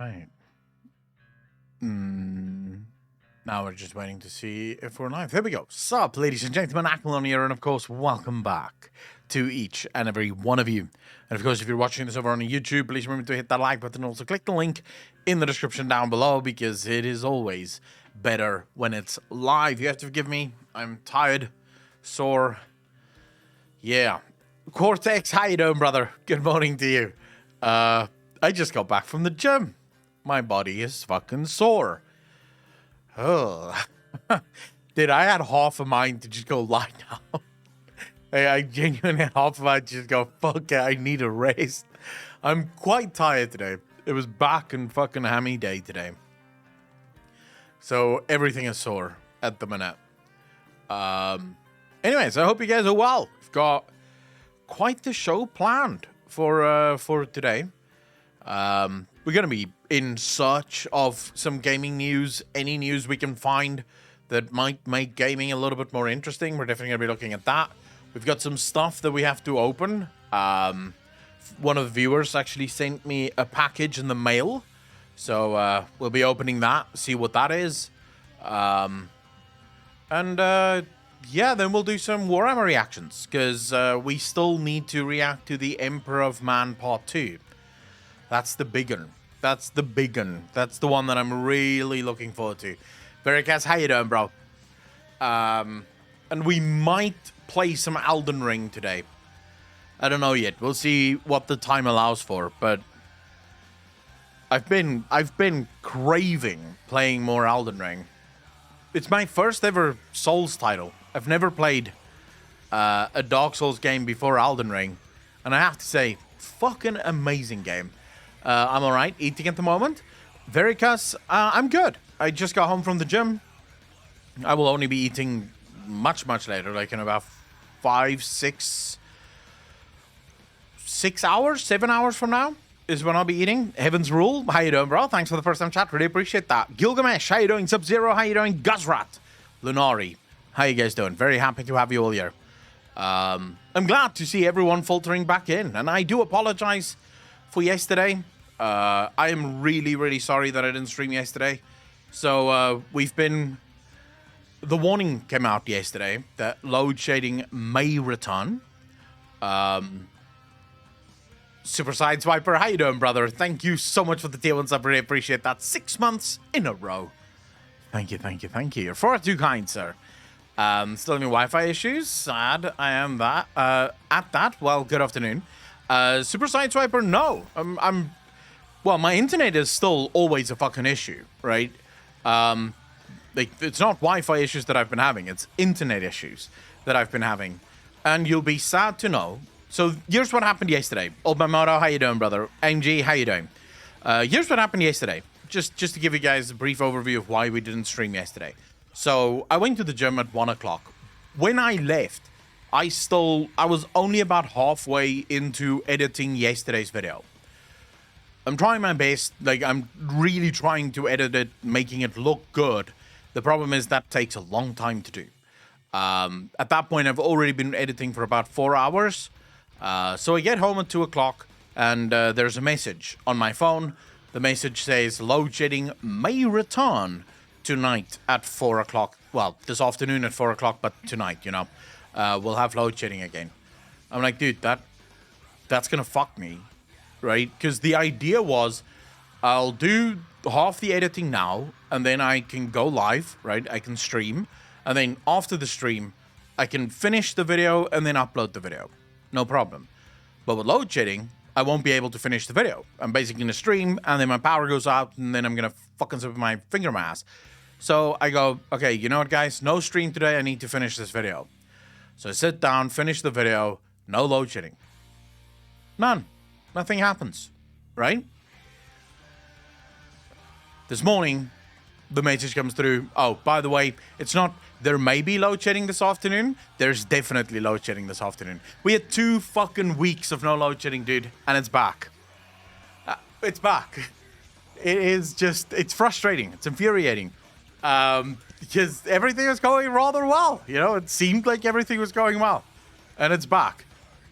Right. Now we're just waiting to see if we're live. There we go. Sup, ladies and gentlemen, Aquilon here, and of course, welcome back to each and every one of you. And of course, if you're watching this over on YouTube, please remember to hit that like button. Also, click the link in the description down below because it is always better when it's live. You have to forgive me. I'm tired, sore. Yeah. Cortex, how you doing, brother? Good morning to you. I just got back from the gym. My body is fucking sore. Oh. Dude, I had half a mind to just go lie down. I genuinely had half a mind to just go, fuck it, I need a rest. I'm quite tired today. It was back and fucking hammy day today. So everything is sore at the minute. Anyways, I hope you guys are well. We've got quite the show planned for today. We're going to be in search of some gaming news, any news we can find that might make gaming a little bit more interesting. We're definitely going to be looking at that. We've got some stuff that we have to open. One of the viewers actually sent me a package in the mail. So we'll be opening that, see what that is. Yeah, then we'll do some Warhammer reactions, because we still need to react to the Emperor of Man Part 2. That's the big one. That's the big one. That's the one that I'm really looking forward to. Vericast, how you doing, bro? And we might play some Elden Ring today. I don't know yet. We'll see what the time allows for, but I've been craving playing more Elden Ring. It's my first ever Souls title. I've never played a Dark Souls game before Elden Ring, and I have to say, fucking amazing game. I'm alright, eating at the moment. Vericas, I'm good. I just got home from the gym. I will only be eating much later, like in about 6 hours, 7 hours from now is when I'll be eating. Heaven's Rule, how you doing, bro? Thanks for the first time chat, really appreciate that. Gilgamesh, how you doing? Sub-Zero, how you doing? Guzrat, Lunari, how you guys doing? Very happy to have you all here. I'm glad to see everyone filtering back in, and I do apologize for yesterday. I am really sorry that I didn't stream yesterday. So the warning came out yesterday that load shedding may return. Super Side Swiper, how you doing, brother? Thank you so much for the tier 1 sub. Really appreciate that. 6 months in a row. Thank you. You're far too kind, sir. Still having Wi-Fi issues. Sad. I am that. At that. Well, good afternoon. Super Side Swiper, no. Well, my internet is still always a fucking issue, right? It's not Wi-Fi issues that I've been having. It's internet issues that I've been having. And you'll be sad to know. So here's what happened yesterday. Old Mamoto, how you doing, brother? MG, how you doing? Here's what happened yesterday. Just to give you guys a brief overview of why we didn't stream yesterday. So I went to the gym at 1 o'clock. When I left, I was only about halfway into editing yesterday's video. I'm trying my best. Like, I'm really trying to edit it, making it look good. The problem is that takes a long time to do. At that point, I've already been editing for about 4 hours. So I get home at 2 o'clock, and there's a message on my phone. The message says, load shedding may return tonight at 4 o'clock. Well, this afternoon at 4 o'clock, but tonight, you know. We'll have load shedding again. I'm like, dude, that's gonna fuck me, right? Because the idea was I'll do half the editing now, and then I can go live, right? I can stream, and then after the stream, I can finish the video and then upload the video. No problem. But with load shedding, I won't be able to finish the video. I'm basically gonna stream, and then my power goes out, and then I'm gonna fucking slip my finger in my ass. So I go, okay, you know what, guys? No stream today. I need to finish this video. So I sit down, finish the video, no load shedding. None. Nothing happens, right? This morning, the message comes through. Oh, by the way, it's not, there may be load shedding this afternoon. There's definitely load shedding this afternoon. We had 2 fucking weeks of no load shedding, dude, and it's back. It's back. It is just, it's frustrating. It's infuriating. Because everything was going rather well. You know, it seemed like everything was going well. And it's back.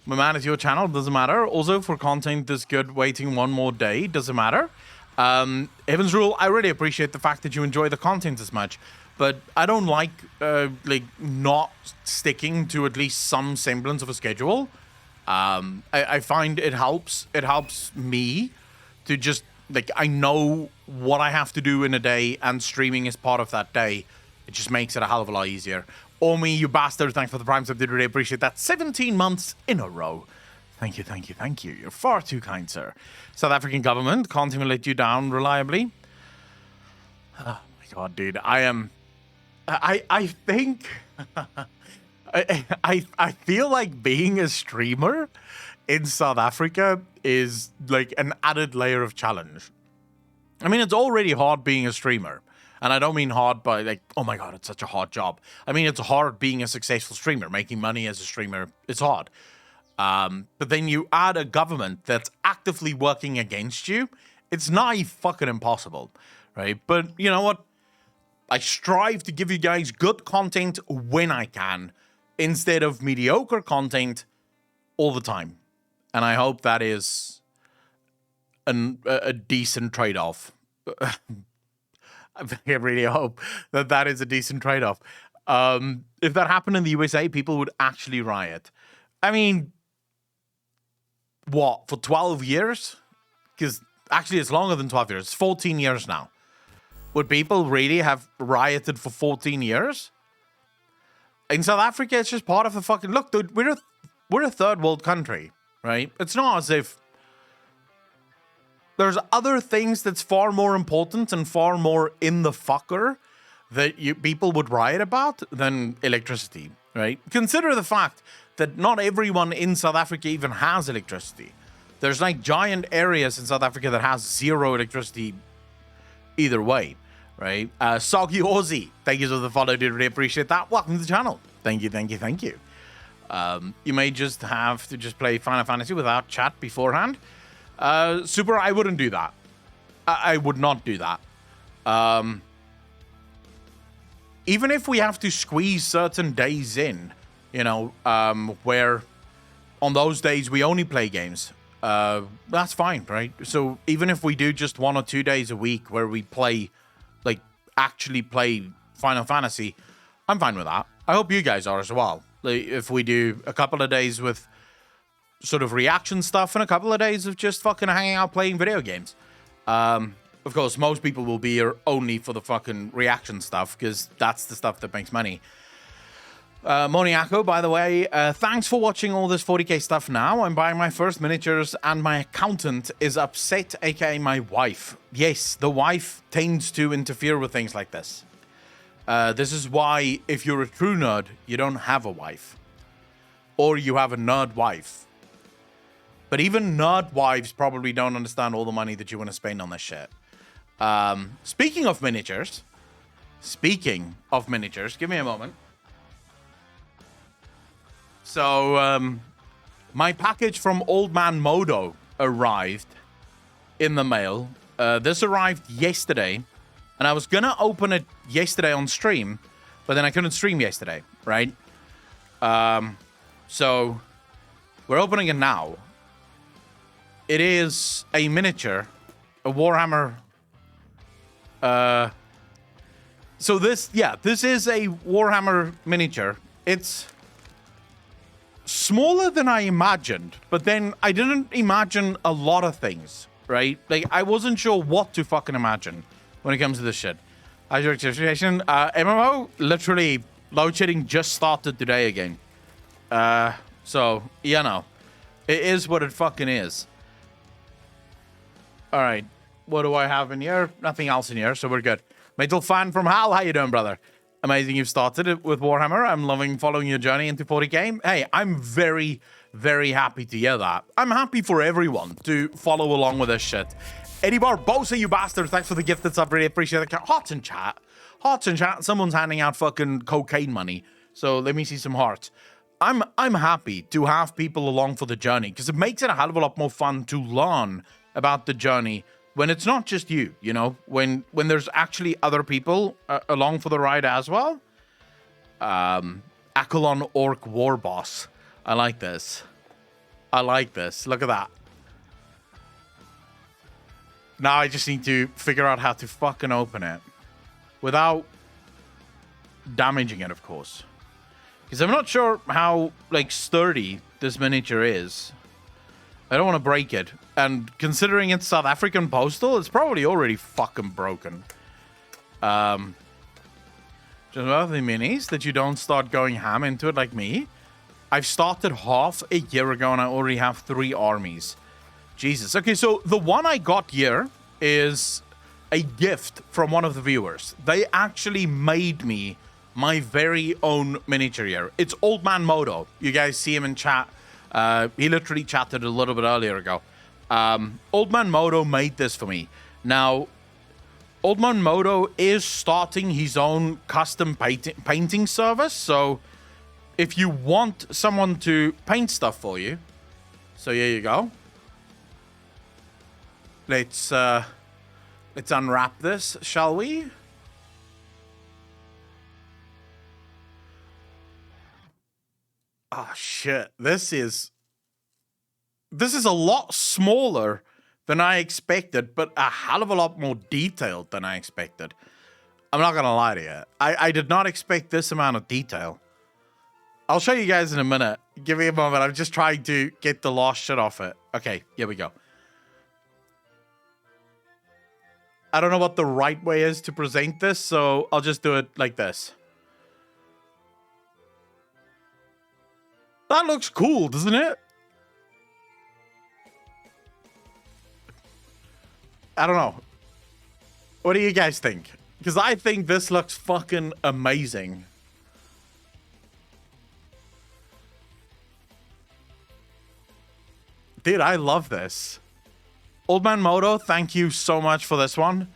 My man, it's your channel. Doesn't matter. Also, for content this good, waiting one more day. Doesn't matter. Heaven's Rule, I really appreciate the fact that you enjoy the content as much, but I don't like not sticking to at least some semblance of a schedule. I find it helps. It helps me to just, like, I know what I have to do in a day, and streaming is part of that day. It just makes it a hell of a lot easier. Omi, you bastard, thanks for the prime sub. Did really appreciate that. 17 months in a row. Thank you, thank you, thank you. You're far too kind, sir. South African government can't even let you down reliably. Oh my god, dude. I think I feel like being a streamer in South Africa is like an added layer of challenge. I mean, it's already hard being a streamer. And I don't mean hard by like, oh my god, it's such a hard job. I mean, it's hard being a successful streamer. Making money as a streamer, it's hard. But then you add a government that's actively working against you. It's nigh fucking impossible, right? But you know what? I strive to give you guys good content when I can, instead of mediocre content all the time. And I hope that is a decent trade-off. I really hope that that is a decent trade-off. If that happened in the USA, people would actually riot. I mean, what, for 12 years? Because actually it's longer than 12 years. It's 14 years now. Would people really have rioted for 14 years? In South Africa, it's just part of the fucking... Look, dude, we're a third world country, right? It's not as if there's other things that's far more important and far more in the fucker that people would riot about than electricity, right? Consider the fact that not everyone in South Africa even has electricity. There's like giant areas in South Africa that has zero electricity either way, right? Soggy Aussie, thank you for the follow, dude. Really appreciate that. Welcome to the channel. Thank you, thank you, thank you. You may just have to just play Final Fantasy without chat beforehand. Super, I wouldn't do that. I would not do that. Even if we have to squeeze certain days in, you know, where on those days we only play games, that's fine, right? So even if we do just 1 or 2 days a week where we play, like, actually play Final Fantasy, I'm fine with that. I hope you guys are as well. Like, if we do a couple of days with sort of reaction stuff and a couple of days of just fucking hanging out playing video games. Of course, most people will be here only for the fucking reaction stuff, because that's the stuff that makes money. Moniaco, by the way, thanks for watching all this 40k stuff now. I'm buying my first miniatures and my accountant is upset, aka my wife. Yes, the wife tends to interfere with things like this. This is why, if you're a true nerd, you don't have a wife. Or you have a nerd wife. But even nerd wives probably don't understand all the money that you want to spend on this shit. Speaking of miniatures, give me a moment. So, my package from Old Man Modo arrived in the mail. This arrived yesterday, and I was gonna open it yesterday on stream, but then I couldn't stream yesterday, right? So, we're opening it now. It is a miniature, a Warhammer. So this is a Warhammer miniature. It's smaller than I imagined, but then I didn't imagine a lot of things, right? Like, I wasn't sure what to fucking imagine when it comes to this shit. How's your situation? MMO, literally, load shedding just started today again. So, you know, it is what it fucking is. All right, what do I have in here? Nothing else in here, so we're good. Metal Fan from Hal, how you doing, brother? Amazing you've started it with Warhammer. I'm loving following your journey into 40k. Hey, I'm very, very happy to hear that. I'm happy for everyone to follow along with this shit. Eddie Barbosa, you bastard, thanks for the gift. That's up, really appreciate it. Hearts in chat. Hearts in chat. Someone's handing out fucking cocaine money. So let me see some hearts. I'm happy to have people along for the journey, because it makes it a hell of a lot more fun to learn about the journey when it's not just you, you know, when there's actually other people along for the ride as well. Akalon Orc War Boss. I like this. I like this. Look at that. Now I just need to figure out how to fucking open it without damaging it, of course. Because I'm not sure how, like, sturdy this miniature is. I don't want to break it. And considering it's South African postal, it's probably already fucking broken. Just about the minis that you don't start going ham into it like me. I've started half a year ago and I already have 3 armies. Jesus. Okay, so the one I got here is a gift from one of the viewers. They actually made me my very own miniature here. It's Old Man Moto. You guys see him in chat. He literally chatted a little bit earlier ago. Old Man Moto made this for me. Now, Old Man Moto is starting his own custom painting service. So if you want someone to paint stuff for you, so here you go. Let's unwrap this, shall we? Oh shit, this is a lot smaller than I expected, but a hell of a lot more detailed than I expected. I'm not gonna lie to you. I did not expect this amount of detail. I'll show you guys in a minute. Give me a moment. I'm just trying to get the last shit off it. Okay, here we go. I don't know what the right way is to present this, so I'll just do it like this. That looks cool, doesn't it? I don't know. What do you guys think? Because I think this looks fucking amazing. Dude, I love this. Old Man Moto, thank you so much for this one.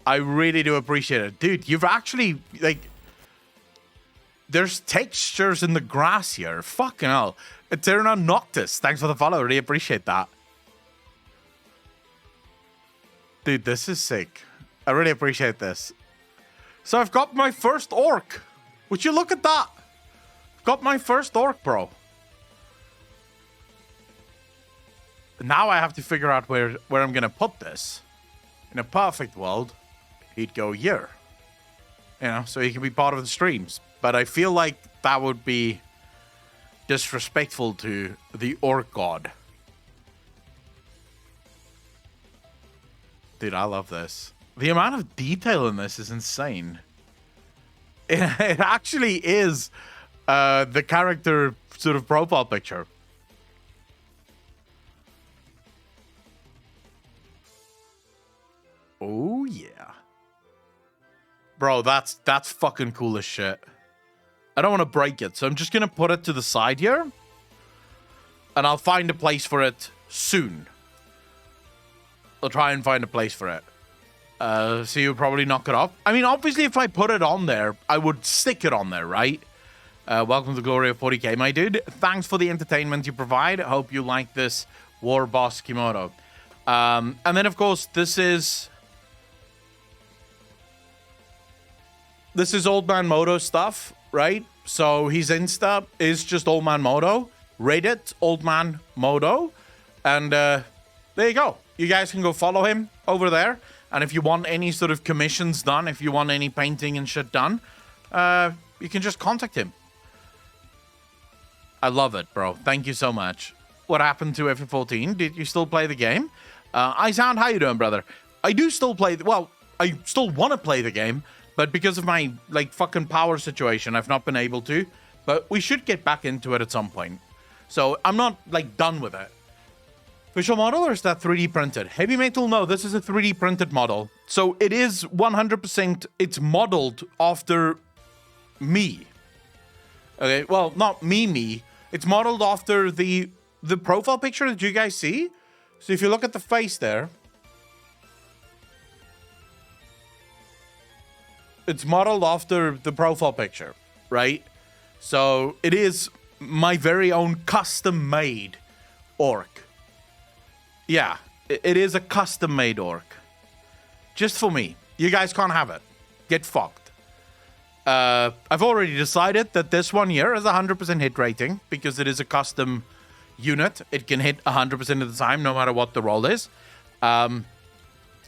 I really do appreciate it. Dude, you've actually, like... There's textures in the grass here. Fucking hell. Eterna Noctis, thanks for the follow. Really appreciate that. Dude, this is sick. I really appreciate this. So I've got my first orc. Would you look at that? Got my first orc, bro. Now I have to figure out where I'm going to put this. In a perfect world, he'd go here. You know, so he can be part of the streams. But I feel like that would be disrespectful to the orc god. Dude, I love this. The amount of detail in this is insane. It actually is the character sort of profile picture. Oh, yeah. Bro, that's fucking cool as shit. I don't want to break it, so I'm just going to put it to the side here. And I'll find a place for it soon. I'll try and find a place for it. So you'll probably knock it off. I mean, obviously, if I put it on there, I would stick it on there, right? Welcome to the glory of 40k, my dude. Thanks for the entertainment you provide. I hope you like this War Boss Kimono. And then, of course, this is Old Man Moto stuff, right? So his Insta is just Old Man Moto. Reddit, Old Man Moto. And there you go. You guys can go follow him over there. And if you want any sort of commissions done, if you want any painting and shit done, you can just contact him. I love it, bro. Thank you so much. What happened to F14? Did you still play the game? iSound, how you doing, brother? I do still play... Well, I still want to play the game, but because of my, like, fucking power situation, I've not been able to. But we should get back into it at some point. So I'm not, like, done with it. Official model, or is that 3D printed? Heavy Metal, no, this is a 3D printed model. So it is 100%, it's modeled after me. Okay, well, not me. It's modeled after the profile picture that you guys see. So if you look at the face there, it's modeled after the profile picture, right? So it is my very own custom-made orc. Yeah, it is a custom-made orc. Just for me. You guys can't have it. Get fucked. I've already decided that this one here is 100% hit rating because it is a custom unit. It can hit 100% of the time, no matter what the roll is.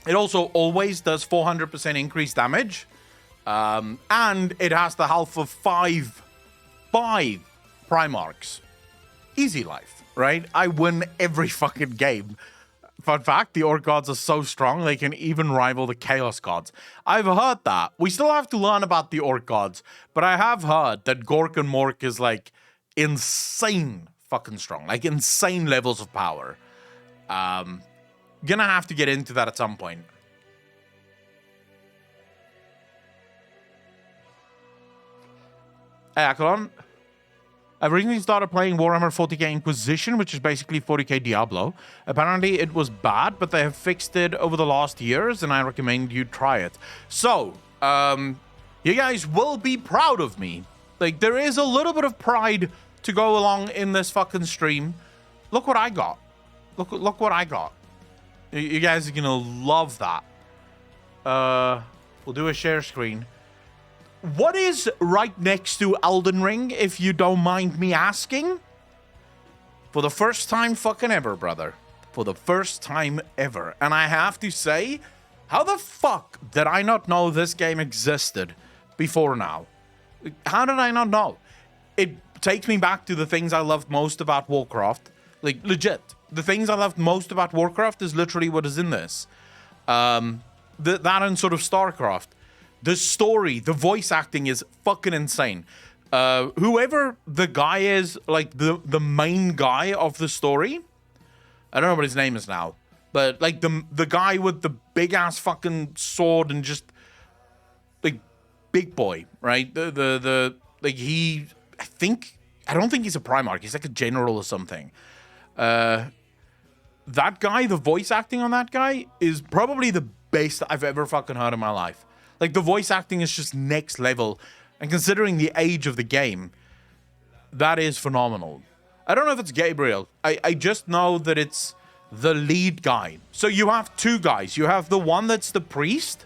It also always does 400% increased damage. And it has the health of five Primarchs. Easy life, right? I win every fucking game. Fun fact, the Orc Gods are so strong, they can even rival the Chaos Gods. I've heard that. We still have to learn about the Orc Gods, but I have heard that Gork and Mork is, like, insane fucking strong. Like, insane levels of power. Gonna have to get into that at some point. Hey, Akalon. I've recently started playing Warhammer 40k Inquisition, which is basically 40k Diablo. Apparently it was bad, but they have fixed it over the last years, and I recommend you try it. So, you guys will be proud of me. Like, there is a little bit of pride to go along in this fucking stream. Look what I got. Look what I got. You guys are gonna love that. We'll do a share screen. What is right next to Elden Ring, if you don't mind me asking? For the first time fucking ever, brother. For the first time ever. And I have to say, how the fuck did I not know this game existed before now? How did I not know? It takes me back to the things I loved most about Warcraft. Like, legit. The things I loved most about Warcraft is literally what is in this. That and sort of StarCraft. The story, the voice acting is fucking insane. Whoever the guy is, like the main guy of the story, I don't know what his name is now, but like the guy with the big ass fucking sword and just like big boy, right? The like he, I don't think he's a Primarch. He's like a general or something. That guy, the voice acting on that guy is probably the best I've ever fucking heard in my life. Like, the voice acting is just next level. And considering the age of the game, that is phenomenal. I don't know if it's Gabriel. I just know that it's the lead guy. So you have two guys. You have the one that's the priest.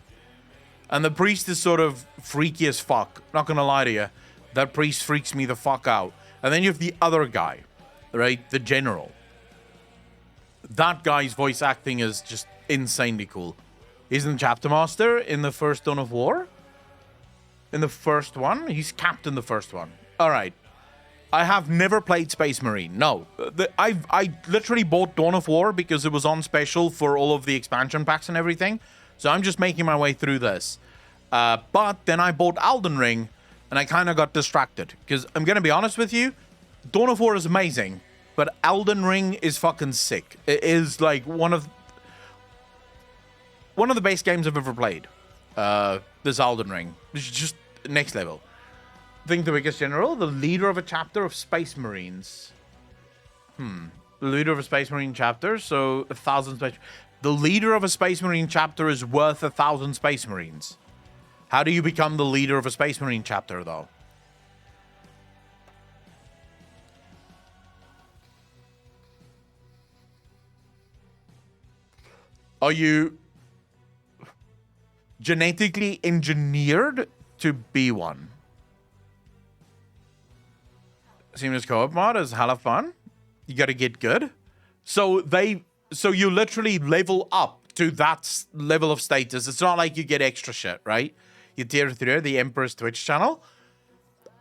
And the priest is sort of freaky as fuck. Not gonna lie to you. That priest freaks me the fuck out. And then you have the other guy, right? The general. That guy's voice acting is just insanely cool. He's in Chapter Master in the first Dawn of War. In the first one. He's Captain the first one. All right. I have never played Space Marine. No. I literally bought Dawn of War because it was on special for all of the expansion packs and everything. So I'm just making my way through this. But then I bought Elden Ring and I kind of got distracted. Because I'm going to be honest with you. Dawn of War is amazing. But Elden Ring is fucking sick. It is like one of the best games I've ever played. This Elden Ring. It's just next level. I think the biggest general, the leader of a chapter of Space Marines. The leader of a Space Marine chapter, so 1,000 Space... The leader of a Space Marine chapter is worth 1,000 Space Marines. How do you become the leader of a Space Marine chapter, though? Are you genetically engineered to be one? Seamless co-op mod is hella fun. You gotta get good. So you literally level up to that level of status. It's not like you get extra shit, right? You tier 3, the Emperor's Twitch channel.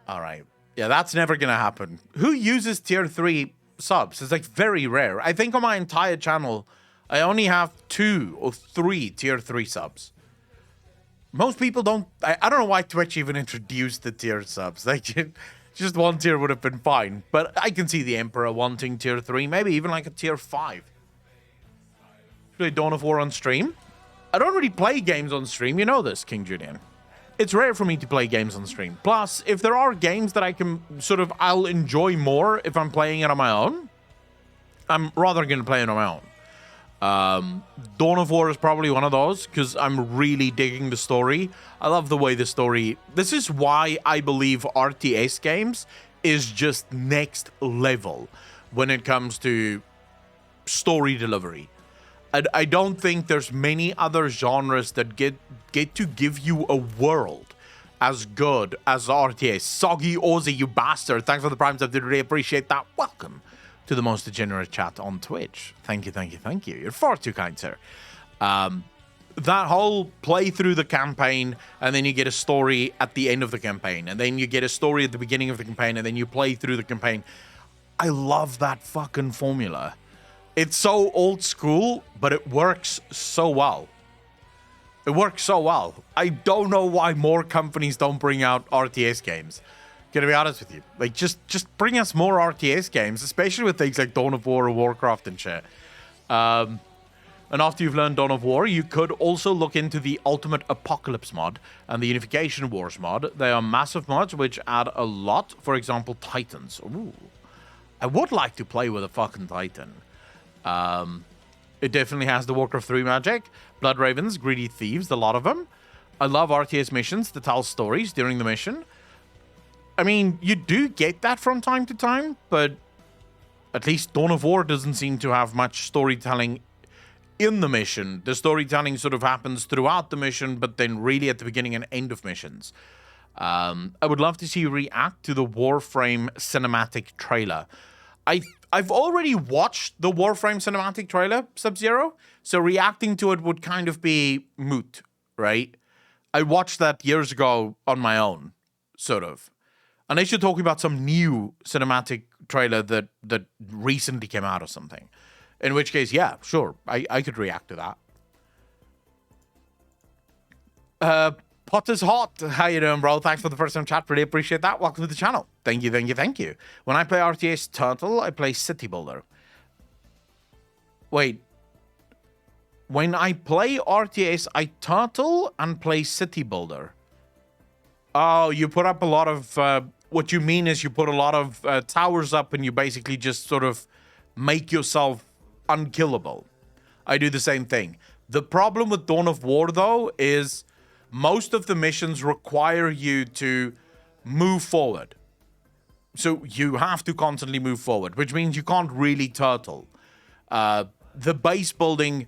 All right. Yeah, that's never gonna happen. Who uses tier 3 subs? It's like very rare. I think on my entire channel, I only have 2 or 3 tier 3 subs. Most people don't... I don't know why Twitch even introduced the tier subs. Like, just one tier would have been fine. But I can see the Emperor wanting tier 3. Maybe even like a tier 5. Play Dawn of War on stream? I don't really play games on stream. You know this, King Julian. It's rare for me to play games on stream. Plus, if there are games that I can I'll enjoy more if I'm playing it on my own, I'm rather going to play it on my own. Dawn of War is probably one of those because I'm really digging the story. I love the way the story... This is why I believe RTS games is just next level when it comes to story delivery. I don't think there's many other genres that get to give you a world as good as RTS. Soggy Aussie, you bastard. Thanks for the prime sub. Did really appreciate that. Welcome to the most degenerate chat on Twitch. Thank you, thank you, thank you. You're far too kind, sir. that whole play through the campaign, and then you get a story at the end of the campaign, and then you get a story at the beginning of the campaign, and then you play through the campaign. I love that fucking formula. It's so old school, but it works so well. It works so well. I don't know why more companies don't bring out RTS games. Gonna be honest with you. Like, just bring us more RTS games, especially with things like Dawn of War or Warcraft and shit. And after you've learned Dawn of War, you could also look into the Ultimate Apocalypse mod and the Unification Wars mod. They are massive mods which add a lot. For example, Titans. Ooh. I would like to play with a fucking Titan. It definitely has the Warcraft 3 magic. Blood Ravens, Greedy Thieves, a lot of them. I love RTS missions to tell stories during the mission. I mean, you do get that from time to time, but at least Dawn of War doesn't seem to have much storytelling in the mission. The storytelling sort of happens throughout the mission, but then really at the beginning and end of missions. I would love to see you react to the Warframe cinematic trailer. I've already watched the Warframe cinematic trailer, Sub-Zero, so reacting to it would kind of be moot, right? I watched that years ago on my own, sort of. Unless you're talking about some new cinematic trailer that recently came out or something. In which case, yeah, sure, I could react to that. Potter's Hot, how you doing, bro? Thanks for the first time chat, really appreciate that. Welcome to the channel. Thank you, thank you, thank you. When I play RTS Turtle, I play City Builder. Wait. When I play RTS, I turtle and play City Builder. Oh, you put up a lot of... what you mean is you put a lot of towers up and you basically just sort of make yourself unkillable. I do the same thing. The problem with Dawn of War, though, is most of the missions require you to move forward. So you have to constantly move forward, which means you can't really turtle. The base building...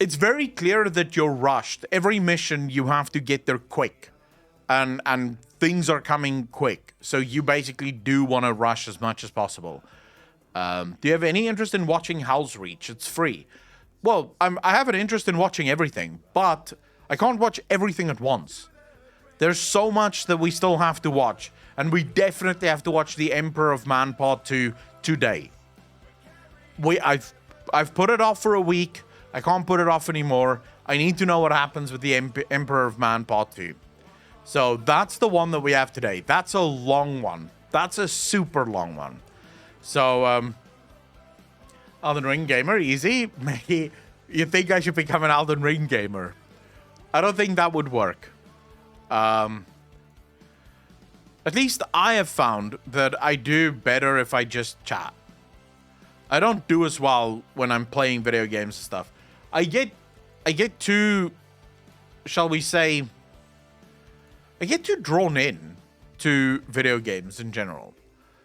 It's very clear that you're rushed. Every mission, you have to get there quick. And things are coming quick. So you basically do want to rush as much as possible. Do you have any interest in watching Hell's Reach? It's free. Well, I have an interest in watching everything, but I can't watch everything at once. There's so much that we still have to watch. And we definitely have to watch The Emperor of Man Part 2 today. I've put it off for a week. I can't put it off anymore. I need to know what happens with The Emperor of Man Part 2. So that's the one that we have today. That's a long one. That's a super long one. So, Elden Ring gamer, easy. Maybe you think I should become an Elden Ring gamer. I don't think that would work. At least I have found that I do better if I just chat. I don't do as well when I'm playing video games and stuff. I get too, shall we say, I get too drawn in to video games in general.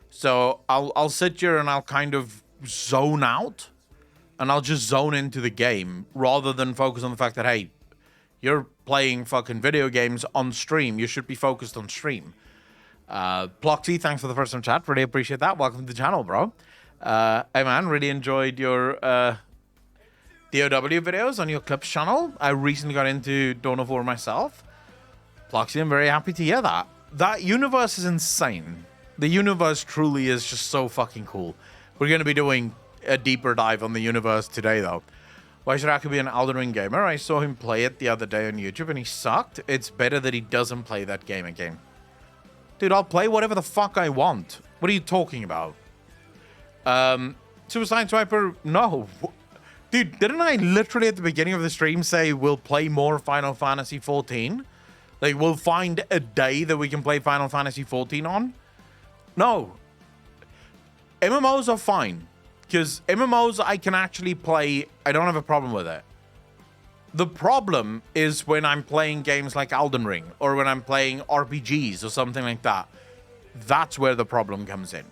So I'll sit here and I'll kind of zone out and I'll just zone into the game rather than focus on the fact that, hey, you're playing fucking video games on stream. You should be focused on stream. Ploxy, thanks for the first time chat. Really appreciate that. Welcome to the channel, bro. Hey man, really enjoyed your DOW videos on your Clips channel. I recently got into Dawn of War myself. Ploxy, I'm very happy to hear that. That universe is insane. The universe truly is just so fucking cool. We're going to be doing a deeper dive on the universe today, though. Why should Aku be an Elden Ring gamer? I saw him play it the other day on YouTube and he sucked. It's better that he doesn't play that game again. Dude, I'll play whatever the fuck I want. What are you talking about? Suicide Swiper, no. Dude, didn't I literally at the beginning of the stream say we'll play more Final Fantasy 14? Like, we'll find a day that we can play Final Fantasy 14 on? No. MMOs are fine. Because MMOs I can actually play. I don't have a problem with it. The problem is when I'm playing games like Elden Ring or when I'm playing RPGs or something like that. That's where the problem comes in.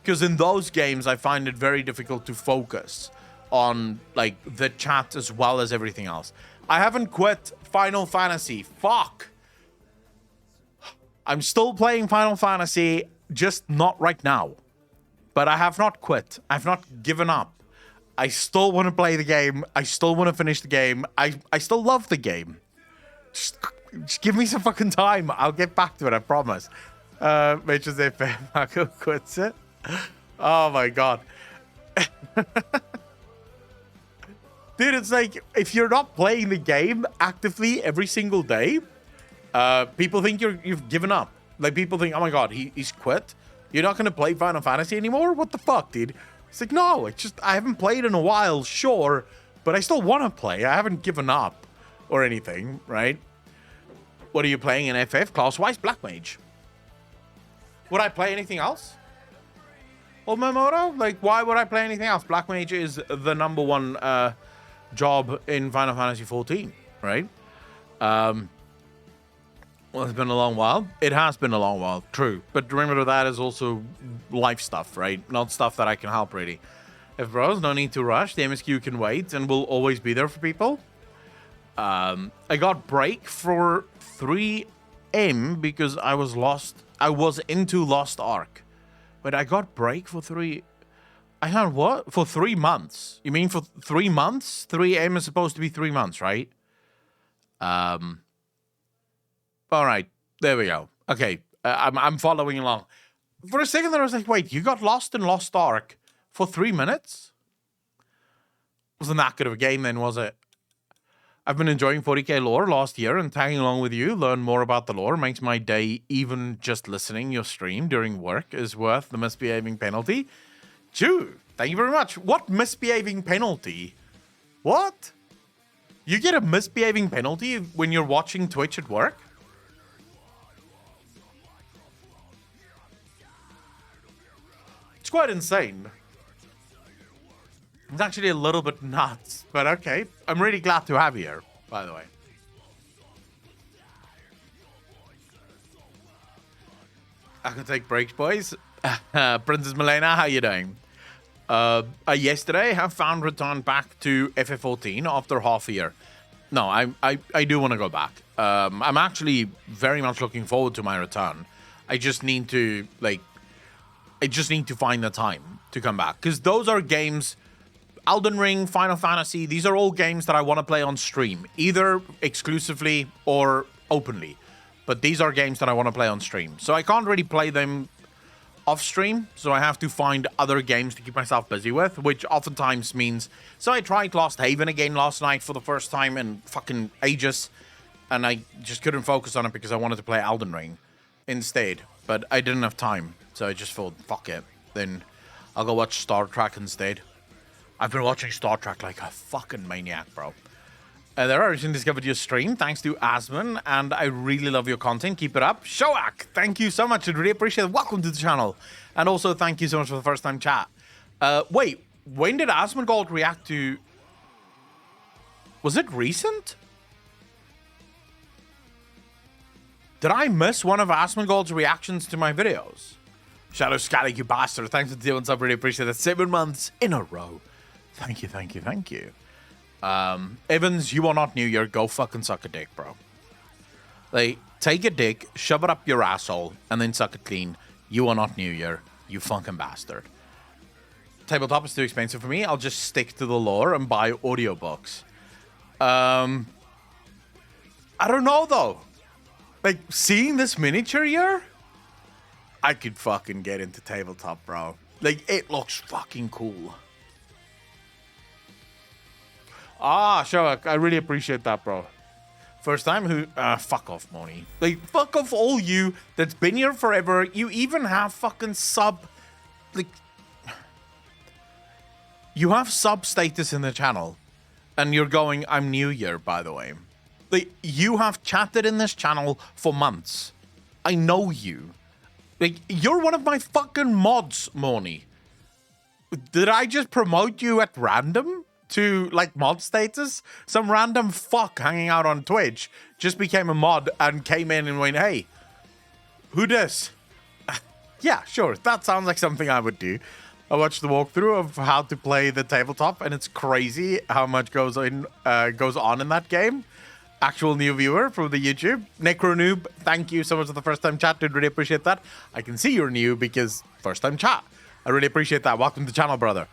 Because in those games, I find it very difficult to focus on like the chat as well as everything else. I haven't quit Final Fantasy. Fuck. I'm still playing Final Fantasy, just not right now. But I have not quit. I've not given up. I still want to play the game. I still want to finish the game. I still love the game. Just give me some fucking time. I'll get back to it, I promise. Which is if Marco quits it. Oh my god. Dude, it's like, if you're not playing the game actively every single day, people think you've given up. Like, people think, oh my god, he's quit. You're not going to play Final Fantasy anymore? What the fuck, dude? It's like, no, it's just, I haven't played in a while, sure, but I still want to play. I haven't given up or anything, right? What are you playing in FF? Class-wise, Black Mage. Would I play anything else? Old Mamoto? Like, why would I play anything else? Black Mage is the number one job in Final Fantasy 14, right? Well, it's been a long while. It has been a long while, true. But remember, that is also life stuff, right? Not stuff that I can help, really. If bros, no need to rush. The MSQ can wait and will always be there for people. I got break for 3M because I was lost. I was into Lost Ark. But I got break for 3... I had what? For 3 months. You mean for 3 months? 3M is supposed to be 3 months, right? All right. There we go. Okay. I'm following along. For a second there, I was like, wait, you got lost in Lost Ark for 3 minutes? Wasn't that good of a game then, was it? I've been enjoying 40k lore last year and tagging along with you. Learn more about the lore makes my day. Even just listening your stream during work is worth the misbehaving penalty. Chew, thank you very much. What misbehaving penalty? What? You get a misbehaving penalty when you're watching Twitch at work? It's quite insane. It's actually a little bit nuts, but okay. I'm really glad to have you here, by the way. I can take breaks, boys. Princess Milena, how you doing? Yesterday, I found return back to FF14 after half a year. No, I do want to go back. I'm actually very much looking forward to my return. I just need to, find the time to come back. Because those are games... Elden Ring, Final Fantasy, these are all games that I want to play on stream, either exclusively or openly. But these are games that I want to play on stream. So I can't really play them off stream, so I have to find other games to keep myself busy with, which oftentimes means... So I tried Lost Haven again last night for the first time in fucking ages, and I just couldn't focus on it because I wanted to play Elden Ring instead. But I didn't have time, so I just thought, fuck it. Then I'll go watch Star Trek instead. I've been watching Star Trek like a fucking maniac, bro. There, I recently discovered your stream, thanks to Asman, and I really love your content. Keep it up. Shoak, thank you so much. I really appreciate it. Welcome to the channel. And also, thank you so much for the first time chat. Wait, when did Asmongold react to... Was it recent? Did I miss one of Asmongold's reactions to my videos? Shadow Scally, you bastard. Thanks for the deal and sub. Really appreciate it. 7 months in a row. Thank you, thank you, thank you. Evans, you are not New Year. Go fucking suck a dick, bro. Like, take a dick, shove it up your asshole, and then suck it clean. You are not New Year. You fucking bastard. Tabletop is too expensive for me. I'll just stick to the lore and buy audiobooks. I don't know, though. Like, seeing this miniature here, I could fucking get into tabletop, bro. Like, it looks fucking cool. Ah, Shoak, I really appreciate that, bro. First time who... fuck off, Moni. Like, fuck off all you that's been here forever. You even have fucking sub... Like... You have sub status in the channel. And you're going, I'm new here, by the way. Like, you have chatted in this channel for months. I know you. Like, you're one of my fucking mods, Moni. Did I just promote you at random to, like, mod status? Some random fuck hanging out on Twitch just became a mod and came in and went, hey, who this? Yeah, sure. That sounds like something I would do. I watched the walkthrough of how to play the tabletop, and it's crazy how much goes on in that game. Actual new viewer from the YouTube. Necronoob, thank you so much for the first time chat, dude. Really appreciate that. I can see you're new because first time chat. I really appreciate that. Welcome to the channel, brother.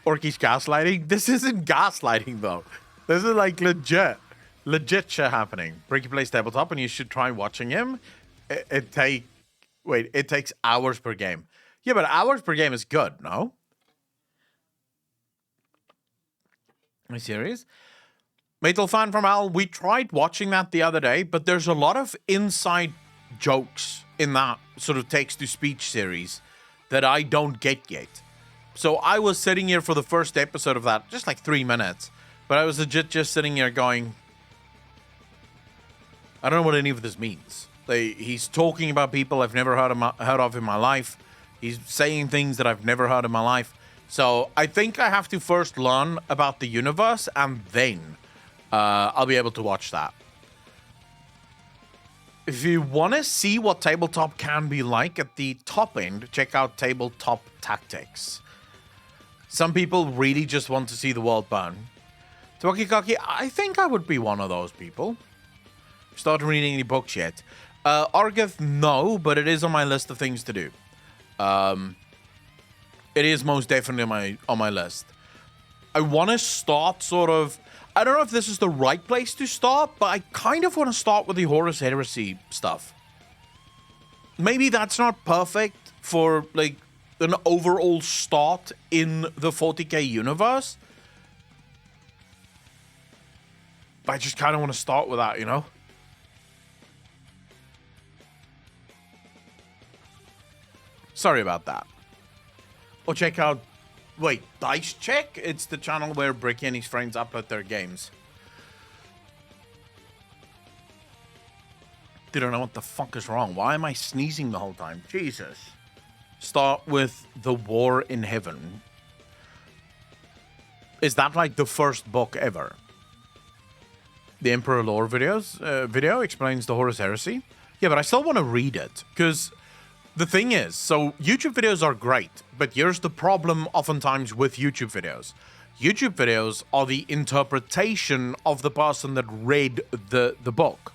Orky's gaslighting? This isn't gaslighting, though. This is like legit shit happening. Bricky plays tabletop, and you should try watching him. It takes hours per game. Yeah, but hours per game is good, no? Are you serious? Metal fan from Al, we tried watching that the other day, but there's a lot of inside jokes in that sort of text-to-speech series that I don't get yet. So I was sitting here for the first episode of that, just like 3 minutes, but I was legit just sitting here going, I don't know what any of this means. He's talking about people I've never heard of in my life. He's saying things that I've never heard in my life. So I think I have to first learn about the universe, and then I'll be able to watch that. If you want to see what tabletop can be like at the top end, check out Tabletop Tactics. Some people really just want to see the world burn. Twakikaki, I think I would be one of those people. Started reading any books yet? Argith, no, but it is on my list of things to do. It is most definitely on my list. I want to start sort of... I don't know if this is the right place to start, but I kind of want to start with the Horus Heresy stuff. Maybe that's not perfect for, like, an overall start in the 40k universe. But I just kind of want to start with that, you know? Sorry about that. Or check out... Wait, Dice Check? It's the channel where Bricky and his friends upload their games. Dude, I don't know what the fuck is wrong. Why am I sneezing the whole time? Jesus. Start with The War in Heaven. Is that like the first book ever? The Emperor Lore video explains the Horus Heresy. Yeah, but I still want to read it. Because... the thing is, so YouTube videos are great, but here's the problem oftentimes with YouTube videos. YouTube videos are the interpretation of the person that read the book.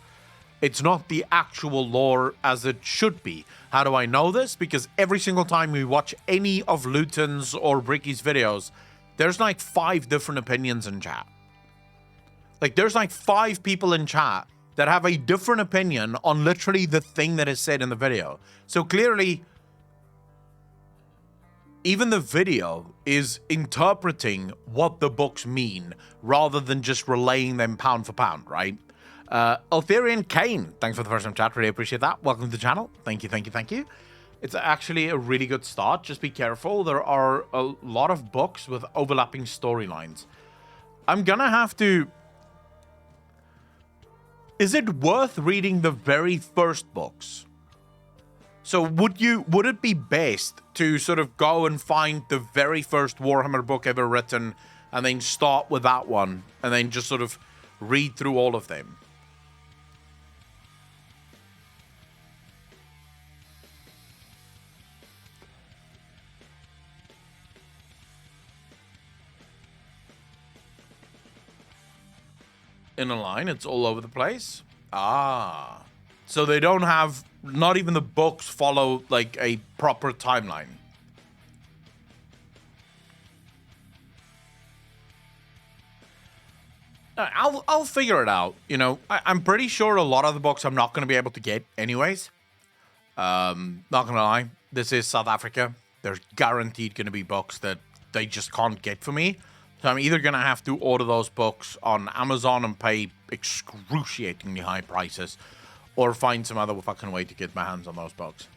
It's not the actual lore as it should be. How do I know this? Because every single time we watch any of Luton's or Bricky's videos, there's like 5 different opinions in chat. Like, there's like 5 people in chat that have a different opinion on literally the thing that is said in the video. So clearly, even the video is interpreting what the books mean rather than just relaying them pound for pound, right? Altherian Kane, thanks for the first time chat. Really appreciate that. Welcome to the channel. Thank you, thank you, thank you. It's actually a really good start. Just be careful. There are a lot of books with overlapping storylines. I'm gonna have to... Is it worth reading the very first books? So would it be best to sort of go and find the very first Warhammer book ever written and then start with that one and then just sort of read through all of them? In a line, it's all over the place. Ah. So they don't have, not even the books follow like a proper timeline. I'll figure it out. You know, I'm pretty sure a lot of the books I'm not going to be able to get anyways. Not going to lie. This is South Africa. There's guaranteed going to be books that they just can't get for me. So I'm either going to have to order those books on Amazon and pay excruciatingly high prices, or find some other fucking way to get my hands on those books.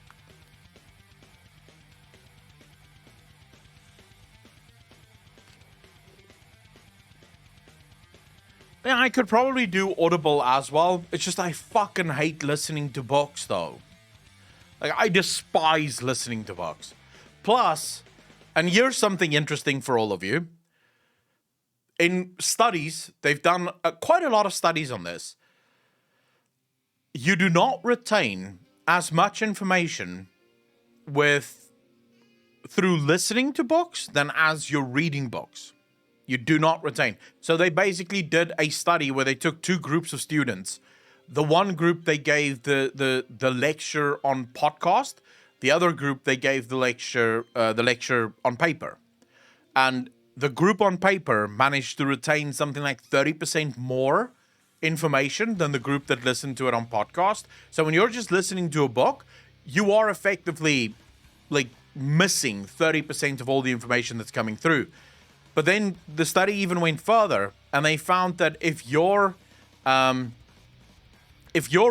Yeah, I could probably do Audible as well. It's just I fucking hate listening to books, though. Like, I despise listening to books. Plus, and here's something interesting for all of you. In studies, they've done quite a lot of studies on this. You do not retain as much information through listening to books than as you're reading books. You do not retain. So they basically did a study where they took 2 groups of students. The one group they gave the lecture on podcast. The other group they gave the lecture on paper. And the group on paper managed to retain something like 30% more information than the group that listened to it on podcast. So when you're just listening to a book, you are effectively like missing 30% of all the information that's coming through. But then the study even went further, and they found that if you're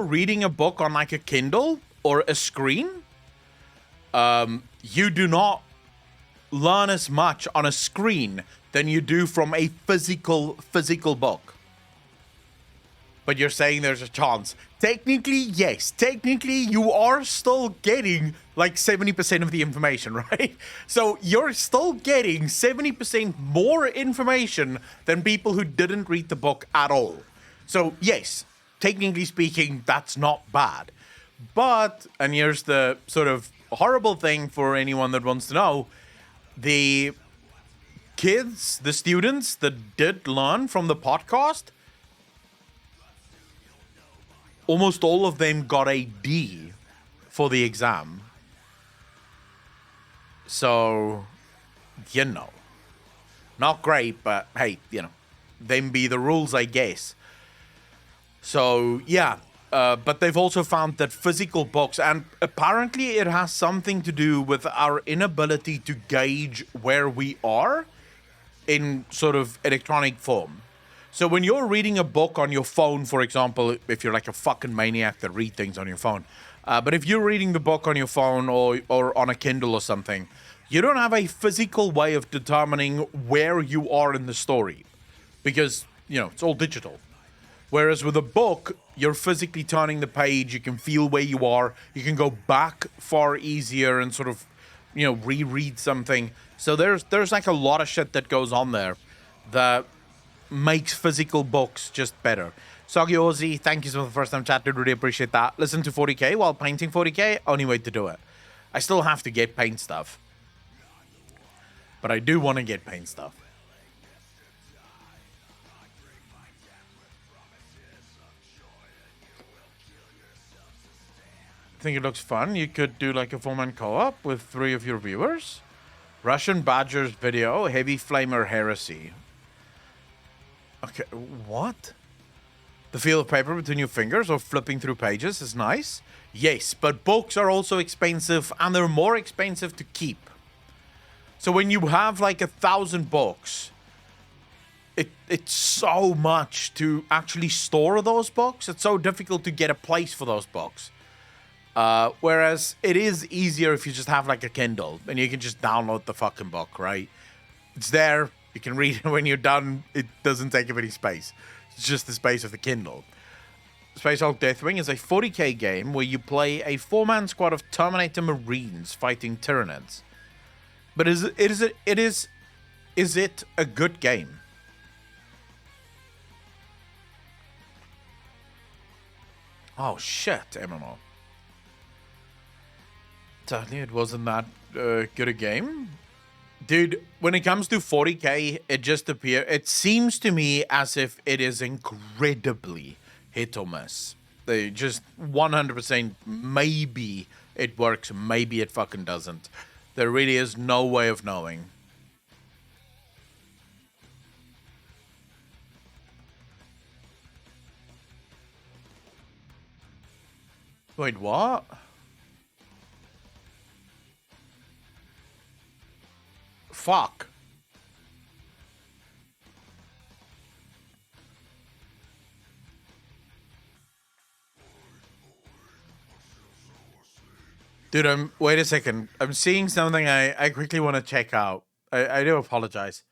reading a book on like a Kindle or a screen, you do not learn as much on a screen than you do from a physical book. But you're saying there's a chance. Technically, yes. Technically, you are still getting like 70% of the information, right? So you're still getting 70% more information than people who didn't read the book at all. So yes, technically speaking, that's not bad. But, and here's the sort of horrible thing for anyone that wants to know, the kids, the students that did learn from the podcast, almost all of them got a D for the exam. So, you know, not great, but hey, you know, them be the rules, I guess. So, yeah, but they've also found that physical books, and apparently it has something to do with our inability to gauge where we are in sort of electronic form. So when you're reading a book on your phone, for example, if you're like a fucking maniac that read things on your phone, but if you're reading the book on your phone or on a Kindle or something, you don't have a physical way of determining where you are in the story because, you know, it's all digital. Whereas with a book, you're physically turning the page, you can feel where you are, you can go back far easier and sort of, you know, reread something. So there's like a lot of shit that goes on there that makes physical books just better. Soggy Ozzy, thank you for the first time chat, dude. Really appreciate that. Listen to 40k while painting 40k, only way to do it. I still have to get paint stuff. But I do want to get paint stuff. I think it looks fun. You could do like a 4-man co-op with 3 of your viewers. Russian Badgers video, Heavy Flamer Heresy. Okay, what? The feel of paper between your fingers or flipping through pages is nice. Yes, but books are also expensive and they're more expensive to keep. So when you have like 1,000 books, it's so much to actually store those books. It's so difficult to get a place for those books. Whereas it is easier if you just have like a Kindle and you can just download the fucking book, right? It's there. You can read it when you're done. It doesn't take up any space. It's just the space of the Kindle. Space Hulk Deathwing is a 40k game where you play a 4-man squad of Terminator Marines fighting Tyranids. But is it a good game? Oh shit, MMO. Certainly it wasn't that good a game. Dude, when it comes to 40k, it seems to me as if it is incredibly hit or miss. They just 100% maybe it works, maybe it fucking doesn't. There really is no way of knowing. Wait, what? Fuck. Dude, wait a second. I'm seeing something I quickly want to check out. I do apologize.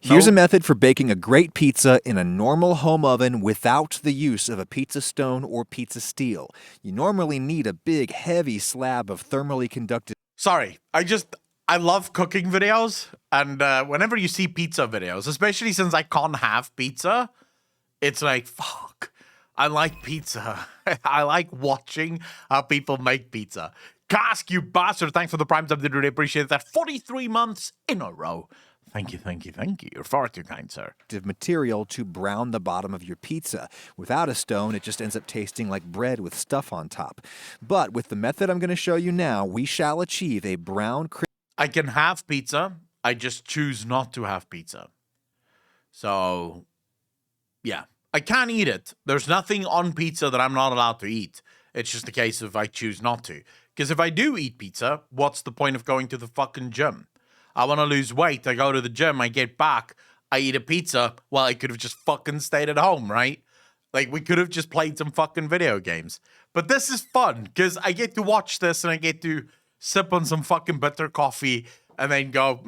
Here's a method for baking a great pizza in a normal home oven without the use of a pizza stone or pizza steel. You normally need a big, heavy slab of thermally conductive... Sorry, I love cooking videos, and whenever you see pizza videos, especially since I can't have pizza, it's like, fuck, I like pizza. I like watching how people make pizza. Cask, you bastard, thanks for the prime sub, did really appreciate that. 43 months in a row. Thank you, thank you, thank you. You're far too kind, sir. Material to brown the bottom of your pizza. Without a stone, it just ends up tasting like bread with stuff on top. But with the method I'm going to show you now, we shall achieve a brown, I can have pizza. I just choose not to have pizza. So, yeah. I can't eat it. There's nothing on pizza that I'm not allowed to eat. It's just a case of I choose not to. Because if I do eat pizza, what's the point of going to the fucking gym? I want to lose weight. I go to the gym. I get back. I eat a pizza. Well, I could have just fucking stayed at home, right? Like, we could have just played some fucking video games. But this is fun because I get to watch this and I get to sip on some fucking bitter coffee and then go,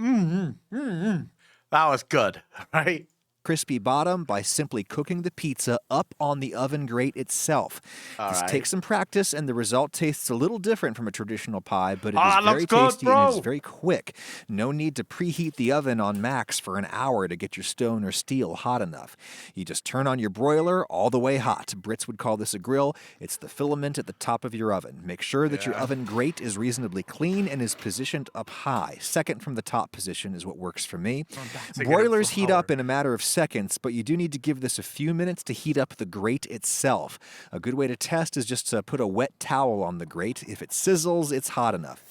that was good, right? crispy bottom by simply cooking the pizza up on the oven grate itself. This takes some practice, and the result tastes a little different from a traditional pie, but it is very tasty and it is very quick. No need to preheat the oven on max for an hour to get your stone or steel hot enough. You just turn on your broiler all the way hot. Brits would call this a grill. It's the filament at the top of your oven. Make sure that your oven grate is reasonably clean and is positioned up high. Second from the top position is what works for me. Broilers heat up in a matter of seconds, but you do need to give this a few minutes to heat up the grate itself. A good way to test is just to put a wet towel on the grate. If it sizzles, it's hot enough.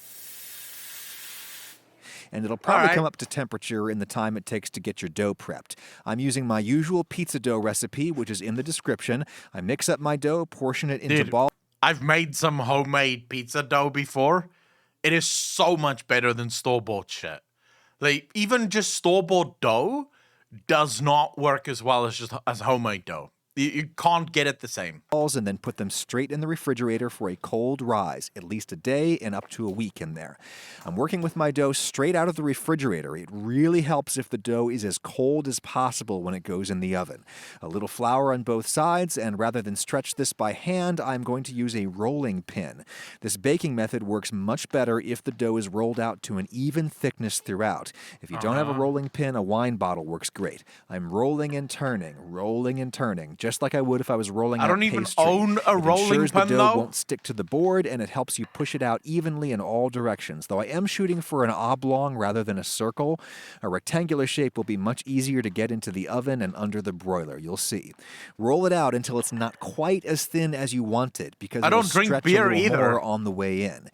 And it'll probably come up to temperature in the time it takes to get your dough prepped. I'm using my usual pizza dough recipe, which is in the description. I mix up my dough, portion it into balls. I've made some homemade pizza dough before. It is so much better than store-bought shit. Like, even just store-bought dough does not work as well as homemade dough. You can't get it the same. And then put them straight in the refrigerator for a cold rise, at least a day and up to a week in there. I'm working with my dough straight out of the refrigerator. It really helps if the dough is as cold as possible when it goes in the oven. A little flour on both sides, and rather than stretch this by hand, I'm going to use a rolling pin. This baking method works much better if the dough is rolled out to an even thickness throughout. If you don't have a rolling pin, a wine bottle works great. I'm rolling and turning, just like I would if I was rolling out pastry. I don't even own a rolling pin, the dough won't stick to the board, and it helps you push it out evenly in all directions. Though I am shooting for an oblong rather than a circle, a rectangular shape will be much easier to get into the oven and under the broiler. You'll see. Roll it out until it's not quite as thin as you want it, because I don't drink beer either. More on the way in.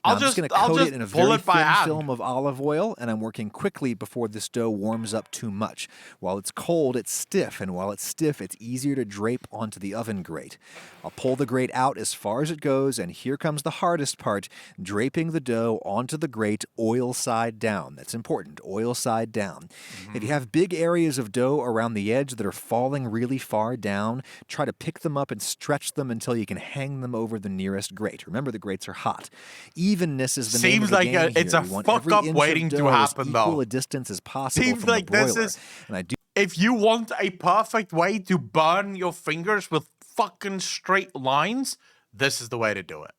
Now, I'm just going to coat it in a very thin film of olive oil, and I'm working quickly before this dough warms up too much. While it's cold, it's stiff, and while it's stiff, it's easier to drape onto the oven grate. I'll pull the grate out as far as it goes, and here comes the hardest part, draping the dough onto the grate oil side down. That's important, oil side down. If you have big areas of dough around the edge that are falling really far down, try to pick them up and stretch them until you can hang them over the nearest grate. Remember, the grates are hot. Evenness is the name of the game here. It's a fuck up waiting to happen, though. Equal a distance as possible Seems from like the broiler. this is... If you want a perfect way to burn your fingers with fucking straight lines, this is the way to do it.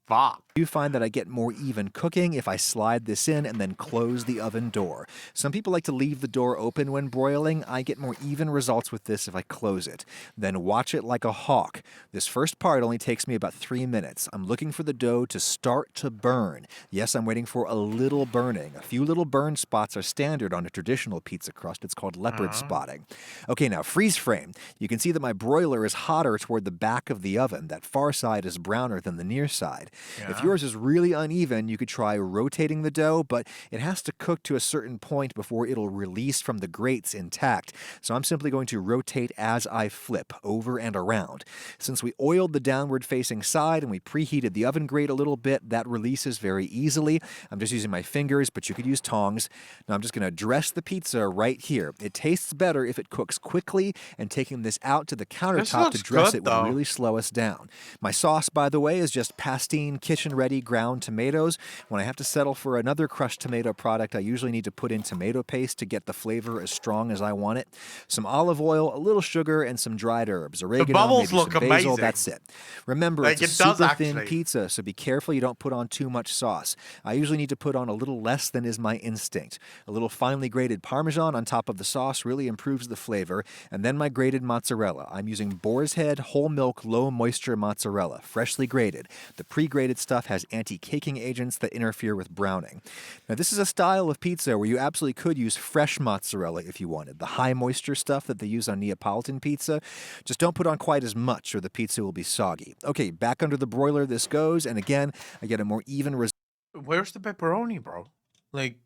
Fuck. You find that I get more even cooking if I slide this in and then close the oven door. Some people like to leave the door open when broiling. I get more even results with this if I close it. Then watch it like a hawk. This first part only takes me about 3 minutes. I'm looking for the dough to start to burn. Yes, I'm waiting for a little burning. A few little burn spots are standard on a traditional pizza crust. It's called leopard spotting. Okay, now freeze frame. You can see that my broiler is hotter toward the back of the oven. That far side is browner than the near side. If yours is really uneven, you could try rotating the dough, but it has to cook to a certain point before it'll release from the grates intact. So I'm simply going to rotate as I flip, over and around. Since we oiled the downward-facing side and we preheated the oven grate a little bit, that releases very easily. I'm just using my fingers, but you could use tongs. Now I'm just going to dress the pizza right here. It tastes better if it cooks quickly, and taking this out to the countertop to dress it will really slow us down. My sauce, by the way, is just pastine kitchen-ready ground tomatoes. When I have to settle for another crushed tomato product, I usually need to put in tomato paste to get the flavor as strong as I want it. Some olive oil, a little sugar, and some dried herbs. Oregano, the bubbles maybe look some basil, amazing. that's it. Remember, it's a super thin pizza, so be careful you don't put on too much sauce. I usually need to put on a little less than is my instinct. A little finely grated Parmesan on top of the sauce really improves the flavor, and then my grated mozzarella. I'm using Boar's Head whole milk low moisture mozzarella, freshly grated. The pre-grated stuff stuff has anti-caking agents that interfere with browning. Now, this is a style of pizza where you absolutely could use fresh mozzarella if you wanted. The high moisture stuff that they use on Neapolitan pizza, just don't put on quite as much or the pizza will be soggy. Okay, back under the broiler this goes, and again, I get a more even result. Where's the pepperoni, bro? Like,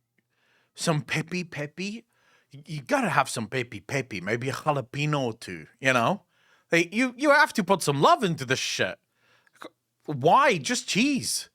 some peppy? You gotta have some peppy. Maybe a jalapeno or two, you know? Like, you have to put some love into this shit. Why? Just cheese.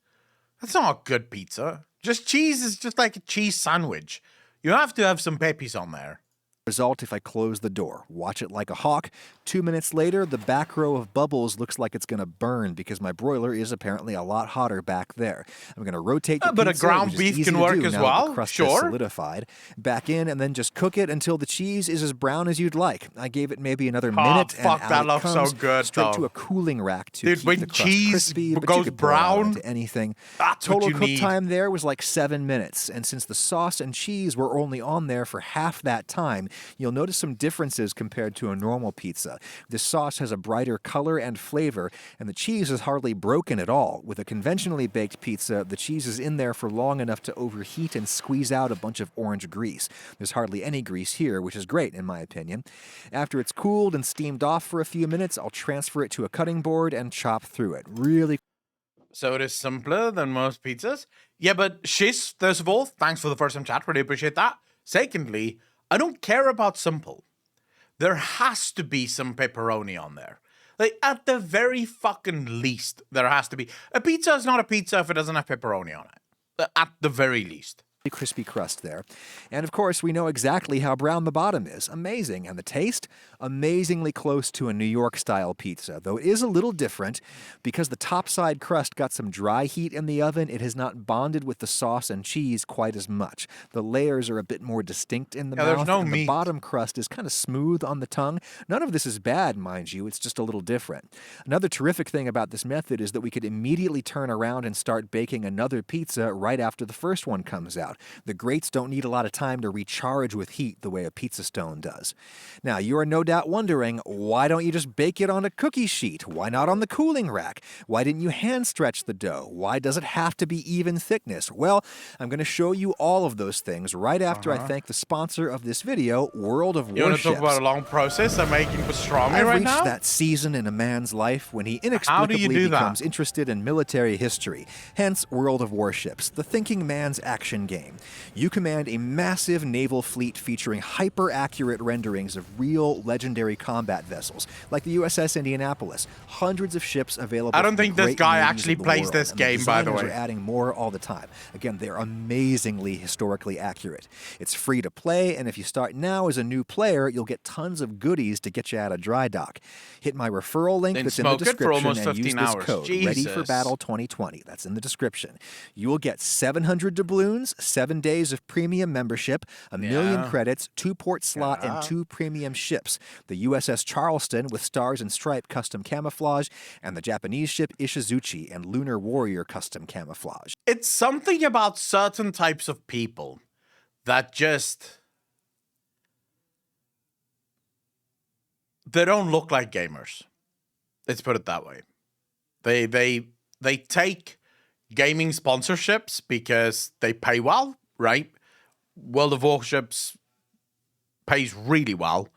That's not good pizza. Just cheese is just like a cheese sandwich. You have to have some peppies on there. Result if I close the door. Watch it like a hawk. 2 minutes later, the back row of bubbles looks like it's going to burn because my broiler is apparently a lot hotter back there. I'm going to rotate the but pizza, a ground which is beef easy can to work do as now that well. the crust Sure. is solidified. Back in and then just cook it until the cheese is as brown as you'd like. I gave it maybe another minute fuck, and that out it looks comes so good, straight to though. a cooling rack to Dude, keep when the crust cheese crispy, but goes you could pour it out brown, into anything. that's Total what you cook need. time there was like 7 minutes, and since the sauce and cheese were only on there for half that time, you'll notice some differences compared to a normal pizza. This sauce has a brighter color and flavor, and the cheese is hardly broken at all. With a conventionally baked pizza, the cheese is in there for long enough to overheat and squeeze out a bunch of orange grease. There's hardly any grease here, which is great in my opinion. After it's cooled and steamed off for a few minutes, I'll transfer it to a cutting board and chop through it. Really. So it is simpler than most pizzas. Yeah, but Shiz, first of all, thanks for the first time chat. Really appreciate that. Secondly, I don't care about simple. There has to be some pepperoni on there. Like, at the very fucking least, there has to be. A pizza is not a pizza if it doesn't have pepperoni on it. At the very least. Crispy crust there. And of course, we know exactly how brown the bottom is. Amazing. And the taste? Amazingly close to a New York style pizza, though it is a little different because the topside crust got some dry heat in the oven. It has not bonded with the sauce and cheese quite as much. The layers are a bit more distinct in the mouth. There's no and meat. The bottom crust is kind of smooth on the tongue. None of this is bad, mind you. It's just a little different. Another terrific thing about this method is that we could immediately turn around and start baking another pizza right after the first one comes out. The grates don't need a lot of time to recharge with heat the way a pizza stone does. Now, you are no doubt wondering, why don't you just bake it on a cookie sheet? Why not on the cooling rack? Why didn't you hand stretch the dough? Why does it have to be even thickness? Well, I'm going to show you all of those things right after I thank the sponsor of this video, World of Warships. You want to talk about a long process I'm making pastrami I've right reached now? that season in a man's life when he How do inexplicably you do becomes that? interested in military history. Hence, World of Warships, the thinking man's action game. You command a massive naval fleet featuring hyper-accurate renderings of real legendary combat vessels, like the USS Indianapolis. Hundreds of ships available. I don't from the think this great guy navies actually of the plays world, this and game, by the designers way. are adding more all the time. Again, they're amazingly historically accurate. It's free to play, and if you start now as a new player, you'll get tons of goodies to get you out of dry dock. Hit my referral link Then that's in the smoke it for description almost and use 15 this hours. code, Ready for Jesus. Battle 2020. That's in the description. You will get 700 doubloons, 7 days of premium membership, a million credits, 2 port slot, and 2 premium ships. The USS Charleston with Stars and Stripe custom camouflage, and the Japanese ship Ishizuchi and Lunar Warrior custom camouflage. It's something about certain types of people that just... they don't look like gamers. Let's put it that way. They take gaming sponsorships because they pay well, right? World of Warships pays really well.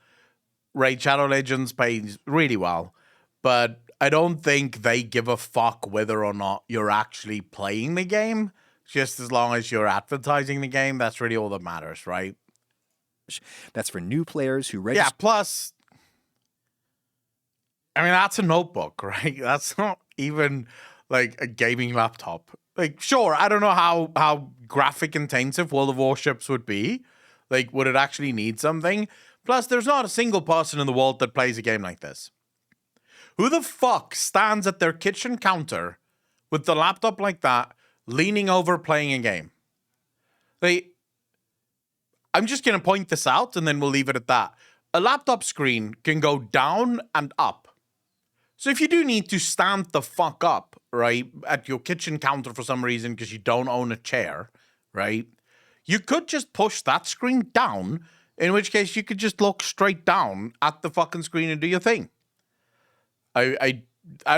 Raid Shadow Legends pays really well. But I don't think they give a fuck whether or not you're actually playing the game. Just as long as you're advertising the game, that's really all that matters, right? That's for new players who register. Yeah, plus... I mean, that's a notebook, right? That's not even like a gaming laptop. Like, sure, I don't know how graphic intensive World of Warships would be. Like, would it actually need something? Plus, there's not a single person in the world that plays a game like this. Who the fuck stands at their kitchen counter with the laptop like that, leaning over playing a game? Like, I'm just going to point this out and then we'll leave it at that. A laptop screen can go down and up. So if you do need to stand the fuck up, right, at your kitchen counter for some reason because you don't own a chair, right, you could just push that screen down, in which case you could just look straight down at the fucking screen and do your thing. I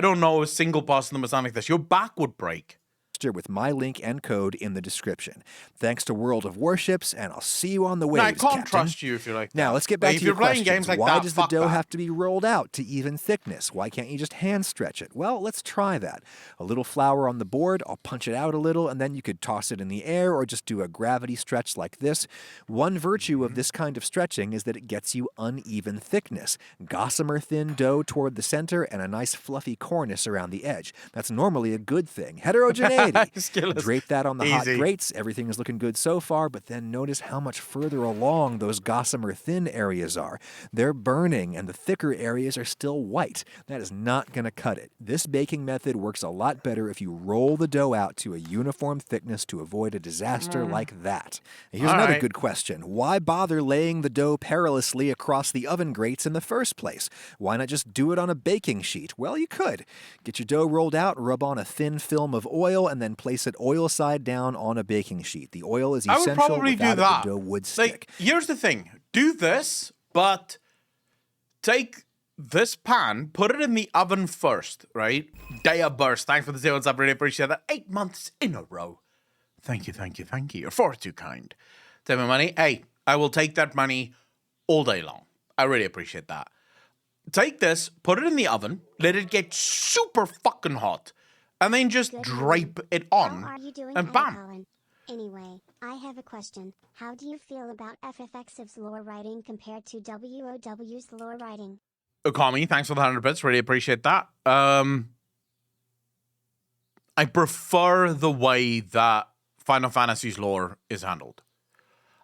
don't know a single person that was like this. Your back would break. register with my link and code in the description. Thanks to World of Warships, and I'll see you on the waves, No, I can't Captain. trust you if you're like that. Now, let's get back If to you're your playing questions. games like Why that, does the fuck dough that. have to be rolled out to even thickness? Why can't you just hand stretch it? Well, let's try that. A little flour on the board, I'll punch it out a little, and then you could toss it in the air or just do a gravity stretch like this. One virtue of this kind of stretching is that it gets you uneven thickness. Gossamer thin dough toward the center and a nice fluffy cornice around the edge. That's normally a good thing. Heterogeneity. Drape that on the hot grates. Everything is looking good so far, but then notice how much further along those gossamer thin areas are. They're burning, and the thicker areas are still white. That is not going to cut it. This baking method works a lot better if you roll the dough out to a uniform thickness to avoid a disaster like that. Here's another good question. Why bother laying the dough perilously across the oven grates in the first place? Why not just do it on a baking sheet? Well, you could. Get your dough rolled out, rub on a thin film of oil, and then place it oil side down on a baking sheet. The oil is essential. I would probably Without do it, that. the dough would stick. Here's the thing. Do this, but take this pan, put it in the oven first, right? Daya Burst, thanks for the sales. I really appreciate that. 8 months in a row. Thank you. You're far too kind. Take my money. Hey, I will take that money all day long. I really appreciate that. Take this, put it in the oven, let it get super fucking hot, and then just drape it on. How are you doing, and bam. Colin? Anyway, I have a question. How do you feel about FFX's lore writing compared to WOW's lore writing? Okami, thanks for the 100 bits. Really appreciate that. I prefer the way that Final Fantasy's lore is handled.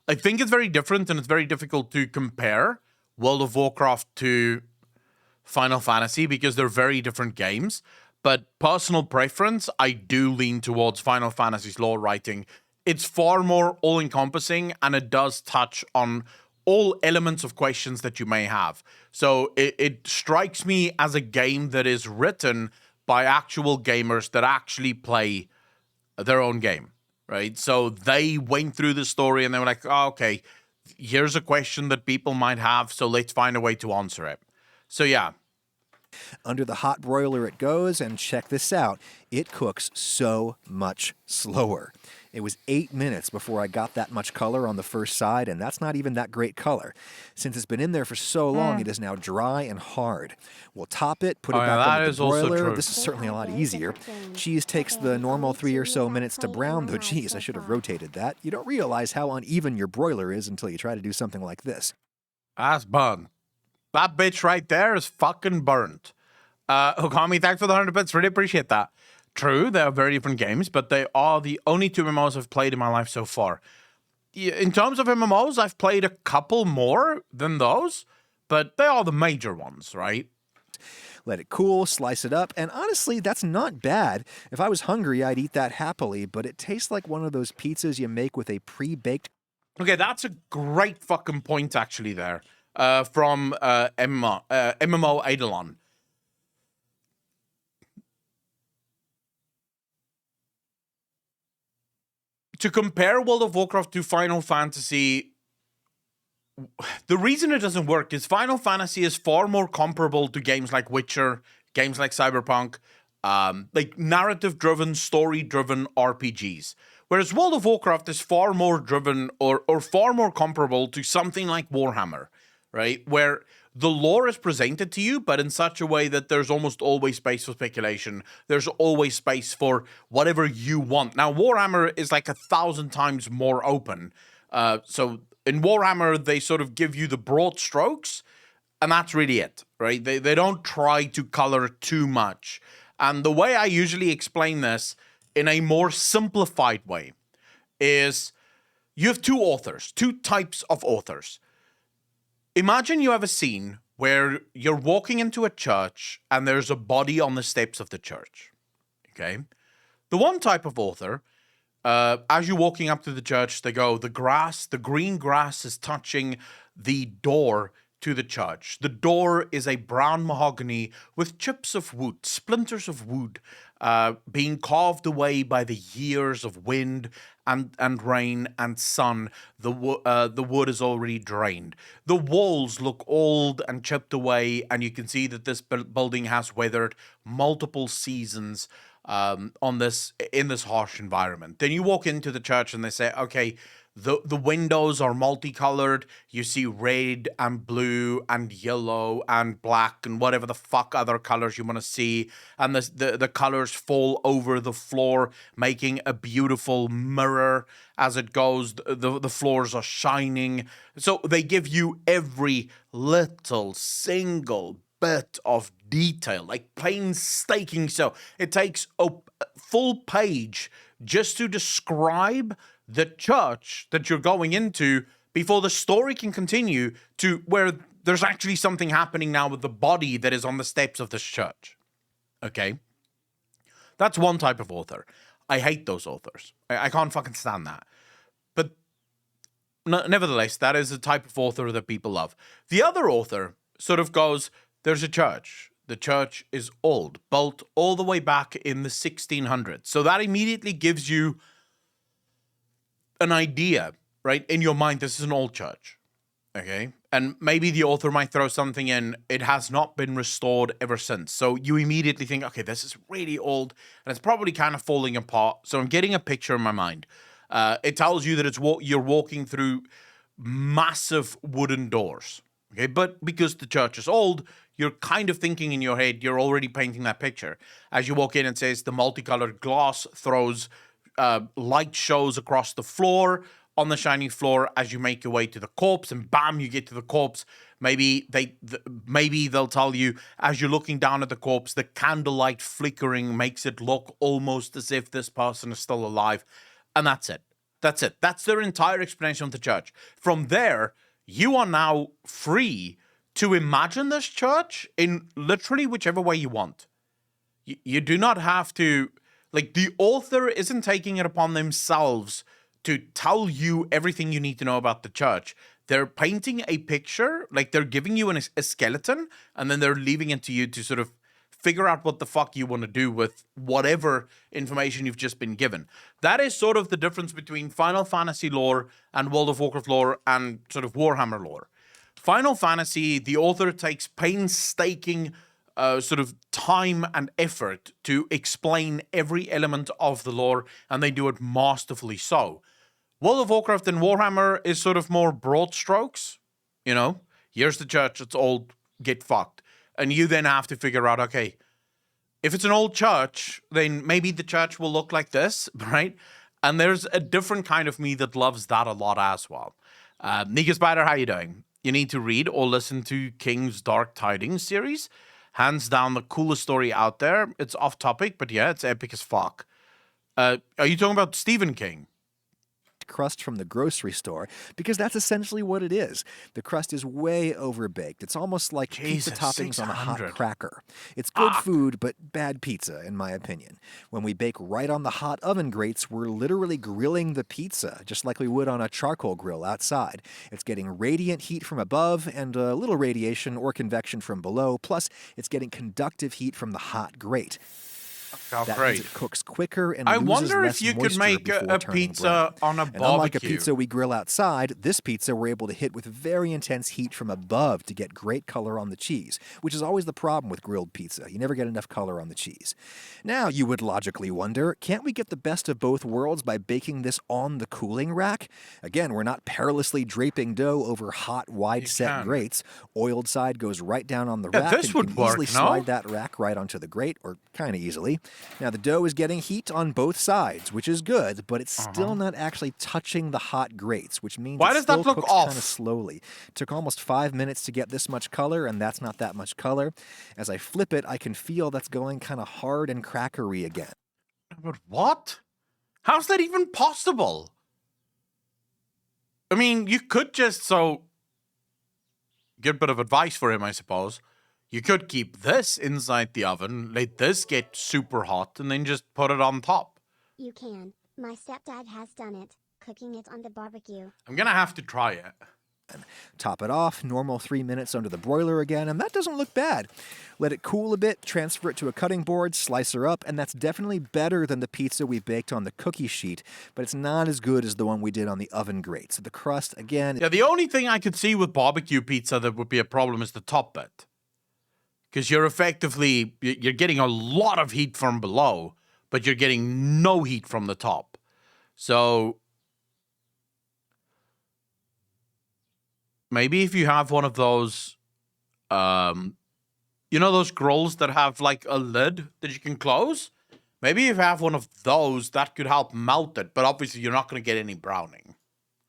I think it's very different, and it's very difficult to compare World of Warcraft to Final Fantasy because they're very different games. But personal preference, I do lean towards Final Fantasy's lore writing. It's far more all-encompassing, and it does touch on all elements of questions that you may have. So it strikes me as a game that is written by actual gamers that actually play their own game, right? So they went through the story and they were like, oh, okay, here's a question that people might have, so let's find a way to answer it. So yeah. Under the hot broiler it goes, and check this out. It cooks so much slower. It was 8 minutes before I got that much color on the first side, and that's not even that great color. Since it's been in there for so long, it is now dry and hard. We'll top it, put it back under the broiler. This is certainly a lot easier. Cheese takes the normal 3 or so minutes to brown, though geez, I should have rotated that. You don't realize how uneven your broiler is until you try to do something like this. That's burnt. That bitch right there is fucking burnt. Okami, thanks for the 100 bits. Really appreciate that. True, they are very different games, but they are the only 2 MMOs I've played in my life so far. In terms of MMOs, I've played a couple more than those, but they are the major ones, right? Let it cool, slice it up, and honestly, that's not bad. If I was hungry, I'd eat that happily, but it tastes like one of those pizzas you make with a pre-baked... Okay, that's a great fucking point, actually, there, from MMO Eidolon. To compare World of Warcraft to Final Fantasy, the reason it doesn't work is Final Fantasy is far more comparable to games like Witcher, games like Cyberpunk, like narrative-driven, story-driven RPGs. Whereas World of Warcraft is far more driven or far more comparable to something like Warhammer, right? Where the lore is presented to you, but in such a way that there's almost always space for speculation. There's always space for whatever you want. Now, Warhammer is like 1,000 times more open. So in Warhammer, they sort of give you the broad strokes, and that's really it, right? They don't try to color too much. And the way I usually explain this in a more simplified way is you have two types of authors. Imagine you have a scene where you're walking into a church and there's a body on the steps of the church, okay? The one type of author, as you're walking up to the church, they go, the green grass is touching the door to the church. The door is a brown mahogany with chips of wood, splinters of wood, being carved away by the years of wind and rain and sun. The wood is already drained. The walls look old and chipped away, and you can see that this building has weathered multiple seasons. on this in this harsh environment. Then you walk into the church and they say, okay, the windows are multicolored. You see red and blue and yellow and black and whatever the fuck other colors you want to see. And the colors fall over the floor, making a beautiful mirror as it goes. The floors are shining. So they give you every little single bit of detail, like painstaking. So it takes a full page just to describe the church that you're going into before the story can continue to where there's actually something happening now with the body that is on the steps of this church. Okay? That's one type of author. I hate those authors. I can't fucking stand that. But nevertheless, that is the type of author that people love. The other author sort of goes, there's a church. The church is old, built all the way back in the 1600s. So that immediately gives you an idea, right? In your mind, this is an old church, okay? And maybe the author might throw something in, it has not been restored ever since. So you immediately think, okay, this is really old, and it's probably kind of falling apart. So I'm getting a picture in my mind. It tells you that you're walking through massive wooden doors, okay? But because the church is old, you're kind of thinking in your head, you're already painting that picture. As you walk in, it says the multicolored glass throws light shows across the floor, on the shiny floor as you make your way to the corpse, and bam, you get to the corpse. Maybe they'll tell you as you're looking down at the corpse, the candlelight flickering makes it look almost as if this person is still alive, and that's it. That's it. That's their entire explanation of the church. From there, you are now free to imagine this church in literally whichever way you want. You do not have to. Like, the author isn't taking it upon themselves to tell you everything you need to know about the church. They're painting a picture, like they're giving you a skeleton, and then they're leaving it to you to sort of figure out what the fuck you want to do with whatever information you've just been given. That is sort of the difference between Final Fantasy lore and World of Warcraft lore and sort of Warhammer lore. Final Fantasy, the author takes painstaking sort of time and effort to explain every element of the lore, and they do it masterfully so. World of Warcraft and Warhammer is sort of more broad strokes. You know, here's the church, it's old, get fucked. And you then have to figure out, okay, if it's an old church, then maybe the church will look like this, right? And there's a different kind of me that loves that a lot as well. Nika Spider, how you doing? You need to read or listen to King's Dark Tidings series. Hands down, the coolest story out there. It's off topic, but yeah, it's epic as fuck. Are you talking about Stephen King? Crust from the grocery store, because that's essentially what it is. The crust is way overbaked. It's almost like pizza toppings 600. on a hot cracker. It's good food, but bad pizza, in my opinion. When we bake right on the hot oven grates, we're literally grilling the pizza, just like we would on a charcoal grill outside. It's getting radiant heat from above and a little radiation or convection from below, plus it's getting conductive heat from the hot grate. Oh, that great. means it cooks quicker and I loses wonder less if you could moisture make before a turning pizza brown. on a And barbecue. unlike a pizza we grill outside, this pizza we're able to hit with very intense heat from above to get great color on the cheese, which is always the problem with grilled pizza. You never get enough color on the cheese. Now, you would logically wonder, can't we get the best of both worlds by baking this on the cooling rack? Again, we're not perilously draping dough over hot, wide-set grates. Oiled side goes right down on the rack, this and you would can work, easily no? slide that rack right onto the grate, or kind of easily. Now, the dough is getting heat on both sides, which is good, but it's still not actually touching the hot grates, which means Why it does still that look cooks off? kind of slowly. It took almost 5 minutes to get this much color, and that's not that much color. As I flip it, I can feel that's going kind of hard and crackery again. But what? How's that even possible? I mean, you could just get a bit of advice for him, I suppose. You could keep this inside the oven, let this get super hot, and then just put it on top. You can. My stepdad has done it, cooking it on the barbecue. I'm gonna have to try it. Top it off, normal 3 minutes under the broiler again, and that doesn't look bad. Let it cool a bit, transfer it to a cutting board, slice her up, and that's definitely better than the pizza we baked on the cookie sheet, but it's not as good as the one we did on the oven grate. So the crust, again... Yeah, the only thing I could see with barbecue pizza that would be a problem is the top bit. Because you're getting a lot of heat from below, but you're getting no heat from the top. So maybe if you have one of those, you know those grills that have like a lid that you can close? Maybe if you have one of those, that could help melt it. But obviously, you're not going to get any browning.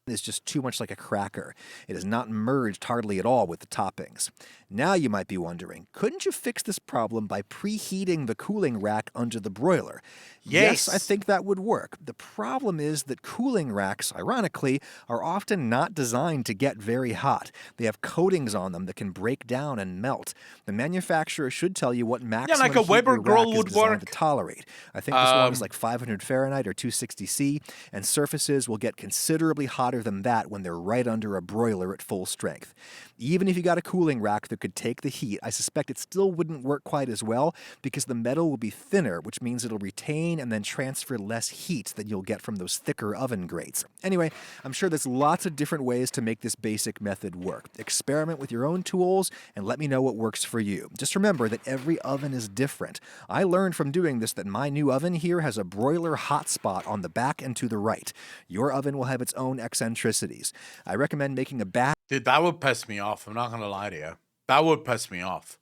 Is just too much like a cracker. It is not merged hardly at all with the toppings. Now you might be wondering, couldn't you fix this problem by preheating the cooling rack under the broiler? Yes, I think that would work. The problem is that cooling racks, ironically, are often not designed to get very hot. They have coatings on them that can break down and melt. The manufacturer should tell you what maximum like a heat Weber your grill rack is would designed work. to tolerate. I think this one is like 500 Fahrenheit or 260 C, and surfaces will get considerably hotter than that when they're right under a broiler at full strength. Even if you got a cooling rack that could take the heat, I suspect it still wouldn't work quite as well because the metal will be thinner, which means it'll retain and then transfer less heat than you'll get from those thicker oven grates. Anyway, I'm sure there's lots of different ways to make this basic method work. Experiment with your own tools and let me know what works for you. Just remember that every oven is different. I learned from doing this that my new oven here has a broiler hotspot on the back and to the right. Your oven will have its own eccentricities. I recommend making a batch. Dude, that would piss me off. I'm not going to lie to you. That would piss me off.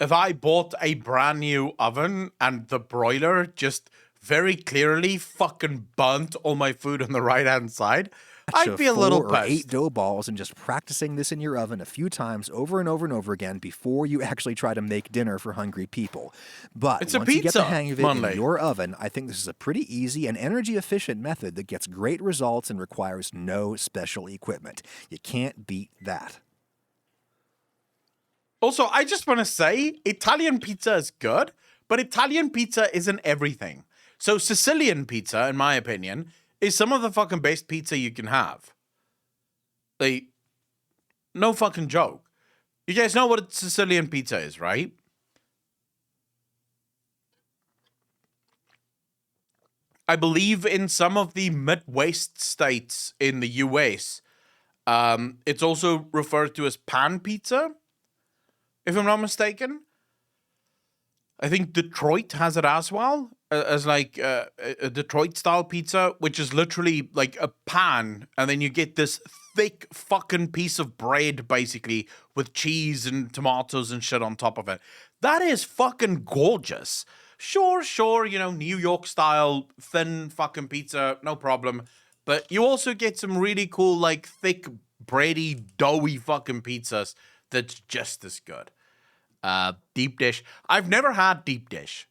If I bought a brand new oven and the broiler just very clearly fucking burnt all my food on the right-hand side, I'd be a little 4 or 8 pissed. dough balls and just practicing this in your oven a few times over and over and over again before you actually try to make dinner for hungry people. But It's a once you get the pizza, hang of it Monday. in your oven, I think this is a pretty easy and energy-efficient method that gets great results and requires no special equipment. You can't beat that. Also, I just want to say, Italian pizza is good, but Italian pizza isn't everything. So Sicilian pizza, in my opinion, is some of the fucking best pizza you can have. Like, no fucking joke. You guys know what Sicilian pizza is, right? I believe in some of the Midwest states in the US, it's also referred to as pan pizza, if I'm not mistaken. I think Detroit has it as well, as like a Detroit-style pizza, which is literally like a pan, and then you get this thick fucking piece of bread, basically, with cheese and tomatoes and shit on top of it. That is fucking gorgeous. Sure, you know, New York-style thin fucking pizza, no problem. But you also get some really cool, like, thick, bready, doughy fucking pizzas that's just as good. Deep dish. I've never had deep dish.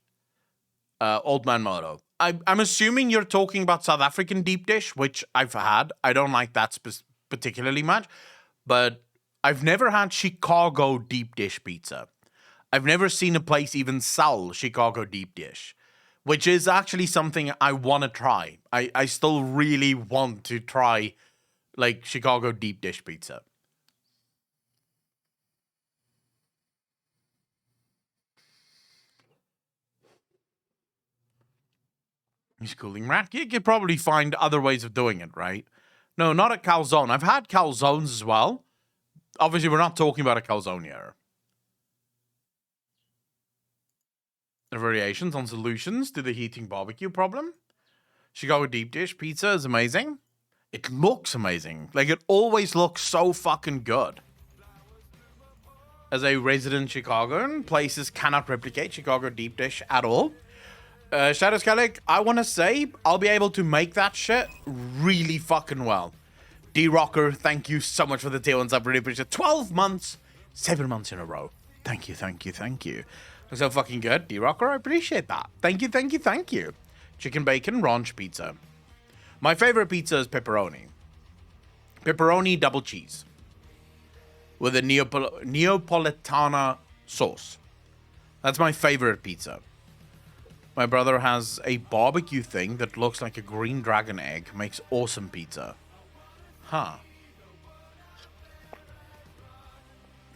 Old Man Moto. I'm assuming you're talking about South African deep dish, which I've had. I don't like that particularly much, but I've never had Chicago deep dish pizza. I've never seen a place even sell Chicago deep dish, which is actually something I want to try. I still really want to try, like, Chicago deep dish pizza. He's cooling rat. You could probably find other ways of doing it, right? No, not a calzone. I've had calzones as well. Obviously, we're not talking about a calzone here. The variations on solutions to the heating barbecue problem. Chicago deep dish pizza is amazing. It looks amazing. Like, it always looks so fucking good. As a resident Chicagoan, places cannot replicate Chicago deep dish at all. Shadow Skellig, I want to say I'll be able to make that shit really fucking well. D-Rocker, thank you so much for the tier ones. I really appreciate it. 12 months, 7 months in a row. Thank you. Looks so fucking good. D-Rocker, I appreciate that. Thank you. Chicken bacon ranch pizza. My favorite pizza is pepperoni. Pepperoni double cheese. With a Neapolitana sauce. That's my favorite pizza. My brother has a barbecue thing that looks like a green dragon egg. Makes awesome pizza. Huh.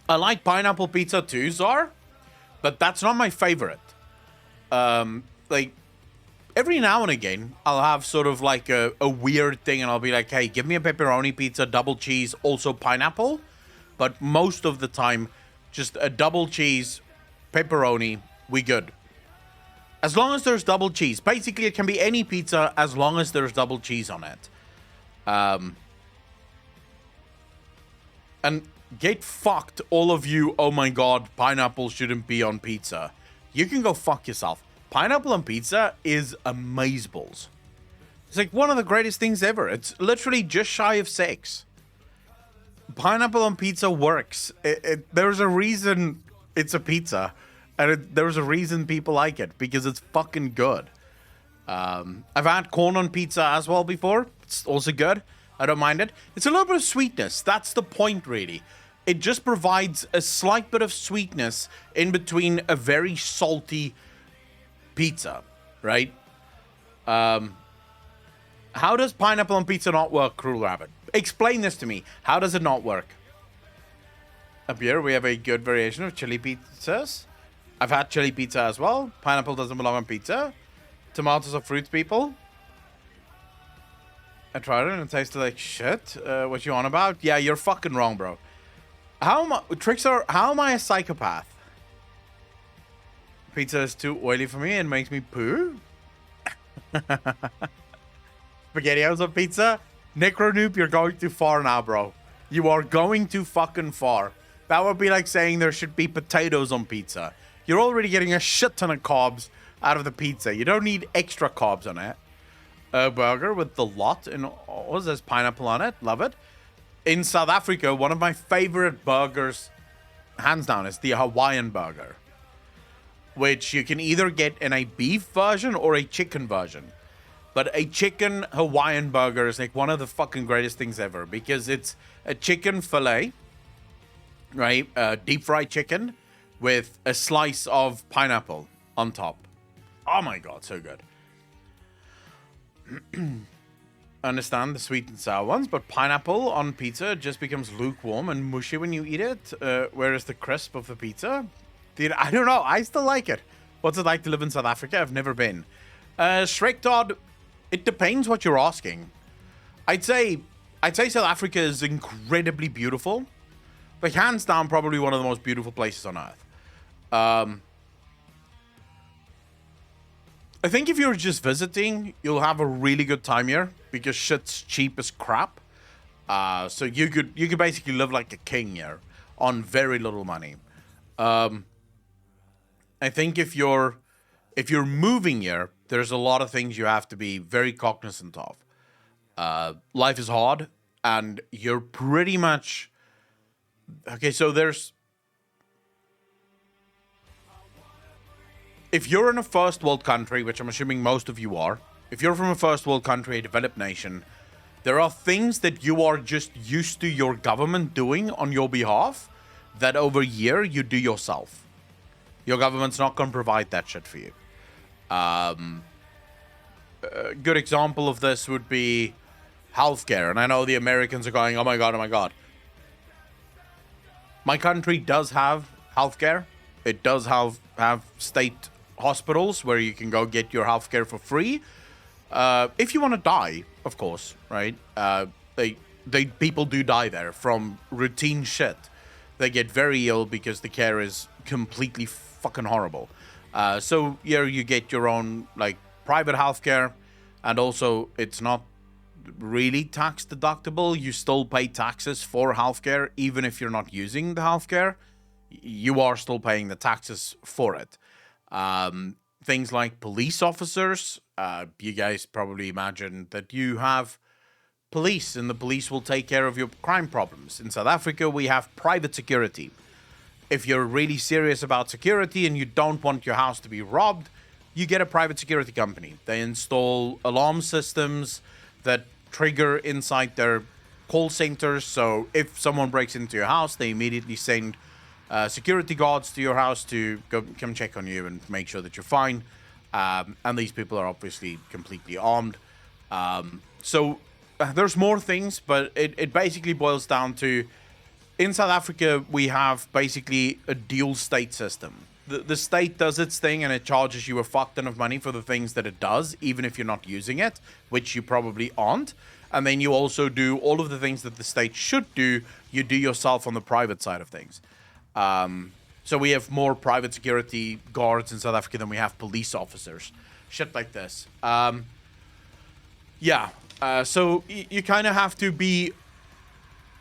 I like pineapple pizza too, Czar. But that's not my favorite. Like, every now and again, I'll have sort of like a weird thing and I'll be like, hey, give me a pepperoni pizza, double cheese, also pineapple. But most of the time, just a double cheese, pepperoni, we good. As long as there's double cheese. Basically, it can be any pizza as long as there's double cheese on it. And get fucked, all of you, oh my god, pineapple shouldn't be on pizza. You can go fuck yourself. Pineapple on pizza is amazeballs. It's like one of the greatest things ever. It's literally just shy of sex. Pineapple on pizza works. There's a reason it's a pizza. And there's a reason people like it. Because it's fucking good. I've had corn on pizza as well before. It's also good. I don't mind it. It's a little bit of sweetness. That's the point, really. It just provides a slight bit of sweetness in between a very salty pizza, right? How does pineapple on pizza not work, Cruel Rabbit? Explain this to me. How does it not work? Up here, we have a good variation of chili pizzas. I've had chili pizza as well. Pineapple doesn't belong on pizza. Tomatoes are fruits, people. I tried it and it tasted like shit. What you on about? Yeah, you're fucking wrong, bro. How am I a psychopath? Pizza is too oily for me and makes me poo. SpaghettiOs on pizza? Necronoob, you're going too far now, bro. You are going too fucking far. That would be like saying there should be potatoes on pizza. You're already getting a shit ton of carbs out of the pizza. You don't need extra carbs on it. A burger with the lot and what is this, pineapple on it? Love it. In South Africa, one of my favorite burgers, hands down, is the Hawaiian burger, which you can either get in a beef version or a chicken version. But a chicken Hawaiian burger is like one of the fucking greatest things ever because it's a chicken fillet, right? Deep fried chicken with a slice of pineapple on top. Oh my god, so good. Understand the sweet and sour ones, but pineapple on pizza just becomes lukewarm and mushy when you eat it. Whereas the crisp of the pizza, dude, I don't know. I still like it. What's it like to live in South Africa? I've never been. Shrek Todd, it depends what you're asking. I'd say South Africa is incredibly beautiful. Like hands down, probably one of the most beautiful places on earth. I think if you're just visiting, you'll have a really good time here because shit's cheap as crap. So you could basically live like a king here on very little money. I think if you're moving here, there's a lot of things you have to be very cognizant of. Life is hard, and you're pretty much okay. So if you're in a first world country, which I'm assuming most of you are, if you're from a first world country, a developed nation, there are things that you are just used to your government doing on your behalf that over here you do yourself. Your government's not going to provide that shit for you. A good example of this would be healthcare. And I know the Americans are going, oh my God, oh my God. My country does have healthcare. It does have state hospitals where you can go get your healthcare for free. If you want to die, of course, right? People do die there from routine shit. They get very ill because the care is completely fucking horrible. So here you get your own like private healthcare, and also it's not really tax deductible. You still pay taxes for healthcare even if you're not using the healthcare. You are still paying the taxes for it. Things like police officers, you guys probably imagine that you have police and the police will take care of your crime problems. In South Africa, we have private security. If you're really serious about security and you don't want your house to be robbed, you get a private security company. They install alarm systems that trigger inside their call centers. So if someone breaks into your house, they immediately send security guards to your house to come check on you and make sure that you're fine. And these people are obviously completely armed. So there's more things, but it basically boils down to, in South Africa, we have basically a dual state system. The state does its thing and it charges you a fuck ton of money for the things that it does, even if you're not using it, which you probably aren't. And then you also do all of the things that the state should do, you do yourself on the private side of things. So we have more private security guards in South Africa than we have police officers. Shit like this. So you kind of have to be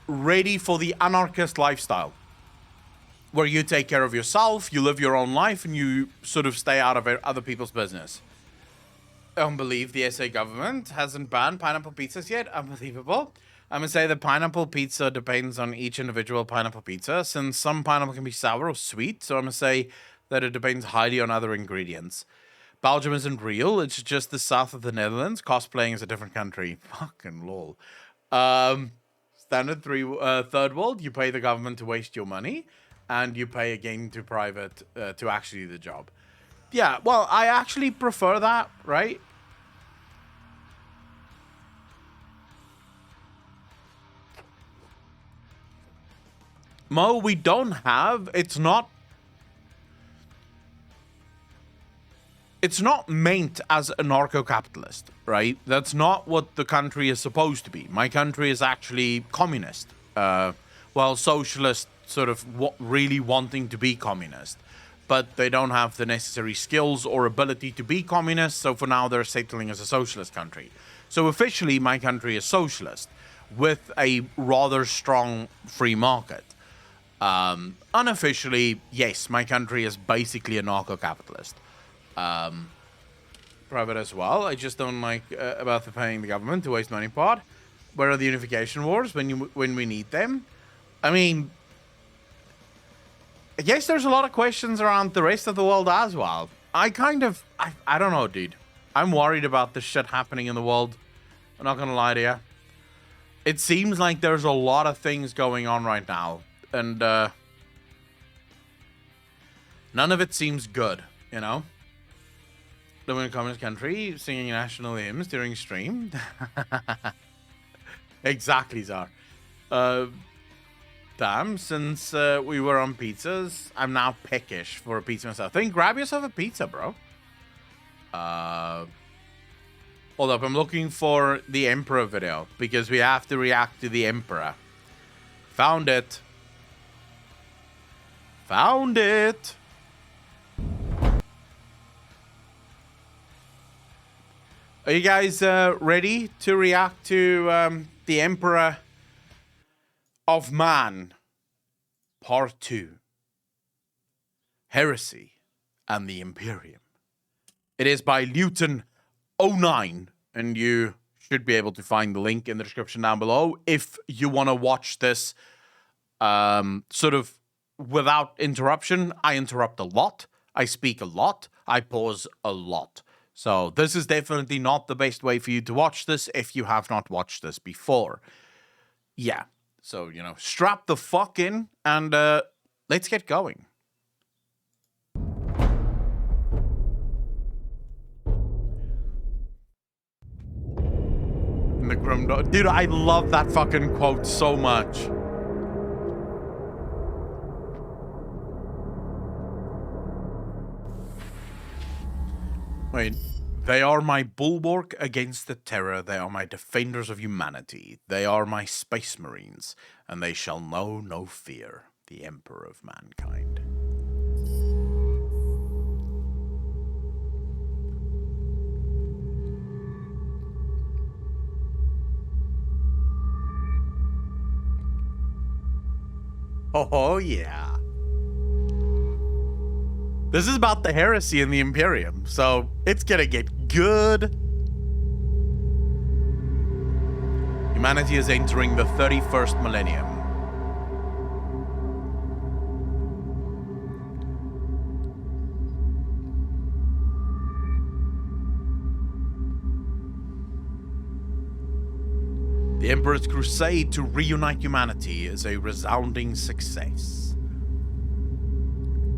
ready for the anarchist lifestyle, where you take care of yourself, you live your own life, and you sort of stay out of other people's business. I don't believe the SA government hasn't banned pineapple pizzas yet. Unbelievable. I'm going to say the pineapple pizza depends on each individual pineapple pizza, since some pineapple can be sour or sweet, so I'm going to say that it depends highly on other ingredients. Belgium isn't real, it's just the south of the Netherlands. Cosplaying is a different country. Fucking lol. Standard third world, you pay the government to waste your money, and you pay again to private to actually do the job. Yeah, well, I actually prefer that, right? Mo, we don't have, it's not meant as anarcho-capitalist, right? That's not what the country is supposed to be. My country is actually communist, while socialist sort of really wanting to be communist. But they don't have the necessary skills or ability to be communist, so for now they're settling as a socialist country. So officially, my country is socialist, with a rather strong free market. Unofficially, yes, my country is basically anarcho-capitalist. Private as well. I just don't like about the paying the government to waste money part. Where are the unification wars when we need them? I mean, I guess there's a lot of questions around the rest of the world as well. I don't know, dude. I'm worried about this shit happening in the world. I'm not gonna lie to you. It seems like there's a lot of things going on right now, and none of it seems good, you know? Living in a communist country, singing national hymns during stream. Exactly, Czar. Damn, since we were on pizzas, I'm now peckish for a pizza myself. Then grab yourself a pizza, bro. Hold up, I'm looking for the Emperor video, because we have to react to the Emperor. Found it. Found it. Are you guys ready to react to the Emperor of Man, Part 2, Heresy and the Imperium? It is by Luton09, and you should be able to find the link in the description down below if you want to watch this sort of without interruption. I interrupt a lot, I speak a lot, I pause a lot. So this is definitely not the best way for you to watch this if you have not watched this before. Yeah, so, you know, strap the fuck in and let's get going. The Grim Dog. Dude, I love that fucking quote so much. Wait. They are my bulwark against the terror. They are my defenders of humanity. They are my space marines, and they shall know no fear. The Emperor of Mankind. Oh, yeah. This is about the heresy and the Imperium, so it's gonna get good. Humanity is entering the 31st millennium. The Emperor's crusade to reunite humanity is a resounding success.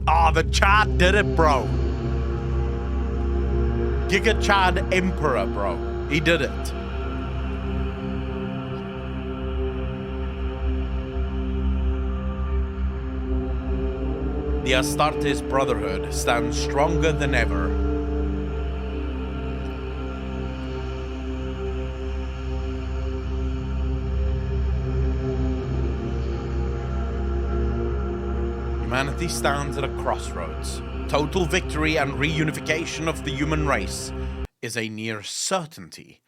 Ah, the Chad did it, bro. Giga Chad Emperor, bro. He did it. The Astartes Brotherhood stands stronger than ever. Humanity stands at a crossroads. Total victory and reunification of the human race is a near certainty.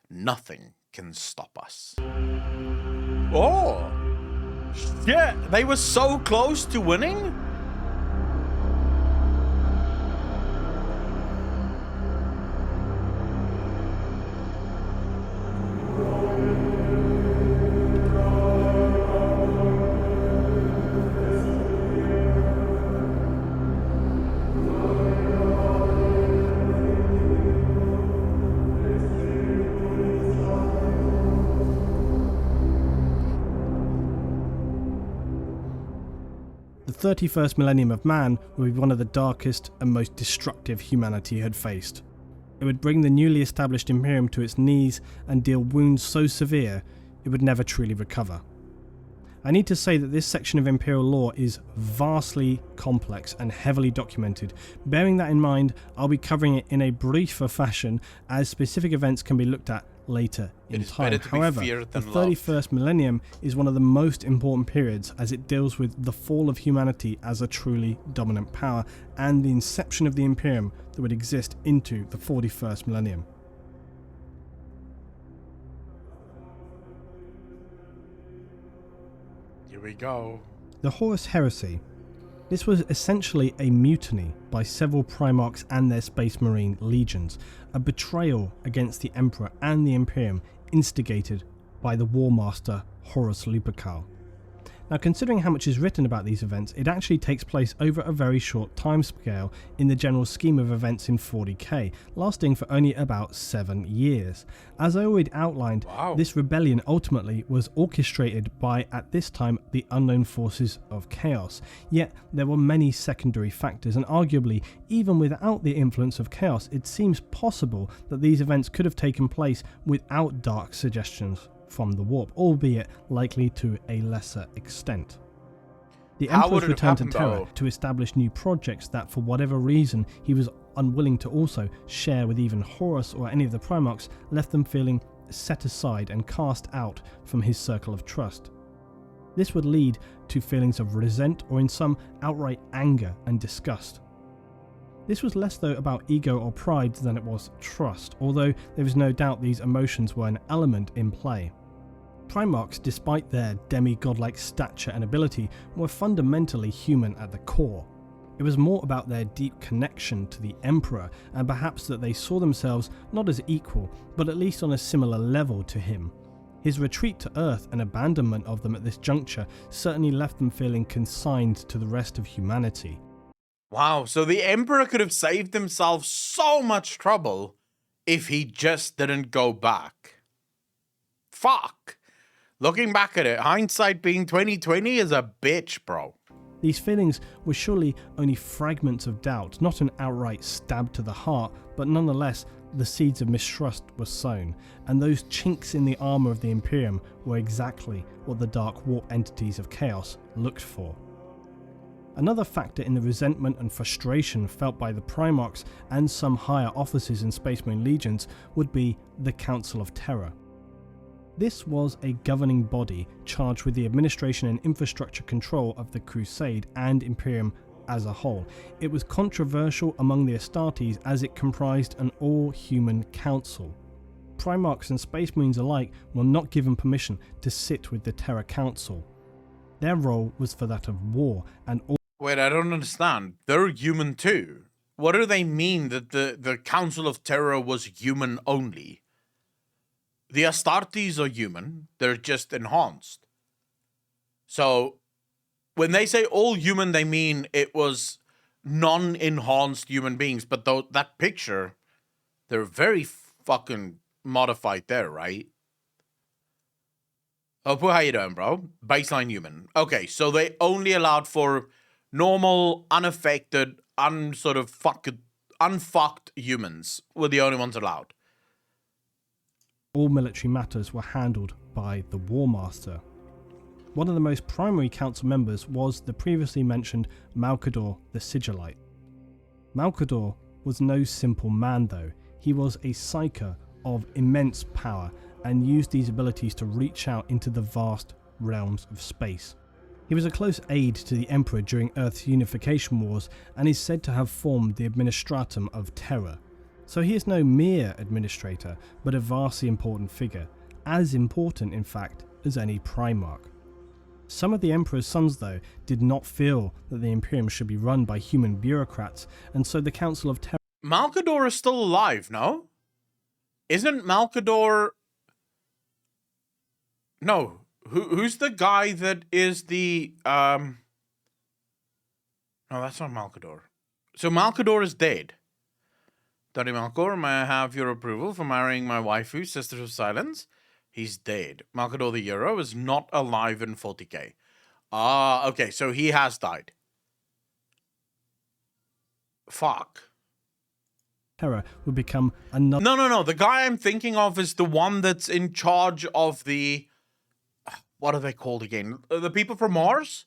Nothing can stop us. Oh! Shit! They were so close to winning? The 31st millennium of man would be one of the darkest and most destructive humanity had faced. It would bring the newly established Imperium to its knees and deal wounds so severe it would never truly recover. I need to say that this section of Imperial lore is vastly complex and heavily documented. Bearing that in mind, I'll be covering it in a briefer fashion as specific events can be looked at later in time. However, the 31st millennium is one of the most important periods as it deals with the fall of humanity as a truly dominant power and the inception of the Imperium that would exist into the 41st millennium. Here we go. The Horus Heresy. This was essentially a mutiny by several Primarchs and their Space Marine legions, a betrayal against the Emperor and the Imperium instigated by the War Master Horus Lupercal. Now, considering how much is written about these events, it actually takes place over a very short timescale in the general scheme of events in 40k, lasting for only about 7 years. As I already outlined, this rebellion ultimately was orchestrated by, at this time, the unknown forces of chaos. Yet, there were many secondary factors, and arguably, even without the influence of chaos, it seems possible that these events could have taken place without dark suggestions from the warp, albeit likely to a lesser extent. The Emperor's return to Terra to establish new projects that, for whatever reason, he was unwilling to also share with even Horus or any of the Primarchs, left them feeling set aside and cast out from his circle of trust. This would lead to feelings of resent or in some outright anger and disgust. This was less though about ego or pride than it was trust, although there is no doubt these emotions were an element in play. Primarchs, despite their demi-godlike stature and ability, were fundamentally human at the core. It was more about their deep connection to the Emperor, and perhaps that they saw themselves not as equal, but at least on a similar level to him. His retreat to Earth and abandonment of them at this juncture certainly left them feeling consigned to the rest of humanity. Wow, so the Emperor could have saved himself so much trouble if he just didn't go back. Fuck. Looking back at it, hindsight being 2020 is a bitch, bro. These feelings were surely only fragments of doubt, not an outright stab to the heart, but nonetheless, the seeds of mistrust were sown, and those chinks in the armour of the Imperium were exactly what the dark warp entities of chaos looked for. Another factor in the resentment and frustration felt by the Primarchs and some higher officers in Space Marine legions would be the Council of Terror. This was a governing body charged with the administration and infrastructure control of the Crusade and Imperium as a whole. It was controversial among the Astartes as it comprised an all-human council. Primarchs and Space Marines alike were not given permission to sit with the Terror Council. Their role was for that of war and all. Wait, I don't understand. They're human too. What do they mean that the Council of Terror was human only? The Astartes are human, they're just enhanced. So, when they say all human, they mean it was non-enhanced human beings. But that picture, they're very fucking modified there, right? Oh, how you doing, bro? Baseline human. Okay, so they only allowed for normal, unaffected, unfucked humans were the only ones allowed. All military matters were handled by the War Master. One of the most primary council members was the previously mentioned Malcador the Sigillite. Malcador was no simple man though. He was a psyker of immense power and used these abilities to reach out into the vast realms of space. He was a close aide to the Emperor during Earth's unification wars and is said to have formed the Administratum of Terror. So he is no mere administrator, but a vastly important figure, as important in fact as any Primarch. Some of the Emperor's sons, though, did not feel that the Imperium should be run by human bureaucrats, and so the Council of Terror... Malcador is still alive, no? Isn't Malcador... No. Who's the guy that is the... No, that's not Malcador. So Malcador is dead. Daddy Malcor, may I have your approval for marrying my waifu, Sisters of Silence? He's dead. Malcador the Euro is not alive in 40k. Ah, okay, so he has died. Fuck. Terror would become another... No. The guy I'm thinking of is the one that's in charge of the... What are they called again? The people from Mars?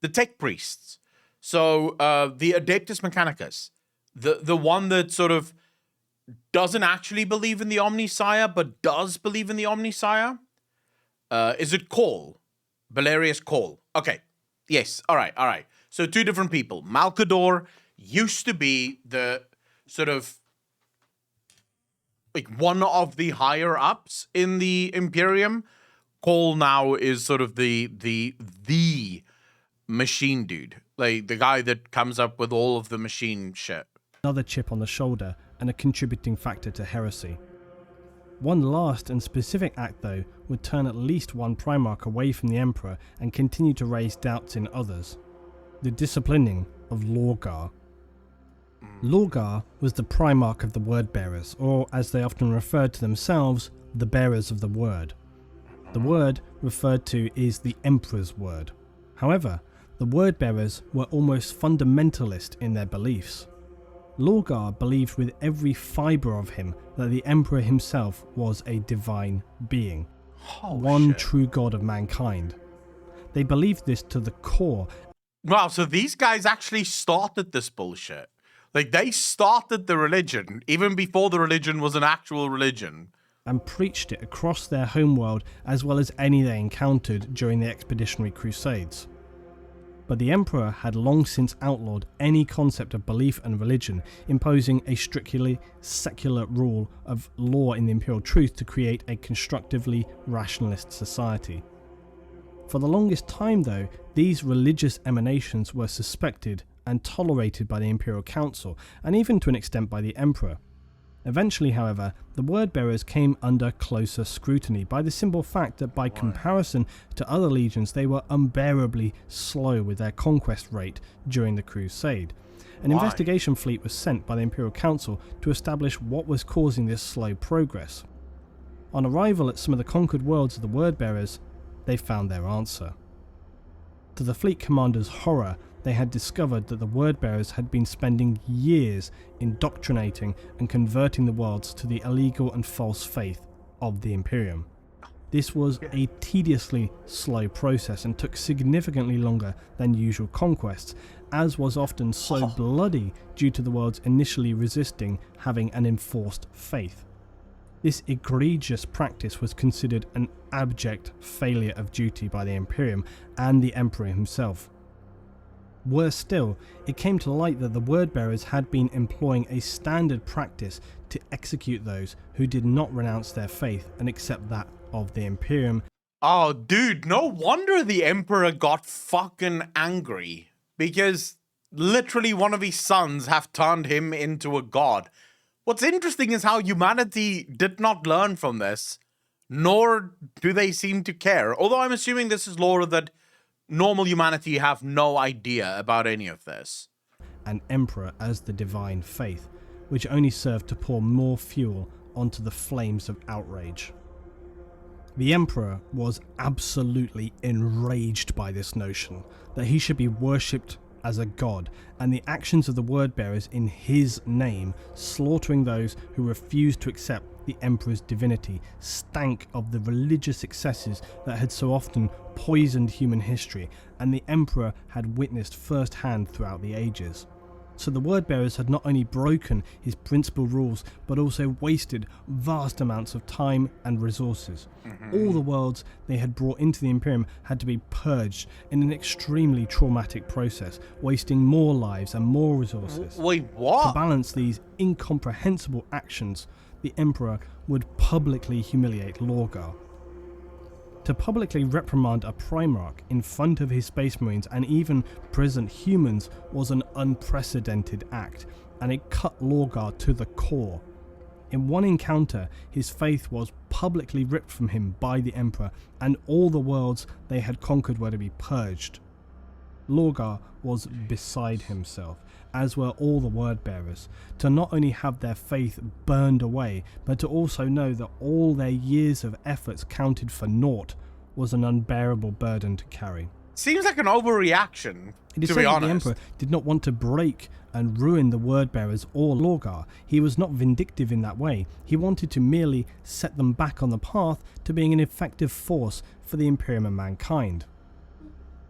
The tech priests. So, the Adeptus Mechanicus. The one that sort of doesn't actually believe in the Omnisire, but does believe in the Omnisire? Is it Cole? Valerius Cole. Okay. Yes. All right. So two different people. Malcador used to be the sort of like one of the higher ups in the Imperium. Cole now is sort of the machine dude. Like the guy that comes up with all of the machine shit. Another chip on the shoulder and a contributing factor to heresy. One last and specific act, though, would turn at least one Primarch away from the Emperor and continue to raise doubts in others. The disciplining of Lorgar. Lorgar was the Primarch of the Word-Bearers, or as they often referred to themselves, the Bearers of the Word. The word referred to is the Emperor's word. However, the Word-Bearers were almost fundamentalist in their beliefs. Lorgar believed with every fibre of him that the Emperor himself was a divine being, one true god of mankind. They believed this to the core. Wow, so these guys actually started this bullshit. Like, they started the religion, even before the religion was an actual religion. And preached it across their homeworld as well as any they encountered during the Expeditionary Crusades. But the Emperor had long since outlawed any concept of belief and religion, imposing a strictly secular rule of law in the Imperial Truth to create a constructively rationalist society. For the longest time, though, these religious emanations were suspected and tolerated by the Imperial Council, and even to an extent by the Emperor. Eventually, however, the Word-Bearers came under closer scrutiny by the simple fact that by comparison to other legions they were unbearably slow with their conquest rate during the Crusade. An investigation fleet was sent by the Imperial Council to establish what was causing this slow progress. On arrival at some of the conquered worlds of the Word-Bearers, they found their answer. To the fleet commander's horror, they had discovered that the Word-Bearers had been spending years indoctrinating and converting the worlds to the illegal and false faith of the Imperium. This was a tediously slow process and took significantly longer than usual conquests, as was often so bloody due to the worlds initially resisting having an enforced faith. This egregious practice was considered an abject failure of duty by the Imperium and the Emperor himself. Worse still, it came to light that the Word-Bearers had been employing a standard practice to execute those who did not renounce their faith and accept that of the Imperium. Oh, dude, no wonder the Emperor got fucking angry. Because literally one of his sons have turned him into a god. What's interesting is how humanity did not learn from this, nor do they seem to care. Although I'm assuming this is lore that normal humanity have no idea about any of this. An emperor as the divine faith, which only served to pour more fuel onto the flames of outrage. The emperor was absolutely enraged by this notion that he should be worshipped as a god, and the actions of the Word-Bearers in his name, slaughtering those who refused to accept the emperor's divinity, stank of the religious excesses that had so often poisoned human history and the emperor had witnessed firsthand throughout the ages. So the Wordbearers had not only broken his principal rules, but also wasted vast amounts of time and resources. All the worlds they had brought into the Imperium had to be purged in an extremely traumatic process, wasting more lives and more resources. Wait, what? To balance these incomprehensible actions, the Emperor would publicly humiliate Lorgar. To publicly reprimand a Primarch in front of his Space Marines and even present humans was an unprecedented act, and it cut Lorgar to the core. In one encounter, his faith was publicly ripped from him by the Emperor, and all the worlds they had conquered were to be purged. Lorgar was beside himself, as were all the Wordbearers, to not only have their faith burned away, but to also know that all their years of efforts counted for naught was an unbearable burden to carry. Seems like an overreaction, It is to said be that honest. the Emperor did not want to break and ruin the Wordbearers or Lorgar. He was not vindictive in that way. He wanted to merely set them back on the path to being an effective force for the Imperium and mankind.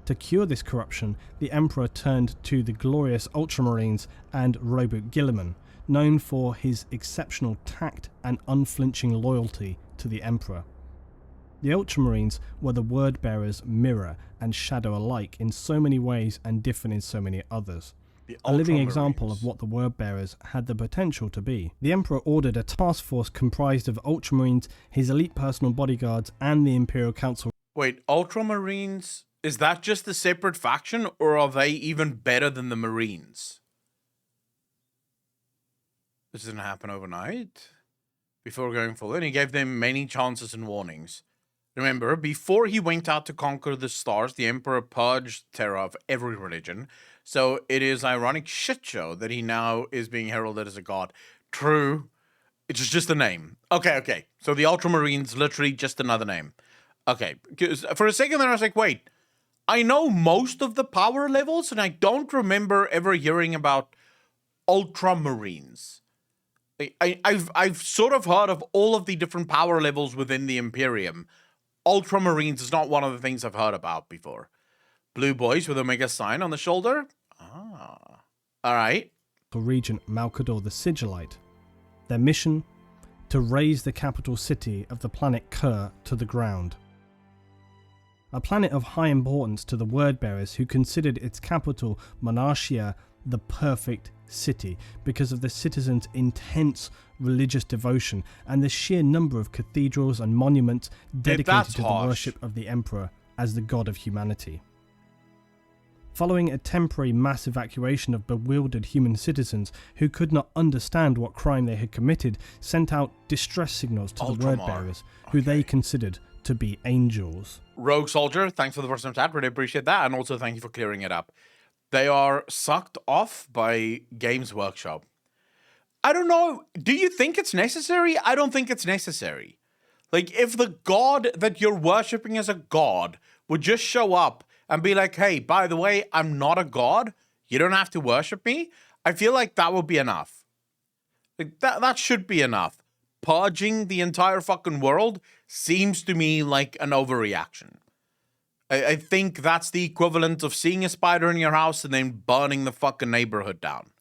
To cure this corruption, the Emperor turned to the glorious Ultramarines and Robert Guilliman, known for his exceptional tact and unflinching loyalty to the Emperor. The Ultramarines were the Wordbearers' mirror and shadow alike in so many ways and different in so many others. A living example of what the Wordbearers had the potential to be. The Emperor ordered a task force comprised of Ultramarines, his elite personal bodyguards, and the Imperial Council. Wait, Ultramarines? Is that just a separate faction, or are they even better than the Marines? This didn't happen overnight. Before going full in, he gave them many chances and warnings. Remember, before he went out to conquer the stars, the Emperor purged Terra of every religion. So it is ironic shitshow that he now is being heralded as a god. True. It's just a name. Okay. So the Ultramarines, literally just another name. Okay. 'Cause for a second there, I was like, wait. I know most of the power levels, and I don't remember ever hearing about Ultramarines. I've sort of heard of all of the different power levels within the Imperium. Ultramarines is not one of the things I've heard about before. Blue boys with Omega sign on the shoulder? Ah. Alright. Regent Malkador the Sigillite. Their mission? To raise the capital city of the planet Kerr to the ground. A planet of high importance to the Wordbearers, who considered its capital, Monarchia, the perfect city because of the citizens' intense religious devotion and the sheer number of cathedrals and monuments dedicated to the worship of the Emperor as the god of humanity. Following a temporary mass evacuation of bewildered human citizens who could not understand what crime they had committed, sent out distress signals to the Wordbearers, who they considered to be angels. Rogue Soldier, thanks for the first time chat, really appreciate that, and also thank you for clearing it up. They are sucked off by Games Workshop. I don't know, do you think it's necessary? I don't think it's necessary. Like, if the god that you're worshipping as a god would just show up and be like, hey, by the way, I'm not a god, you don't have to worship me, I feel like that would be enough. Like, that should be enough. Purging the entire fucking world seems to me like an overreaction. I think that's the equivalent of seeing a spider in your house and then burning the fucking neighborhood down.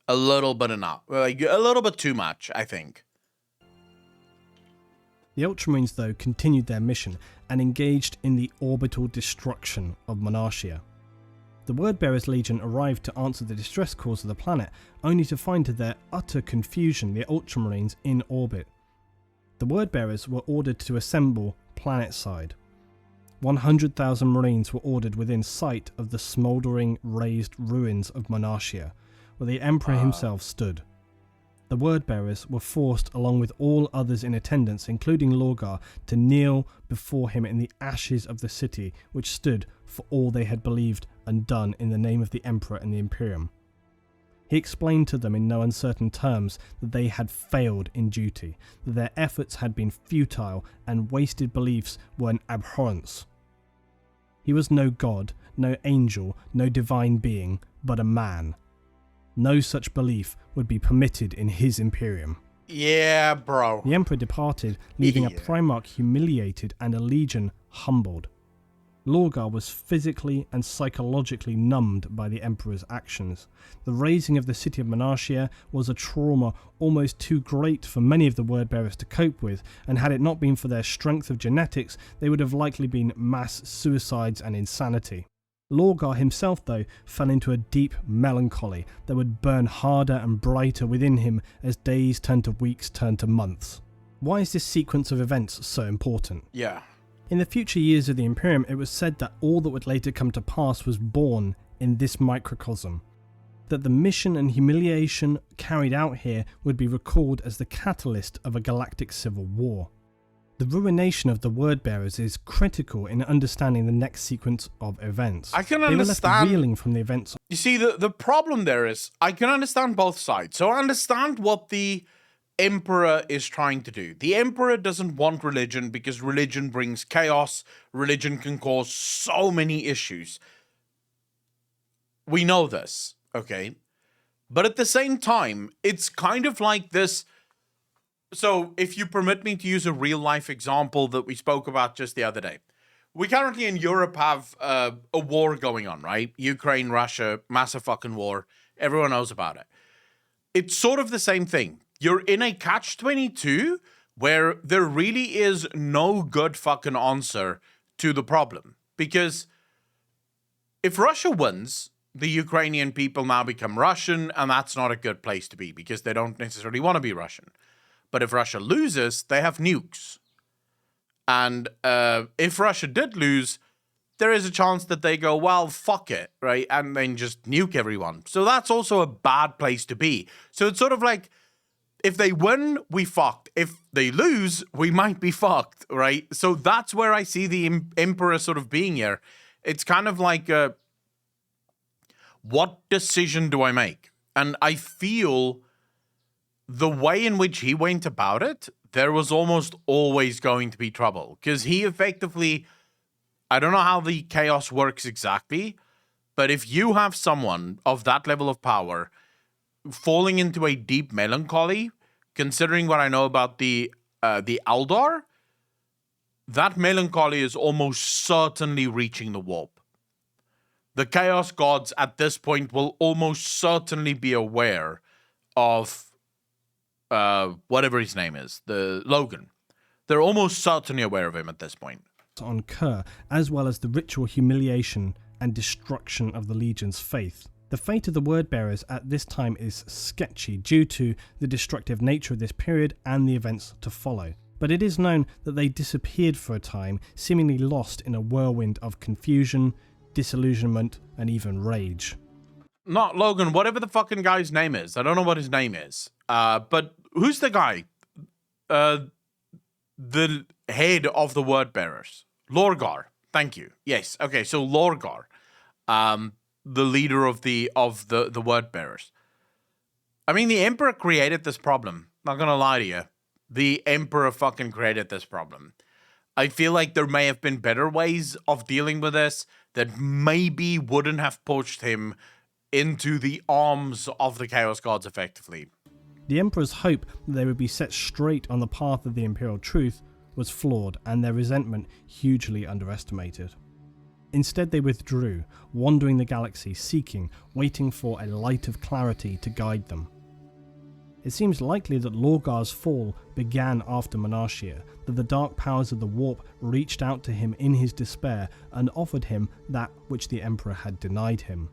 A little bit enough. Like, a little bit too much, I think. The Ultramarines, though, continued their mission and engaged in the orbital destruction of Monarchia. The Wordbearers Legion arrived to answer the distress calls of the planet, only to find to their utter confusion the Ultramarines in orbit. The Wordbearers were ordered to assemble planet-side. 100,000 Marines were ordered within sight of the smouldering raised ruins of Monarchia, where the Emperor himself stood. The Wordbearers were forced, along with all others in attendance, including Lorgar, to kneel before him in the ashes of the city, which stood for all they had believed and done in the name of the Emperor and the Imperium. He explained to them in no uncertain terms that they had failed in duty, that their efforts had been futile and wasted beliefs were an abhorrence. He was no god, no angel, no divine being, but a man. No such belief would be permitted in his Imperium. Yeah, bro. The Emperor departed, leaving a Primarch humiliated and a Legion humbled. Lorgar was physically and psychologically numbed by the Emperor's actions. The razing of the city of Monarchia was a trauma almost too great for many of the word-bearers to cope with, and had it not been for their strength of genetics, they would have likely been mass suicides and insanity. Lorgar himself, though, fell into a deep melancholy that would burn harder and brighter within him as days turned to weeks turned to months. Why is this sequence of events so important? Yeah. In the future years of the Imperium, it was said that all that would later come to pass was born in this microcosm. That the mission and humiliation carried out here would be recalled as the catalyst of a galactic civil war. The ruination of the word-bearers is critical in understanding the next sequence of events. I can They were understand. left reeling from the events. You see, the problem there is, I can understand both sides. So I understand what the Emperor is trying to do. The Emperor doesn't want religion because religion brings chaos. Religion can cause so many issues. We know this, okay? But at the same time, it's kind of like this. So if you permit me to use a real life example that we spoke about just the other day. We currently in Europe have a war going on, right? Ukraine, Russia, massive fucking war. Everyone knows about it. It's sort of the same thing. You're in a catch-22 where there really is no good fucking answer to the problem. Because if Russia wins, the Ukrainian people now become Russian, and that's not a good place to be because they don't necessarily want to be Russian. But if Russia loses, they have nukes. And if Russia did lose, there is a chance that they go, well, fuck it, right? And then just nuke everyone. So that's also a bad place to be. So it's sort of like, if they win, we fucked. If they lose, we might be fucked, right? So that's where I see the Emperor sort of being here. It's kind of like, what decision do I make? And I feel the way in which he went about it, there was almost always going to be trouble. Because he effectively, I don't know how the chaos works exactly, but if you have someone of that level of power falling into a deep melancholy, considering what I know about the Eldar, that melancholy is almost certainly reaching the warp. The Chaos Gods at this point will almost certainly be aware of whatever his name is, the Logan. They're almost certainly aware of him at this point. On Kerr, as well as the ritual humiliation and destruction of the Legion's faith. The fate of the word-bearers at this time is sketchy due to the destructive nature of this period and the events to follow. But it is known that they disappeared for a time, seemingly lost in a whirlwind of confusion, disillusionment, and even rage. Not Logan, whatever the fucking guy's name is. I don't know what his name is. But who's the guy? The head of the word-bearers. Lorgar. Thank you. Yes. Okay, so Lorgar. The leader of the word bearers. I mean, the Emperor created this problem. Not gonna lie to you. The Emperor fucking created this problem. I feel like there may have been better ways of dealing with this that maybe wouldn't have pushed him into the arms of the Chaos Gods effectively. The Emperor's hope that they would be set straight on the path of the Imperial truth was flawed, and their resentment hugely underestimated. Instead, they withdrew, wandering the galaxy, seeking, waiting for a light of clarity to guide them. It seems likely that Lorgar's fall began after Monarchia, that the dark powers of the warp reached out to him in his despair and offered him that which the Emperor had denied him,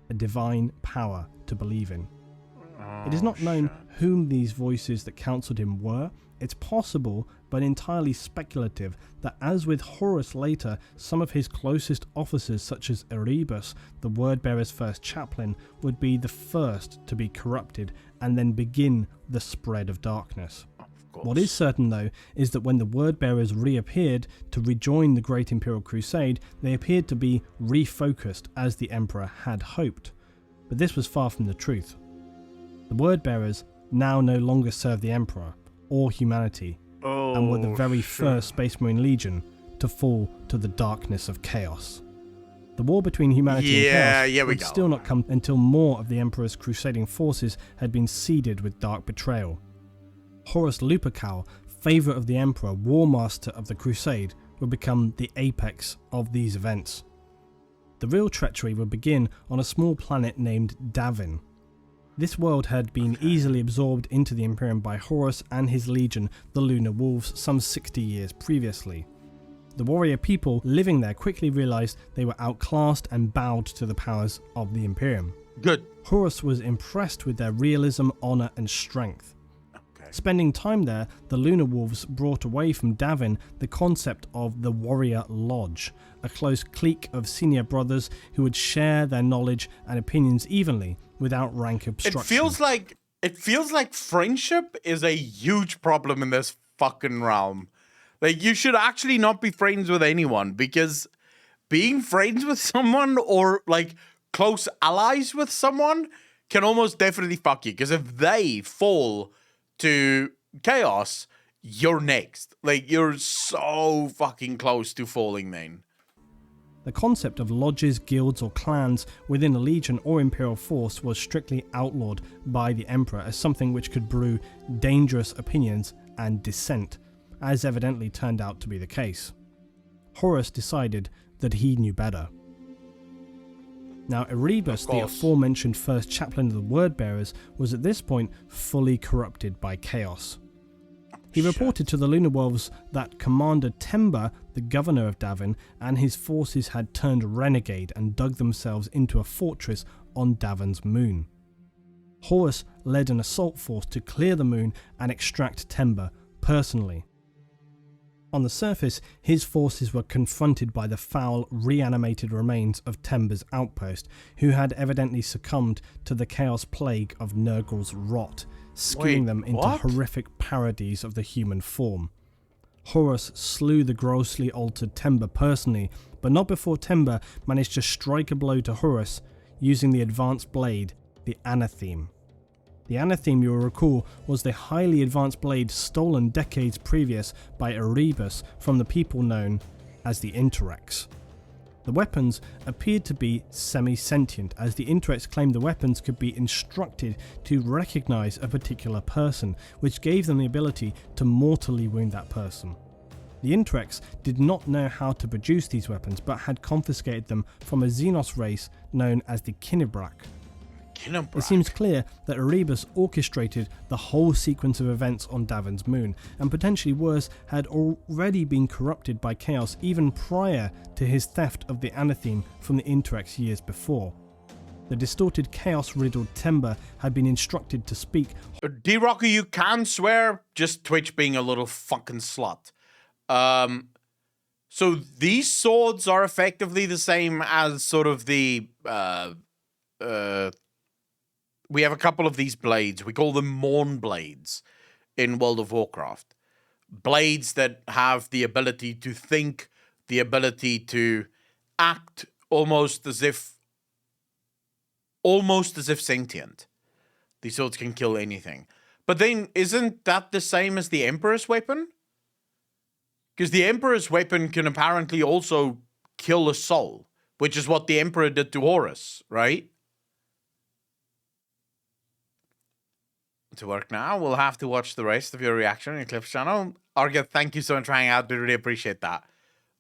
a divine power to believe in. It is not known whom these voices that counselled him were. It's possible, but entirely speculative, that as with Horus later, some of his closest officers such as Erebus, the word-bearer's first chaplain, would be the first to be corrupted and then begin the spread of darkness. What is certain, though, is that when the word-bearers reappeared to rejoin the Great Imperial Crusade, they appeared to be refocused as the Emperor had hoped. But this was far from the truth. The word-bearers now no longer served the Emperor or humanity, and were the very first Space Marine Legion to fall to the darkness of chaos. The war between humanity and chaos would still not come until more of the Emperor's crusading forces had been seeded with dark betrayal. Horus Lupercal, favourite of the Emperor, war master of the Crusade, would become the apex of these events. The real treachery would begin on a small planet named Davin. This world had been easily absorbed into the Imperium by Horus and his legion, the Lunar Wolves, some 60 years previously. The warrior people living there quickly realized they were outclassed and bowed to the powers of the Imperium. Good. Horus was impressed with their realism, honor, and strength. Spending time there, the Lunar Wolves brought away from Davin the concept of the Warrior Lodge, a close clique of senior brothers who would share their knowledge and opinions evenly without rank obstruction. It feels like friendship is a huge problem in this fucking realm. Like, you should actually not be friends with anyone, because being friends with someone or like close allies with someone can almost definitely fuck you, because if they fall to chaos, you're next. Like, you're so fucking close to falling then. The concept of lodges, guilds, or clans within a legion or imperial force was strictly outlawed by the emperor as something which could brew dangerous opinions and dissent, as evidently turned out to be the case. Horus decided that he knew better. Now, Erebus, the aforementioned first chaplain of the Wordbearers, was at this point fully corrupted by chaos. He reported to the Lunar Wolves that Commander Temba, the governor of Davin, and his forces had turned renegade and dug themselves into a fortress on Davin's moon. Horus led an assault force to clear the moon and extract Temba personally. On the surface, his forces were confronted by the foul, reanimated remains of Temba's outpost, who had evidently succumbed to the chaos plague of Nurgle's rot, skewing them into horrific parodies of the human form. Horus slew the grossly altered Temba personally, but not before Temba managed to strike a blow to Horus using the advanced blade, the Anatheme. The Anatheme, you will recall, was the highly advanced blade stolen decades previous by Erebus from the people known as the Interrex. The weapons appeared to be semi-sentient, as the Interrex claimed the weapons could be instructed to recognize a particular person, which gave them the ability to mortally wound that person. The Interrex did not know how to produce these weapons, but had confiscated them from a Xenos race known as the Kinnebrak. It seems clear that Erebus orchestrated the whole sequence of events on Davin's moon, and potentially worse, had already been corrupted by chaos even prior to his theft of the Anatheme from the Interrex years before. The distorted, chaos-riddled Temba had been instructed to speak. D-Rocker, you can swear, just Twitch being a little fucking slut. So these swords are effectively the same as sort of the we have a couple of these blades. We call them Morn Blades in World of Warcraft. Blades that have the ability to think, the ability to act almost as if sentient. These swords can kill anything. But then, isn't that the same as the Emperor's weapon? Because the Emperor's weapon can apparently also kill a soul, which is what the Emperor did to Horus, right? To work now, we'll have to watch the rest of your reaction on your Clips channel. Arga, thank you so much for hanging out. We really appreciate that.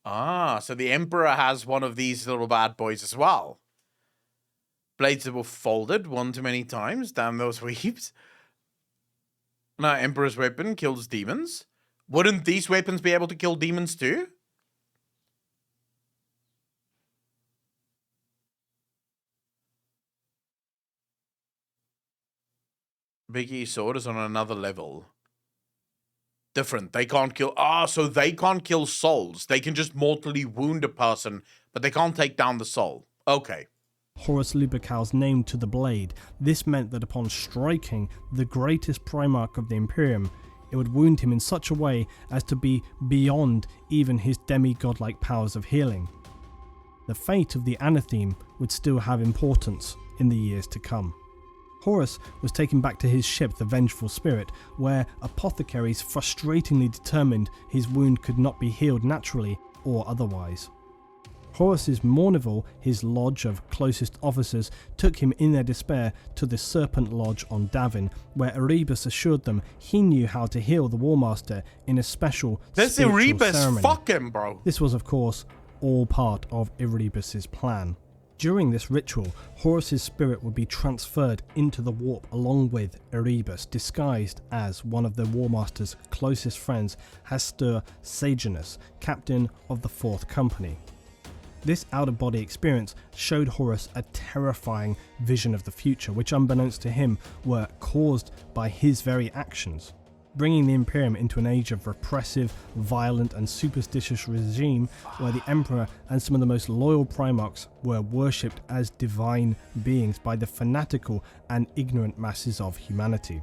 Ah, so the Emperor has one of these little bad boys as well. Blades that were folded one too many times. Damn those weeps. Now, Emperor's weapon kills demons. Wouldn't these weapons be able to kill demons too? Big E's sword is on another level. Different. They can't kill... so they can't kill souls. They can just mortally wound a person, but they can't take down the soul. Okay. Horus Lupercal's name to the blade. This meant that upon striking the greatest Primarch of the Imperium, it would wound him in such a way as to be beyond even his demigod-like powers of healing. The fate of the Anatheme would still have importance in the years to come. Horus was taken back to his ship, the Vengeful Spirit, where apothecaries frustratingly determined his wound could not be healed naturally or otherwise. Horus's Mournival, his lodge of closest officers, took him in their despair to the Serpent Lodge on Davin, where Erebus assured them he knew how to heal the War Master in a special This spiritual Erebus, ceremony. fuck him, bro. This was, of course, all part of Erebus's plan. During this ritual, Horus's spirit would be transferred into the warp along with Erebus, disguised as one of the War Master's closest friends, Hastur Sejanus, captain of the 4th Company. This out-of-body experience showed Horus a terrifying vision of the future, which unbeknownst to him were caused by his very actions, bringing the Imperium into an age of repressive, violent and superstitious regime where the Emperor and some of the most loyal Primarchs were worshipped as divine beings by the fanatical and ignorant masses of humanity.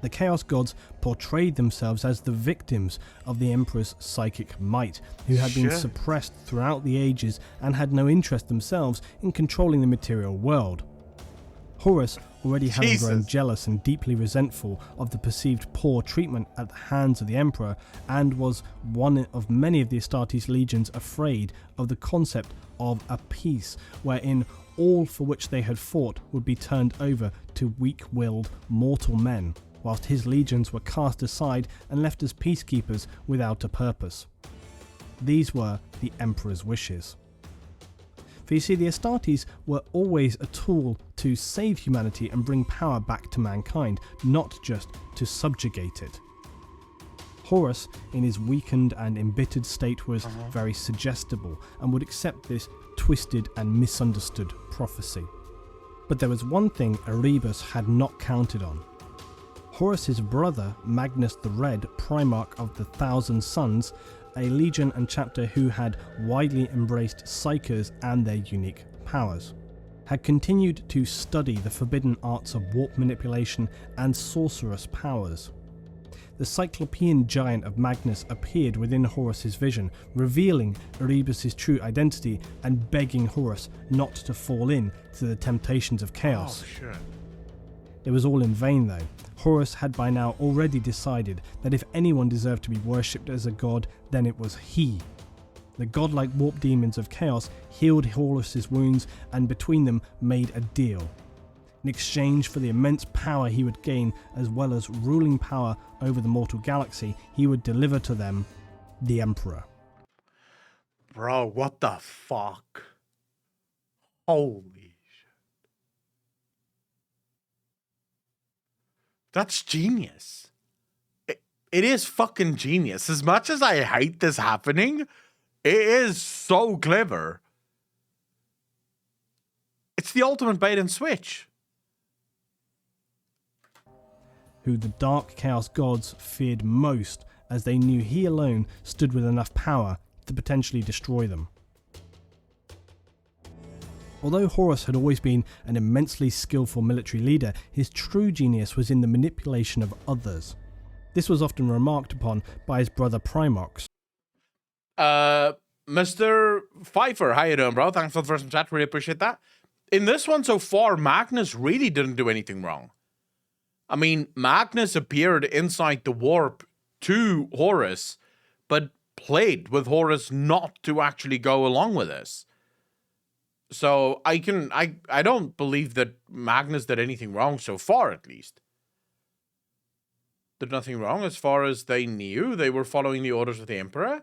The Chaos Gods portrayed themselves as the victims of the Emperor's psychic might, who had been suppressed throughout the ages and had no interest themselves in controlling the material world. Horus, already having grown jealous and deeply resentful of the perceived poor treatment at the hands of the Emperor, and was one of many of the Astartes legions afraid of the concept of a peace wherein all for which they had fought would be turned over to weak-willed mortal men, whilst his legions were cast aside and left as peacekeepers without a purpose. These were the Emperor's wishes. For you see, the Astartes were always a tool to save humanity and bring power back to mankind, not just to subjugate it. Horus, in his weakened and embittered state, was very suggestible and would accept this twisted and misunderstood prophecy. But there was one thing Erebus had not counted on. Horus's brother, Magnus the Red, Primarch of the Thousand Suns, a legion and chapter who had widely embraced psychers and their unique powers, had continued to study the forbidden arts of warp manipulation and sorcerous powers. The Cyclopean giant of Magnus appeared within Horus's vision, revealing Erebus's true identity and begging Horus not to fall in to the temptations of chaos. Oh, shit. It was all in vain though. Horus had by now already decided that if anyone deserved to be worshipped as a god, then it was he. The godlike warp demons of chaos healed Horus's wounds and between them made a deal. In exchange for the immense power he would gain, as well as ruling power over the mortal galaxy, he would deliver to them the Emperor. Bro, what the fuck? Holy shit. That's genius. It is fucking genius. As much as I hate this happening, it is so clever. It's the ultimate bait and switch. Who the dark chaos gods feared most, as they knew he alone stood with enough power to potentially destroy them. Although Horus had always been an immensely skillful military leader, his true genius was in the manipulation of others. This was often remarked upon by his brother Primarchs. Mr. Pfeiffer, how you doing, bro? Thanks for the first chat, really appreciate that. In this one so far, Magnus really didn't do anything wrong. I mean, Magnus appeared inside the warp to Horus, but played with Horus not to actually go along with this. So I don't believe that Magnus did anything wrong so far, at least. Did nothing wrong as far as they knew. They were following the orders of the Emperor.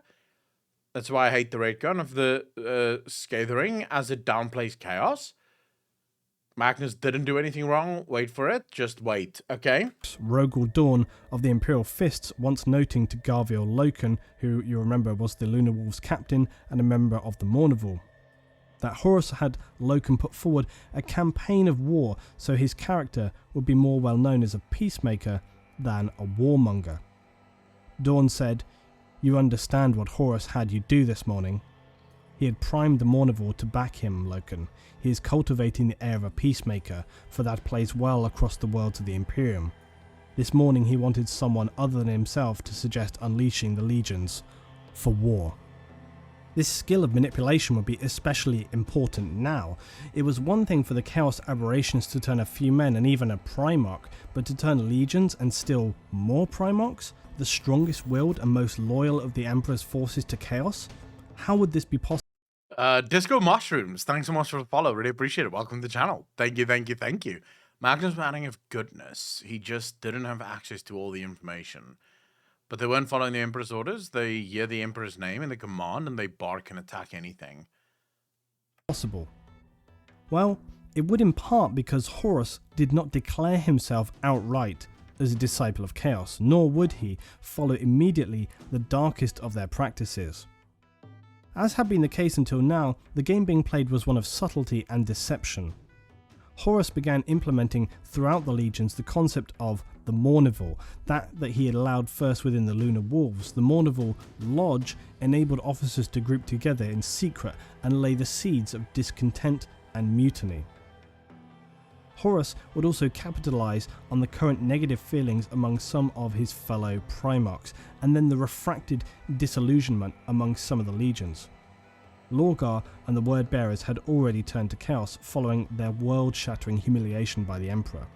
That's why I hate the rate gun of the Scathering, as it downplays chaos. Magnus didn't do anything wrong. Wait for it. Just wait, okay? Rogel Dawn of the Imperial Fists, once noting to Garviel Loken, who you remember was the Lunar Wolves captain and a member of the Mournival, that Horus had Loken put forward a campaign of war so his character would be more well known as a peacemaker than a warmonger. Dawn said, "You understand what Horus had you do this morning. He had primed the Mournival to back him, Loken. He is cultivating the air of a peacemaker, for that plays well across the worlds of the Imperium. This morning he wanted someone other than himself to suggest unleashing the legions for war." This skill of manipulation would be especially important now. It was one thing for the Chaos Aberrations to turn a few men and even a Primarch, but to turn legions and still more Primarchs, the strongest willed and most loyal of the Emperor's forces, to chaos? How would this be possible? Disco Mushrooms, thanks so much for the follow. Really appreciate it. Welcome to the channel. Thank you, thank you, thank you. Magnus Manning of goodness. He just didn't have access to all the information. But they weren't following the Emperor's orders. They hear the Emperor's name and the command, and they bark and attack anything. Well, it would in part because Horus did not declare himself outright as a disciple of chaos, nor would he follow immediately the darkest of their practices. As had been the case until now, the game being played was one of subtlety and deception. Horus began implementing throughout the legions the concept of the Mournival, that he had allowed first within the Lunar Wolves. The Mournival Lodge enabled officers to group together in secret and lay the seeds of discontent and mutiny. Horus would also capitalize on the current negative feelings among some of his fellow Primarchs, and then the refracted disillusionment among some of the legions. Lorgar and the Word Bearers had already turned to chaos following their world-shattering humiliation by the Emperor.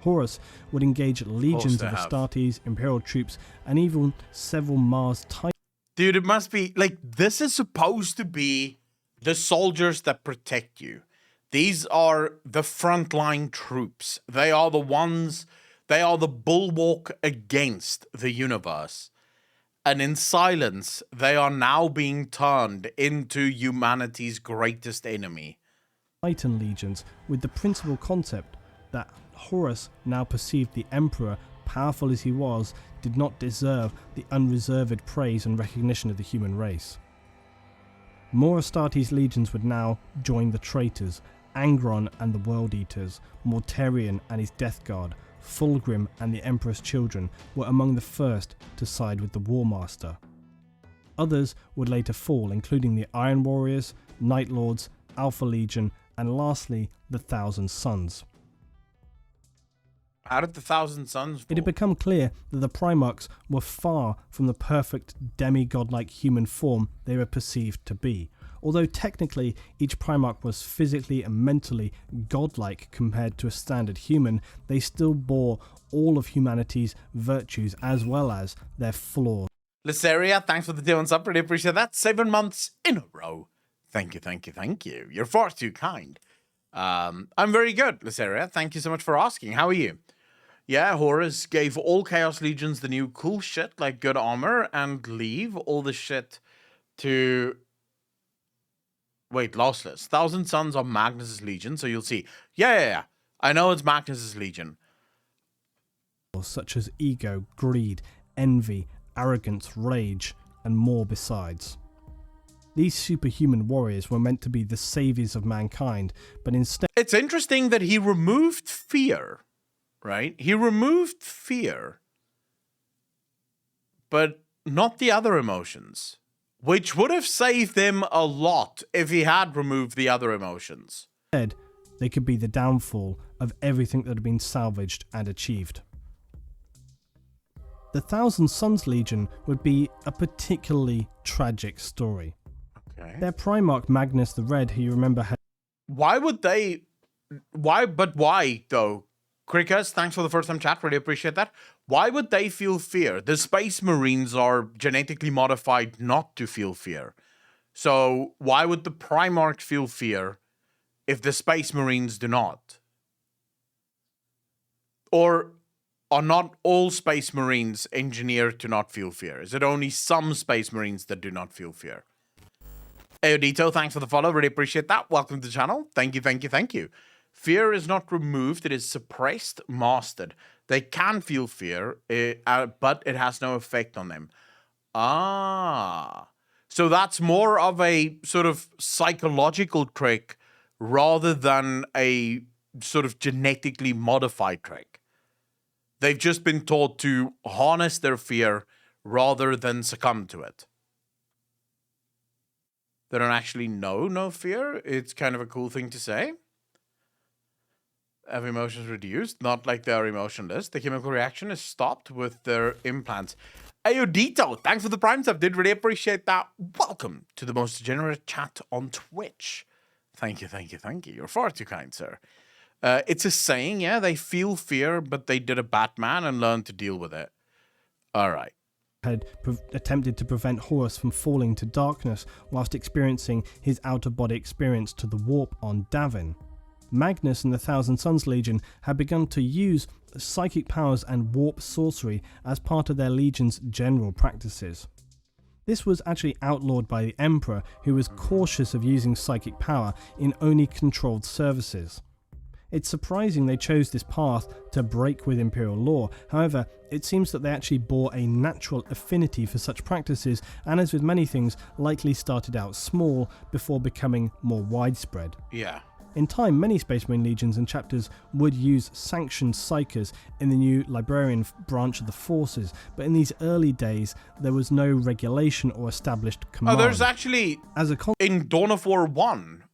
Horus would engage legions of Astartes, Imperial troops, and even several Mars Titans. Dude, it must be, like, this is supposed to be the soldiers that protect you. These are the frontline troops. They are the ones, they are the bulwark against the universe. And in silence, they are now being turned into humanity's greatest enemy. Titan legions, with the principal concept that Horus now perceived the Emperor, powerful as he was, did not deserve the unreserved praise and recognition of the human race. More Astartes legions would now join the traitors, Angron and the World Eaters, Mortarion and his Death Guard, Fulgrim and the Emperor's children were among the first to side with the War Master. Others would later fall, including the Iron Warriors, Night Lords, Alpha Legion, and lastly, the Thousand Sons. How did the Thousand Sons fall? It had become clear that the Primarchs were far from the perfect demigod-like human form they were perceived to be. Although technically each Primarch was physically and mentally godlike compared to a standard human, they still bore all of humanity's virtues as well as their flaws. Lysaria, thanks for the deal and sub. Really appreciate that. 7 months in a row. Thank you, thank you, thank you. You're far too kind. I'm very good, Lysaria. Thank you so much for asking. How are you? Yeah, Horus gave all Chaos Legions the new cool shit like good armor and leave all the shit to... Wait, lossless. Thousand Sons are Magnus's Legion, so you'll see. Yeah. I know it's Magnus's Legion. Such as ego, greed, envy, arrogance, rage, and more besides. These superhuman warriors were meant to be the saviors of mankind, but instead... It's interesting that he removed fear, right? He removed fear, but not the other emotions. Which would have saved them a lot if he had removed the other emotions. Instead, they could be the downfall of everything that had been salvaged and achieved. The Thousand Sons Legion would be a particularly tragic story. Okay. Their Primarch Magnus the Red, who you remember had... Why would they... Why though? Crickers, thanks for the first time chat, really appreciate that. Why would they feel fear? The Space Marines are genetically modified not to feel fear. So why would the Primarch feel fear if the Space Marines do not? Or are not all Space Marines engineered to not feel fear? Is it only some Space Marines that do not feel fear? Eodito, thanks for the follow, really appreciate that. Welcome to the channel. Thank you, thank you, thank you. Fear is not removed, it is suppressed, mastered. They can feel fear, but it has no effect on them. So that's more of a sort of psychological trick rather than a sort of genetically modified trick. They've just been taught to harness their fear rather than succumb to it. They don't actually know no fear. It's kind of a cool thing to say. Have emotions reduced, not like they are emotionless. The chemical reaction is stopped with their implants. Ayodito, thanks for the prime sub. Did really appreciate that. Welcome to the most generous chat on Twitch. Thank you, thank you, thank you. You're far too kind, sir. It's a saying, yeah, they feel fear, but they did a Batman and learned to deal with it. All right. had attempted to prevent Horus from falling to darkness whilst experiencing his out-of-body experience to the warp on Davin. Magnus and the Thousand Sons Legion had begun to use psychic powers and warp sorcery as part of their legion's general practices. This was actually outlawed by the Emperor, who was cautious of using psychic power in only controlled services. It's surprising they chose this path to break with Imperial law. However, it seems that they actually bore a natural affinity for such practices, and as with many things, likely started out small before becoming more widespread. Yeah. In time, many Space Marine legions and chapters would use sanctioned psychers in the new librarian branch of the forces, but in these early days, there was no regulation or established command. Oh, there's actually, in Dawn of War 1,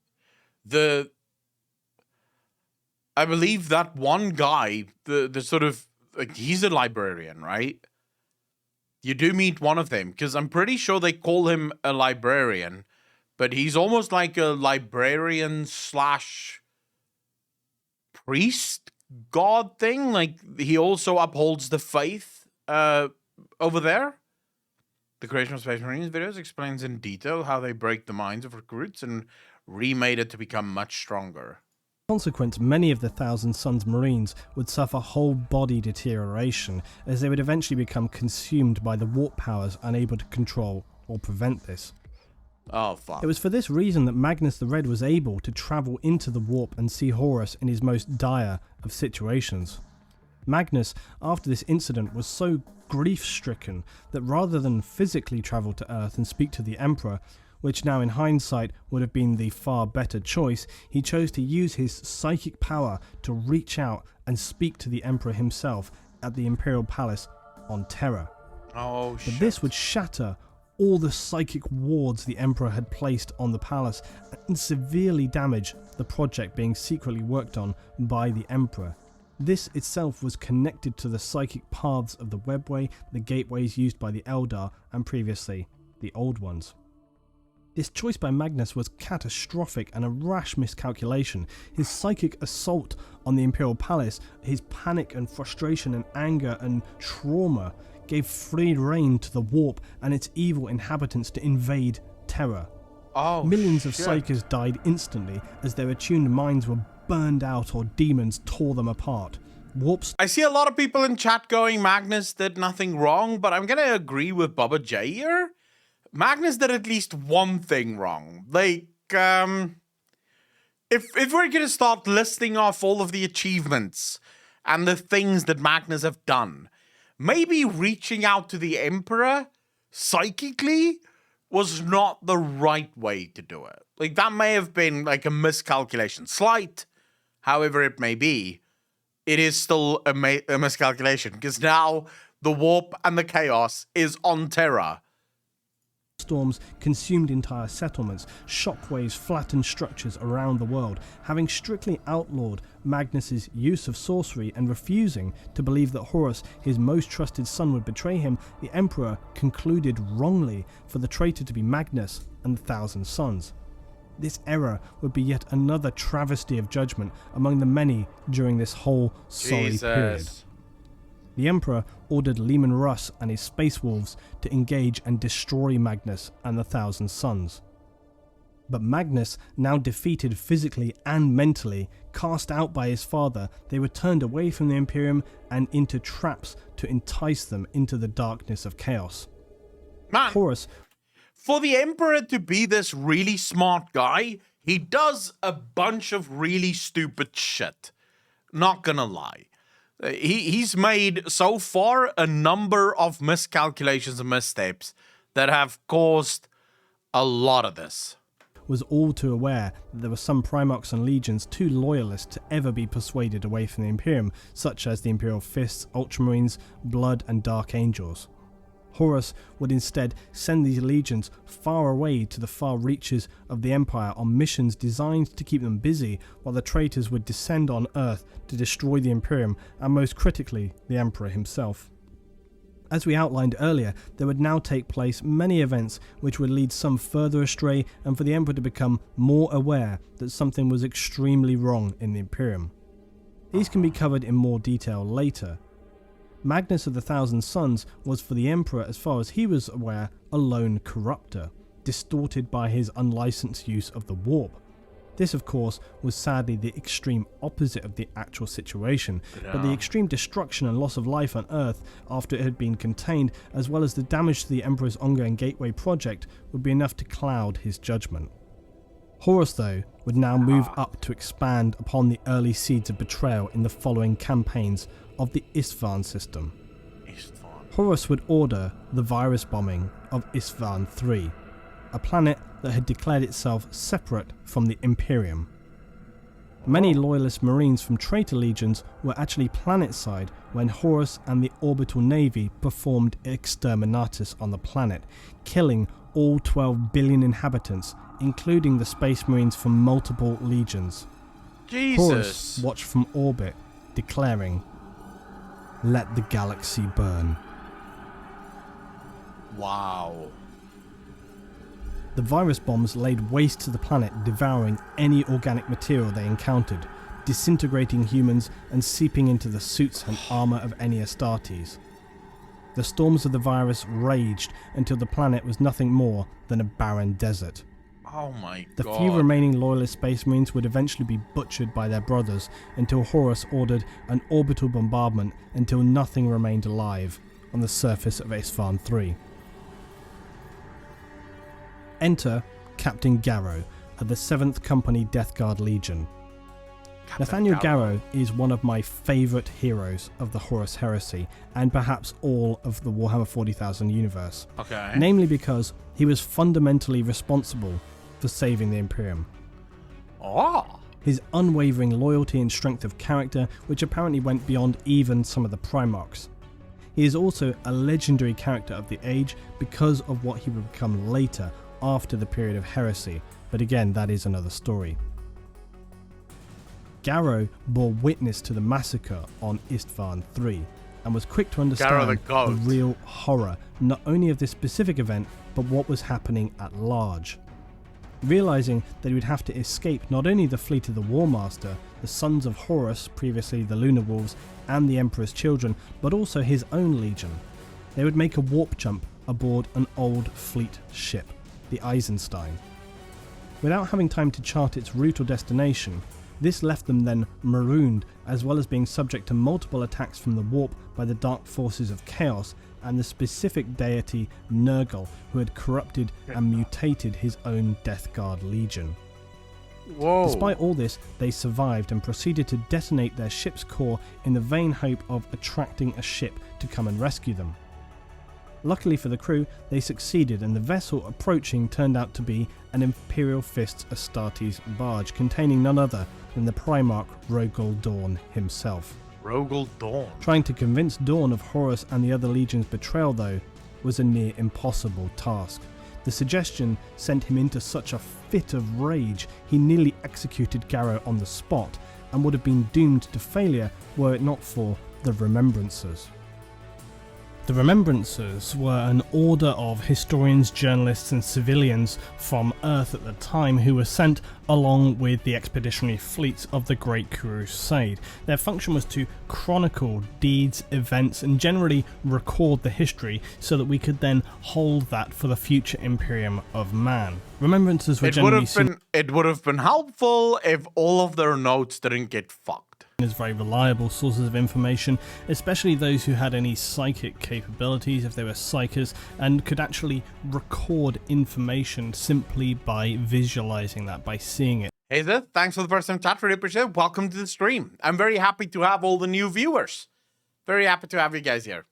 I believe that one guy, the sort of, like, he's a librarian, right? You do meet one of them, because I'm pretty sure they call him a librarian, but he's almost like a librarian / priest god thing. Like, he also upholds the faith over there. The Creation of Space Marines videos explains in detail how they break the minds of recruits and remade it to become much stronger. Consequence, many of the Thousand Sons Marines would suffer whole body deterioration, as they would eventually become consumed by the warp powers, unable to control or prevent this. Oh, fuck. It was for this reason that Magnus the Red was able to travel into the warp and see Horus in his most dire of situations. Magnus, after this incident, was so grief-stricken that rather than physically travel to Earth and speak to the Emperor, which now in hindsight would have been the far better choice, he chose to use his psychic power to reach out and speak to the Emperor himself at the Imperial Palace on Terra. Oh, shit. But this would shatter all the psychic wards the Emperor had placed on the palace and severely damage the project being secretly worked on by the Emperor. This itself was connected to the psychic paths of the webway, the gateways used by the Eldar, and previously the Old Ones. This choice by Magnus was catastrophic and a rash miscalculation. His psychic assault on the Imperial Palace, his panic and frustration and anger and trauma gave free rein to the warp and its evil inhabitants to invade Terra. Oh, Millions of shit. psychers died instantly as their attuned minds were burned out or demons tore them apart. Warps. I see a lot of people in chat going, Magnus did nothing wrong, but I'm going to agree with Bubba J here. Magnus did at least one thing wrong. Like, if we're going to start listing off all of the achievements and the things that Magnus have done, maybe reaching out to the Emperor psychically was not the right way to do it. Like, that may have been like a miscalculation. Slight, however it may be, it is still a miscalculation, because now the warp and the chaos is on Terra. Storms consumed entire settlements, shockwaves flattened structures around the world. Having strictly outlawed Magnus's use of sorcery and refusing to believe that Horus, his most trusted son, would betray him, the Emperor concluded wrongly for the traitor to be Magnus and the Thousand Sons. This error would be yet another travesty of judgment among the many during this whole sorry period. The Emperor ordered Leman Russ and his Space Wolves to engage and destroy Magnus and the Thousand Sons. But Magnus, now defeated physically and mentally, cast out by his father, they were turned away from the Imperium and into traps to entice them into the darkness of chaos. Man, Horus, for the Emperor to be this really smart guy, he does a bunch of really stupid shit. Not gonna lie. He's made, so far, a number of miscalculations and missteps that have caused a lot of this. was all too aware that there were some Primarchs and Legions too loyalist to ever be persuaded away from the Imperium, such as the Imperial Fists, Ultramarines, Blood and Dark Angels. Horus would instead send these legions far away to the far reaches of the Empire on missions designed to keep them busy, while the traitors would descend on Earth to destroy the Imperium and, most critically, the Emperor himself. As we outlined earlier, there would now take place many events which would lead some further astray and for the Emperor to become more aware that something was extremely wrong in the Imperium. These can be covered in more detail later. Magnus of the Thousand Suns was, for the Emperor as far as he was aware, a lone corruptor, distorted by his unlicensed use of the warp. This, of course, was sadly the extreme opposite of the actual situation, but the extreme destruction and loss of life on Earth after it had been contained, as well as the damage to the Emperor's ongoing Gateway project, would be enough to cloud his judgment. Horus, though, would now move up to expand upon the early seeds of betrayal in the following campaigns of the Isstvan system. Horus would order the virus bombing of Isstvan III, a planet that had declared itself separate from the Imperium. Many loyalist marines from traitor legions were actually planetside when Horus and the orbital navy performed exterminatus on the planet, killing all 12 billion inhabitants, including the space marines from multiple legions. Jesus. Horus watched from orbit, declaring, "Let the galaxy burn." Wow. The virus bombs laid waste to the planet, devouring any organic material they encountered, disintegrating humans and seeping into the suits and armour of any Astartes. The storms of the virus raged until the planet was nothing more than a barren desert. Oh my The god. few remaining loyalist space marines would eventually be butchered by their brothers until Horus ordered an orbital bombardment until nothing remained alive on the surface of Isstvan III. Enter Captain Garrow of the 7th Company Death Guard Legion. Nathaniel Garrow is one of my favourite heroes of the Horus Heresy and perhaps all of the Warhammer 40,000 universe. Okay. Namely because he was fundamentally responsible for saving the Imperium. Oh. His unwavering loyalty and strength of character, which apparently went beyond even some of the Primarchs. He is also a legendary character of the age because of what he would become later after the period of heresy, but again, that is another story. Garrow bore witness to the massacre on Isstvan III and was quick to understand the real horror not only of this specific event, but what was happening at large. Realizing that he would have to escape not only the fleet of the War Master, the sons of Horus, previously the Lunar Wolves, and the Emperor's children, but also his own legion, they would make a warp jump aboard an old fleet ship, the Eisenstein. Without having time to chart its route or destination, this left them then marooned, as well as being subject to multiple attacks from the warp by the dark forces of chaos and the specific deity Nurgle, who had corrupted and mutated his own Death Guard legion. Whoa. Despite all this, they survived and proceeded to detonate their ship's core in the vain hope of attracting a ship to come and rescue them. Luckily for the crew, they succeeded, and the vessel approaching turned out to be an Imperial Fists Astartes barge containing none other than the Primarch Rogol Dawn himself. Rogol Dawn. Trying to convince Dawn of Horus and the other legions' betrayal, though, was a near impossible task. The suggestion sent him into such a fit of rage he nearly executed Garrow on the spot, and would have been doomed to failure were it not for the Remembrancers. The Remembrancers were an order of historians, journalists and civilians from Earth at the time who were sent along with the expeditionary fleets of the Great Crusade. Their function was to chronicle deeds, events and generally record the history so that we could then hold that for the future Imperium of Man. Remembrancers were generally seen It would have been helpful if all of their notes didn't get fucked. as very reliable sources of information, especially those who had any psychic capabilities, if they were psychers, and could actually record information simply by visualizing that, by seeing it. Hey there, thanks for the first time chat, really appreciate it. Welcome to the stream. I'm very happy to have all the new viewers. Very happy to have you guys here.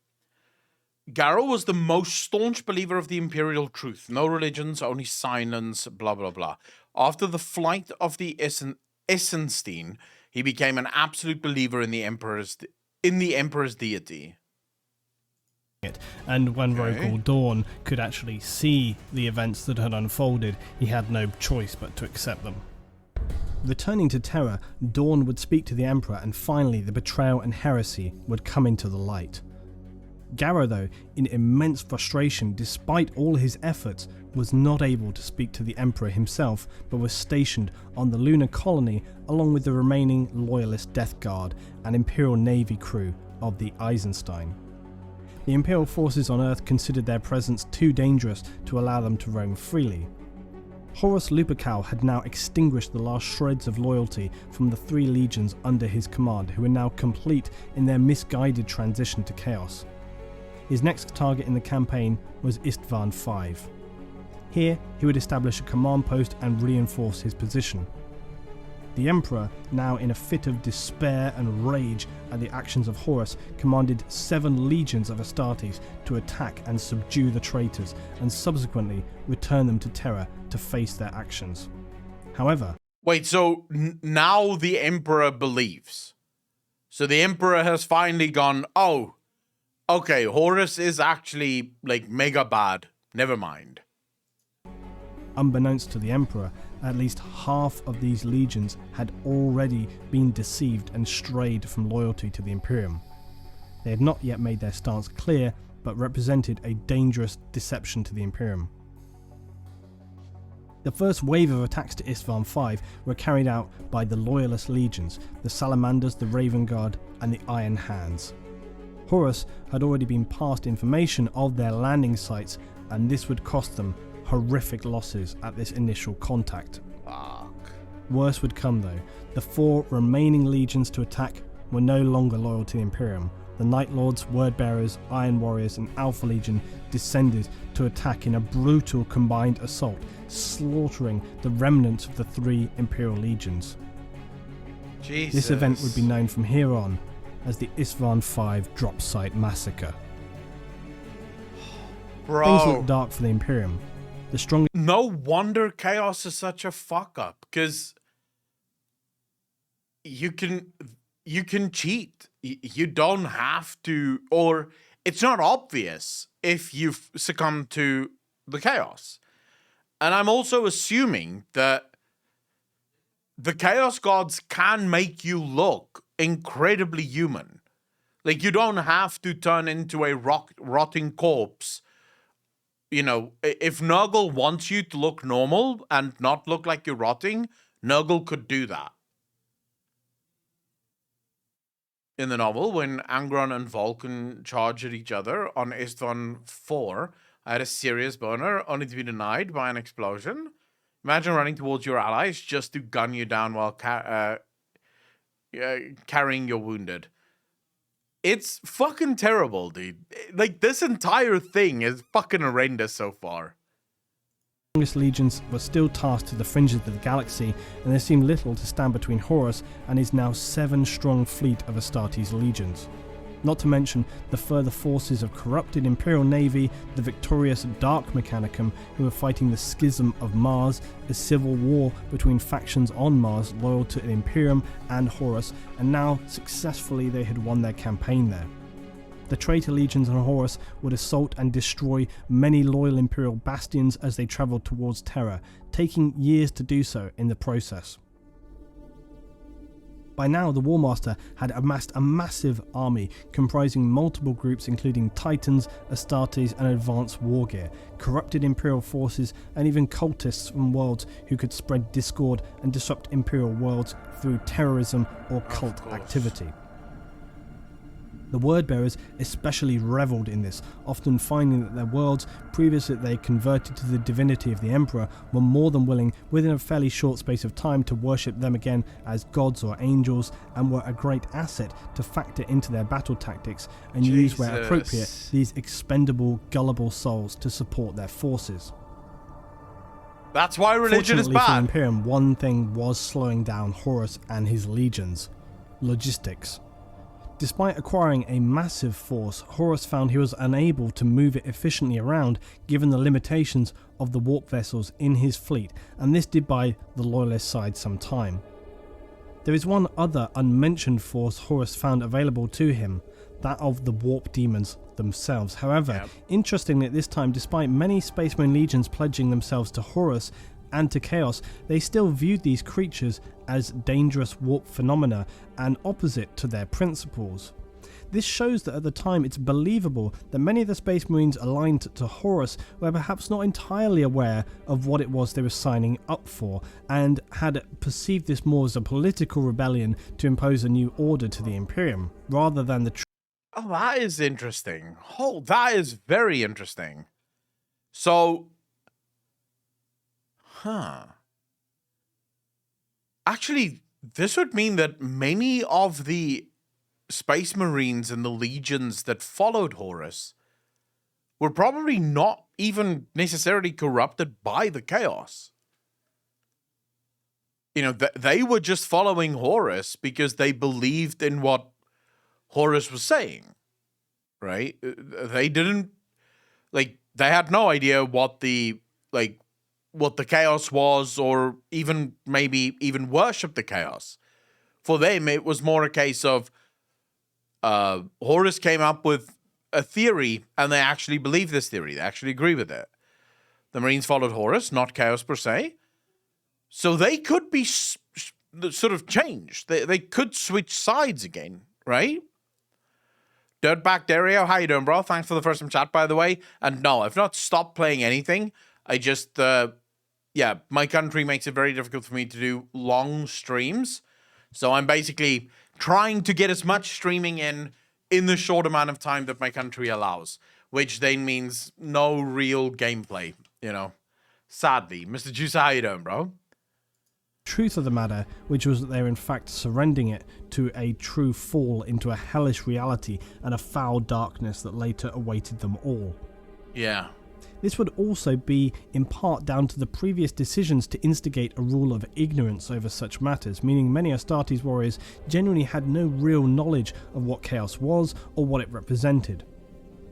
Garrow was the most staunch believer of the imperial truth. No religions, only silence, blah blah blah. After the flight of the Eisenstein, he became an absolute believer in the Emperor's deity. And when Rogol Dawn could actually see the events that had unfolded, he had no choice but to accept them. Returning to Terra, Dawn would speak to the Emperor, and finally the betrayal and heresy would come into the light. Garrow, though, in immense frustration despite all his efforts, was not able to speak to the Emperor himself, but was stationed on the lunar colony along with the remaining loyalist Death Guard and Imperial Navy crew of the Eisenstein. The Imperial forces on Earth considered their presence too dangerous to allow them to roam freely. Horus Lupercal had now extinguished the last shreds of loyalty from the 3 legions under his command, who were now complete in their misguided transition to chaos. His next target in the campaign was Istvan V. Here, he would establish a command post and reinforce his position. The Emperor, now in a fit of despair and rage at the actions of Horus, commanded 7 legions of Astartes to attack and subdue the traitors, and subsequently return them to Terra to face their actions. However... Wait, so now the Emperor believes. So the Emperor has finally gone, oh, okay, Horus is actually, like, mega bad. Never mind. Unbeknownst to the Emperor, at least half of these legions had already been deceived and strayed from loyalty to the Imperium. They had not yet made their stance clear, but represented a dangerous deception to the Imperium. The first wave of attacks to Istvan V were carried out by the Loyalist legions, the Salamanders, the Raven Guard, and the Iron Hands. Horus had already been passed information of their landing sites, and this would cost them horrific losses at this initial contact. Fuck. Worse would come though. The 4 remaining legions to attack were no longer loyal to the Imperium. The Night Lords, Word Bearers, Iron Warriors, and Alpha Legion descended to attack in a brutal combined assault, slaughtering the remnants of the 3 Imperial legions. Jesus. This event would be known from here on as the Istvan V Drop Site Massacre. Bro. Things look dark for the Imperium. The strongest... No wonder Chaos is such a fuck up, because you can cheat. You don't have to, or it's not obvious if you've succumbed to the Chaos. And I'm also assuming that the Chaos Gods can make you look incredibly human. Like, you don't have to turn into a rotting corpse. You know, if Nurgle wants you to look normal and not look like you're rotting, Nurgle could do that. In the novel, when Angron and Vulcan charged at each other on Istvan IV, I had a serious boner, only to be denied by an explosion. Imagine running towards your allies just to gun you down while carrying your wounded. It's fucking terrible, dude. Like, this entire thing is fucking horrendous so far. Strongest legions were still tasked to the fringes of the galaxy, and there seemed little to stand between Horus and his now 7-strong fleet of Astartes legions. Not to mention the further forces of corrupted Imperial Navy, the victorious Dark Mechanicum, who were fighting the Schism of Mars, a civil war between factions on Mars loyal to the Imperium and Horus, and now successfully they had won their campaign there. The traitor legions on Horus would assault and destroy many loyal Imperial bastions as they travelled towards Terra, taking years to do so in the process. By now, the Warmaster had amassed a massive army comprising multiple groups including Titans, Astartes and advanced war gear, corrupted Imperial forces and even cultists from worlds who could spread discord and disrupt Imperial worlds through terrorism or cult activity. The Word-Bearers especially revelled in this, often finding that their worlds, previously they converted to the divinity of the Emperor, were more than willing, within a fairly short space of time, to worship them again as gods or angels, and were a great asset to factor into their battle tactics and use where appropriate these expendable, gullible souls to support their forces. That's why religion is Fortunately for the bad. Imperium, one thing was slowing down Horus and his legions: logistics. Despite acquiring a massive force, Horus found he was unable to move it efficiently around given the limitations of the warp vessels in his fleet, and this did buy the Loyalist side some time. There is one other unmentioned force Horus found available to him, that of the warp demons themselves. However, interestingly at this time, despite many Space Marine legions pledging themselves to Horus and to Chaos, they still viewed these creatures as dangerous warp phenomena and opposite to their principles. This shows that at the time it's believable that many of the Space Marines aligned to Horus were perhaps not entirely aware of what it was they were signing up for, and had perceived this more as a political rebellion to impose a new order to the Imperium, rather than the Oh, that is interesting. Oh, that is very interesting. So, actually, this would mean that many of the Space Marines and the legions that followed Horus were probably not even necessarily corrupted by the chaos. You know, they were just following Horus because they believed in what Horus was saying, right? They didn't, like, they had no idea what the chaos was, or even maybe even worship the chaos. For them, it was more a case of Horus came up with a theory, and they actually believe this theory. They actually agree with it. The Marines followed Horus, not chaos per se. So they could be sort of changed. They could switch sides again, right? Dirtback Dario, how you doing, bro? Thanks for the first time chat, by the way. And no, I've not stopped playing anything. I just, my country makes it very difficult for me to do long streams. So I'm basically trying to get as much streaming in the short amount of time that my country allows, which then means no real gameplay, you know. Sadly. Mr. Juice, how you doing, bro? Truth of the matter, which was that they were in fact surrendering it to a true fall into a hellish reality and a foul darkness that later awaited them all. Yeah. This would also be in part down to the previous decisions to instigate a rule of ignorance over such matters, meaning many Astartes warriors genuinely had no real knowledge of what chaos was or what it represented.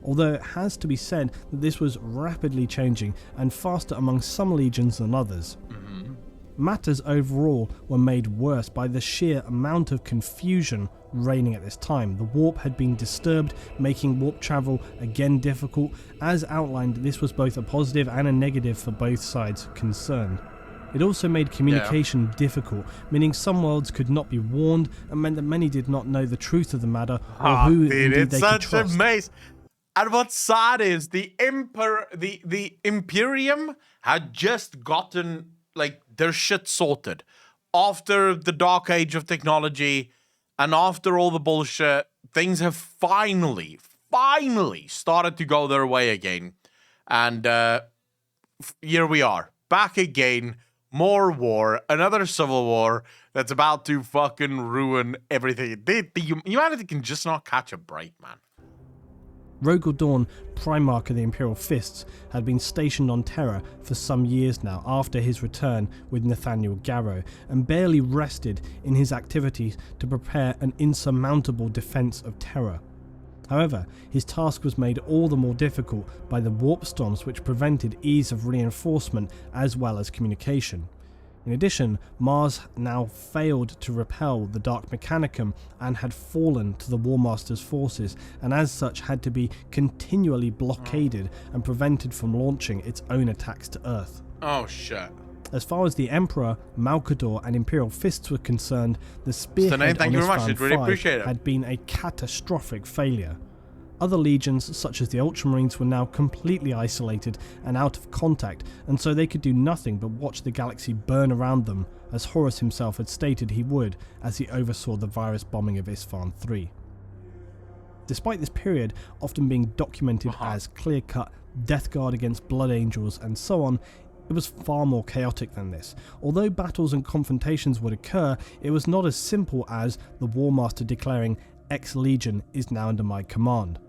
Although it has to be said that this was rapidly changing and faster among some legions than others. Matters overall were made worse by the sheer amount of confusion reigning at this time. The warp had been disturbed, making warp travel again difficult. As outlined, this was both a positive and a negative for both sides concerned. It also made communication difficult, meaning some worlds could not be warned, and meant that many did not know the truth of the matter or who indeed they could trust. It's such a maze. And what's sad is the Imperium had just gotten their shit sorted after the dark age of technology, and after all the bullshit, things have finally started to go their way again. And here we are, back again, more war, another civil war that's about to fucking ruin everything. The humanity can just not catch a break, man. Rogel Dawn, Primarch of the Imperial Fists, had been stationed on Terra for some years now after his return with Nathaniel Garrow, and barely rested in his activities to prepare an insurmountable defence of Terra. However, his task was made all the more difficult by the warp storms which prevented ease of reinforcement as well as communication. In addition, Mars now failed to repel the Dark Mechanicum and had fallen to the War Master's forces, and as such had to be continually blockaded and prevented from launching its own attacks to Earth. Oh shit. As far as the Emperor, Malkador and Imperial Fists were concerned, the spearhead on Isfahan V had been a catastrophic failure. Other legions, such as the Ultramarines, were now completely isolated and out of contact, and so they could do nothing but watch the galaxy burn around them, as Horus himself had stated he would as he oversaw the virus bombing of Isfahan III. Despite this period often being documented as clear-cut, death guard against blood angels and so on, it was far more chaotic than this. Although battles and confrontations would occur, it was not as simple as the War Master declaring, "X Legion is now under my command."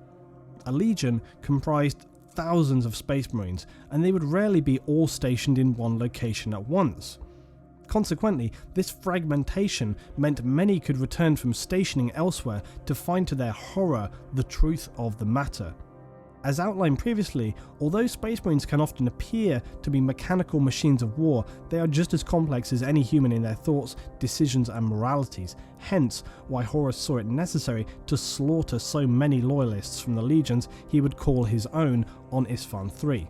A legion comprised thousands of Space Marines, and they would rarely be all stationed in one location at once. Consequently, this fragmentation meant many could return from stationing elsewhere to find to their horror the truth of the matter. As outlined previously, although Space Marines can often appear to be mechanical machines of war, they are just as complex as any human in their thoughts, decisions and moralities, hence why Horus saw it necessary to slaughter so many loyalists from the legions he would call his own on Isfahan III.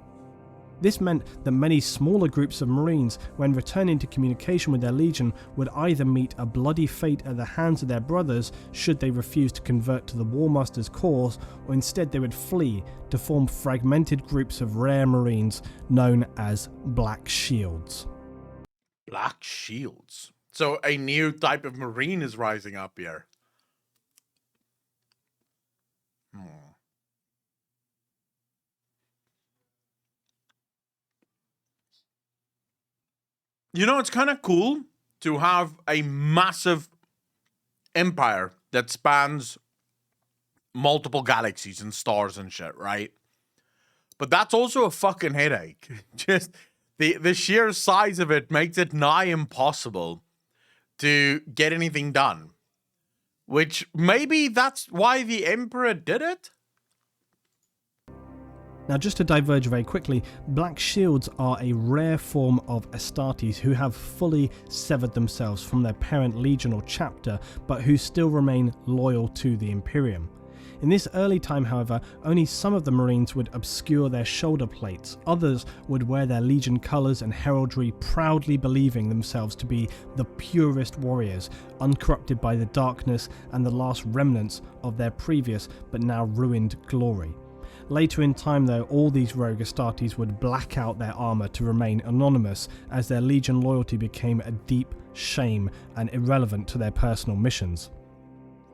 This meant that many smaller groups of Marines, when returning to communication with their legion, would either meet a bloody fate at the hands of their brothers should they refuse to convert to the War Master's cause, or instead they would flee to form fragmented groups of rare Marines known as Black Shields. Black Shields? So a new type of Marine is rising up here. You know, it's kind of cool to have a massive empire that spans multiple galaxies and stars and shit, right? But that's also a fucking headache. Just the sheer size of it makes it nigh impossible to get anything done. Which maybe that's why the Emperor did it? Now, just to diverge very quickly, Black Shields are a rare form of Astartes who have fully severed themselves from their parent legion or chapter, but who still remain loyal to the Imperium. In this early time, however, only some of the Marines would obscure their shoulder plates. Others would wear their legion colours and heraldry, proudly believing themselves to be the purest warriors, uncorrupted by the darkness and the last remnants of their previous but now ruined glory. Later in time, though, all these rogue Astartes would black out their armour to remain anonymous, as their legion loyalty became a deep shame and irrelevant to their personal missions.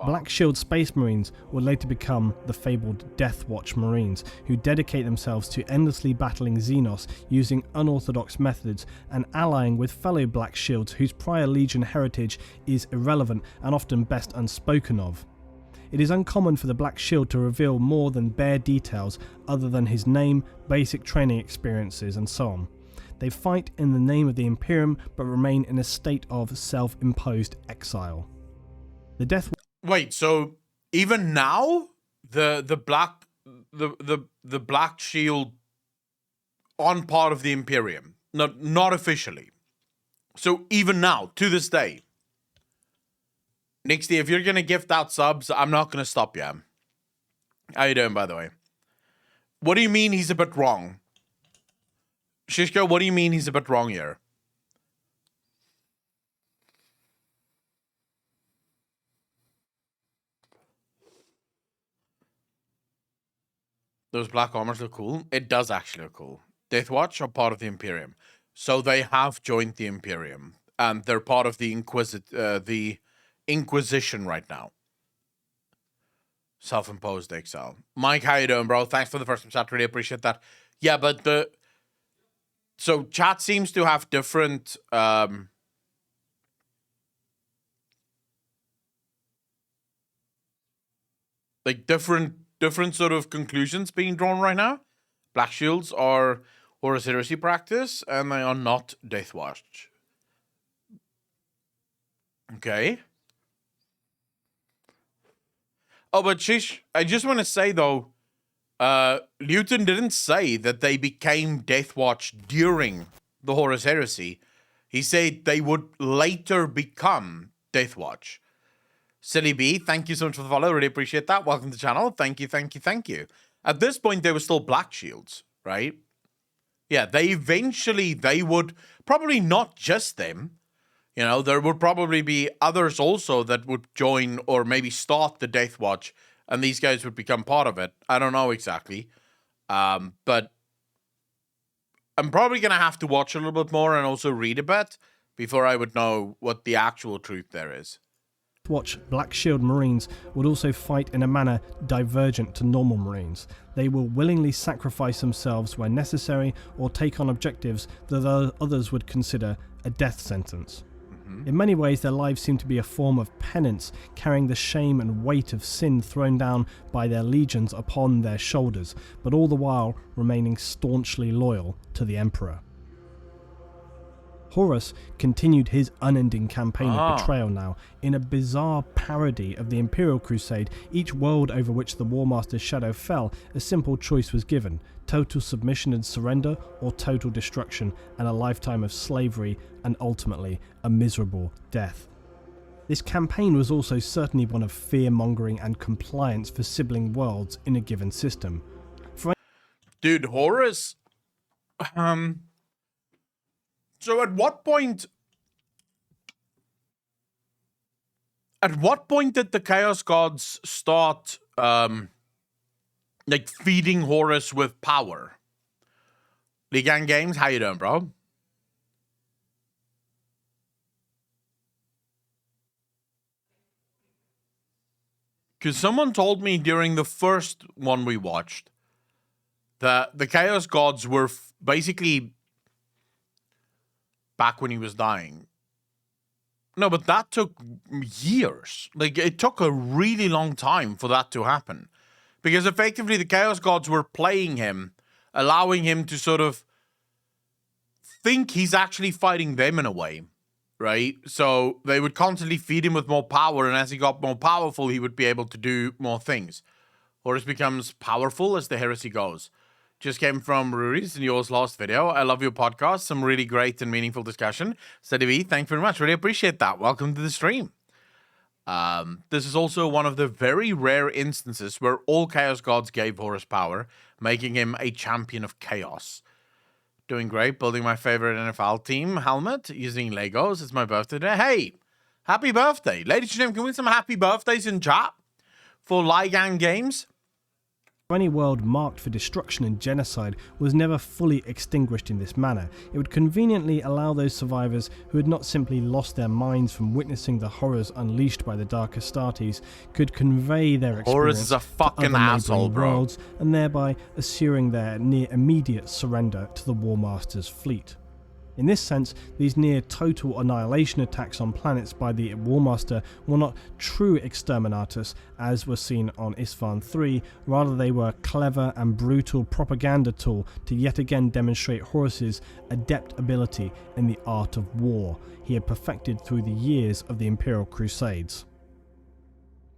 Black Shield Space Marines would later become the fabled Death Watch Marines, who dedicate themselves to endlessly battling Xenos using unorthodox methods and allying with fellow Black Shields whose prior legion heritage is irrelevant and often best unspoken of. It is uncommon for the Black Shield to reveal more than bare details other than his name, basic training experiences, and so on. They fight in the name of the Imperium but remain in a state of self-imposed exile. The Death Wait, so even now the Black Shield aren't part of the Imperium, not officially. So even now, to this day, Nixty, if you're gonna gift out subs, I'm not gonna stop you. How you doing, by the way? What do you mean he's a bit wrong? Shishka, what do you mean he's a bit wrong here? Those black armors look cool. It does actually look cool. Deathwatch are part of the Imperium. So they have joined the Imperium. And they're part of the Inquisition right now. Self-imposed exile. Mike, how you doing, bro? Thanks for the first chat. Really appreciate that. Yeah, but so chat seems to have different different sort of conclusions being drawn right now. Black Shields are Horus Heresy practice, and they are not Deathwatch. Okay. Oh, but Shish, I just want to say, though, Luton didn't say that they became Deathwatch during the Horus Heresy. He said they would later become Deathwatch. Silly B, thank you so much for the follow. Really appreciate that. Welcome to the channel. Thank you, thank you, thank you. At this point, they were still Black Shields, right? Yeah, they would, probably not just them. You know, there would probably be others also that would join or maybe start the Death Watch, and these guys would become part of it. I don't know exactly. But I'm probably going to have to watch a little bit more and also read a bit before I would know what the actual truth there is. Watch Black Shield Marines would also fight in a manner divergent to normal Marines. They will willingly sacrifice themselves where necessary or take on objectives that others would consider a death sentence. In many ways, their lives seem to be a form of penance, carrying the shame and weight of sin thrown down by their legions upon their shoulders, but all the while remaining staunchly loyal to the Emperor. Horus continued his unending campaign of betrayal now, in a bizarre parody of the Imperial Crusade. Each world over which the War Master's shadow fell, a simple choice was given: total submission and surrender, or total destruction and a lifetime of slavery, and ultimately a miserable death. This campaign was also certainly one of fear-mongering and compliance for sibling worlds in a given system. Dude, Horus... So at what point did the Chaos Gods start like feeding Horus with power? Ligan Games, how you doing, bro? Because someone told me during the first one we watched that the Chaos Gods were basically back when he was dying. No, but that took years. Like, it took a really long time for that to happen. Because effectively the Chaos Gods were playing him, allowing him to sort of think he's actually fighting them in a way, right? So they would constantly feed him with more power, and as he got more powerful, he would be able to do more things. Horus becomes powerful as the heresy goes. Just came from Ruri's in yours last video. I love your podcast. Some really great and meaningful discussion. Steady V, thank you very much. Really appreciate that. Welcome to the stream. This is also one of the very rare instances where all Chaos Gods gave Horus power, making him a champion of chaos. Doing great, building my favorite NFL team helmet using Legos. It's my birthday today. Hey, happy birthday. Ladies and gentlemen, can we have some happy birthdays in chat for Ligang Games? Any world marked for destruction and genocide was never fully extinguished in this manner. It would conveniently allow those survivors who had not simply lost their minds from witnessing the horrors unleashed by the Dark Astartes could convey their experience Horus is a fucking to other asshole, neighbouring bro. worlds, and thereby assuring their near immediate surrender to the War Master's fleet. In this sense, these near total annihilation attacks on planets by the War Master were not true exterminatus as was seen on Isfahan 3, rather they were a clever and brutal propaganda tool to yet again demonstrate Horus's adept ability in the art of war he had perfected through the years of the Imperial Crusades.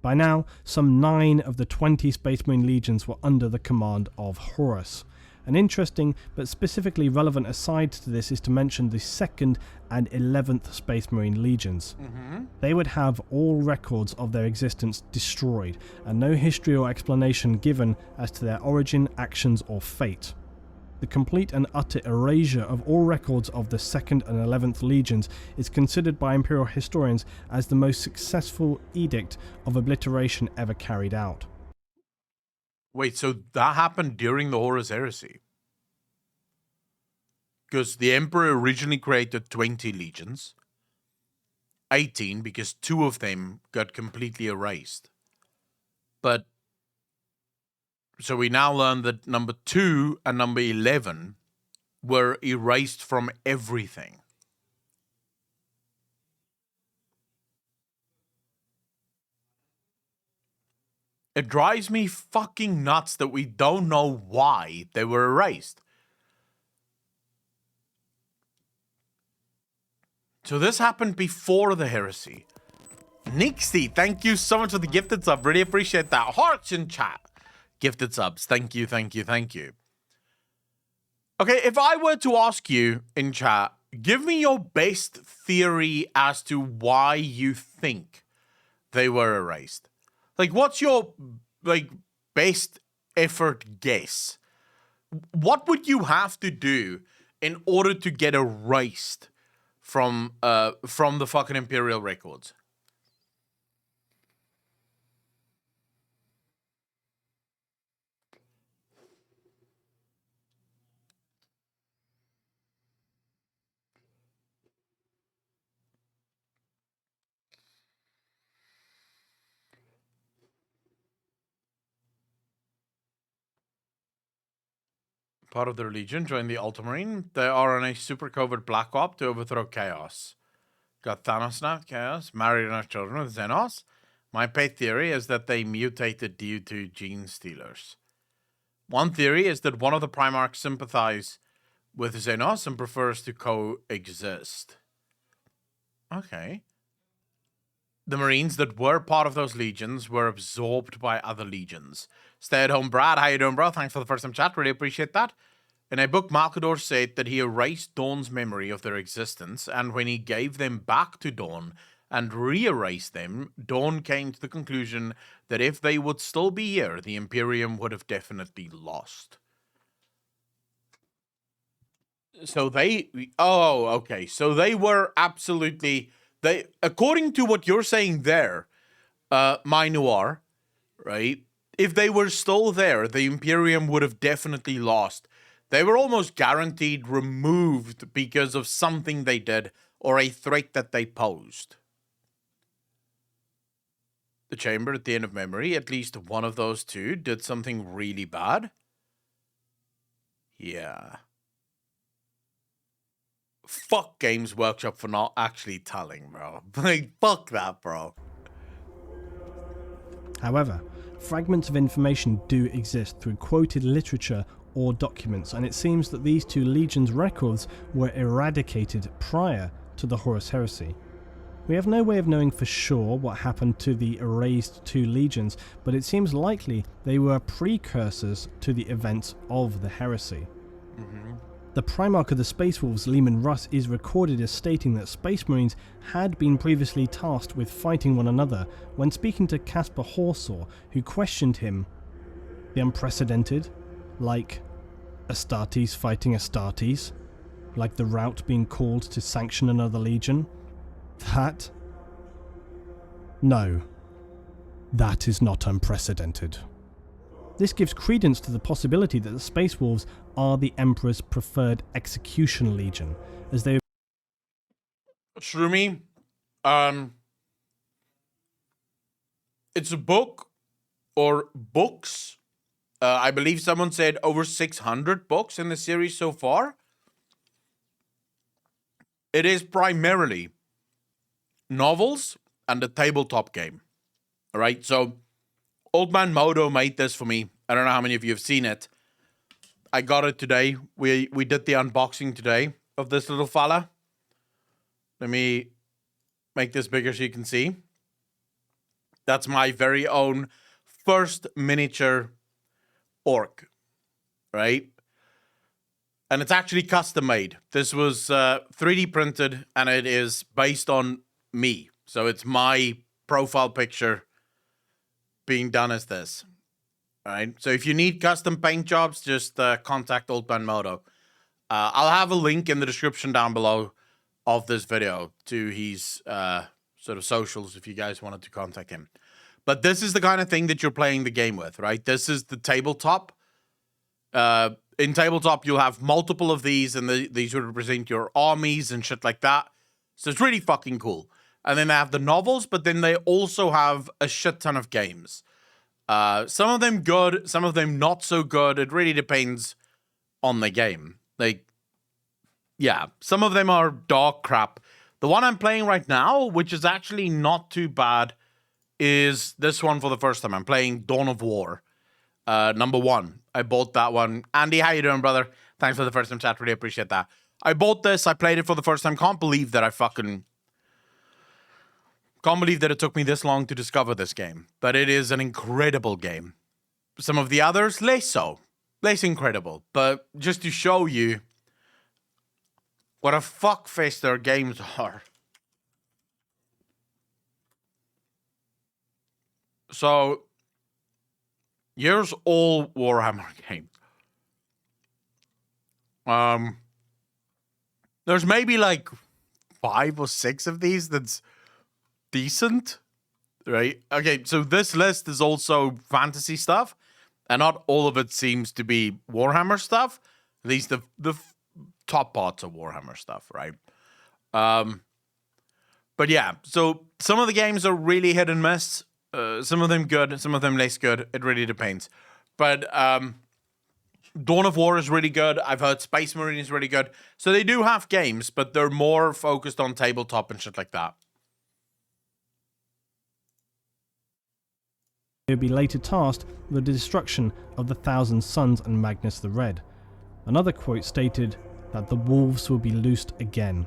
By now, some 9 of the 20 Space Marine legions were under the command of Horus. An interesting but specifically relevant aside to this is to mention the 2nd and 11th Space Marine legions. They would have all records of their existence destroyed, and no history or explanation given as to their origin, actions, or fate. The complete and utter erasure of all records of the 2nd and 11th legions is considered by Imperial historians as the most successful edict of obliteration ever carried out. Wait, so that happened during the Horus Heresy? Because the Emperor originally created 20 legions. 18, because 2 of them got completely erased. But, so we now learn that number 2 and number 11 were erased from everything. It drives me fucking nuts that we don't know why they were erased. So this happened before the heresy. Nixie, thank you so much for the gifted sub. Really appreciate that. Hearts in chat. Gifted subs. Thank you, thank you, thank you. Okay, if I were to ask you in chat, give me your best theory as to why you think they were erased. Like, what's your, like, best effort guess? What would you have to do in order to get erased from the fucking Imperial records? Part of their legion joined the Ultramarine. They are on a super covert black op to overthrow Chaos. Got Thanos now, Chaos, married enough children with Xenos. My pet theory is that they mutated due to gene stealers. One theory is that one of the Primarchs sympathize with Xenos and prefers to coexist. Okay. The Marines that were part of those legions were absorbed by other legions. Stay at home, Brad. How you doing, bro? Thanks for the first time chat. Really appreciate that. In a book, Malkador said that he erased Dawn's memory of their existence, and when he gave them back to Dawn and re-erased them, Dawn came to the conclusion that if they would still be here, the Imperium would have definitely lost. So they... Oh, okay. So they were absolutely... They, according to what you're saying there, Minuar, right? If they were still there, the Imperium would have definitely lost. They were almost guaranteed removed because of something they did or a threat that they posed. The chamber at the end of memory, at least one of those two did something really bad. Yeah. fuck Games Workshop for not actually telling, bro. Like, fuck that, bro. However, fragments of information do exist through quoted literature or documents, and it seems that these two legions' records were eradicated prior to the Horus Heresy. We have no way of knowing for sure what happened to the erased two legions, but it seems likely they were precursors to the events of the heresy. The Primarch of the Space Wolves, Leman Russ, is recorded as stating that Space Marines had been previously tasked with fighting one another when speaking to Caspar Horsaw, who questioned him. The unprecedented? Like Astartes fighting Astartes? Like the route being called to sanction another legion? That? No. That is not unprecedented. This gives credence to the possibility that the Space Wolves are the Emperor's preferred execution legion, as they... Shroomy, it's a book, or books. I believe someone said over 600 books in the series so far. It is primarily novels and a tabletop game. All right, so Old Man Modo made this for me. I don't know how many of you have seen it. I got it today. We did the unboxing today of this little fella. Let me make this bigger so you can see. That's my very own first miniature orc, right? And it's actually custom made. This was 3D printed, and it is based on me. So it's my profile picture being done as this. All right. So if you need custom paint jobs, just contact Old Man Moto. I'll have a link in the description down below of this video to his sort of socials if you guys wanted to contact him. But this is the kind of thing that you're playing the game with, right? This is the tabletop. In tabletop, you'll have multiple of these, and these would represent your armies and shit like that. So it's really fucking cool. And then they have the novels, but then they also have a shit ton of games. Some of them good, some of them not so good. It really depends on the game. Like, yeah, some of them are dog crap. The one I'm playing right now, which is actually not too bad, is this one for the first time. I'm playing Dawn of War, number 1. I bought that one. Andy, how you doing, brother? Thanks for the first time chat. Really appreciate that. I bought this. I played it for the first time. Can't believe that Can't believe that it took me this long to discover this game. But it is an incredible game. Some of the others, less so. Less incredible. But just to show you what a fuckfest their games are. So, here's all Warhammer games. There's maybe like 5 or 6 of these that's decent, right? Okay, so this list is also fantasy stuff, and not all of it seems to be Warhammer stuff. At least the top parts of Warhammer stuff, right? But yeah, so some of the games are really hit and miss. Some of them good, some of them less good. It really depends. But Dawn of War is really good. I've heard Space Marine is really good. So they do have games, but they're more focused on tabletop and shit like that. He would be later tasked with the destruction of the Thousand Sons and Magnus the Red. Another quote stated that the wolves will be loosed again.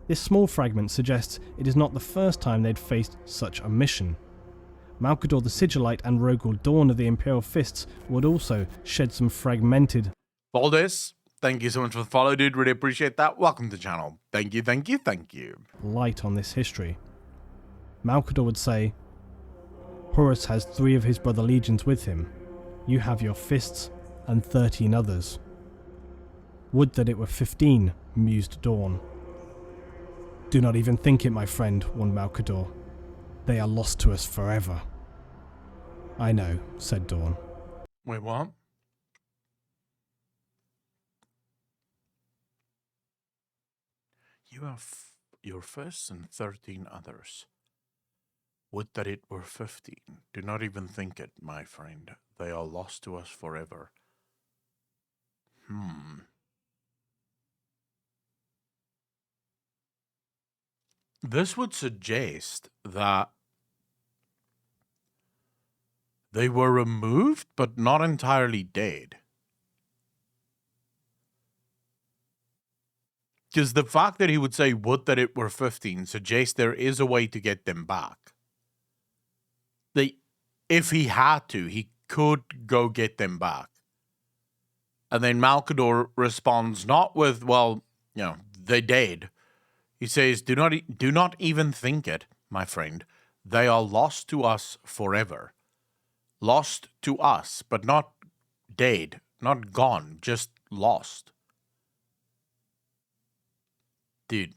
This small fragment suggests it is not the first time they'd faced such a mission. Malkador the Sigillite and Rogel Dawn of the Imperial Fists would also shed some fragmented... Valdez, thank you so much for the follow, dude. Really appreciate that. Welcome to the channel. Thank you, thank you, thank you. ...light on this history. Malkador would say, Horus has 3 of his brother legions with him. You have your fists and 13 others. Would that it were 15, mused Dawn. Do not even think it, my friend, warned Malkador. They are lost to us forever. I know, said Dawn. Wait, what? You have your fists and 13 others. Would that it were 15. Do not even think it, my friend. They are lost to us forever. This would suggest that they were removed, but not entirely dead. Because the fact that he would say, would that it were 15, suggests there is a way to get them back. If he had to, he could go get them back. And then Malkador responds not with, well, they're dead. He says, do not even think it, my friend. They are lost to us forever. Lost to us, but not dead, not gone, just lost. Dude.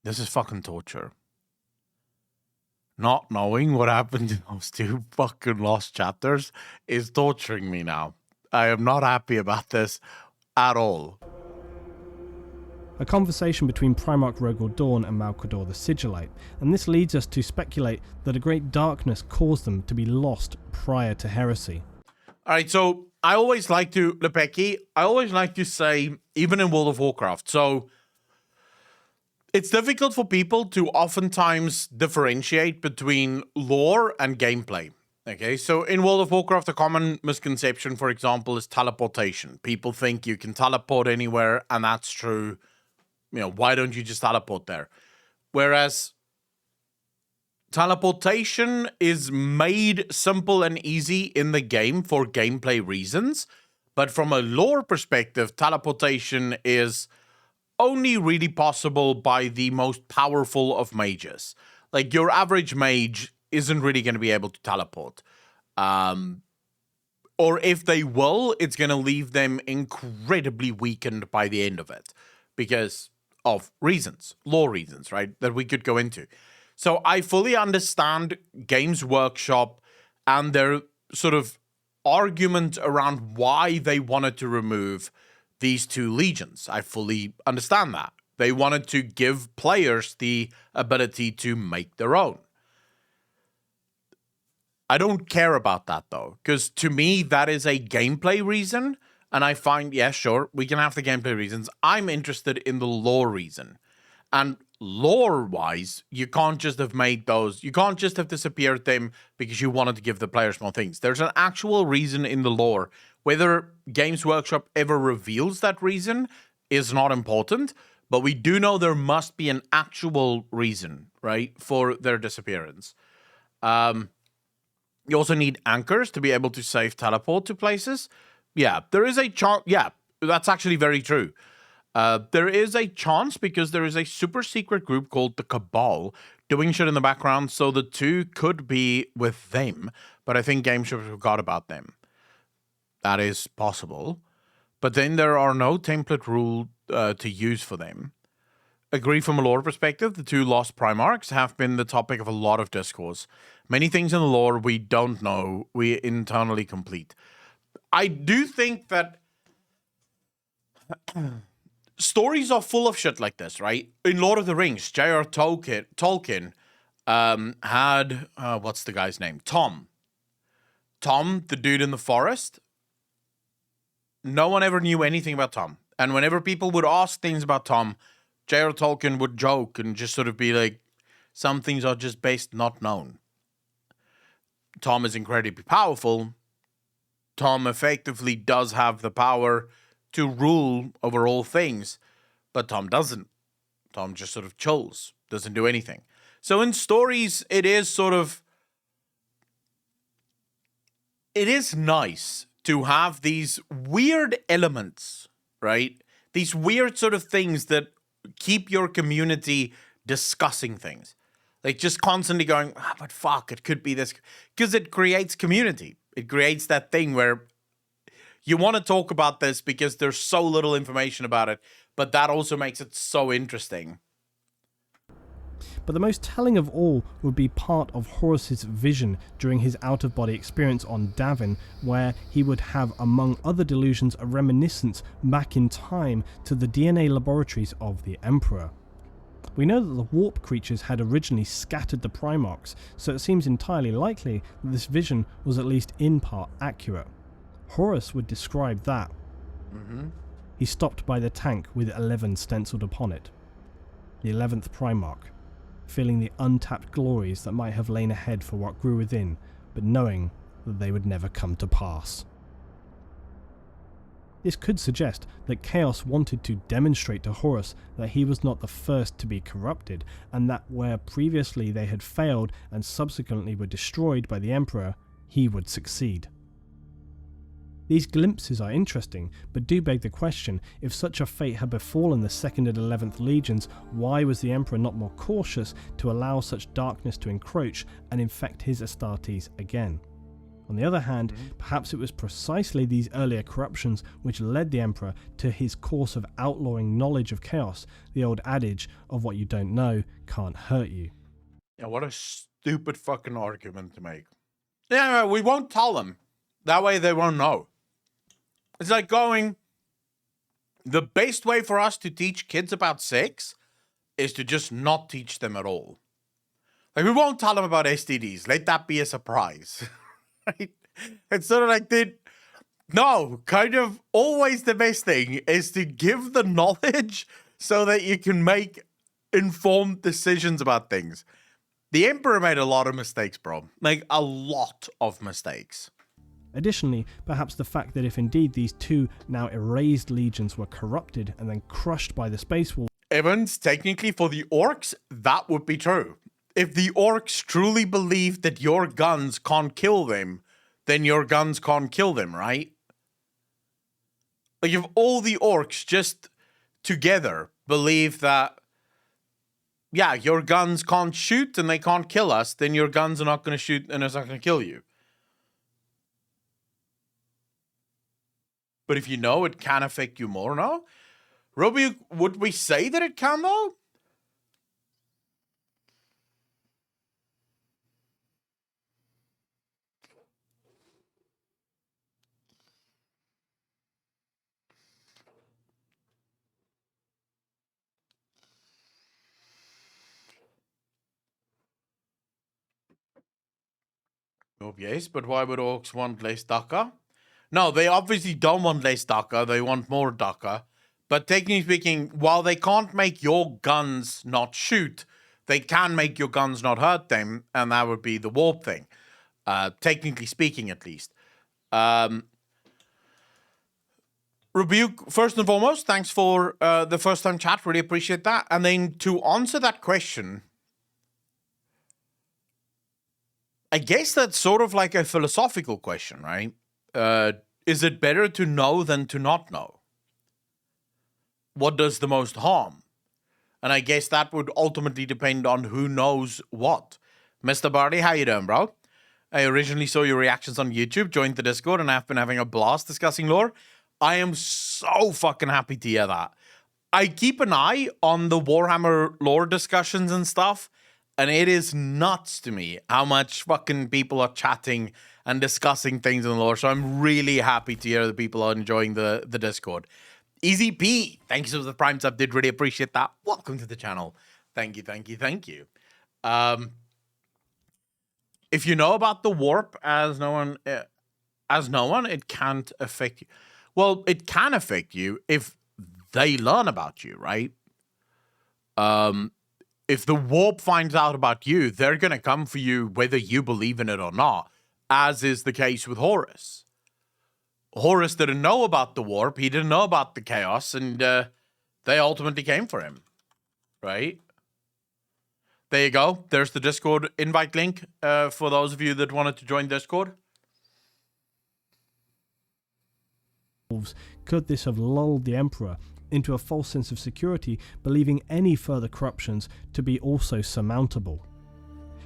This is fucking torture. Not knowing what happened in those 2 fucking lost chapters is torturing me now. I am not happy about this at all. A conversation between Primarch Rogor Dawn and Malkador the Sigillite, and this leads us to speculate that a great darkness caused them to be lost prior to heresy. Alright, so I always like to, Lepeki, say, even in World of Warcraft, so it's difficult for people to oftentimes differentiate between lore and gameplay. Okay, so in World of Warcraft, a common misconception, for example, is teleportation. People think you can teleport anywhere, and that's true. Why don't you just teleport there? Whereas teleportation is made simple and easy in the game for gameplay reasons, but from a lore perspective, teleportation is only really possible by the most powerful of mages. Like, your average mage isn't really going to be able to teleport. Or if they will, it's going to leave them incredibly weakened by the end of it. Because of reasons, lore reasons, right, that we could go into. So I fully understand Games Workshop and their sort of argument around why they wanted to remove these 2 legions. I fully understand that. They wanted to give players the ability to make their own. I don't care about that, though, because to me, that is a gameplay reason. And I find, yeah, sure, we can have the gameplay reasons. I'm interested in the lore reason. And lore-wise, you can't just have made those, you can't just have disappeared them because you wanted to give the players more things. There's an actual reason in the lore. Whether Games Workshop ever reveals that reason is not important, but we do know there must be an actual reason, right, for their disappearance. You also need anchors to be able to safe teleport to places. Yeah, there is a chance. Yeah, that's actually very true. There is a chance because there is a super secret group called the Cabal doing shit in the background, so the 2 could be with them, but I think GameShop forgot about them. That is possible. But then there are no template rule to use for them. Agree from a lore perspective, the 2 lost Primarchs have been the topic of a lot of discourse. Many things in the lore we don't know, we internally complete. I do think that stories are full of shit like this, right? In Lord of the Rings, J.R. Tolkien had, what's the guy's name? Tom, the dude in the forest. No one ever knew anything about Tom. And whenever people would ask things about Tom, J.R. Tolkien would joke and just sort of be like, some things are just best not known. Tom is incredibly powerful. Tom effectively does have the power to rule over all things, but Tom doesn't. Tom just sort of chills, doesn't do anything. So in stories, it is nice to have these weird elements, right? These weird sort of things that keep your community discussing things. Like just constantly going, but fuck, it could be this. Because it creates community. It creates that thing where you want to talk about this because there's so little information about it, but that also makes it so interesting. But the most telling of all would be part of Horus's vision during his out-of-body experience on Davin, where he would have, among other delusions, a reminiscence back in time to the DNA laboratories of the Emperor. We know that the warp creatures had originally scattered the Primarchs, so it seems entirely likely that this vision was at least in part accurate. Horus would describe that. He stopped by the tank with 11 stenciled upon it. The 11th Primarch, feeling the untapped glories that might have lain ahead for what grew within, but knowing that they would never come to pass. This could suggest that Chaos wanted to demonstrate to Horus that he was not the first to be corrupted, and that where previously they had failed and subsequently were destroyed by the Emperor, he would succeed. These glimpses are interesting, but do beg the question, if such a fate had befallen the 2nd and 11th Legions, why was the Emperor not more cautious to allow such darkness to encroach and infect his Astartes again? On the other hand, perhaps it was precisely these earlier corruptions which led the Emperor to his course of outlawing knowledge of chaos, the old adage of what you don't know can't hurt you. Yeah, what a stupid fucking argument to make. Yeah, we won't tell them. That way they won't know. It's like going, the best way for us to teach kids about sex is to just not teach them at all. Like, we won't tell them about STDs. Let that be a surprise. Right? It's sort of like no, kind of always the best thing is to give the knowledge so that you can make informed decisions about things. The Emperor made a lot of mistakes, bro. Like, a lot of mistakes. Additionally, perhaps the fact that if indeed these two now erased legions were corrupted and then crushed by the Space Wolves, Evans, technically for the orcs, that would be true. If the orcs truly believe that your guns can't kill them, then your guns can't kill them, right? Like, if all the orcs just together believe that, yeah, your guns can't shoot and they can't kill us, then your guns are not going to shoot and it's not going to kill you. But if you know it can affect you more, no? Robbie, would we say that it can, though? Oh, yes, but why would orcs want less DACA? No, they obviously don't want less DACA. They want more DACA. But technically speaking, while they can't make your guns not shoot, they can make your guns not hurt them, and that would be the warp thing. Technically speaking, at least. Rebuke, first and foremost, thanks for the first-time chat. Really appreciate that. And then to answer that question, I guess that's sort of like a philosophical question, right? Is it better to know than to not know? What does the most harm? And I guess that would ultimately depend on who knows what. Mr. Barty, how you doing, bro? I originally saw your reactions on YouTube, joined the Discord, and I've been having a blast discussing lore. I am so fucking happy to hear that. I keep an eye on the Warhammer lore discussions and stuff, and it is nuts to me how much fucking people are chatting and discussing things in the lore. So I'm really happy to hear that people are enjoying the Discord. Easy P, thank you for the Prime sub. Did really appreciate that. Welcome to the channel. Thank you, thank you, thank you. If you know about the warp as no one, it can't affect you. Well, it can affect you if they learn about you, right? If the warp finds out about you, they're going to come for you whether you believe in it or not, as is the case with Horus. Horus didn't know about the warp, he didn't know about the chaos, and they ultimately came for him, right? There you go. There's the Discord invite link for those of you that wanted to join Discord. Could this have lulled the Emperor into a false sense of security, believing any further corruptions to be also surmountable?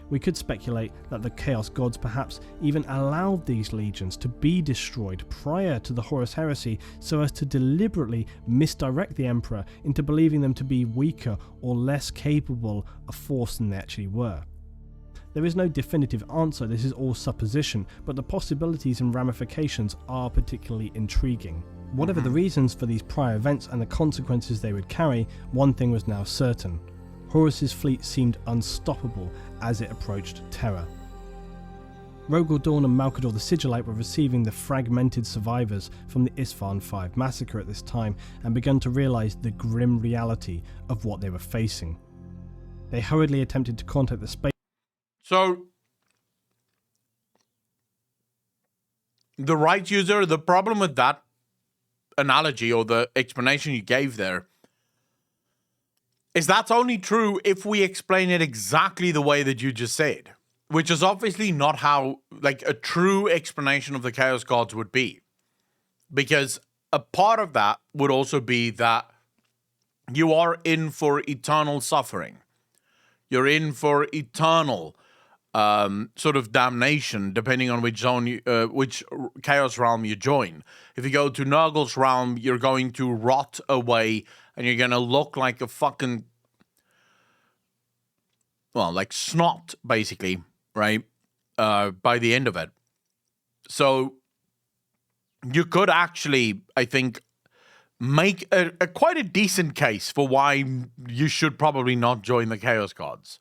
We could speculate that the Chaos Gods perhaps even allowed these legions to be destroyed prior to the Horus Heresy so as to deliberately misdirect the Emperor into believing them to be weaker or less capable of force than they actually were. There is no definitive answer, this is all supposition, but the possibilities and ramifications are particularly intriguing. Whatever the reasons for these prior events and the consequences they would carry, one thing was now certain. Horus's fleet seemed unstoppable as it approached Terra. Rogel Dawn and Malkador the Sigillite were receiving the fragmented survivors from the Isfahan 5 massacre at this time and begun to realise the grim reality of what they were facing. They hurriedly attempted to contact the space... So, the right user, the problem with that analogy or the explanation you gave there is that's only true if we explain it exactly the way that you just said, which is obviously not how, like, a true explanation of the Chaos Gods would be. Because a part of that would also be that you are in for eternal suffering. You're in for eternal sort of damnation, depending on which zone, which Chaos realm you join. If you go to Nurgle's realm, you're going to rot away, and you're going to look like a fucking, well, like snot, basically, right? By the end of it. So you could actually, I think, make a quite a decent case for why you should probably not join the Chaos Gods.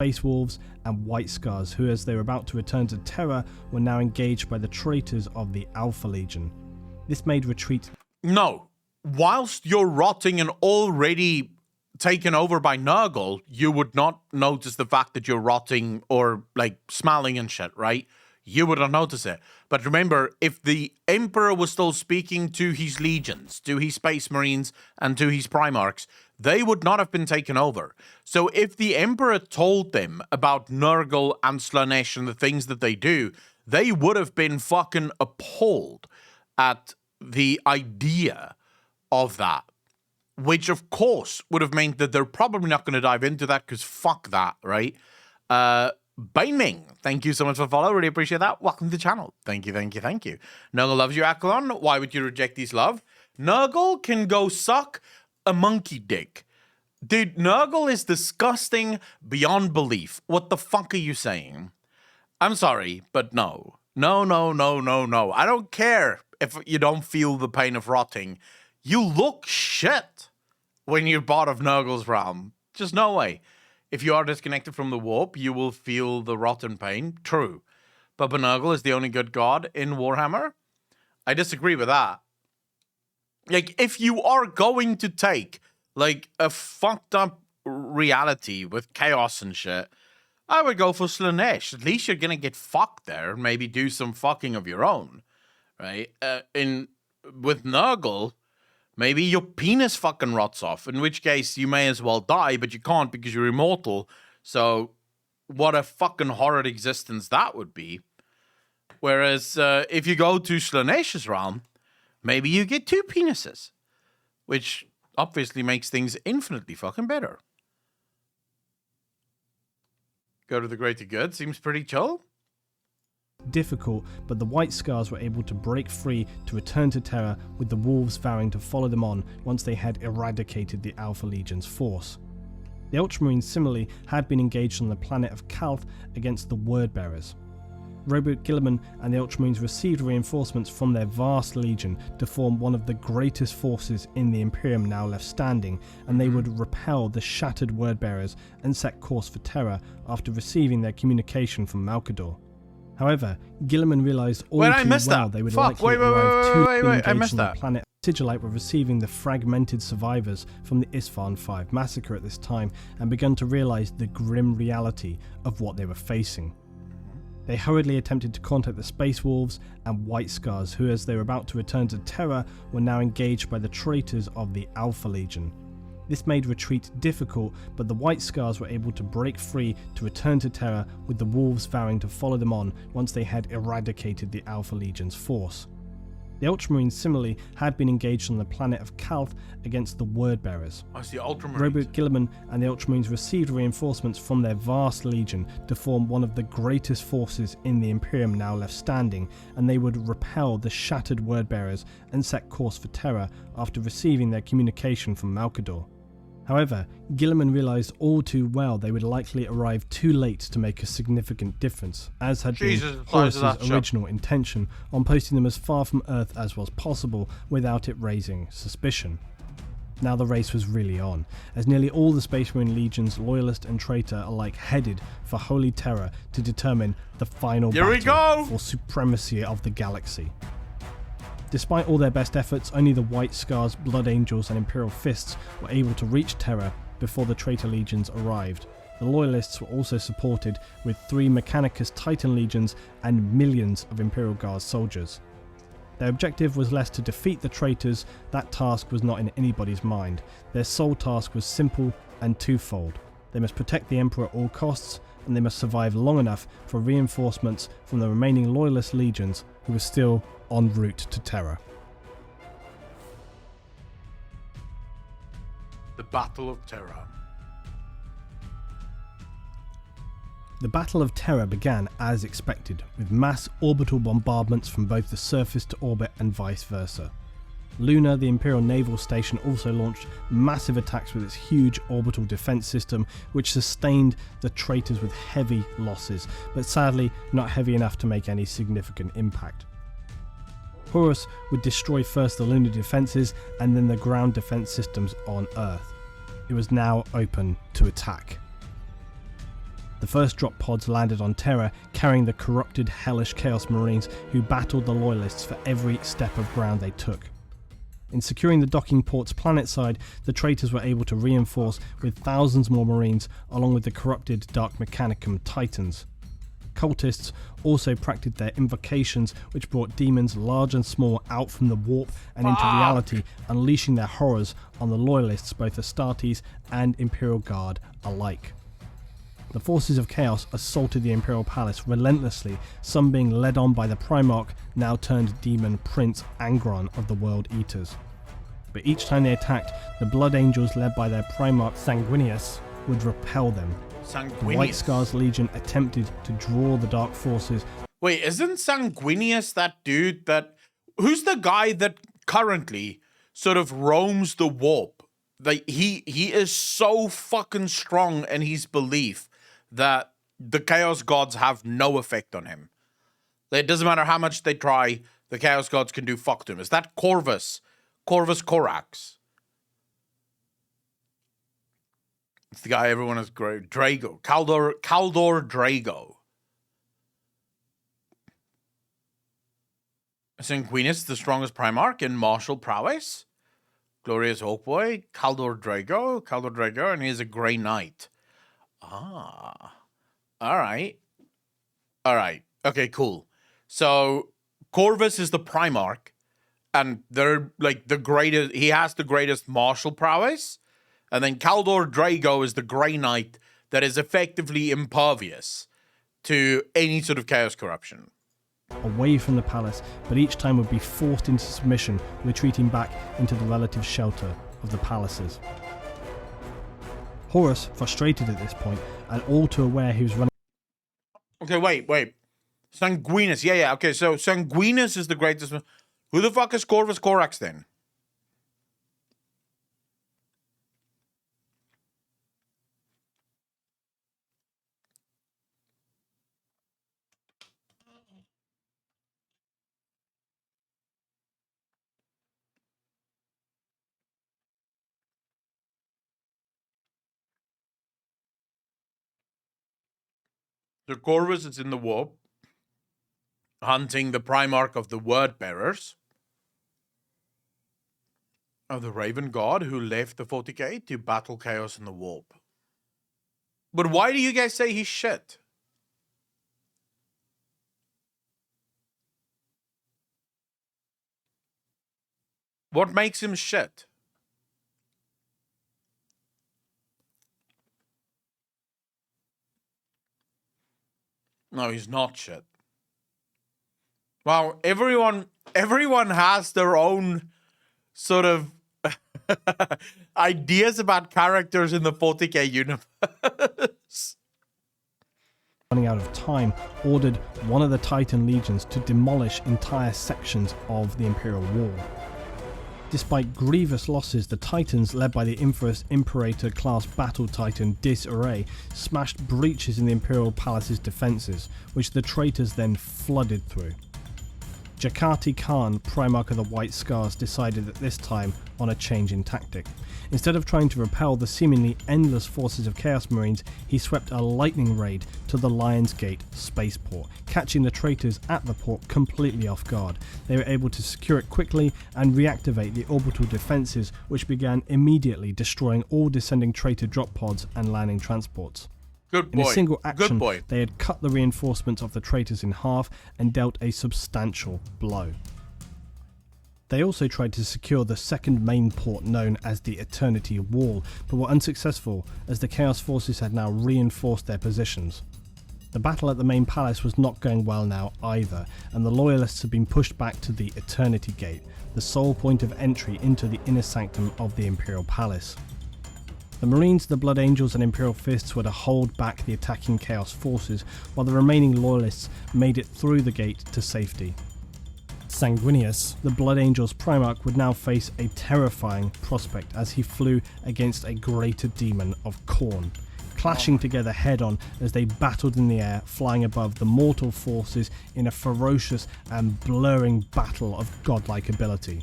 Space Wolves and White Scars, who, as they were about to return to Terra, were now engaged by the traitors of the Alpha Legion. This made retreat... No. Whilst you're rotting and already taken over by Nurgle, you would not notice the fact that you're rotting or, like, smelling and shit, right? You wouldn't notice it. But remember, if the Emperor was still speaking to his legions, to his Space Marines, and to his Primarchs, they would not have been taken over. So if the Emperor told them about Nurgle and Slaanesh and the things that they do, they would have been fucking appalled at the idea of that. Which, of course, would have meant that they're probably not going to dive into that, because fuck that, right? Baneming, thank you so much for follow. Really appreciate that. Welcome to the channel. Thank you, thank you, thank you. Nurgle loves you, Akalon. Why would you reject his love? Nurgle can go suck a monkey dick. Dude, Nurgle is disgusting beyond belief. What the fuck are you saying? I'm sorry, but no. No, no, no, no, no. I don't care if you don't feel the pain of rotting. You look shit when you're part of Nurgle's realm. Just no way. If you are disconnected from the warp, you will feel the rotten pain. True. But Nurgle is the only good god in Warhammer? I disagree with that. Like, if you are going to take, like, a fucked up reality with chaos and shit, I would go for Slaanesh. At least you're gonna get fucked there and maybe do some fucking of your own, right? With Nurgle, maybe your penis fucking rots off, in which case you may as well die, but you can't because you're immortal. So what a fucking horrid existence that would be. Whereas if you go to Slaanesh's realm, maybe you get 2 penises, which obviously makes things infinitely fucking better. Go to the greater good, seems pretty chill. Difficult, but the White Scars were able to break free to return to Terra, with the Wolves vowing to follow them on once they had eradicated the Alpha Legion's force. The Ultramarines similarly had been engaged on the planet of Calth against the Wordbearers. Robert Gilliman and the Ultramarines received reinforcements from their vast legion to form one of the greatest forces in the Imperium now left standing, and they would repel the shattered Wordbearers and set course for Terra after receiving their communication from Malkador. However, Gilliman realised all too well they would likely arrive too late engaged on the planet. Sigillite were receiving the fragmented survivors from the Isfahan 5 massacre at this time and begun to realise the grim reality of what they were facing. They hurriedly attempted to contact the Space Wolves and White Scars, who, as they were about to return to Terra, were now engaged by the traitors of the Alpha Legion. This made retreat difficult, but the White Scars were able to break free to return to Terra, with the Wolves vowing to follow them on once they had eradicated the Alpha Legion's force. The Ultramarines similarly had been engaged on the planet of Calth against the Wordbearers. It's the Ultramarines. Robert Gilliman and the Ultramarines received reinforcements from their vast legion to form one of the greatest forces in the Imperium now left standing, and they would repel the shattered Wordbearers and set course for Terra after receiving their communication from Malkador. However, Gilliman realised all too well they would likely arrive too late to make a significant difference, as had been Horus's original intention on posting them as far from Earth as was possible without it raising suspicion. Now the race was really on, as nearly all the Space Marine legions, loyalist and traitor, alike headed for Holy Terror to determine the final battle for supremacy of the galaxy. Despite all their best efforts, only the White Scars, Blood Angels and Imperial Fists were able to reach Terra before the traitor legions arrived. The loyalists were also supported with 3 Mechanicus Titan legions and millions of Imperial Guard soldiers. Their objective was less to defeat the traitors. That task was not in anybody's mind. Their sole task was simple and twofold. They must protect the Emperor at all costs, and they must survive long enough for reinforcements from the remaining loyalist legions who were still en route to Terra. The Battle of Terra. The Battle of Terra began as expected, with mass orbital bombardments from both the surface to orbit and vice versa. Luna, the Imperial Naval Station, also launched massive attacks with its huge orbital defense system, which sustained the traitors with heavy losses, but sadly not heavy enough to make any significant impact. Horus would destroy first the lunar defences and then the ground defence systems on Earth. It was now open to attack. The first drop pods landed on Terra, carrying the corrupted hellish Chaos Marines who battled the Loyalists for every step of ground they took. In securing the docking port's planetside, the traitors were able to reinforce with thousands more Marines along with the corrupted Dark Mechanicum Titans. Cultists also practiced their invocations, which brought demons large and small out from the warp and into reality, unleashing their horrors on the Loyalists, both Astartes and Imperial Guard alike. The forces of Chaos assaulted the Imperial Palace relentlessly, some being led on by the Primarch, now turned demon Prince Angron of the World Eaters. But each time they attacked, the Blood Angels led by their Primarch Sanguinius would repel them. The White Scars Legion attempted to draw the Dark Forces. Wait, isn't Sanguinius that dude that... Who's the guy that currently sort of roams the warp? Like, he is so fucking strong in his belief that the Chaos Gods have no effect on him. It doesn't matter how much they try, the Chaos Gods can do fuck to him. Is that Corvus? Corvus Corax? It's the guy everyone is great. Drago. Kaldor Drago. Sanguinius, the strongest Primarch in martial prowess. Glorious Oakboy. Kaldor Drago, and he's a Grey Knight. Ah. Alright. Okay, cool. So, Corvus is the Primarch, and they're like the greatest, he has the greatest martial prowess. And then Kaldor Drago is the Grey Knight that is effectively impervious to any sort of chaos corruption. Away from the palace, but each time would be forced into submission, retreating back into the relative shelter of the palaces. Horus, frustrated at this point, and all too aware he was running... Okay, wait. Sanguinius, yeah, okay, so Sanguinius is the greatest... Who the fuck is Corvus Corax then? So Corvus is in the warp, hunting the Primarch of the Word Bearers, of the Raven God who left the 40k to battle Chaos in the warp. But why do you guys say he's shit? What makes him shit? No, he's not shit. Wow, everyone has their own sort of ideas about characters in the 40k universe. Running out of time, ordered one of the Titan legions to demolish entire sections of the Imperial Wall. Despite grievous losses, the Titans, led by the infamous Imperator-class battle titan Disarray, smashed breaches in the Imperial Palace's defences, which the traitors then flooded through. Jakati Khan, Primarch of the White Scars, decided at this time on a change in tactic. Instead of trying to repel the seemingly endless forces of Chaos Marines, he swept a lightning raid to the Lion's Gate spaceport, catching the traitors at the port completely off guard. They were able to secure it quickly and reactivate the orbital defences, which began immediately destroying all descending traitor drop pods and landing transports. Good boy. In a single action, Good boy. they had cut the reinforcements of the traitors in half and dealt a substantial blow. They also tried to secure the second main port known as the Eternity Wall, but were unsuccessful as the Chaos forces had now reinforced their positions. The battle at the main palace was not going well now either, and the Loyalists had been pushed back to the Eternity Gate, the sole point of entry into the inner sanctum of the Imperial Palace. The Marines, the Blood Angels and Imperial Fists were to hold back the attacking Chaos forces, while the remaining Loyalists made it through the gate to safety. Sanguinius, the Blood Angels Primarch, would now face a terrifying prospect as he flew against a greater demon of Khorne, clashing together head-on as they battled in the air, flying above the mortal forces in a ferocious and blurring battle of godlike ability.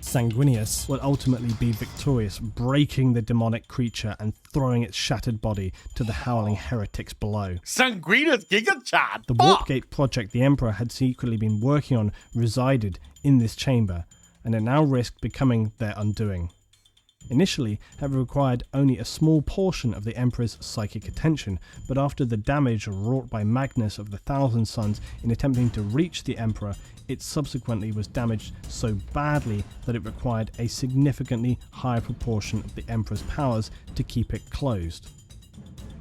Sanguinius would ultimately be victorious, breaking the demonic creature and throwing its shattered body to the howling heretics below. Sanguinius Giga Chat. The Warpgate project the Emperor had secretly been working on resided in this chamber, and it now risked becoming their undoing. Initially, it required only a small portion of the Emperor's psychic attention, but after the damage wrought by Magnus of the Thousand Suns in attempting to reach the Emperor, it subsequently was damaged so badly that it required a significantly higher proportion of the Emperor's powers to keep it closed.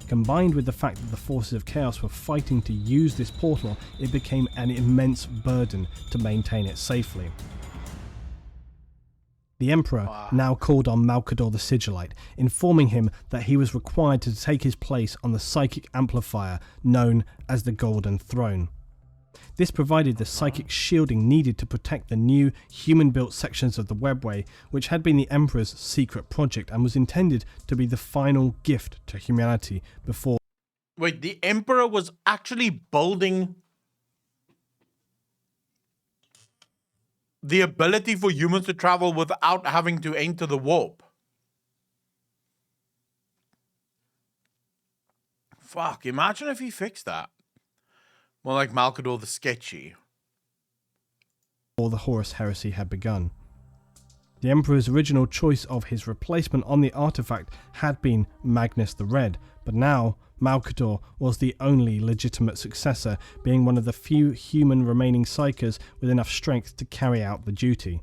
Combined with the fact that the forces of Chaos were fighting to use this portal, it became an immense burden to maintain it safely. The Emperor now called on Malcador the Sigillite, informing him that he was required to take his place on the psychic amplifier known as the Golden Throne. This provided the psychic shielding needed to protect the new human-built sections of the webway, which had been the Emperor's secret project and was intended to be the final gift to humanity before... Wait, the Emperor was actually building the ability for humans to travel without having to enter the warp. Fuck, imagine if he fixed that. More like Malcador the Sketchy. Before the Horus Heresy had begun. The Emperor's original choice of his replacement on the artifact had been Magnus the Red, but now Malcador was the only legitimate successor, being one of the few human remaining psykers with enough strength to carry out the duty.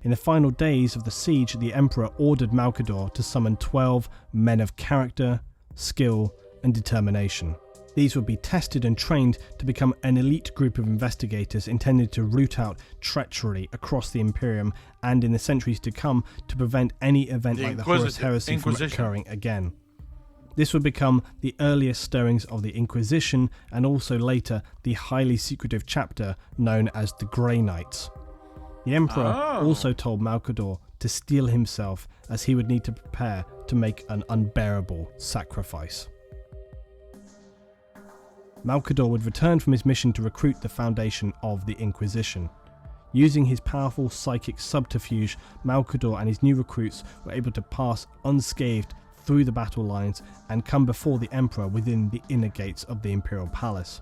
In the final days of the siege, the Emperor ordered Malcador to summon 12 men of character, skill, and determination. These would be tested and trained to become an elite group of investigators intended to root out treachery across the Imperium and in the centuries to come to prevent any event like the Horus Heresy from occurring again. This would become the earliest stirrings of the Inquisition and also later the highly secretive chapter known as the Grey Knights. The Emperor also told Malcador to steel himself as he would need to prepare to make an unbearable sacrifice. Malcador would return from his mission to recruit the foundation of the Inquisition. Using his powerful psychic subterfuge, Malcador and his new recruits were able to pass unscathed through the battle lines and come before the Emperor within the inner gates of the Imperial Palace.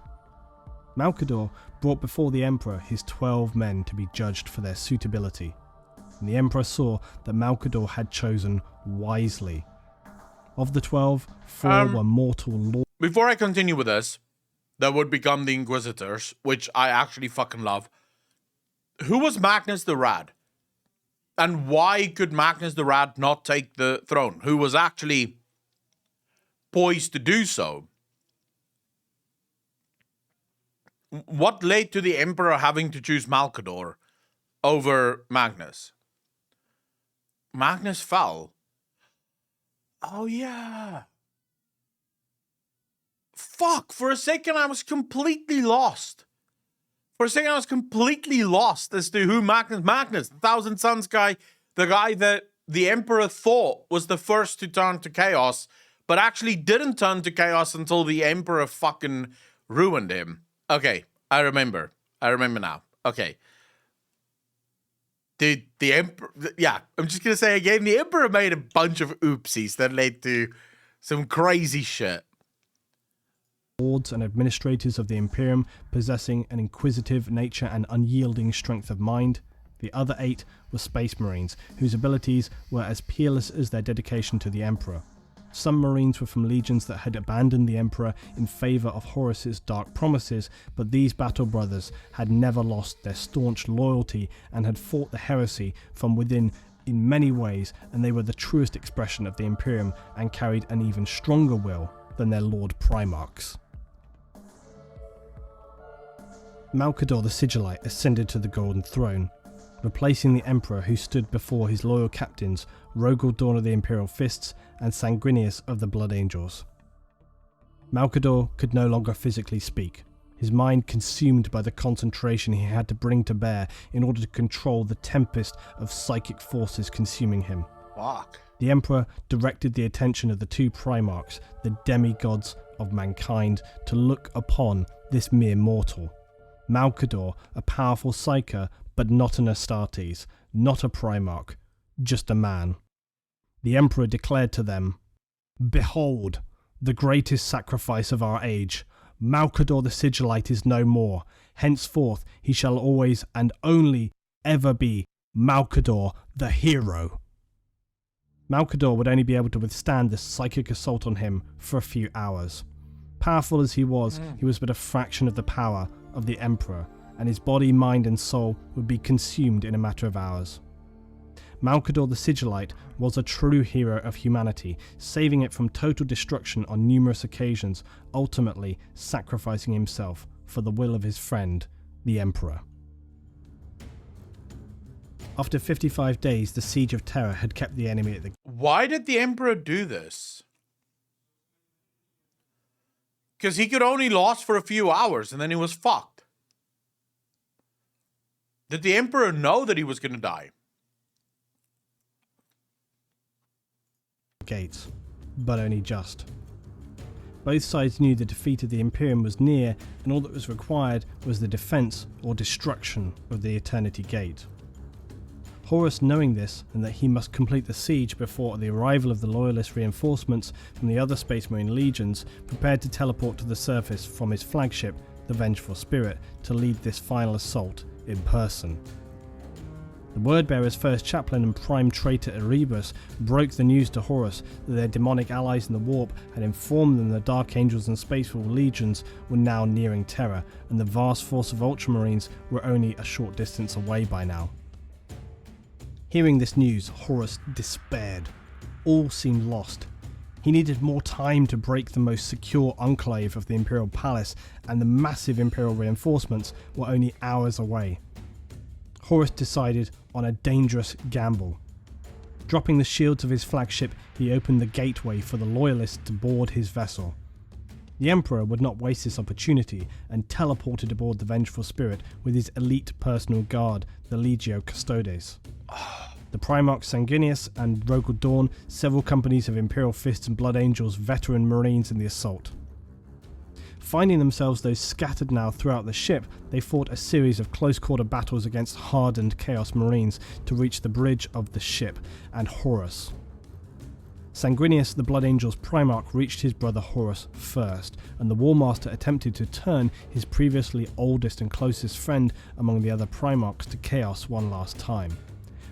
Malcador brought before the Emperor his 12 men to be judged for their suitability, and the Emperor saw that Malcador had chosen wisely. Of the 12, 4 were mortal lords. Before I continue with this, that would become the Inquisitors, which I actually fucking love. Who was Magnus the Rad? And why could Magnus the Rad not take the throne? Who was actually poised to do so? What led to the Emperor having to choose Malcador over Magnus? Magnus fell. Oh, yeah. Fuck, for a second I was completely lost. As to who Magnus, the Thousand Suns guy, the guy that the Emperor thought was the first to turn to chaos, but actually didn't turn to chaos until the Emperor fucking ruined him. Okay, I remember now. Okay. The Emperor... Yeah, I'm just going to say again, the Emperor made a bunch of oopsies that led to some crazy shit. Lords and administrators of the Imperium possessing an inquisitive nature and unyielding strength of mind. The other 8 were Space Marines, whose abilities were as peerless as their dedication to the Emperor. Some Marines were from legions that had abandoned the Emperor in favour of Horus's dark promises, but these battle brothers had never lost their staunch loyalty and had fought the heresy from within in many ways, and they were the truest expression of the Imperium and carried an even stronger will than their Lord Primarchs. Malcador the Sigillite ascended to the Golden Throne, replacing the Emperor who stood before his loyal captains, Rogel Dawn of the Imperial Fists and Sanguinius of the Blood Angels. Malcador could no longer physically speak, his mind consumed by the concentration he had to bring to bear in order to control the tempest of psychic forces consuming him. Fuck. The Emperor directed the attention of the 2 Primarchs, the demigods of mankind, to look upon this mere mortal. Malcador, a powerful Psyker, but not an Astartes, not a Primarch, just a man. The Emperor declared to them, "Behold, the greatest sacrifice of our age. Malcador the Sigillite is no more. Henceforth he shall always and only ever be Malcador the hero." Malcador would only be able to withstand the psychic assault on him for a few hours. Powerful as he was but a fraction of the power of the Emperor, and his body, mind and soul would be consumed in a matter of hours. Malcador the Sigillite was a true hero of humanity, saving it from total destruction on numerous occasions, ultimately sacrificing himself for the will of his friend, the Emperor. After 55 days, the Siege of Terror had kept the enemy at the... Why did the Emperor do this? Because he could only last for a few hours and then he was fucked. Did the Emperor know that he was going to die? gates, but only just. Both sides knew the defeat of the Imperium was near, and all that was required was the defense or destruction of the Eternity Gate. Horus, knowing this, and that he must complete the siege before the arrival of the Loyalist reinforcements from the other Space Marine legions, prepared to teleport to the surface from his flagship, the Vengeful Spirit, to lead this final assault in person. The Wordbearer's first chaplain and prime traitor Erebus broke the news to Horus that their demonic allies in the Warp had informed them the Dark Angels and Space Wolf legions were now nearing Terra, and the vast force of Ultramarines were only a short distance away by now. Hearing this news, Horus despaired. All seemed lost. He needed more time to break the most secure enclave of the Imperial Palace, and the massive Imperial reinforcements were only hours away. Horus decided on a dangerous gamble. Dropping the shields of his flagship, he opened the gateway for the Loyalists to board his vessel. The Emperor would not waste this opportunity and teleported aboard the Vengeful Spirit with his elite personal guard, the Legio Custodes. The Primarch Sanguinius and Rogel Dawn, several companies of Imperial Fists and Blood Angels veteran Marines in the assault. Finding themselves though scattered now throughout the ship, they fought a series of close-quarter battles against hardened Chaos Marines to reach the bridge of the ship and Horus. Sanguinius, the Blood Angel's Primarch, reached his brother Horus first, and the Warmaster attempted to turn his previously oldest and closest friend among the other Primarchs to Chaos one last time.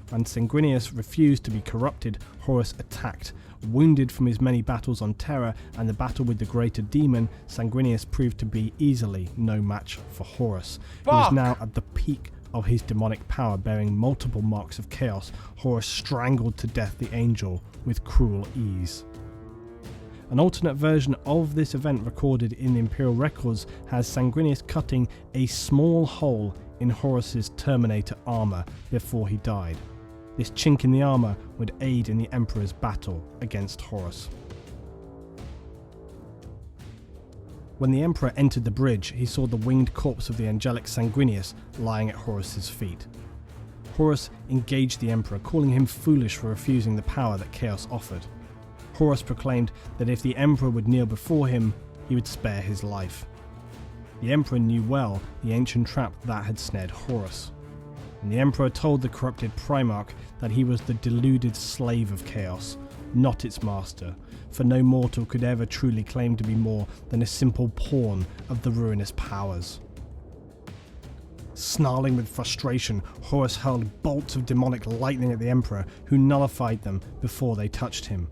When Sanguinius refused to be corrupted, Horus attacked. Wounded from his many battles on Terra and the battle with the Greater Demon, Sanguinius proved to be easily no match for Horus. He was now at the peak of his demonic power, bearing multiple marks of chaos. Horus strangled to death the angel with cruel ease. An alternate version of this event recorded in the Imperial records has Sanguinius cutting a small hole in Horus's Terminator armor before he died. This chink in the armour would aid in the Emperor's battle against Horus. When the Emperor entered the bridge, he saw the winged corpse of the angelic Sanguinius lying at Horus's feet. Horus engaged the Emperor, calling him foolish for refusing the power that Chaos offered. Horus proclaimed that if the Emperor would kneel before him, he would spare his life. The Emperor knew well the ancient trap that had snared Horus. And the Emperor told the corrupted Primarch that he was the deluded slave of chaos, not its master, for no mortal could ever truly claim to be more than a simple pawn of the ruinous powers. Snarling with frustration, Horus hurled bolts of demonic lightning at the Emperor, who nullified them before they touched him.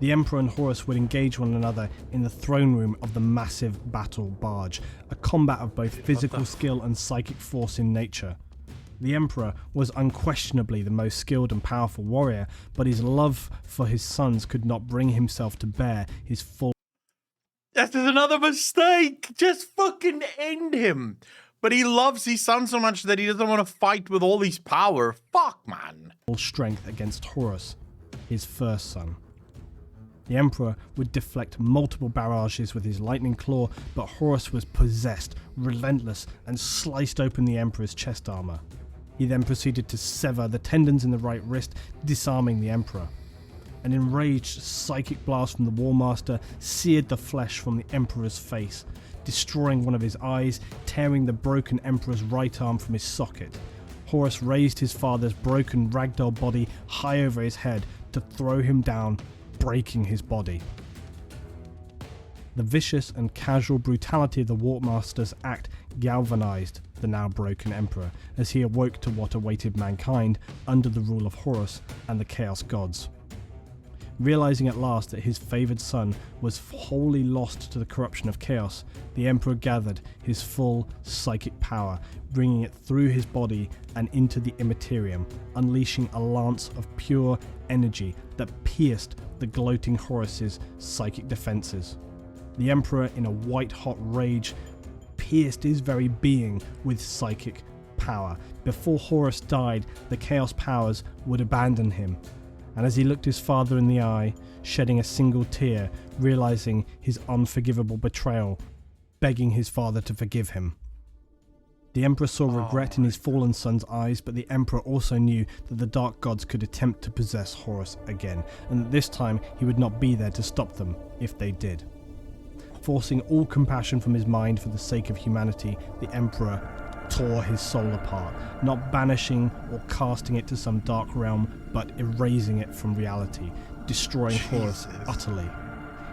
The Emperor and Horus would engage one another in the throne room of the massive battle barge, a combat of both physical skill and psychic force in nature. The Emperor was unquestionably the most skilled and powerful warrior, but his love for his sons could not bring himself to bear his full... That is another mistake! Just fucking end him! But he loves his son so much that he doesn't want to fight with all his power. Fuck, man. ...strength against Horus, his first son. The Emperor would deflect multiple barrages with his lightning claw, but Horus was possessed, relentless, and sliced open the Emperor's chest armor. He then proceeded to sever the tendons in the right wrist, disarming the Emperor. An enraged psychic blast from the War Master seared the flesh from the Emperor's face, destroying one of his eyes, tearing the broken Emperor's right arm from his socket. Horus raised his father's broken ragdoll body high over his head to throw him down, breaking his body. The vicious and casual brutality of the War Master's act galvanized the now broken Emperor as he awoke to what awaited mankind under the rule of Horus and the Chaos Gods. Realizing at last that his favored son was wholly lost to the corruption of chaos, the Emperor gathered his full psychic power, bringing it through his body and into the Immaterium, unleashing a lance of pure energy that pierced the gloating Horus's psychic defenses. The Emperor, in a white-hot rage, pierced his very being with psychic power. Before Horus died, the Chaos powers would abandon him. And as he looked his father in the eye, shedding a single tear, realizing his unforgivable betrayal, begging his father to forgive him. The Emperor saw regret in his fallen son's eyes, but the Emperor also knew that the Dark Gods could attempt to possess Horus again, and that this time he would not be there to stop them if they did. Forcing all compassion from his mind for the sake of humanity, the Emperor tore his soul apart, not banishing or casting it to some dark realm, but erasing it from reality, destroying Horus utterly.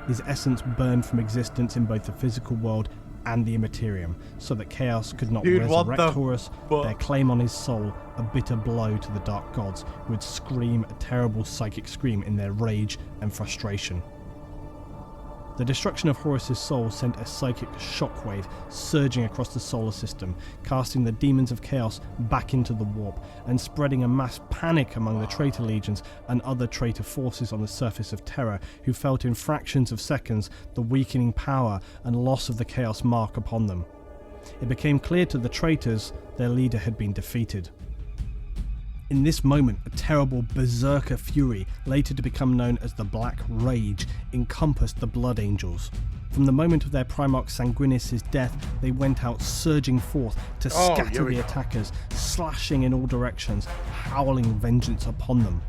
His essence burned from existence in both the physical world and the Immaterium, so that Chaos could not resurrect Horus, their claim on his soul a bitter blow to the Dark Gods, who would scream a terrible psychic scream in their rage and frustration. The destruction of Horus's soul sent a psychic shockwave surging across the solar system, casting the demons of chaos back into the warp, and spreading a mass panic among the traitor legions and other traitor forces on the surface of Terra, who felt in fractions of seconds the weakening power and loss of the chaos mark upon them. It became clear to the traitors their leader had been defeated. In this moment, a terrible berserker fury, later to become known as the Black Rage, encompassed the Blood Angels. From the moment of their Primarch Sanguinius' death, they went out surging forth to scatter the attackers, slashing in all directions, howling vengeance upon them.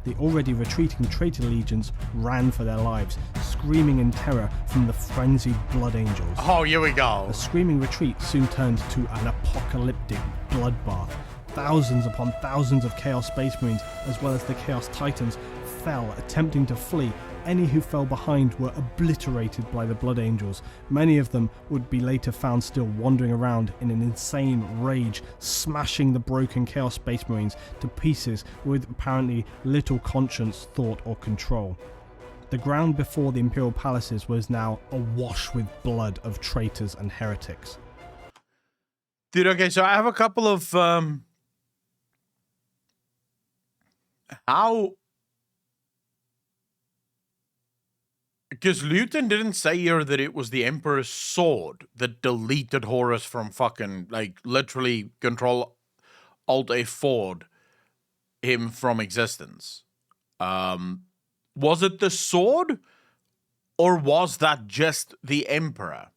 The already retreating traitor legions ran for their lives, screaming in terror from the frenzied Blood Angels. Oh, here we go. The screaming retreat soon turned to an apocalyptic bloodbath. Thousands upon thousands of Chaos Space Marines, as well as the Chaos Titans, fell attempting to flee. Any who fell behind were obliterated by the Blood Angels. Many of them would be later found still wandering around in an insane rage, smashing the broken Chaos Space Marines to pieces with apparently little conscience, thought or control. The ground before the Imperial Palaces was now awash with blood of traitors and heretics. Dude, okay, so I have a couple of how, because Luton didn't say here that it was the Emperor's sword that deleted Horus from fucking, like, literally Control Alt A4'd him from existence. Was it the sword, or was that just the Emperor?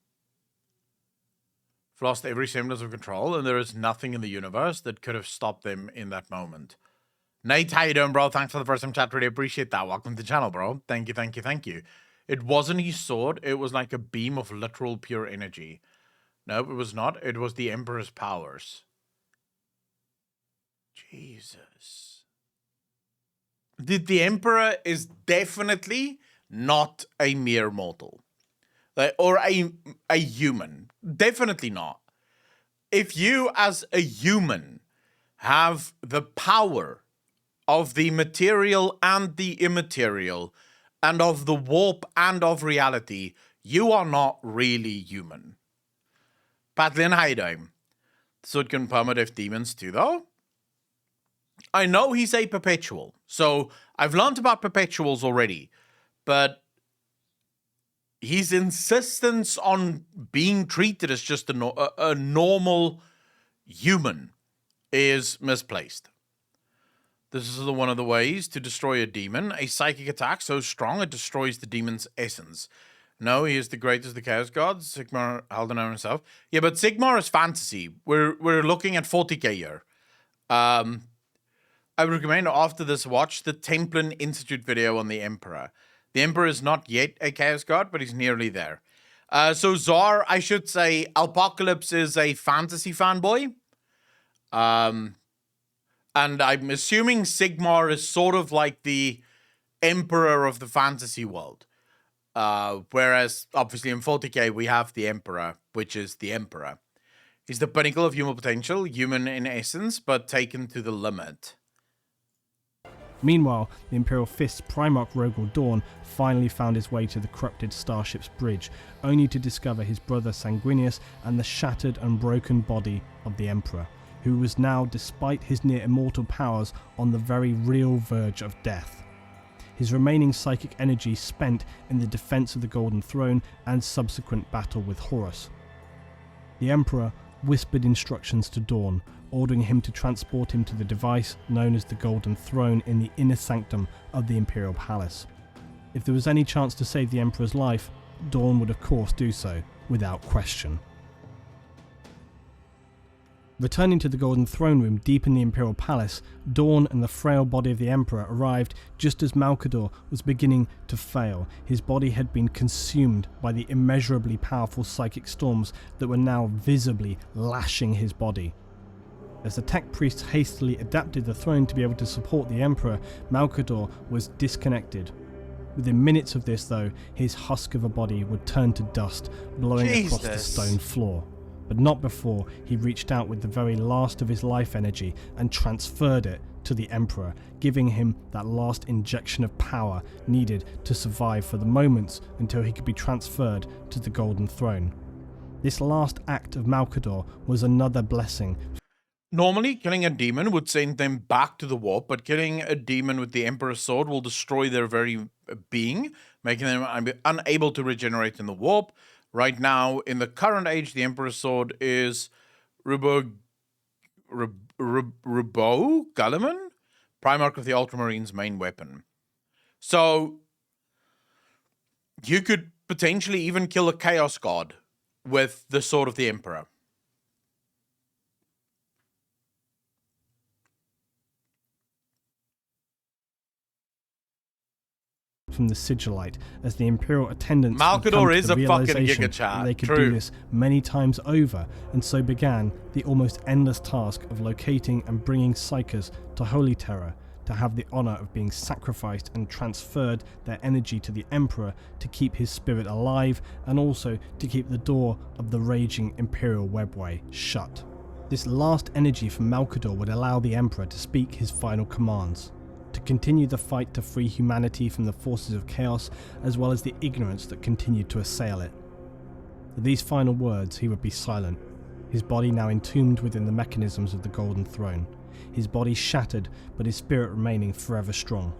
I've lost every semblance of control, and there is nothing in the universe that could have stopped them in that moment. Nate, how you doing, bro? Thanks for the first time chat. Really appreciate that. Welcome to the channel, bro. Thank you, thank you, thank you. It wasn't his sword. It was like a beam of literal pure energy. No, it was not. It was the Emperor's powers. Jesus. The Emperor is definitely not a mere mortal. Or a human. Definitely not. If you, as a human, have the power of the material and the immaterial, and of the warp and of reality, you are not really human. Patlin, how you doing? So it can permadeath demons too, though? I know he's a perpetual, so I've learned about perpetuals already, but his insistence on being treated as just a normal human is misplaced. This is one of the ways to destroy a demon. A psychic attack so strong it destroys the demon's essence. No, he is the greatest of the Chaos Gods, Sigmar Elden himself. Yeah, but Sigmar is fantasy. We're looking at 40k here. I would recommend after this watch the Templin Institute video on the Emperor. The Emperor is not yet a Chaos God, but he's nearly there. So Zar, I should say, Apocalypse is a fantasy fanboy. And I'm assuming Sigmar is sort of like the Emperor of the fantasy world. Whereas, obviously, in 40k, we have the Emperor, which is the Emperor. He's the pinnacle of human potential, human in essence, but taken to the limit. Meanwhile, the Imperial Fist's Primarch Rogel Dawn finally found his way to the corrupted starship's bridge, only to discover his brother Sanguinius and the shattered and broken body of the Emperor, who was now, despite his near immortal powers, on the very real verge of death. His remaining psychic energy spent in the defense of the Golden Throne and subsequent battle with Horus. The Emperor whispered instructions to Dawn, ordering him to transport him to the device known as the Golden Throne in the inner sanctum of the Imperial Palace. If there was any chance to save the Emperor's life, Dawn would of course do so, without question. Returning to the Golden Throne Room deep in the Imperial Palace, Dawn and the frail body of the Emperor arrived just as Malkador was beginning to fail. His body had been consumed by the immeasurably powerful psychic storms that were now visibly lashing his body. As the tech priests hastily adapted the throne to be able to support the Emperor, Malkador was disconnected. Within minutes of this, though, his husk of a body would turn to dust, blowing across the stone floor. But not before he reached out with the very last of his life energy and transferred it to the Emperor, giving him that last injection of power needed to survive for the moments until he could be transferred to the Golden Throne. This last act of Malkador was another blessing. Normally, killing a demon would send them back to the warp, but killing a demon with the Emperor's sword will destroy their very being, making them unable to regenerate in the warp. Right now, in the current age, the Emperor's sword is Rubo Gulliman, Primarch of the Ultramarines' main weapon. So, you could potentially even kill a Chaos God with the sword of the Emperor. From the sigillite as the Imperial attendants Malkador is the a fucking realization giga chat. that they could True. do this many times over, and so began the almost endless task of locating and bringing Psykers to Holy Terror to have the honor of being sacrificed and transferred their energy to the Emperor to keep his spirit alive and also to keep the door of the raging Imperial webway shut. This last energy from Malkador would allow the Emperor to speak his final commands, to continue the fight to free humanity from the forces of chaos, as well as the ignorance that continued to assail it. With these final words, he would be silent, his body now entombed within the mechanisms of the Golden Throne, his body shattered, but his spirit remaining forever strong.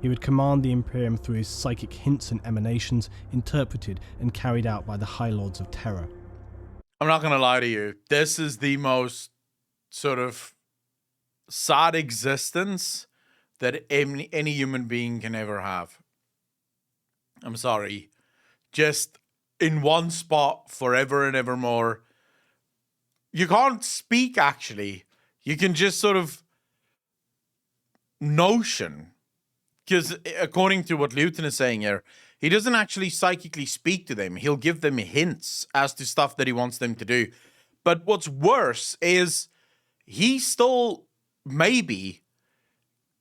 He would command the Imperium through his psychic hints and emanations, interpreted and carried out by the High Lords of Terror. I'm not going to lie to you. This is the most sort of sad existence that any human being can ever have. I'm sorry. Just in one spot forever and evermore. You can't speak, actually. You can just sort of notion. Because according to what Luton is saying here, He doesn't actually psychically speak to them. He'll give them hints as to stuff that he wants them to do. But what's worse is he still maybe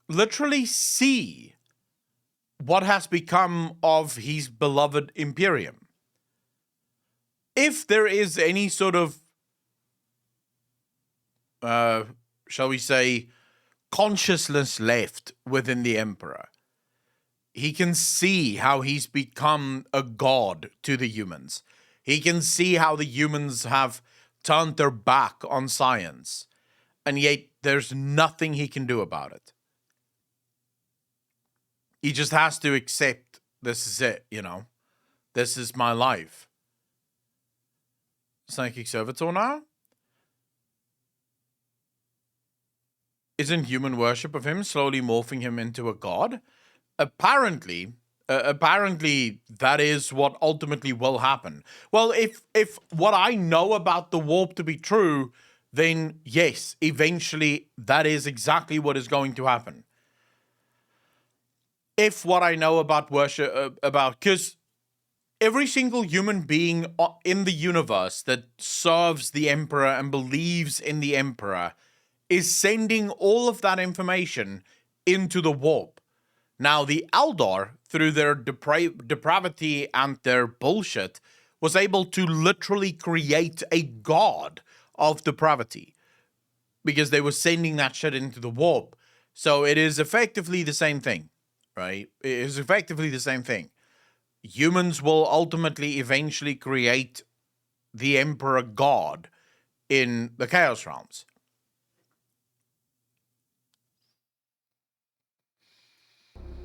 literally see what has become of his beloved Imperium. If there is any sort of, shall we say, consciousness left within the Emperor, he can see how he's become a god to the humans. He can see how the humans have turned their back on science, and yet there's nothing he can do about it. He just has to accept this is it, you know. This is my life. Psychic Servitor now? Isn't human worship of him slowly morphing him into a god? Apparently that is what ultimately will happen. Well, if what I know about the warp to be true, then yes, eventually that is exactly what is going to happen. If what I know about worship, because every single human being in the universe that serves the Emperor and believes in the Emperor is sending all of that information into the warp. Now, the Eldar, through their depravity and their bullshit, was able to literally create a god of depravity because they were sending that shit into the warp. So it is effectively the same thing, right? It is effectively the same thing. Humans will ultimately eventually create the Emperor God in the Chaos Realms.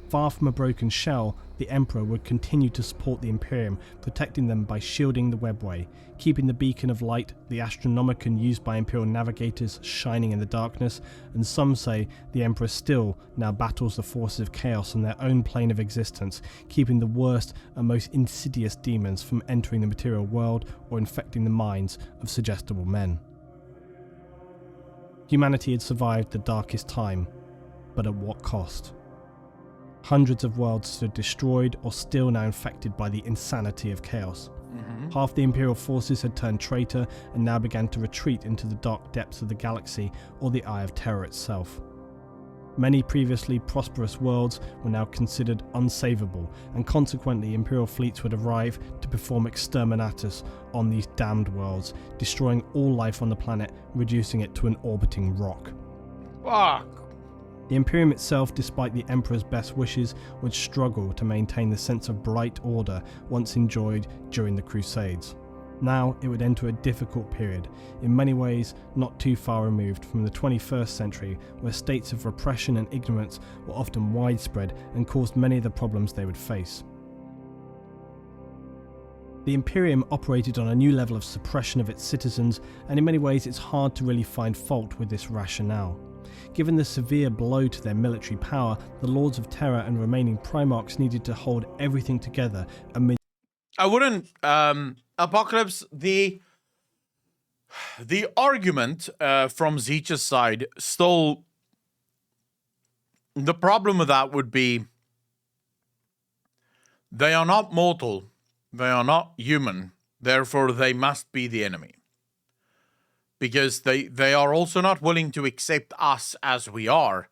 Far from a broken shell, the Emperor would continue to support the Imperium, protecting them by shielding the webway, keeping the beacon of light, the Astronomicon used by Imperial navigators, shining in the darkness, and some say the Emperor still now battles the forces of chaos on their own plane of existence, keeping the worst and most insidious demons from entering the material world or infecting the minds of suggestible men. Humanity had survived the darkest time, but at what cost? Hundreds of worlds stood destroyed or still now infected by the insanity of chaos. Half the Imperial forces had turned traitor and now began to retreat into the dark depths of the galaxy or the Eye of Terror itself. Many previously prosperous worlds were now considered unsavable, and consequently Imperial fleets would arrive to perform exterminatus on these damned worlds, destroying all life on the planet, reducing it to an orbiting rock. Fuck. The Imperium itself, despite the Emperor's best wishes, would struggle to maintain the sense of bright order once enjoyed during the Crusades. Now it would enter a difficult period, in many ways not too far removed from the 21st century, where states of repression and ignorance were often widespread and caused many of the problems they would face. The Imperium operated on a new level of suppression of its citizens, and in many ways it's hard to really find fault with this rationale. Given the severe blow to their military power, the Lords of Terror and remaining Primarchs needed to hold everything together amid... I wouldn't... Apocalypse, the argument from Zeech's side still... The problem with that would be they are not mortal, they are not human, therefore they must be the enemy. Because they are also not willing to accept us as we are.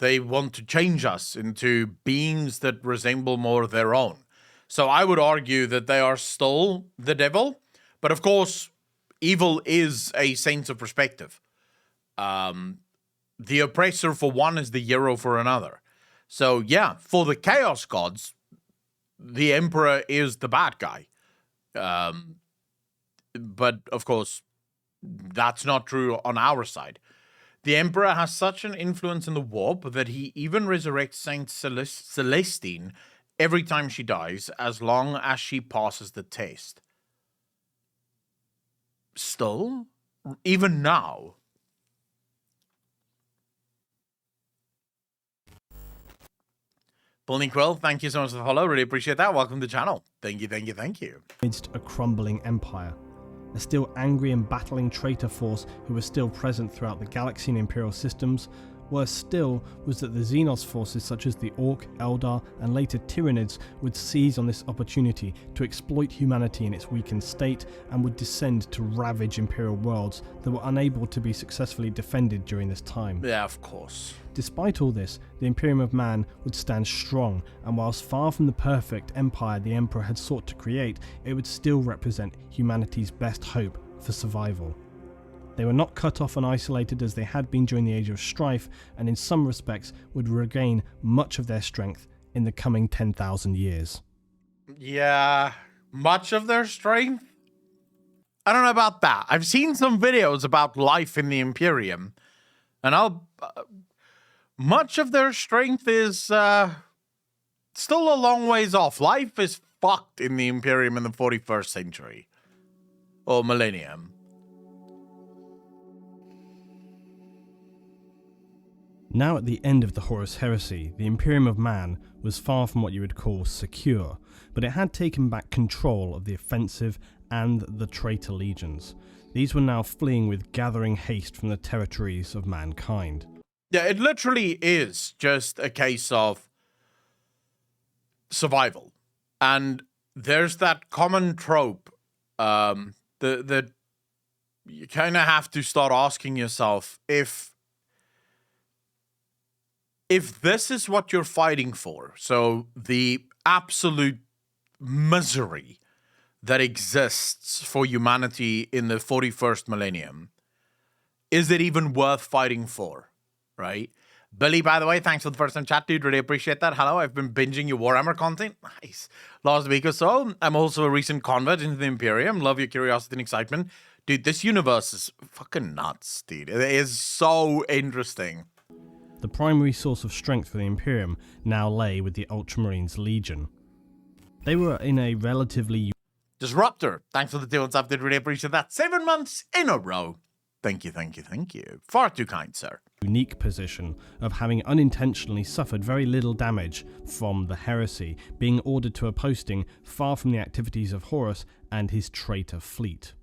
They want to change us into beings that resemble more their own. So I would argue that they are still the devil. But of course, evil is a sense of perspective. The oppressor for one is the hero for another. So yeah, for the Chaos Gods, the Emperor is the bad guy. But of course, that's not true on our side. The Emperor has such an influence in the warp that he even resurrects Saint Celestine every time she dies, as long as she passes the test. Still? Even now? Bullning Quill, thank you so much for the follow. Really appreciate that. Welcome to the channel. Thank you, thank you, thank you. Amidst a crumbling empire. A still angry and battling traitor force who was still present throughout the galaxy and Imperial systems, Worse still was that the Xenos forces such as the Orc, Eldar, and later Tyranids would seize on this opportunity to exploit humanity in its weakened state and would descend to ravage Imperial worlds that were unable to be successfully defended during this time. Yeah, of course. Despite all this, the Imperium of Man would stand strong, and whilst far from the perfect empire the Emperor had sought to create, it would still represent humanity's best hope for survival. They were not cut off and isolated as they had been during the Age of Strife, and in some respects would regain much of their strength in the coming 10,000 years. Yeah, much of their strength? I don't know about that. I've seen some videos about life in the Imperium, and much of their strength is still a long ways off. Life is fucked in the Imperium in the 41st century. Or millennium. Now at the end of the Horus Heresy, the Imperium of Man was far from what you would call secure, but it had taken back control of the offensive and the traitor legions. These were now fleeing with gathering haste from the territories of mankind. Yeah, it literally is just a case of survival. And there's that common trope that you kind of have to start asking yourself if this is what you're fighting for, so the absolute misery that exists for humanity in the 41st millennium, is it even worth fighting for, right? Billy, by the way, thanks for the first time chat, dude. Really appreciate that. Hello, I've been binging your Warhammer content. Nice. Last week or so. I'm also a recent convert into the Imperium. Love your curiosity and excitement. Dude, this universe is fucking nuts, dude. It is so interesting. The primary source of strength for the Imperium now lay with the Ultramarines Legion. They were in a relatively... Disruptor, thanks for the deal and stuff. Did really appreciate that. 7 months in a row. Thank you, thank you, thank you. Far too kind, sir. Unique position of having unintentionally suffered very little damage from the heresy, being ordered to a posting far from the activities of Horus and his traitor fleet.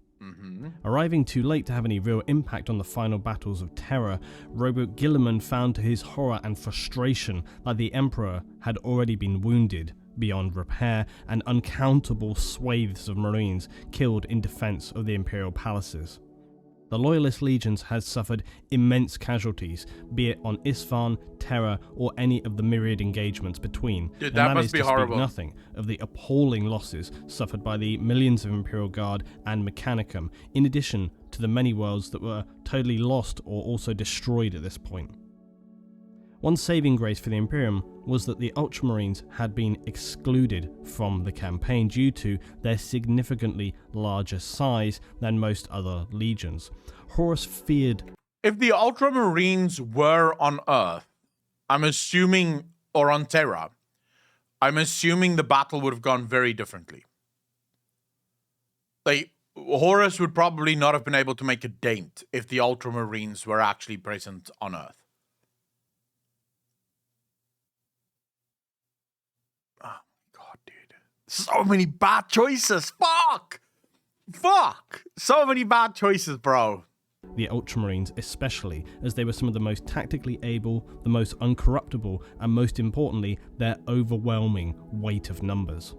Arriving too late to have any real impact on the final battles of Terror, Robert Gilliman found to his horror and frustration that the Emperor had already been wounded beyond repair and uncountable swathes of Marines killed in defense of the Imperial palaces. The Loyalist legions had suffered immense casualties, be it on Isfahan, Terror, or any of the myriad engagements between. Dude, that must be horrible. Nothing of the appalling losses suffered by the millions of Imperial Guard and Mechanicum, in addition to the many worlds that were totally lost or also destroyed at this point. One saving grace for the Imperium was that the Ultramarines had been excluded from the campaign due to their significantly larger size than most other legions. Horus feared... If the Ultramarines were on Earth, I'm assuming, or on Terra, I'm assuming the battle would have gone very differently. Like, Horus would probably not have been able to make a dent if the Ultramarines were actually present on Earth. So many bad choices. Fuck. So many bad choices, bro. The Ultramarines especially, as they were some of the most tactically able, the most uncorruptible, and most importantly, their overwhelming weight of numbers.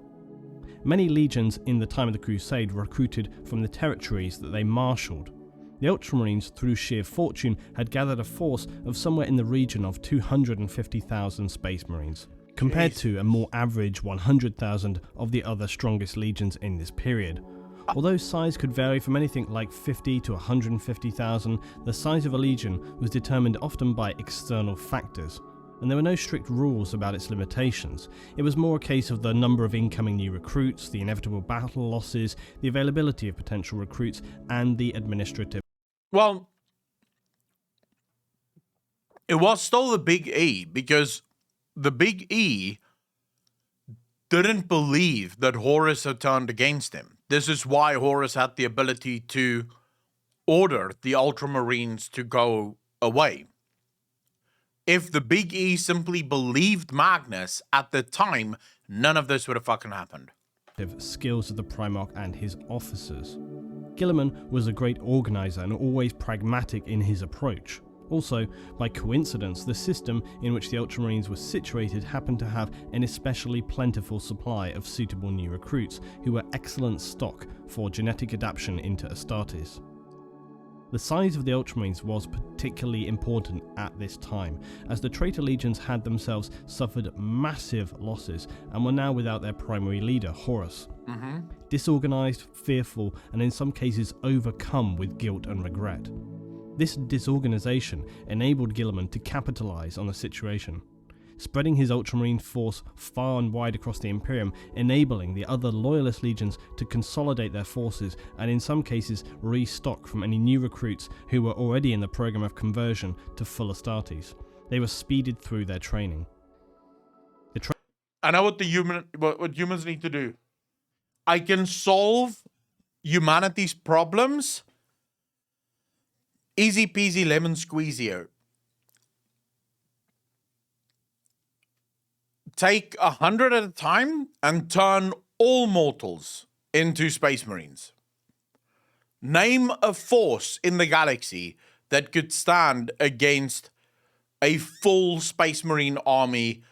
Many legions in the time of the Crusade recruited from the territories that they marshalled. The Ultramarines, through sheer fortune, had gathered a force of somewhere in the region of 250,000 Space Marines, compared to a more average 100,000 of the other strongest legions in this period. Although size could vary from anything like 50 to 150,000, the size of a legion was determined often by external factors, and there were no strict rules about its limitations. It was more a case of the number of incoming new recruits, the inevitable battle losses, the availability of potential recruits, and the administrative... Well, it was still the Big E, because the Big E didn't believe that Horus had turned against him. This is why Horus had the ability to order the Ultramarines to go away. If the Big E simply believed Magnus at the time, none of this would have fucking happened. Skills of the Primarch and his officers. Gilliman was a great organizer and always pragmatic in his approach. Also, by coincidence, the system in which the Ultramarines were situated happened to have an especially plentiful supply of suitable new recruits who were excellent stock for genetic adaptation into Astartes. The size of the Ultramarines was particularly important at this time, as the traitor legions had themselves suffered massive losses and were now without their primary leader, Horus. Disorganized, fearful, and in some cases overcome with guilt and regret. This disorganization enabled Guilliman to capitalize on the situation, spreading his Ultramarine force far and wide across the Imperium, enabling the other loyalist legions to consolidate their forces and in some cases restock from any new recruits who were already in the program of conversion to full Astartes. They were speeded through their training. I know what what humans need to do. I can solve humanity's problems. Easy peasy lemon squeezy. Take 100 at a time and turn all mortals into Space Marines. Name a force in the galaxy that could stand against a full Space Marine army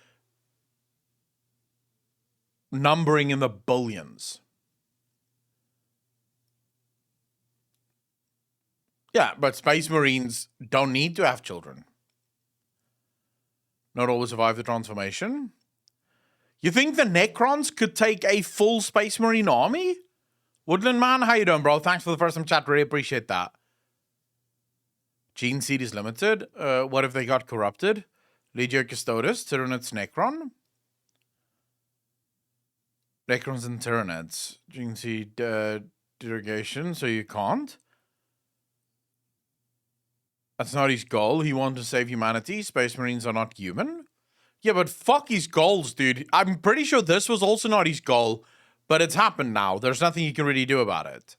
numbering in the billions. Yeah, but Space Marines don't need to have children. Not all will survive the transformation. You think the Necrons could take a full Space Marine army? Woodland Man, how you doing, bro? Thanks for the first time chat. Really appreciate that. Gene Seed is limited. What if they got corrupted? Legio Custodes, Tyranids, Necron. Necrons and Tyranids. Gene Seed derogation, so you can't. That's not his goal. He wants to save humanity. Space Marines are not human. Yeah, but fuck his goals, dude. I'm pretty sure this was also not his goal, but it's happened now. There's nothing you can really do about it.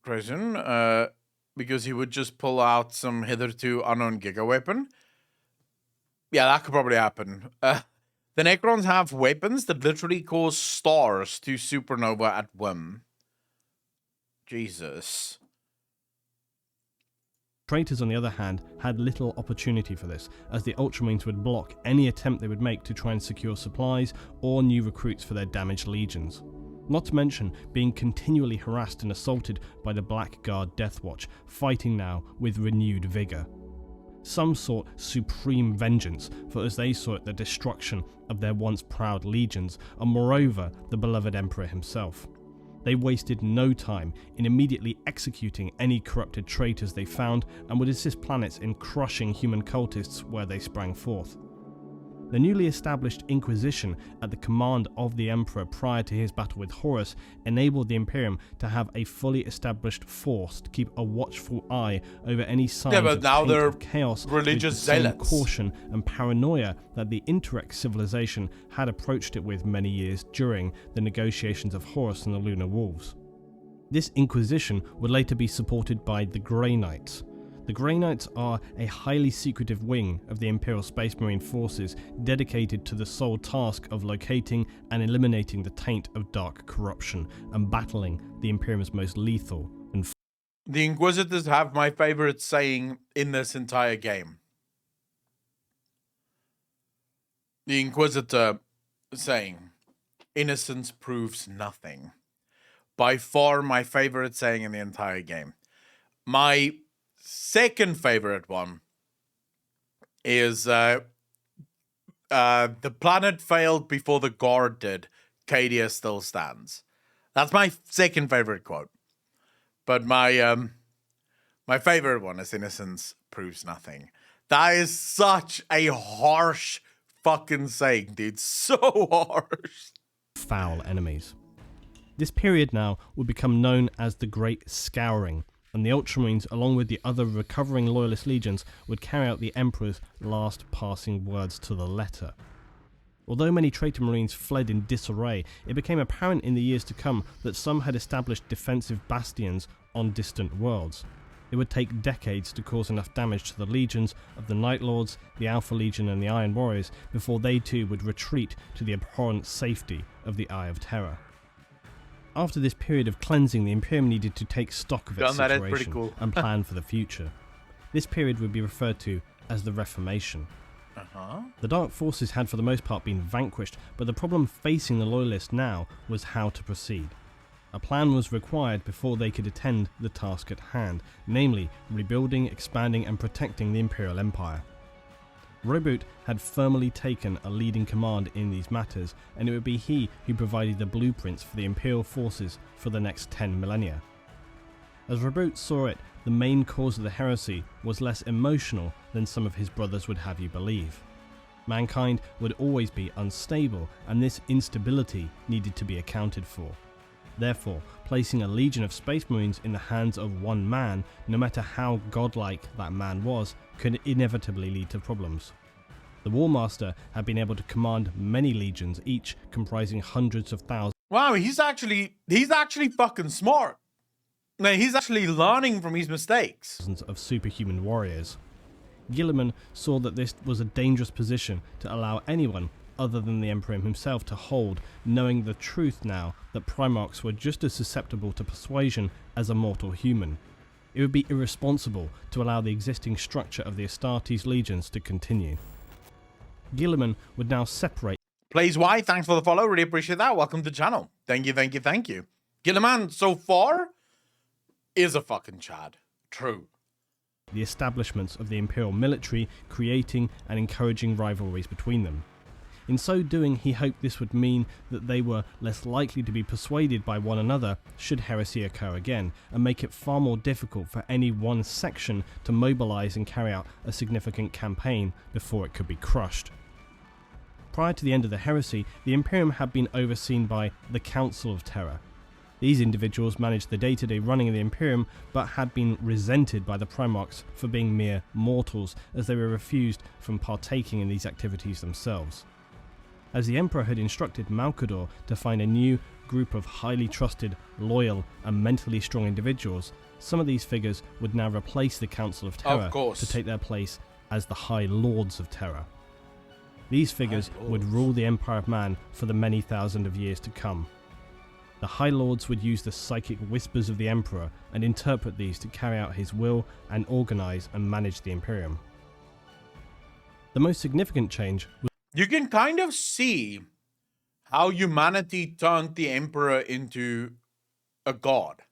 Crazy, because he would just pull out some hitherto unknown giga weapon. Yeah, that could probably happen. The Necrons have weapons that literally cause stars to supernova at whim. Jesus. Traitors, on the other hand, had little opportunity for this, as the Ultramarines would block any attempt they would make to try and secure supplies or new recruits for their damaged legions. Not to mention being continually harassed and assaulted by the Blackguard Deathwatch, fighting now with renewed vigour. Some sought supreme vengeance, for as they saw it, the destruction of their once proud legions, and moreover the beloved Emperor himself. They wasted no time in immediately executing any corrupted traitors they found and would assist planets in crushing human cultists where they sprang forth. The newly established Inquisition at the command of the Emperor prior to his battle with Horus enabled the Imperium to have a fully established force to keep a watchful eye over any signs of taint of chaos, religious with the same zealots. caution and paranoia that the Interrex civilization had approached it with many years during the negotiations of Horus and the Lunar Wolves. This Inquisition would later be supported by the Grey Knights. The Grey Knights are a highly secretive wing of the Imperial Space Marine forces dedicated to the sole task of locating and eliminating the taint of dark corruption and battling the Imperium's most lethal and The Inquisitors have my favorite saying in this entire game. The Inquisitor saying, "Innocence proves nothing." By far my favorite saying in the entire game. My second favorite one is the planet failed before the guard did. Cadia still stands. That's my second favorite quote. But my favorite one is innocence proves nothing. That is such a harsh fucking saying, dude. So harsh. foul enemies. This period now would become known as the Great Scouring, and the Ultramarines, along with the other recovering Loyalist legions, would carry out the Emperor's last passing words to the letter. Although many traitor Marines fled in disarray, it became apparent in the years to come that some had established defensive bastions on distant worlds. It would take decades to cause enough damage to the legions of the Night Lords, the Alpha Legion and the Iron Warriors before they too would retreat to the abhorrent safety of the Eye of Terror. After this period of cleansing, the Imperium needed to take stock of its That is pretty situation cool. and plan for the future. This period would be referred to as the Reformation. The Dark Forces had for the most part been vanquished, but the problem facing the Loyalists now was how to proceed. A plan was required before they could attend the task at hand, namely rebuilding, expanding and protecting the Imperial Empire. Roboute had firmly taken a leading command in these matters, and it would be he who provided the blueprints for the Imperial forces for the next 10 millennia. As Roboute saw it, the main cause of the heresy was less emotional than some of his brothers would have you believe. Mankind would always be unstable, and this instability needed to be accounted for. Therefore, placing a legion of Space Marines in the hands of one man, no matter how godlike that man was, could inevitably lead to problems. The War Master had been able to command many legions, each comprising hundreds of thousands. Wow, he's actually fucking smart. No, he's actually learning from his mistakes. Of superhuman warriors. Guilliman saw that this was a dangerous position to allow anyone other than the Emperor himself to hold, knowing the truth now that Primarchs were just as susceptible to persuasion as a mortal human. It would be irresponsible to allow the existing structure of the Astartes legions to continue. Guilliman would now separate. Plays Y, thanks for the follow. Really appreciate that. Welcome to the channel. Thank you, thank you, thank you. Gilliman, so far, is a fucking Chad. True. The establishments of the Imperial military, creating and encouraging rivalries between them. In so doing, he hoped this would mean that they were less likely to be persuaded by one another should heresy occur again, and make it far more difficult for any one section to mobilize and carry out a significant campaign before it could be crushed. Prior to the end of the heresy, the Imperium had been overseen by the Council of Terror. These individuals managed the day-to-day running of the Imperium, but had been resented by the Primarchs for being mere mortals, as they were refused from partaking in these activities themselves. As the Emperor had instructed Malcador to find a new group of highly trusted, loyal and mentally strong individuals, some of these figures would now replace the Council of Terror to take their place as the High Lords of Terror. These figures would rule the Empire of Man for the many thousand of years to come. The High Lords would use the psychic whispers of the Emperor and interpret these to carry out his will and organize and manage the Imperium. The most significant change was You can kind of see how humanity turned the Emperor into a god.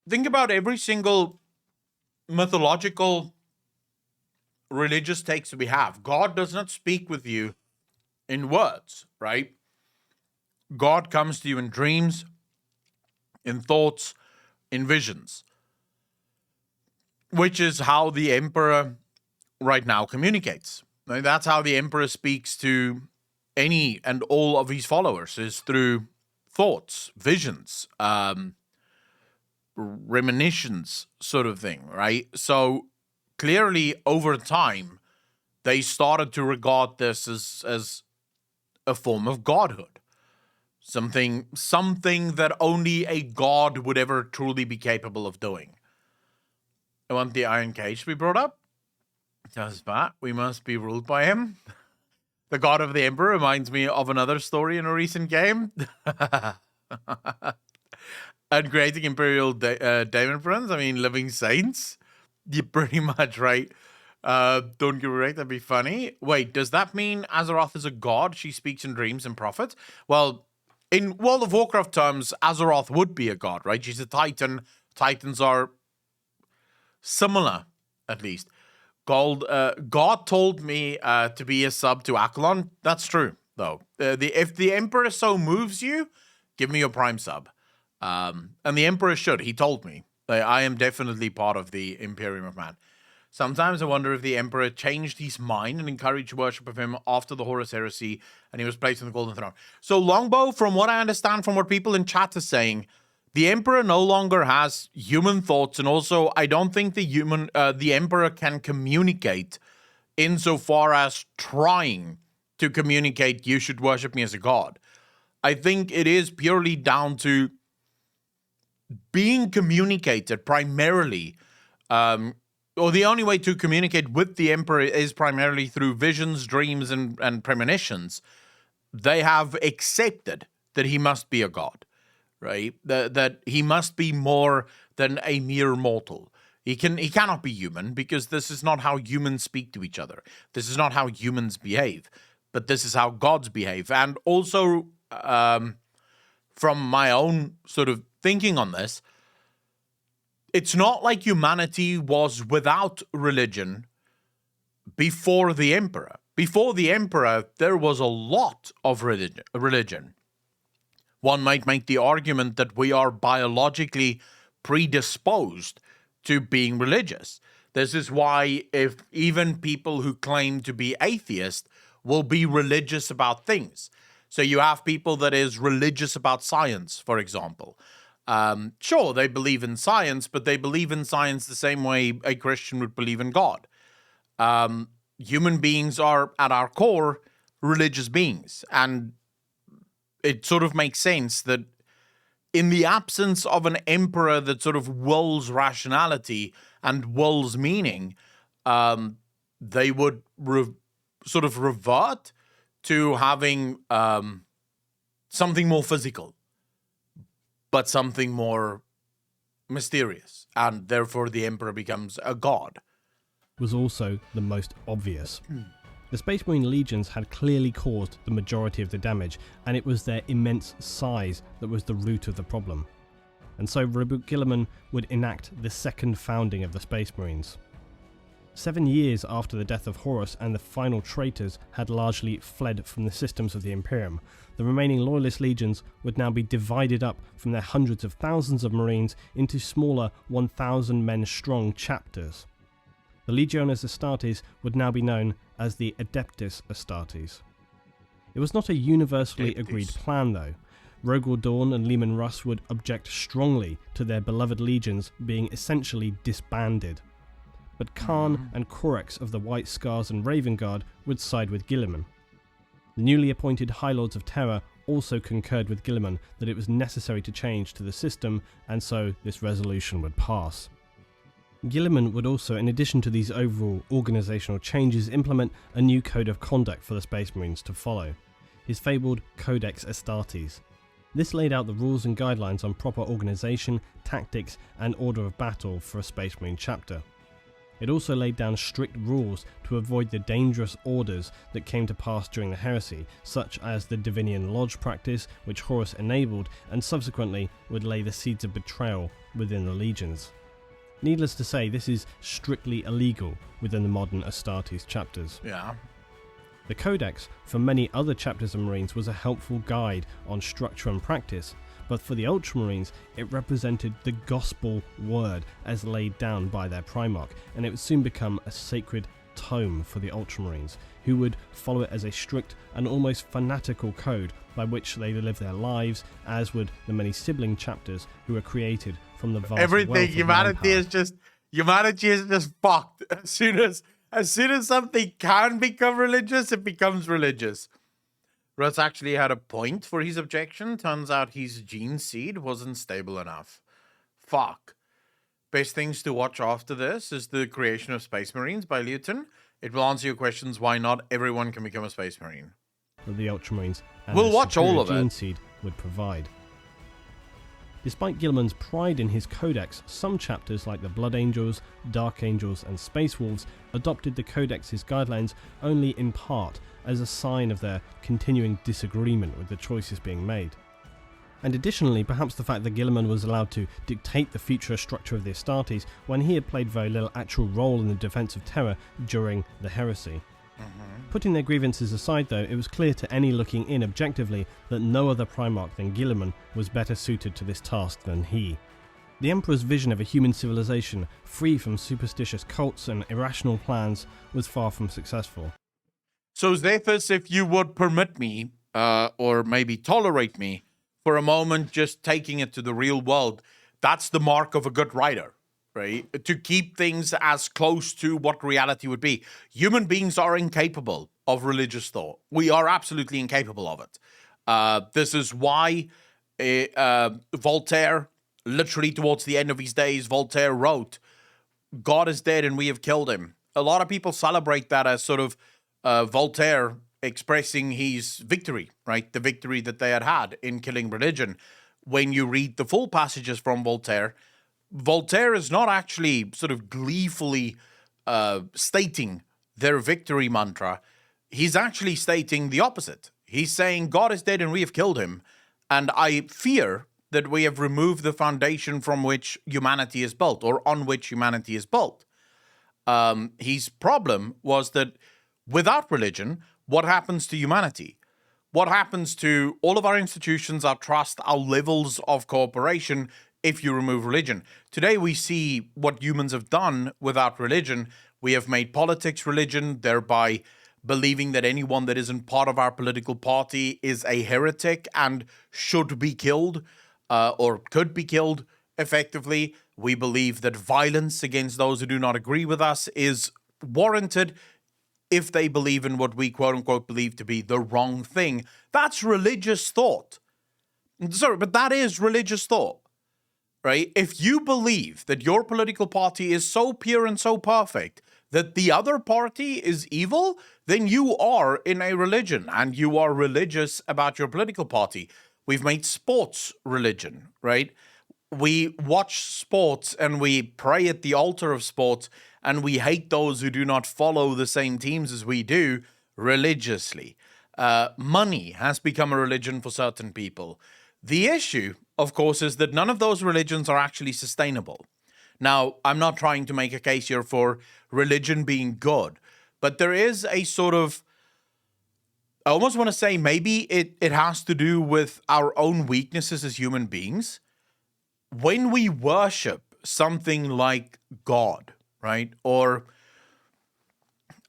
Think about every single mythological religious text we have. God does not speak with you in words, right? God comes to you in dreams, in thoughts, in visions, which is how the Emperor right now communicates. Right? That's how the Emperor speaks to any and all of his followers, is through thoughts, visions, reminiscence sort of thing, right? So clearly over time, they started to regard this as a form of godhood. Something that only a god would ever truly be capable of doing. I want the Iron Cage to be brought up. Does that? We must be ruled by him. The God of the Emperor reminds me of another story in a recent game. And creating Imperial Demon Friends, I mean, living saints. You're pretty much right. Don't get me right, that'd be funny. Wait, does that mean Azeroth is a god? She speaks in dreams and prophets? Well, in World of Warcraft terms, Azeroth would be a god, right? She's a titan. Titans are similar, at least. God told me to be a sub to Akalon. That's true, though. If the Emperor so moves you, give me your Prime sub. And the Emperor should. He told me. I am definitely part of the Imperium of Man. Sometimes I wonder if the Emperor changed his mind and encouraged worship of him after the Horus Heresy and he was placed on the Golden Throne. So Longbow, from what I understand from what people in chat are saying, the Emperor no longer has human thoughts, and also I don't think the Emperor can communicate insofar as trying to communicate, you should worship me as a god. I think it is purely down to being communicated primarily or the only way to communicate with the emperor is primarily through visions, dreams, and premonitions, they have accepted that he must be a god, right? That he must be more than a mere mortal. He cannot be human, because this is not how humans speak to each other. This is not how humans behave, but this is how gods behave. And also, from my own sort of thinking on this, it's not like humanity was without religion before the emperor. Before the emperor, there was a lot of religion. One might make the argument that we are biologically predisposed to being religious. This is why if even people who claim to be atheist will be religious about things. So you have people that is religious about science, for example. Sure, they believe in science, but they believe in science the same way a Christian would believe in God. Human beings are, at our core, religious beings. And it sort of makes sense that in the absence of an emperor that sort of wills rationality and wills meaning, they would sort of revert to having something more physical, but something more mysterious. And therefore the emperor becomes a god. Was also the most obvious. The Space Marine legions had clearly caused the majority of the damage, and it was their immense size that was the root of the problem. And so Reboot Guilliman would enact the second founding of the Space Marines. 7 years after the death of Horus and the final traitors had largely fled from the systems of the Imperium, the remaining Loyalist legions would now be divided up from their hundreds of thousands of Marines into smaller 1,000 men strong chapters. The Legiones Astartes would now be known as the Adeptus Astartes. It was not a universally agreed plan though. Rogor Dawn and Leman Russ would object strongly to their beloved legions being essentially disbanded. But Khan and Korax of the White Scars and Raven Guard would side with Guilliman. The newly appointed High Lords of Terror also concurred with Guilliman that it was necessary to change to the system, and so this resolution would pass. Guilliman would also, in addition to these overall organisational changes, implement a new code of conduct for the Space Marines to follow, his fabled Codex Astartes. This laid out the rules and guidelines on proper organisation, tactics and order of battle for a Space Marine chapter. It also laid down strict rules to avoid the dangerous orders that came to pass during the heresy, such as the Divinian Lodge practice, which Horus enabled and subsequently would lay the seeds of betrayal within the legions. Needless to say, this is strictly illegal within the modern Astartes chapters. Yeah. The Codex, for many other chapters of Marines, was a helpful guide on structure and practice, but for the Ultramarines, it represented the gospel word as laid down by their Primarch, and it would soon become a sacred tome for the Ultramarines, who would follow it as a strict and almost fanatical code by which they live their lives, as would the many sibling chapters who were created from the vast Everything humanity is just fucked. As soon as something can become religious, it becomes religious. Russ actually had a point for his objection. Turns out his gene seed wasn't stable enough. Fuck. Best things to watch after this is the creation of Space Marines by Luton. It will answer your questions why not everyone can become a Space Marine. The Ultramarines and we'll the watch all of gene it. seed would provide. Despite Guilliman's pride in his codex, some chapters like the Blood Angels, Dark Angels and Space Wolves adopted the codex's guidelines only in part as a sign of their continuing disagreement with the choices being made. And additionally, perhaps the fact that Guilliman was allowed to dictate the future structure of the Astartes when he had played very little actual role in the defense of Terra during the heresy. Putting their grievances aside though, it was clear to any looking in objectively that no other Primarch than Guilliman was better suited to this task than he. The Emperor's vision of a human civilization free from superstitious cults and irrational plans was far from successful. So Zethus, if you would permit me, or maybe tolerate me, for a moment just taking it to the real world, that's the mark of a good writer. Right? To keep things as close to what reality would be. Human beings are incapable of religious thought. We are absolutely incapable of it. This is why Voltaire, literally towards the end of his days, Voltaire wrote, God is dead and we have killed him. A lot of people celebrate that as sort of Voltaire expressing his victory, right? The victory that they had in killing religion. When you read the full passages from Voltaire, Voltaire is not actually sort of gleefully stating their victory mantra. He's actually stating the opposite. He's saying God is dead and we have killed him. And I fear that we have removed the foundation from which humanity is built, or on which humanity is built. His problem was that without religion, what happens to humanity? What happens to all of our institutions, our trust, our levels of cooperation if you remove religion? Today we see what humans have done without religion. We have made politics religion, thereby believing that anyone that isn't part of our political party is a heretic and should be killed, or could be killed effectively. We believe that violence against those who do not agree with us is warranted if they believe in what we quote unquote believe to be the wrong thing. That's religious thought. Sorry, but that is religious thought, right? If you believe that your political party is so pure and so perfect that the other party is evil, then you are in a religion and you are religious about your political party. We've made sports religion, right? We watch sports and we pray at the altar of sports, and we hate those who do not follow the same teams as we do religiously. Money has become a religion for certain people. The issue, of course, is that none of those religions are actually sustainable. Now, I'm not trying to make a case here for religion being good, but there is a sort of, I almost want to say maybe it has to do with our own weaknesses as human beings. When we worship something like God, right, or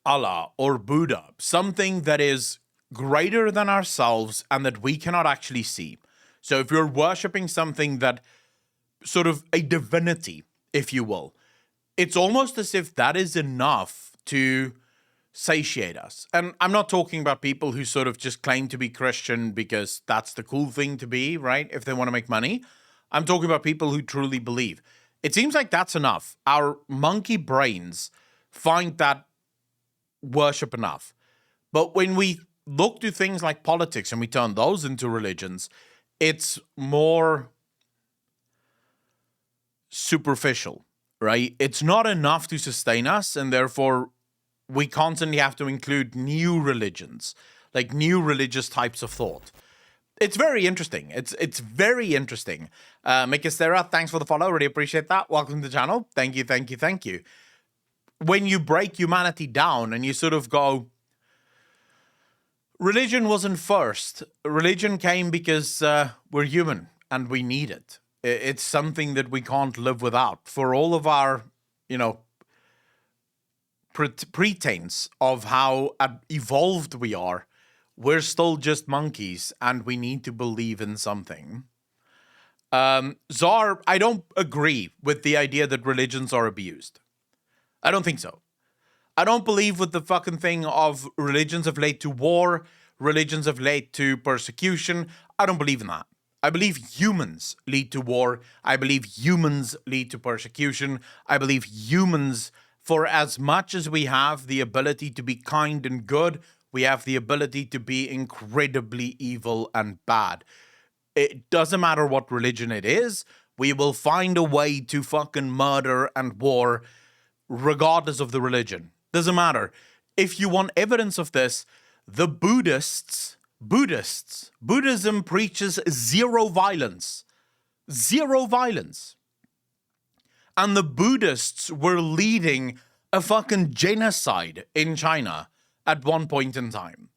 Allah or Buddha, something that is greater than ourselves and that we cannot actually see. So if you're worshiping something that sort of a divinity, if you will, it's almost as if that is enough to satiate us. And I'm not talking about people who sort of just claim to be Christian because that's the cool thing to be, right? If they want to make money. I'm talking about people who truly believe. It seems like that's enough. Our monkey brains find that worship enough. But when we look to things like politics and we turn those into religions, it's more superficial, right? It's not enough to sustain us, and therefore we constantly have to include new religions, like new religious types of thought. It's very interesting. It's very interesting. Mikastera, thanks for the follow. Really appreciate that. Welcome to the channel. Thank you, thank you, thank you. When you break humanity down and you sort of go, religion wasn't first. Religion came because we're human and we need it. It's something that we can't live without. For all of our, pretense of how evolved we are, we're still just monkeys and we need to believe in something. Czar, I don't agree with the idea that religions are abused. I don't think so. I don't believe with the fucking thing of religions have led to war, religions have led to persecution. I don't believe in that. I believe humans lead to war. I believe humans lead to persecution. I believe humans, for as much as we have the ability to be kind and good, we have the ability to be incredibly evil and bad. It doesn't matter what religion it is. We will find a way to fucking murder and war regardless of the religion. Doesn't matter. If you want evidence of this, the Buddhism preaches zero violence. Zero violence. And the Buddhists were leading a fucking genocide in China at one point in time,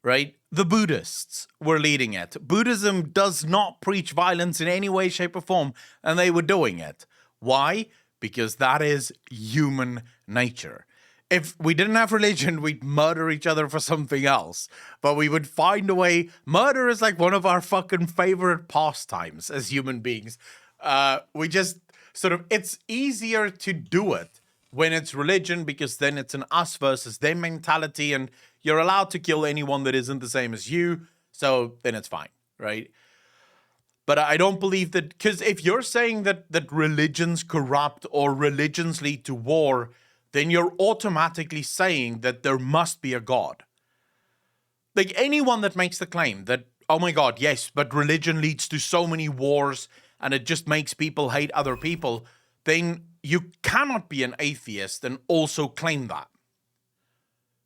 right? The Buddhists were leading it. Buddhism does not preach violence in any way, shape, or form, and they were doing it. Why? Because that is human nature. If we didn't have religion, we'd murder each other for something else. But we would find a way. Murder is like one of our fucking favorite pastimes as human beings. We just sort of, it's easier to do it when it's religion, because then it's an us versus them mentality, and you're allowed to kill anyone that isn't the same as you, so then it's fine, right? But I don't believe that, because if you're saying that religions corrupt or religions lead to war, then you're automatically saying that there must be a God. Like anyone that makes the claim that, oh my God, yes, but religion leads to so many wars and it just makes people hate other people, then you cannot be an atheist and also claim that.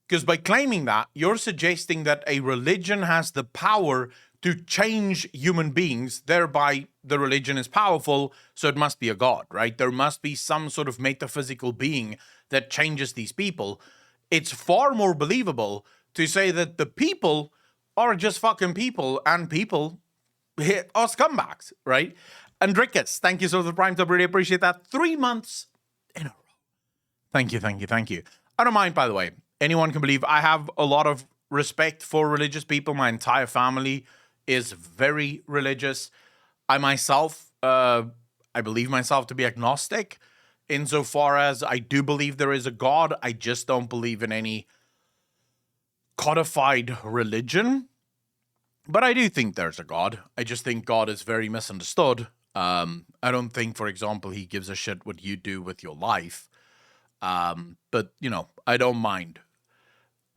Because by claiming that, you're suggesting that a religion has the power to change human beings, thereby the religion is powerful, so it must be a god, right? There must be some sort of metaphysical being that changes these people. It's far more believable to say that the people are just fucking people, and people are scumbags, right? Andricus, thank you so much for the Prime Sub, really appreciate that. 3 months in a row. Thank you, thank you, thank you. I don't mind, by the way. Anyone can believe. I have a lot of respect for religious people. My entire family is very religious. I myself, I believe myself to be agnostic insofar as I do believe there is a God. I just don't believe in any codified religion. But I do think there's a God. I just think God is very misunderstood. I don't think, for example, he gives a shit what you do with your life. But, you know, I don't mind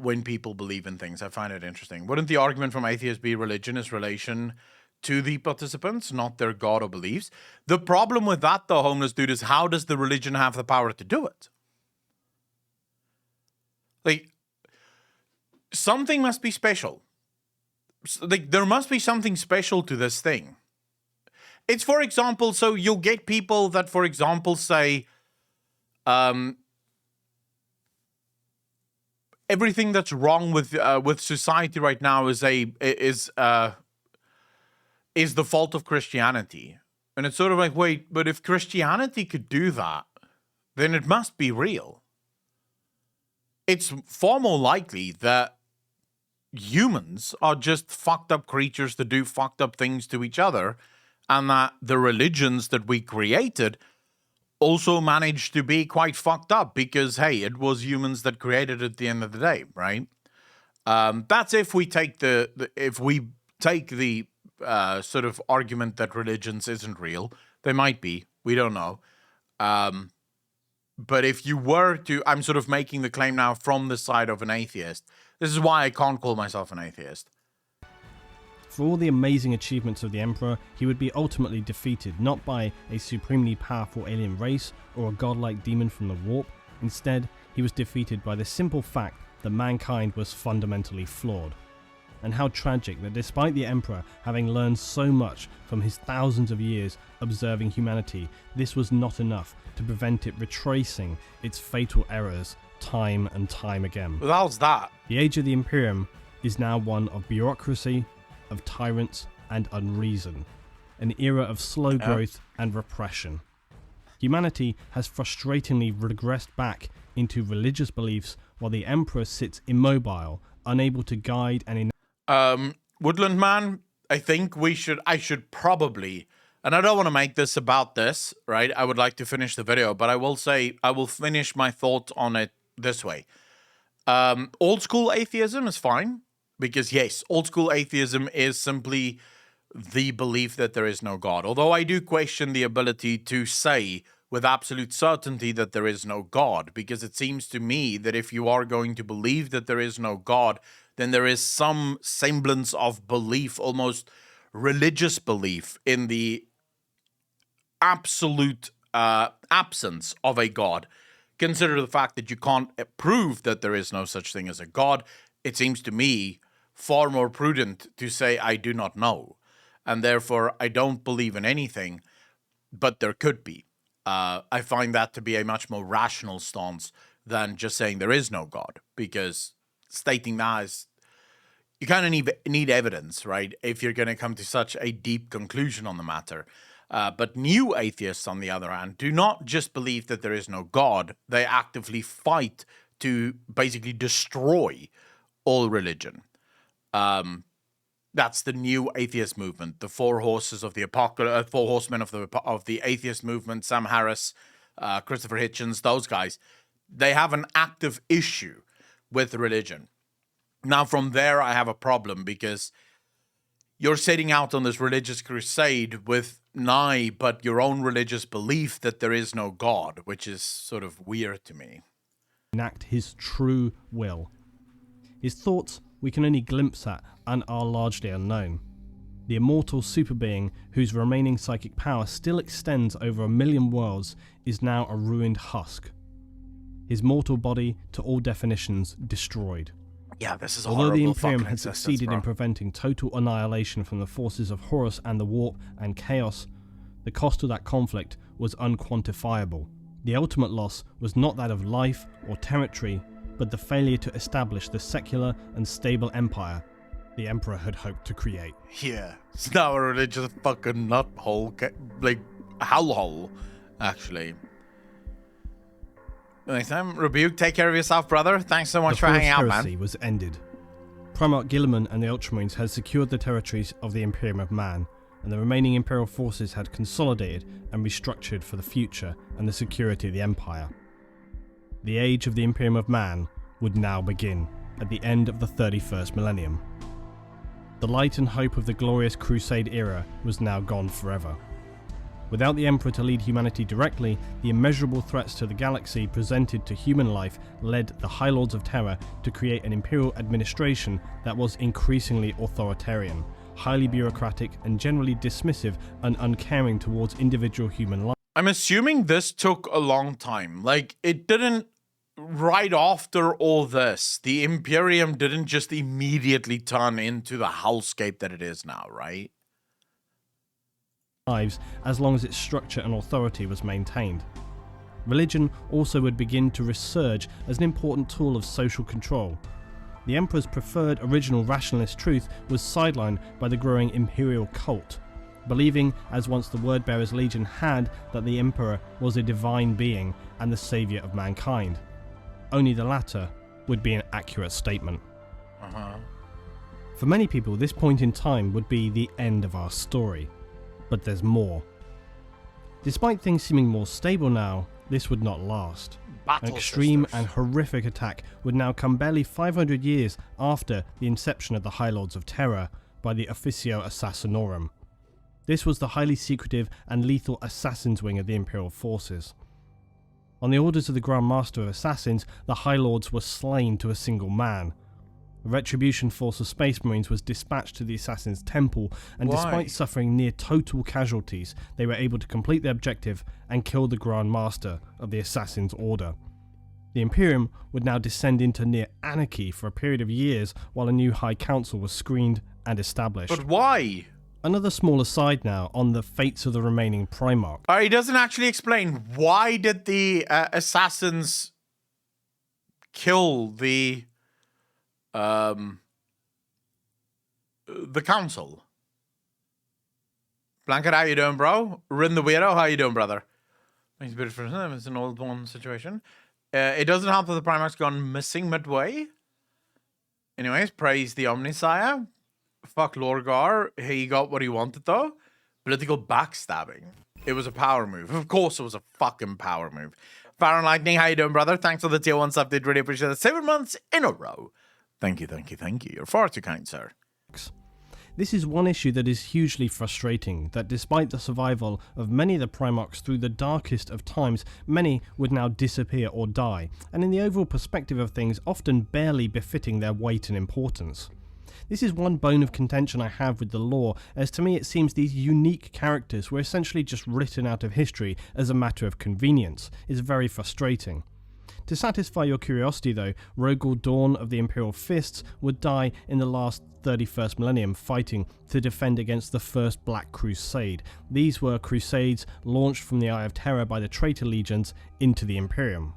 when people believe in things. I find it interesting. Wouldn't the argument from atheists be religion is relation to the participants, not their God or beliefs? The problem with that, though, homeless dude, is how does the religion have the power to do it? Like, something must be special. Like, there must be something special to this thing. It's, for example, so you'll get people that, for example, say, everything that's wrong with society right now is the fault of Christianity. And it's sort of like, wait, but if Christianity could do that, then it must be real. It's far more likely that humans are just fucked up creatures that do fucked up things to each other, and that the religions that we created also managed to be quite fucked up because, hey, it was humans that created it at the end of the day, right? That's if we take the sort of argument that religions isn't real. They might be. We don't know. But if you were to, I'm sort of making the claim now from the side of an atheist. This is why I can't call myself an atheist. For all the amazing achievements of the Emperor, he would be ultimately defeated not by a supremely powerful alien race or a godlike demon from the warp. Instead, he was defeated by the simple fact that mankind was fundamentally flawed. And how tragic that despite the Emperor having learned so much from his thousands of years observing humanity, this was not enough to prevent it retracing its fatal errors time and time again. Well, how's that? The age of the Imperium is now one of bureaucracy, of tyrants and unreason, an era of slow growth and repression. Humanity has frustratingly regressed back into religious beliefs while the Emperor sits immobile, unable to guide and Woodland Man, I think I should probably, and I don't want to make this about this, right? I would like to finish the video, but I will say, I will finish my thought on it this way. Old school atheism is fine. Because yes, old school atheism is simply the belief that there is no God. Although I do question the ability to say with absolute certainty that there is no God. Because it seems to me that if you are going to believe that there is no God, then there is some semblance of belief, almost religious belief, in the absolute absence of a God. Consider the fact that you can't prove that there is no such thing as a God. It seems to me far more prudent to say I do not know, and therefore I don't believe in anything, but there could be. I find that to be a much more rational stance than just saying there is no God, because stating that is, you kind of need evidence, right, if you're going to come to such a deep conclusion on the matter. But new atheists, on the other hand, do not just believe that there is no God, they actively fight to basically destroy all religion. That's the new atheist movement, the four horses of the apocalypse, four horsemen of the atheist movement. Sam Harris, Christopher Hitchens, those guys, they have an active issue with religion. Now, from there, I have a problem because you're setting out on this religious crusade with nigh but your own religious belief that there is no God, which is sort of weird to me. Enact his true will. His thoughts we can only glimpse at and are largely unknown. The immortal superbeing whose remaining psychic power still extends over 1 million worlds is now a ruined husk. His mortal body, to all definitions, destroyed. Yeah, this is a Although the horrible Imperium fucking had existence, succeeded bro. in preventing total annihilation from the forces of Horus and the Warp and Chaos, the cost of that conflict was unquantifiable. The ultimate loss was not that of life or territory, but the failure to establish the secular and stable empire the Emperor had hoped to create. Yeah, it's now a religious fucking nut hole, like hellhole, actually. Next time, Rebuke, take care of yourself, brother. Thanks so much for hanging out, heresy man. was ended. Primarch Guilliman and the Ultramarines had secured the territories of the Imperium of Man, and the remaining Imperial forces had consolidated and restructured for the future and the security of the Empire. The age of the Imperium of Man would now begin, at the end of the 31st millennium. The light and hope of the glorious Crusade era was now gone forever. Without the Emperor to lead humanity directly, the immeasurable threats to the galaxy presented to human life led the High Lords of Terror to create an imperial administration that was increasingly authoritarian, highly bureaucratic and generally dismissive and uncaring towards individual human life. I'm assuming this took a long time. Like, it didn't, right after all this, the Imperium didn't just immediately turn into the hellscape that it is now, right? Lives as long as its structure and authority was maintained. Religion also would begin to resurge as an important tool of social control. The Emperor's preferred original rationalist truth was sidelined by the growing imperial cult, believing, as once the Wordbearers Legion had, that the Emperor was a divine being and the saviour of mankind. Only the latter would be an accurate statement. For many people, this point in time would be the end of our story. But there's more. Despite things seeming more stable now, this would not last. An extreme and horrific attack would now come barely 500 years after the inception of the High Lords of Terror by the Officio Assassinorum. This was the highly secretive and lethal assassins wing of the Imperial forces. On the orders of the Grand Master of Assassins, the High Lords were slain to a single man. The Retribution Force of Space Marines was dispatched to the Assassin's Temple, and despite suffering near total casualties, they were able to complete their objective and kill the Grand Master of the Assassin's Order. The Imperium would now descend into near anarchy for a period of years while a new High Council was screened and established. But why? Another small aside now on the fates of the remaining Primarch. He doesn't actually explain why did the assassins kill the council. Blanket, how you doing, bro? Rin the Weirdo, how you doing, brother? It's a bit for him. It's an old one situation. It doesn't help that the Primarch's gone missing midway. Anyways, praise the Omnisire. Fuck Lorgar. He got what he wanted, though. Political backstabbing. It was a power move. Of course it was a fucking power move. Fire and Lightning, how you doing, brother? Thanks for the tier 1 sub. Did really appreciate it. 7 months in a row. Thank you, thank you, thank you. You're far too kind, sir. This is one issue that is hugely frustrating, that despite the survival of many of the Primarchs through the darkest of times, many would now disappear or die, and in the overall perspective of things, often barely befitting their weight and importance. This is one bone of contention I have with the lore, as to me it seems these unique characters were essentially just written out of history as a matter of convenience. It's very frustrating. To satisfy your curiosity though, Rogel Dawn of the Imperial Fists would die in the last 31st millennium fighting to defend against the First Black Crusade. These were crusades launched from the Eye of Terror by the traitor legions into the Imperium.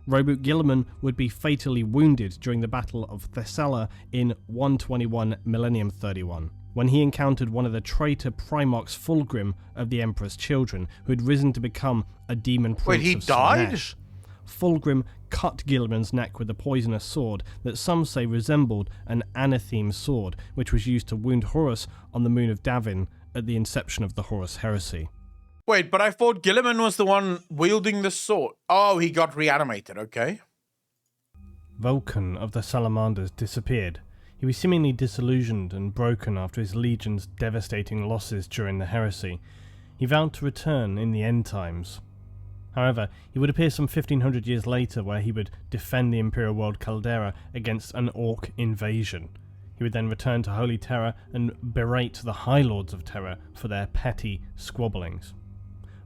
Roboute Guilliman would be fatally wounded during the Battle of Thessala in 121 Millennium 31, when he encountered one of the traitor Primarchs Fulgrim of the Emperor's Children, who had risen to become a demon prince. Wait, he of died? Slaanesh. Fulgrim cut Guilliman's neck with a poisonous sword that some say resembled an anatheme sword, which was used to wound Horus on the moon of Davin at the inception of the Horus heresy. Wait, but I thought Guilliman was the one wielding the sword. Oh, he got reanimated, okay. Vulcan of the Salamanders disappeared. He was seemingly disillusioned and broken after his legion's devastating losses during the heresy. He vowed to return in the end times. However, he would appear some 1500 years later where he would defend the Imperial world Caldera against an Orc invasion. He would then return to Holy Terra and berate the High Lords of Terra for their petty squabblings.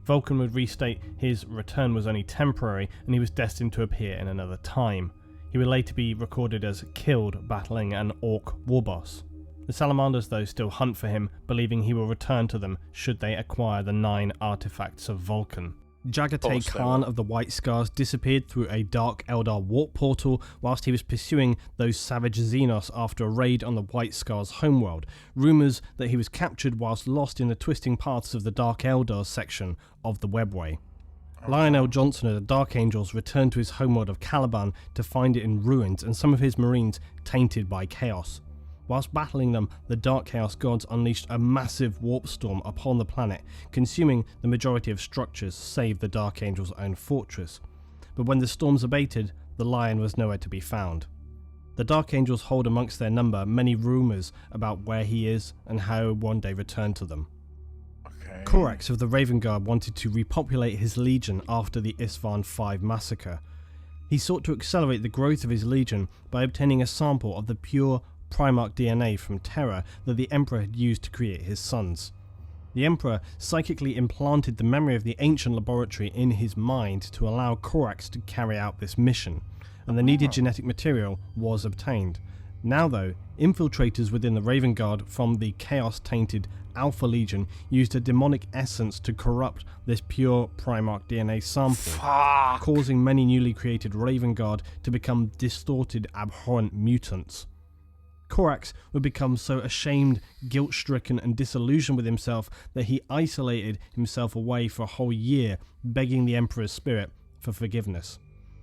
Vulcan would restate his return was only temporary and he was destined to appear in another time. He would later be recorded as killed battling an Orc warboss. The Salamanders though still hunt for him, believing he will return to them should they acquire the 9 artifacts of Vulcan. Jagate Khan of the White Scars disappeared through a Dark Eldar warp portal whilst he was pursuing those savage Xenos after a raid on the White Scars' homeworld. Rumours that he was captured whilst lost in the twisting paths of the Dark Eldar section of the Webway. Lionel Johnson of the Dark Angels returned to his homeworld of Caliban to find it in ruins and some of his marines tainted by chaos. Whilst battling them, the Dark Chaos Gods unleashed a massive warp storm upon the planet, consuming the majority of structures save the Dark Angel's own fortress. But when the storms abated, the Lion was nowhere to be found. The Dark Angels hold amongst their number many rumours about where he is and how he will one day return to them. Okay. Corax of the Raven Guard wanted to repopulate his legion after the Isfahan 5 massacre. He sought to accelerate the growth of his legion by obtaining a sample of the pure Primarch DNA from Terra that the Emperor had used to create his sons. The Emperor psychically implanted the memory of the ancient laboratory in his mind to allow Corax to carry out this mission, and the needed genetic material was obtained. Now though, infiltrators within the Raven Guard from the chaos-tainted Alpha Legion used a demonic essence to corrupt this pure Primarch DNA sample, causing many newly created Raven Guard to become distorted, abhorrent mutants. Corax would become so ashamed, guilt-stricken and disillusioned with himself that he isolated himself away for a whole year, begging the Emperor's spirit for forgiveness,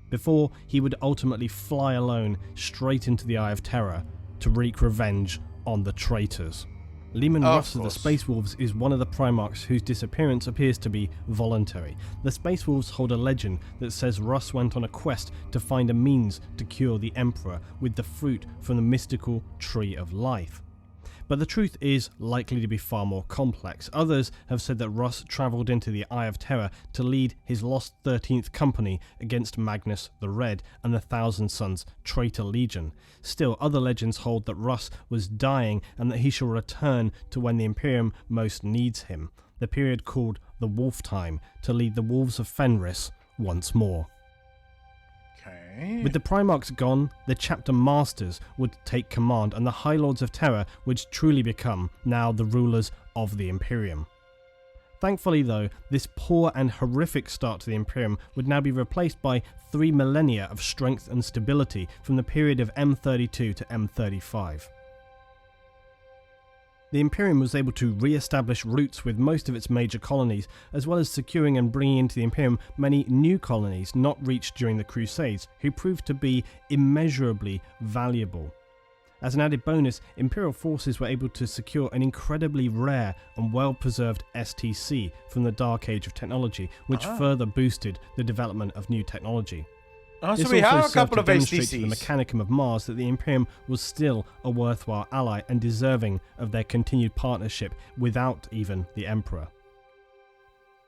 before he would ultimately fly alone straight into the Eye of Terror to wreak revenge on the traitors. Leman Russ of the Space Wolves is one of the Primarchs whose disappearance appears to be voluntary. The Space Wolves hold a legend that says Russ went on a quest to find a means to cure the Emperor with the fruit from the mystical Tree of Life. But the truth is likely to be far more complex. Others have said that Russ travelled into the Eye of Terror to lead his lost 13th Company against Magnus the Red and the Thousand Sons Traitor Legion. Still, other legends hold that Russ was dying and that he shall return to when the Imperium most needs him, the period called the Wolf Time, to lead the Wolves of Fenris once more. With the Primarchs gone, the Chapter Masters would take command and the High Lords of Terror would truly become now the rulers of the Imperium. Thankfully though, this poor and horrific start to the Imperium would now be replaced by 3 millennia of strength and stability from the period of M32 to M35. The Imperium was able to re-establish roots with most of its major colonies, as well as securing and bringing into the Imperium many new colonies not reached during the Crusades, who proved to be immeasurably valuable. As an added bonus, Imperial forces were able to secure an incredibly rare and well-preserved STC from the Dark Age of technology, which further boosted the development of new technology. So we have a couple of STCs. To the STCs. Mechanicum of Mars that the Imperium was still a worthwhile ally and deserving of their continued partnership without even the Emperor.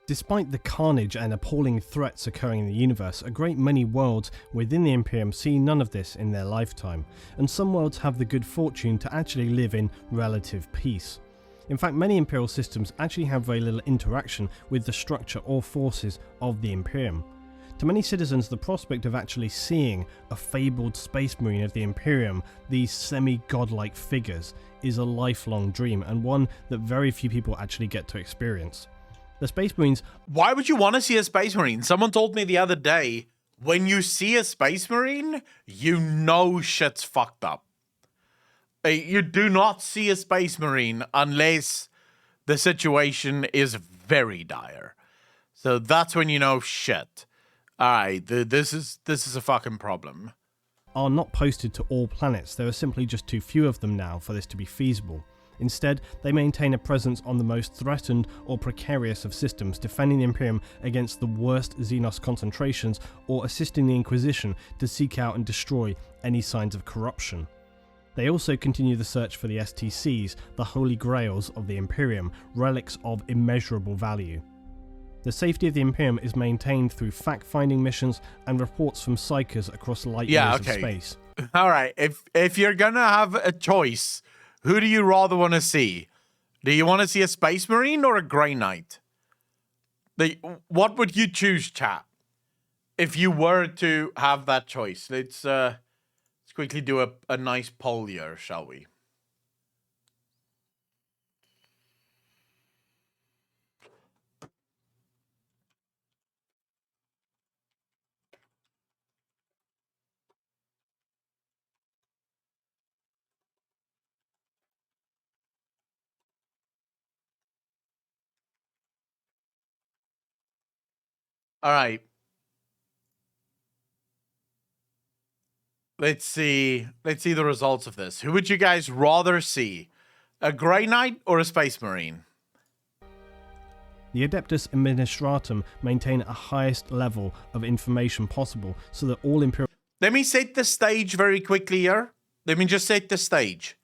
Despite the carnage and appalling threats occurring in the universe, a great many worlds within the Imperium see none of this in their lifetime, and some worlds have the good fortune to actually live in relative peace. In fact, many Imperial systems actually have very little interaction with the structure or forces of the Imperium. To many citizens, the prospect of actually seeing a fabled space marine of the Imperium, these semi-godlike figures, is a lifelong dream and one that very few people actually get to experience. The Space Marines... Why would you want to see a Space Marine? Someone told me the other day, when you see a Space Marine, you know shit's fucked up. You do not see a Space Marine unless the situation is very dire. So that's when you know shit. Alright, this is a fucking problem. Are not posted to all planets. There are simply just too few of them now for this to be feasible. Instead, they maintain a presence on the most threatened or precarious of systems, defending the Imperium against the worst Xenos concentrations or assisting the Inquisition to seek out and destroy any signs of corruption. They also continue the search for the STCs, the Holy Grails of the Imperium, relics of immeasurable value. The safety of the Imperium is maintained through fact-finding missions and reports from psychers across light years of space. All right, if you're gonna have a choice, who do you rather want to see? Do you want to see a Space Marine or a Grey Knight? What would you choose, chat? If you were to have that choice, let's quickly do a nice poll here, shall we? All right. Let's see the results of this. Who would you guys rather see? A Grey Knight or a Space Marine? The Adeptus Administratum maintain a highest level of information possible so that all Imperial... Let me set the stage very quickly here. Let me just set the stage.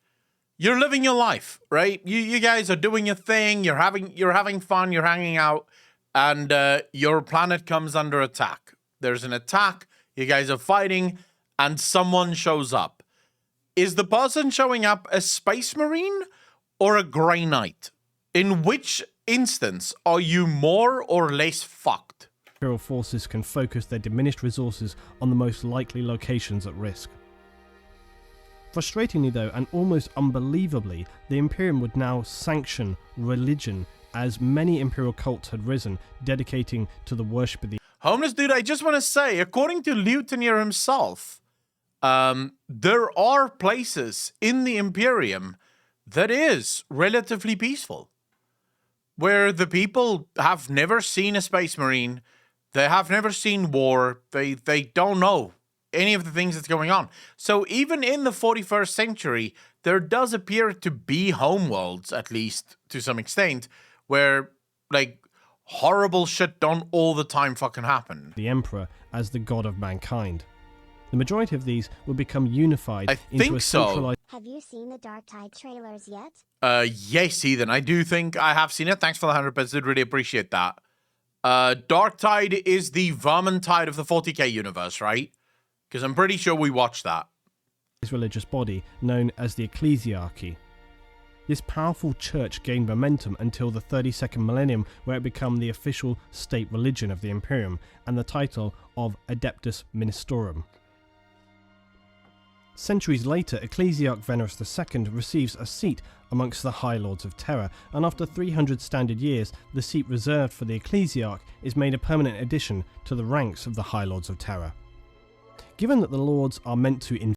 You're living your life, right? You guys are doing your thing. You're having fun. You're hanging out, and your planet comes under attack. There's an attack. You guys are fighting, and someone shows up. Is the person showing up a Space Marine or a Grey Knight? In which instance are you more or less fucked? Imperial forces can focus their diminished resources on the most likely locations at risk. Frustratingly though, and almost unbelievably, the Imperium would now sanction religion, as many Imperial cults had risen, dedicating to the worship of the... Homeless dude, I just want to say, according to Lieutenant himself, there are places in the Imperium that is relatively peaceful, where the people have never seen a Space Marine, they have never seen war, they don't know any of the things that's going on. So even in the 41st century, there does appear to be homeworlds, at least to some extent, where like horrible shit don't all the time fucking happen. The Emperor as the god of mankind. The majority of these would become unified into a centralized... Have you seen the Dark Tide trailers yet? Yes, Ethan, I do think I have seen it. Thanks for the 100 bits, I'd really appreciate that. Dark Tide is the Vermintide of the 40k universe, right? Because I'm pretty sure we watched that. Religious body known as the Ecclesiarchy. This powerful church gained momentum until the 32nd millennium, where it became the official state religion of the Imperium and the title of Adeptus Ministorum. Centuries later, Ecclesiarch Venerus II receives a seat amongst the High Lords of Terror, and after 300 standard years, the seat reserved for the Ecclesiarch is made a permanent addition to the ranks of the High Lords of Terror. Given that the Lords are meant to...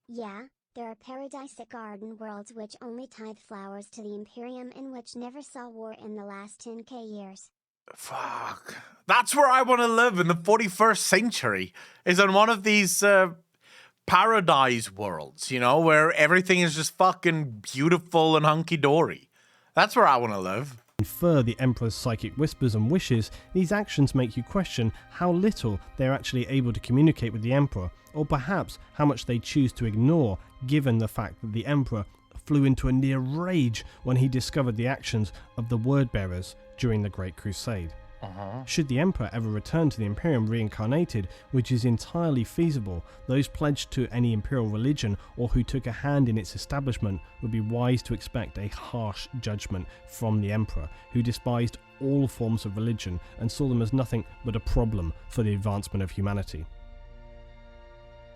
Yeah, there are paradisic garden worlds which only tithe flowers to the Imperium and which never saw war in the last 10k years. Fuck. That's where I want to live in the 41st century, is on one of these paradise worlds, you know, where everything is just fucking beautiful and hunky-dory. That's where I want to live. Infer the Emperor's psychic whispers and wishes, these actions make you question how little they're actually able to communicate with the Emperor, or perhaps how much they choose to ignore, given the fact that the Emperor flew into a near rage when he discovered the actions of the word-bearers during the Great Crusade. Should the Emperor ever return to the Imperium reincarnated, which is entirely feasible, those pledged to any Imperial religion or who took a hand in its establishment would be wise to expect a harsh judgment from the Emperor, who despised all forms of religion and saw them as nothing but a problem for the advancement of humanity.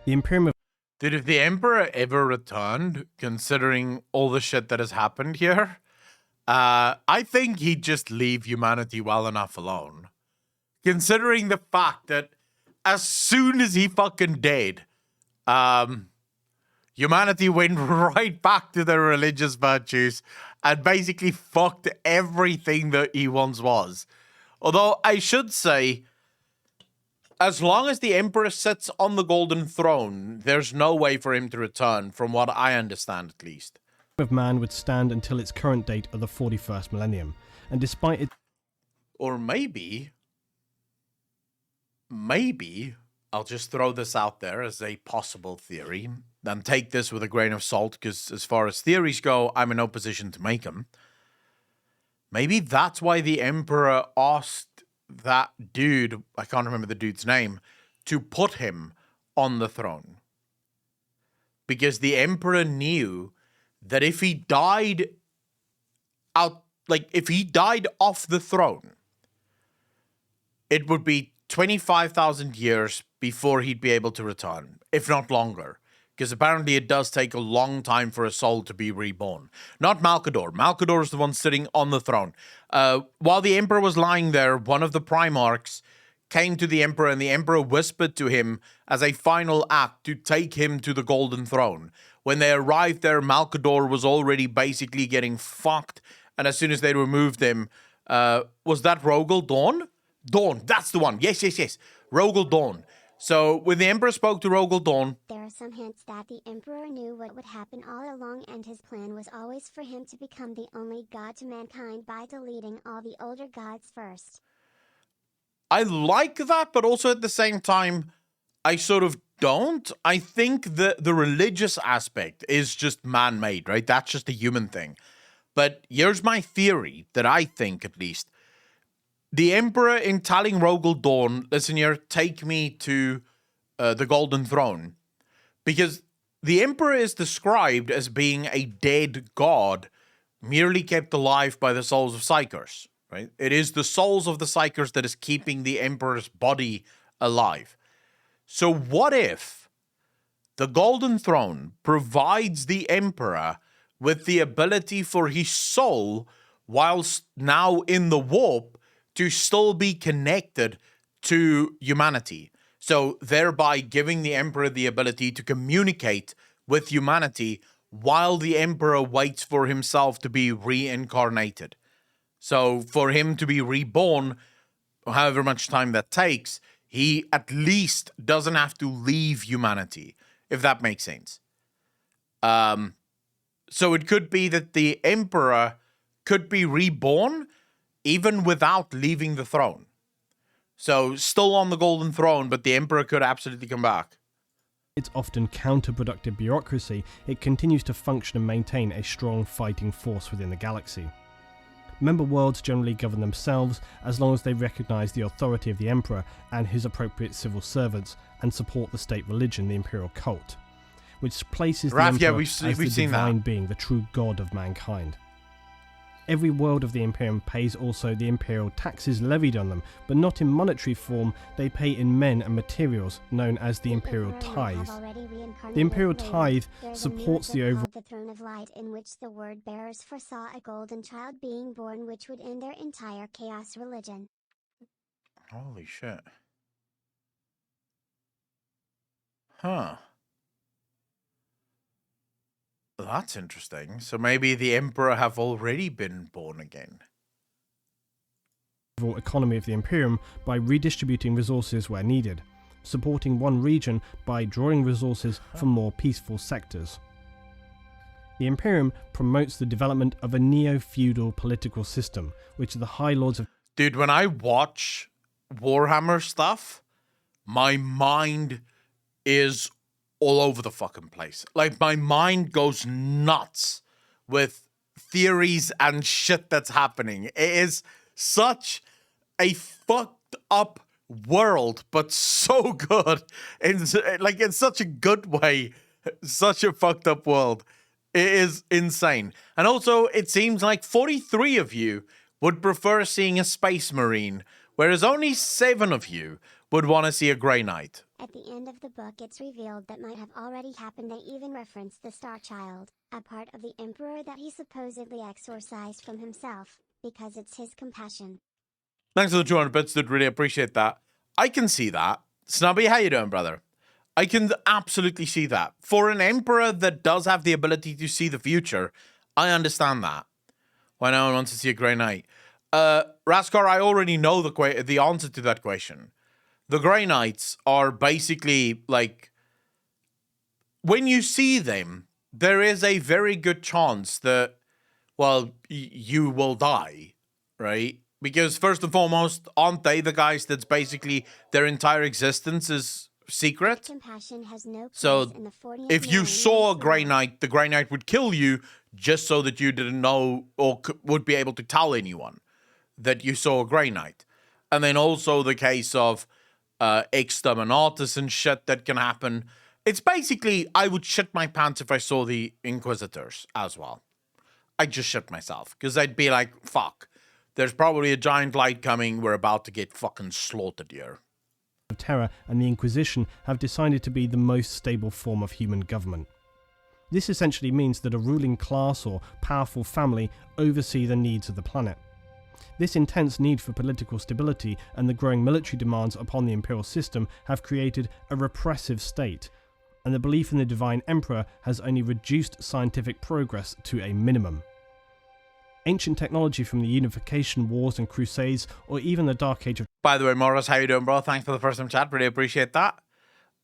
The Imperium... Dude, if the Emperor ever returned, considering all the shit that has happened here, I think he'd just leave humanity well enough alone. Considering the fact that as soon as he fucking dead, humanity went right back to their religious virtues and basically fucked everything that he once was. Although I should say, as long as the Emperor sits on the Golden Throne, there's no way for him to return, from what I understand at least. Of man would stand until its current date of the 41st millennium, and despite it... Or maybe, I'll just throw this out there as a possible theory, and take this with a grain of salt, because as far as theories go, I'm in no position to make them. Maybe that's why the Emperor asked that dude, I can't remember the dude's name, to put him on the throne. Because the Emperor knew that if he died if he died off the throne, it would be 25,000 years before he'd be able to return, if not longer. Because apparently it does take a long time for a soul to be reborn. Not Malcador. Malcador is the one sitting on the throne. While the Emperor was lying there, one of the Primarchs came to the Emperor, and the Emperor whispered to him as a final act to take him to the Golden Throne. When they arrived there, Malcador was already basically getting fucked, and as soon as they removed him, was that Rogel Dawn? Dawn, that's the one. Yes. Rogel Dawn. So when the Emperor spoke to Rogel Dawn... There are some hints that the Emperor knew what would happen all along, and his plan was always for him to become the only god to mankind by deleting all the older gods first. I like that, but also at the same time, I sort of don't. I think the religious aspect is just man-made, right? That's just a human thing. But here's my theory, that I think at least. The Emperor, in telling Rogel Dawn, listen here, take me to the Golden Throne. Because the Emperor is described as being a dead god, merely kept alive by the souls of Psykers, right? It is the souls of the Psykers that is keeping the Emperor's body alive. So what if the Golden Throne provides the Emperor with the ability for his soul, whilst now in the warp, to still be connected to humanity. So thereby giving the Emperor the ability to communicate with humanity while the Emperor waits for himself to be reincarnated. So for him to be reborn, however much time that takes, he at least doesn't have to leave humanity, if that makes sense. So it could be that the Emperor could be reborn even without leaving the throne. So, still on the Golden Throne, but the Emperor could absolutely come back. Its often counterproductive bureaucracy, it continues to function and maintain a strong fighting force within the galaxy. Member worlds generally govern themselves as long as they recognise the authority of the Emperor and his appropriate civil servants and support the state religion, the Imperial cult, which places the Emperor as the divine being, the true god of mankind. Every world of the Imperium pays also the imperial taxes levied on them, but not in monetary form. They pay in men and materials, known as the imperial tithe. The imperial tithe supports the overall... The throne of light, in which the word bearers foresaw a golden child being born, which would end their entire chaos religion. Holy shit. Huh. That's interesting. So maybe the Emperor have already been born again. Overall economy of the Imperium by redistributing resources where needed, supporting one region by drawing resources from more peaceful sectors. The Imperium promotes the development of a neo-feudal political system, which the High Lords of... Dude, when I watch Warhammer stuff, my mind is all over the fucking place. Like, my mind goes nuts with theories and shit that's happening. It is such a fucked up world, but so good. In such a good way. Such a fucked up world. It is insane. And also, it seems like 43 of you would prefer seeing a Space Marine, whereas only 7 of you would want to see a Grey Knight. At the end of the book, it's revealed that might have already happened. They even reference the Star Child, a part of the Emperor that he supposedly exorcised from himself, because it's his compassion. Thanks for the 200 bits, dude. Really appreciate that. I can see that. Snubby, how you doing, brother? I can absolutely see that. For an Emperor that does have the ability to see the future, I understand that. Why no one wants to see a Grey Knight? Raskar, I already know the answer to that question. The Grey Knights are basically like, when you see them, there is a very good chance that, well, you will die, right? Because first and foremost, aren't they the guys that's basically their entire existence is secret. Compassion has no So place in the 40th if you million saw a years Grey law. Knight, the Grey Knight would kill you just so that you didn't know or would be able to tell anyone that you saw a Grey Knight. And then also the case of exterminatus and shit that can happen. It's basically, I would shit my pants if I saw the Inquisitors as well. I'd just shit myself because I'd be like, fuck, there's probably a giant light coming. We're about to get fucking slaughtered here. Of terror and the Inquisition have decided to be the most stable form of human government. This essentially means that a ruling class or powerful family oversee the needs of the planet. This intense need for political stability and the growing military demands upon the imperial system have created a repressive state, and the belief in the divine emperor has only reduced scientific progress to a minimum. Ancient technology from the Unification Wars and Crusades, or even the Dark Age of... By the way, Morris, how you doing, bro? Thanks for the first time chat. Really appreciate that.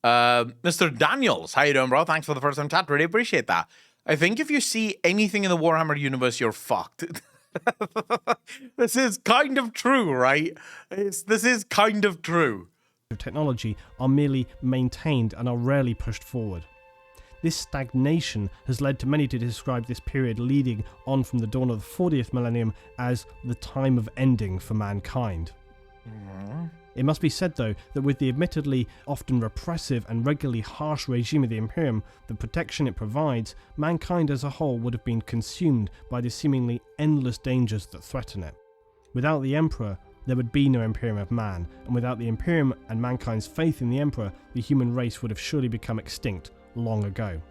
Mr. Daniels, how you doing, bro? Thanks for the first time chat. Really appreciate that. I think if you see anything in the Warhammer universe, you're fucked. This is kind of true, right? This is kind of true. technology are merely maintained and are rarely pushed forward. This stagnation has led to many to describe this period leading on from the dawn of the 40th millennium as the time of ending for mankind. It must be said, though, that with the admittedly often repressive and regularly harsh regime of the Imperium, the protection it provides, mankind as a whole would have been consumed by the seemingly endless dangers that threaten it. Without the Emperor, there would be no Imperium of Man, and without the Imperium and mankind's faith in the Emperor, the human race would have surely become extinct long ago.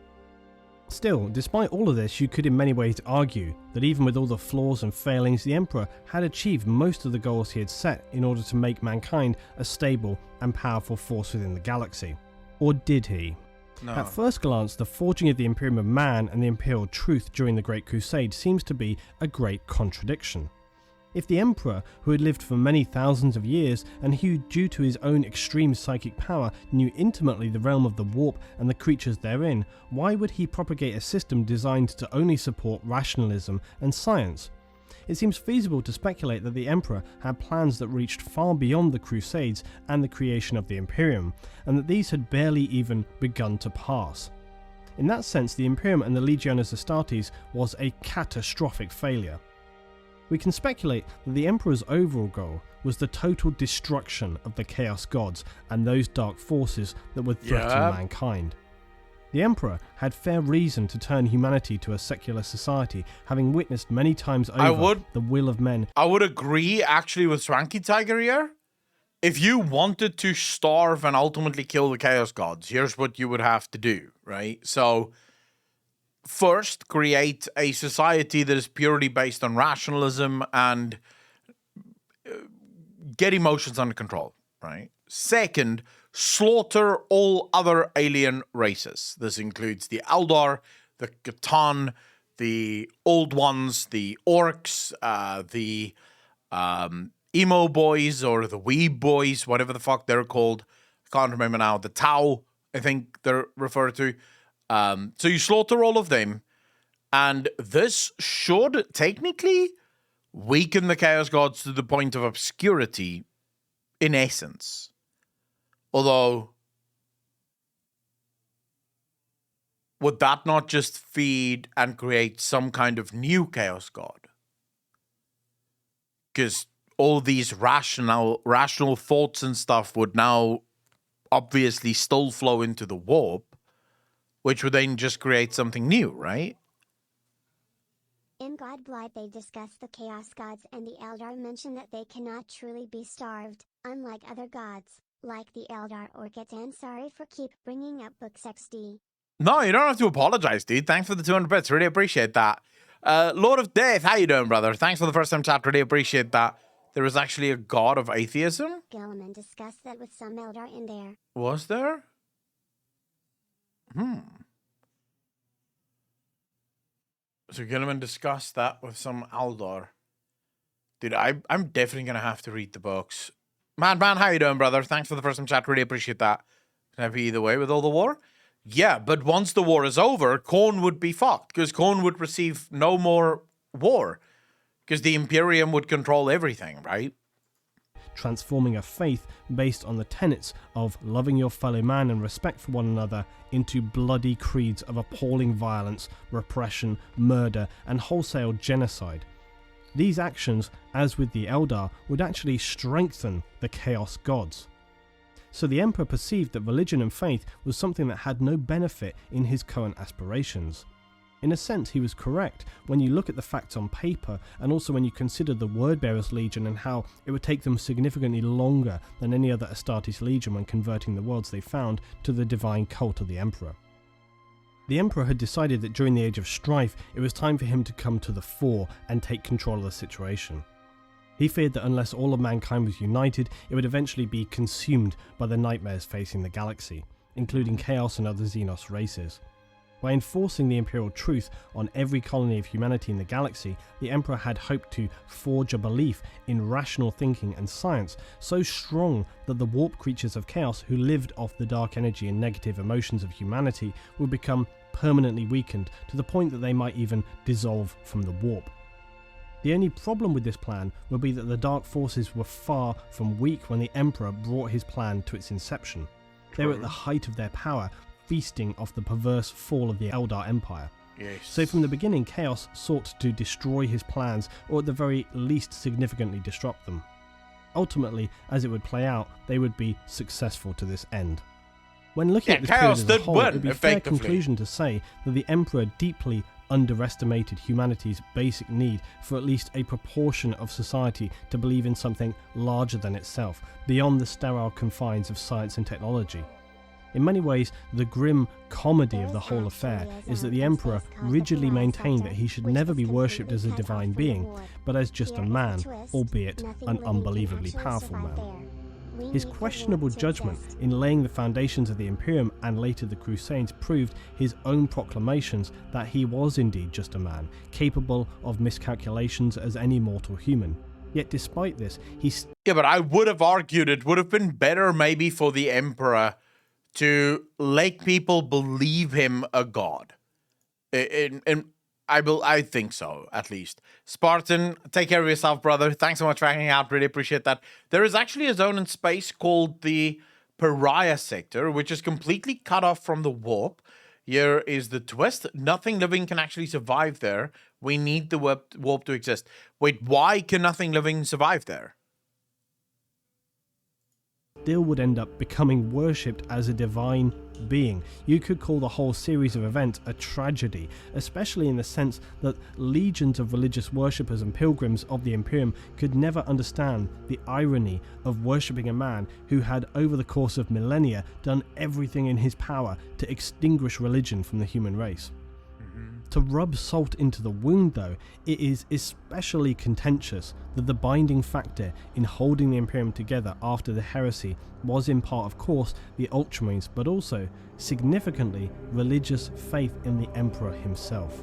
Still, despite all of this, you could in many ways argue that even with all the flaws and failings, the Emperor had achieved most of the goals he had set in order to make mankind a stable and powerful force within the galaxy. Or did he? No. At first glance, the forging of the Imperium of Man and the Imperial Truth during the Great Crusade seems to be a great contradiction. If the Emperor, who had lived for many thousands of years and who, due to his own extreme psychic power, knew intimately the realm of the warp and the creatures therein, why would he propagate a system designed to only support rationalism and science? It seems feasible to speculate that the Emperor had plans that reached far beyond the Crusades and the creation of the Imperium, and that these had barely even begun to pass. In that sense, the Imperium and the Legiones Astartes was a catastrophic failure. We can speculate that the Emperor's overall goal was the total destruction of the Chaos Gods and those dark forces that would threaten mankind. The Emperor had fair reason to turn humanity to a secular society, having witnessed many times over the will of men. I would agree, actually, with Swanky Tiger here. If you wanted to starve and ultimately kill the Chaos Gods, here's what you would have to do, right? So, first, create a society that is purely based on rationalism and get emotions under control, right? Second, slaughter all other alien races. This includes the Eldar, the Catan, the Old Ones, the Orcs, the Emo Boys or the Weeb Boys, whatever the fuck they're called. I can't remember now. The Tau, I think they're referred to. So you slaughter all of them, and this should technically weaken the Chaos Gods to the point of obscurity, in essence. Although, would that not just feed and create some kind of new Chaos God? Because all these rational thoughts and stuff would now obviously still flow into the warp, which would then just create something new, right? In Godblight they discuss the Chaos Gods, and the Eldar mention that they cannot truly be starved, unlike other gods, like the Eldar or Catan. Sorry for keep bringing up Books XD. No, you don't have to apologize, dude. Thanks for the 200 bits. Really appreciate that. Lord of Death, how you doing, brother? Thanks for the first time chat. Really appreciate that. There was actually a god of atheism? Gilliman discussed that with some Eldar in there. Was there? So Gilliman discussed that with some Eldar. Dude, I'm definitely going to have to read the books. Man, how you doing, brother? Thanks for the first time chat. Really appreciate that. Can I be either way with all the war? Yeah, but once the war is over, Khorne would be fucked, because Khorne would receive no more war, because the Imperium would control everything, right? transforming a faith based on the tenets of loving your fellow man and respect for one another into bloody creeds of appalling violence, repression, murder, and wholesale genocide. These actions, as with the Eldar, would actually strengthen the Chaos Gods. So the Emperor perceived that religion and faith was something that had no benefit in his current aspirations. In a sense, he was correct when you look at the facts on paper, and also when you consider the Wordbearers Legion and how it would take them significantly longer than any other Astartes Legion when converting the worlds they found to the divine cult of the Emperor. The Emperor had decided that during the Age of Strife, it was time for him to come to the fore and take control of the situation. He feared that unless all of mankind was united, it would eventually be consumed by the nightmares facing the galaxy, including Chaos and other Xenos races. By enforcing the Imperial truth on every colony of humanity in the galaxy, the Emperor had hoped to forge a belief in rational thinking and science so strong that the warp creatures of Chaos who lived off the dark energy and negative emotions of humanity would become permanently weakened to the point that they might even dissolve from the warp. The only problem with this plan would be that the dark forces were far from weak when the Emperor brought his plan to its inception. They were at the height of their power, feasting off the perverse fall of the Eldar Empire. Yes. So from the beginning, Chaos sought to destroy his plans, or at the very least significantly disrupt them. Ultimately, as it would play out, they would be successful to this end. When looking at this Chaos period as a did whole, win, it would be a fair effectively. conclusion to say that the Emperor deeply underestimated humanity's basic need for at least a proportion of society to believe in something larger than itself, beyond the sterile confines of science and technology. In many ways, the grim comedy of the whole affair is that the Emperor rigidly maintained that he should never be worshipped as a divine being, but as just a man, albeit an unbelievably powerful man. His questionable judgment in laying the foundations of the Imperium and later the Crusades proved his own proclamations that he was indeed just a man, capable of miscalculations as any mortal human. Yet despite this, Yeah, but I would have argued it would have been better maybe for the Emperor to let people believe him a god. I think so, at least. Spartan, take care of yourself, brother. Thanks so much for hanging out. Really appreciate that. There is actually a zone in space called the Pariah Sector, which is completely cut off from the warp. Here is the twist. Nothing living can actually survive there. We need the warp to exist. Wait, why can nothing living survive there? still would end up becoming worshipped as a divine being. You could call the whole series of events a tragedy, especially in the sense that legions of religious worshippers and pilgrims of the Imperium could never understand the irony of worshipping a man who had, over the course of millennia, done everything in his power to extinguish religion from the human race. To rub salt into the wound, though, it is especially contentious that the binding factor in holding the Imperium together after the heresy was in part, of course, the Ultramarines, but also, significantly, religious faith in the Emperor himself.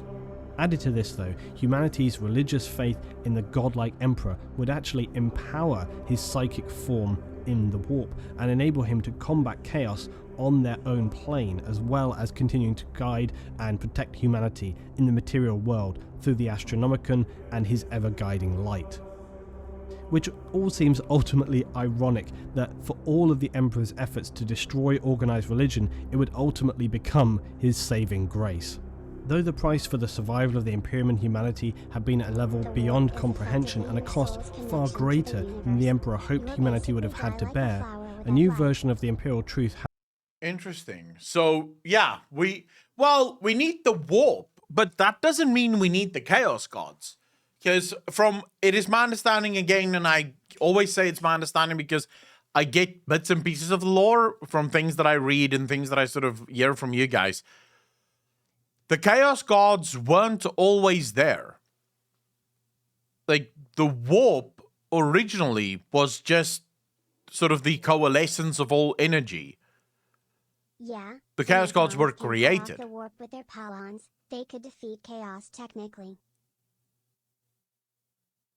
Added to this, though, humanity's religious faith in the godlike Emperor would actually empower his psychic form in the warp and enable him to combat chaos on their own plane, as well as continuing to guide and protect humanity in the material world through the Astronomicon and his ever-guiding light. Which all seems ultimately ironic that for all of the Emperor's efforts to destroy organized religion, it would ultimately become his saving grace. Though the price for the survival of the Imperium and humanity had been at a level beyond comprehension and a cost far greater than the Emperor hoped humanity would have had to bear, a new version of the Imperial truth. Interesting. So, yeah, we need the warp, but that doesn't mean we need the Chaos Gods. Because it is my understanding again, and I always say it's my understanding because I get bits and pieces of the lore from things that I read and things that I sort of hear from you guys. The Chaos Gods weren't always there. Like, the warp originally was just sort of the coalescence of all energy. Yeah. The Chaos Gods were can cut off created. the warp with their Palons. They could defeat chaos technically.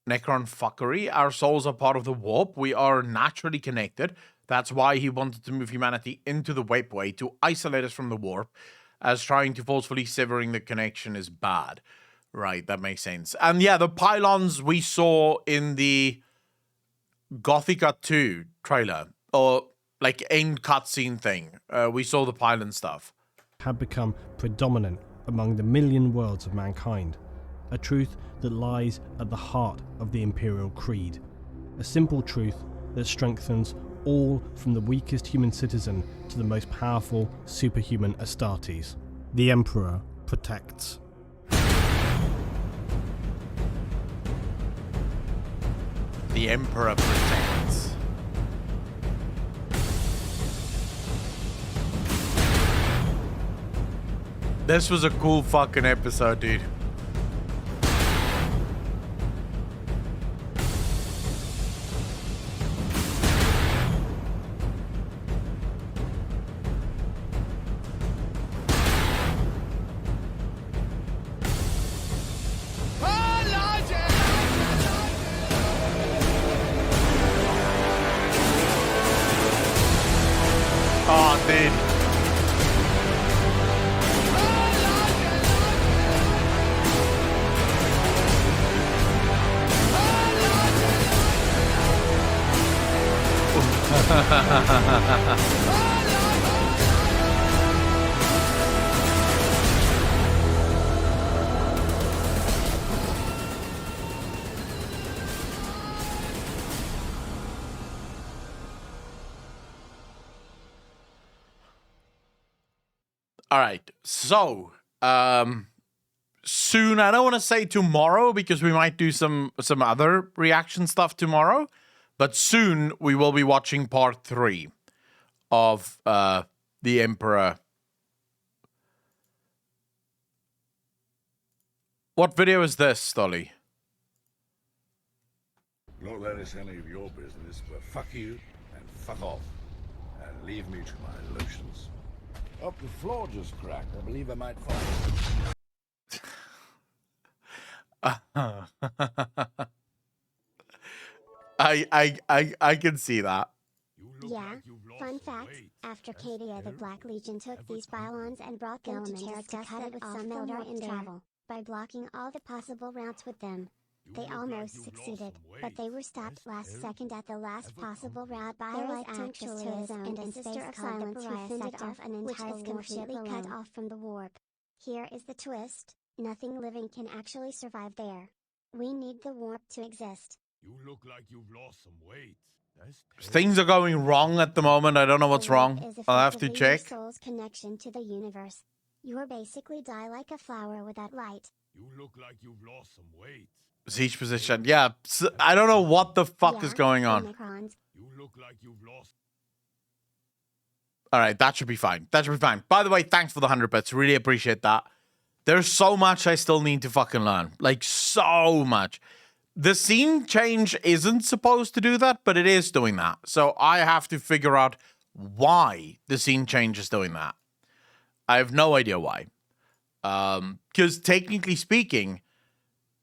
Necron fuckery. Our souls are part of the warp. We are naturally connected. That's why he wanted to move humanity into the Webway to isolate us from the warp, as trying to forcefully severing the connection is bad. Right, that makes sense. And yeah, the pylons we saw in the Gothica 2 trailer, or like end cutscene thing. We saw the pilot and stuff. Had become predominant among the million worlds of mankind, a truth that lies at the heart of the Imperial Creed, a simple truth that strengthens all from the weakest human citizen to the most powerful superhuman Astartes. The Emperor protects. The Emperor protects. This was a cool fucking episode, dude. Oh, dude. All right, so soon. I don't want to say tomorrow because we might do some other reaction stuff tomorrow, but soon we will be watching part 3 of the Emperor. What video is this, Stolly? Not that it's any of your business, but fuck you and fuck off. And leave me to my illusions. Up the floor just cracked. I believe I might fall. I can see that. Yeah, fun fact, after Cadia the Black Legion took these pylons and brought them to Terra to cut it with some Eldar in travel, by blocking all the possible routes with them. They almost succeeded, but they were stopped last second at the last possible route by like actually a zone and Sister of Silence who fended off an entire completely cut off from the warp. Here is the twist, nothing living can actually survive there. We need the warp to exist. You look like you've lost some weight. Things are going wrong at the moment. I don't know what's The warp wrong. is I'll have to effectively your check. soul's connection to the universe. You are basically die like a flower without light. You look like you've lost some weight. Siege position. Yeah, I don't know what the fuck is Yeah, going on. Omicrons. You look like you've lost. All right, that should be fine. That should be fine. By the way, thanks for the 100 bits. Really appreciate that. There's so much I still need to fucking learn. Like, so much. The scene change isn't supposed to do that, but it is doing that. So I have to figure out why the scene change is doing that. I have no idea why. Because technically speaking,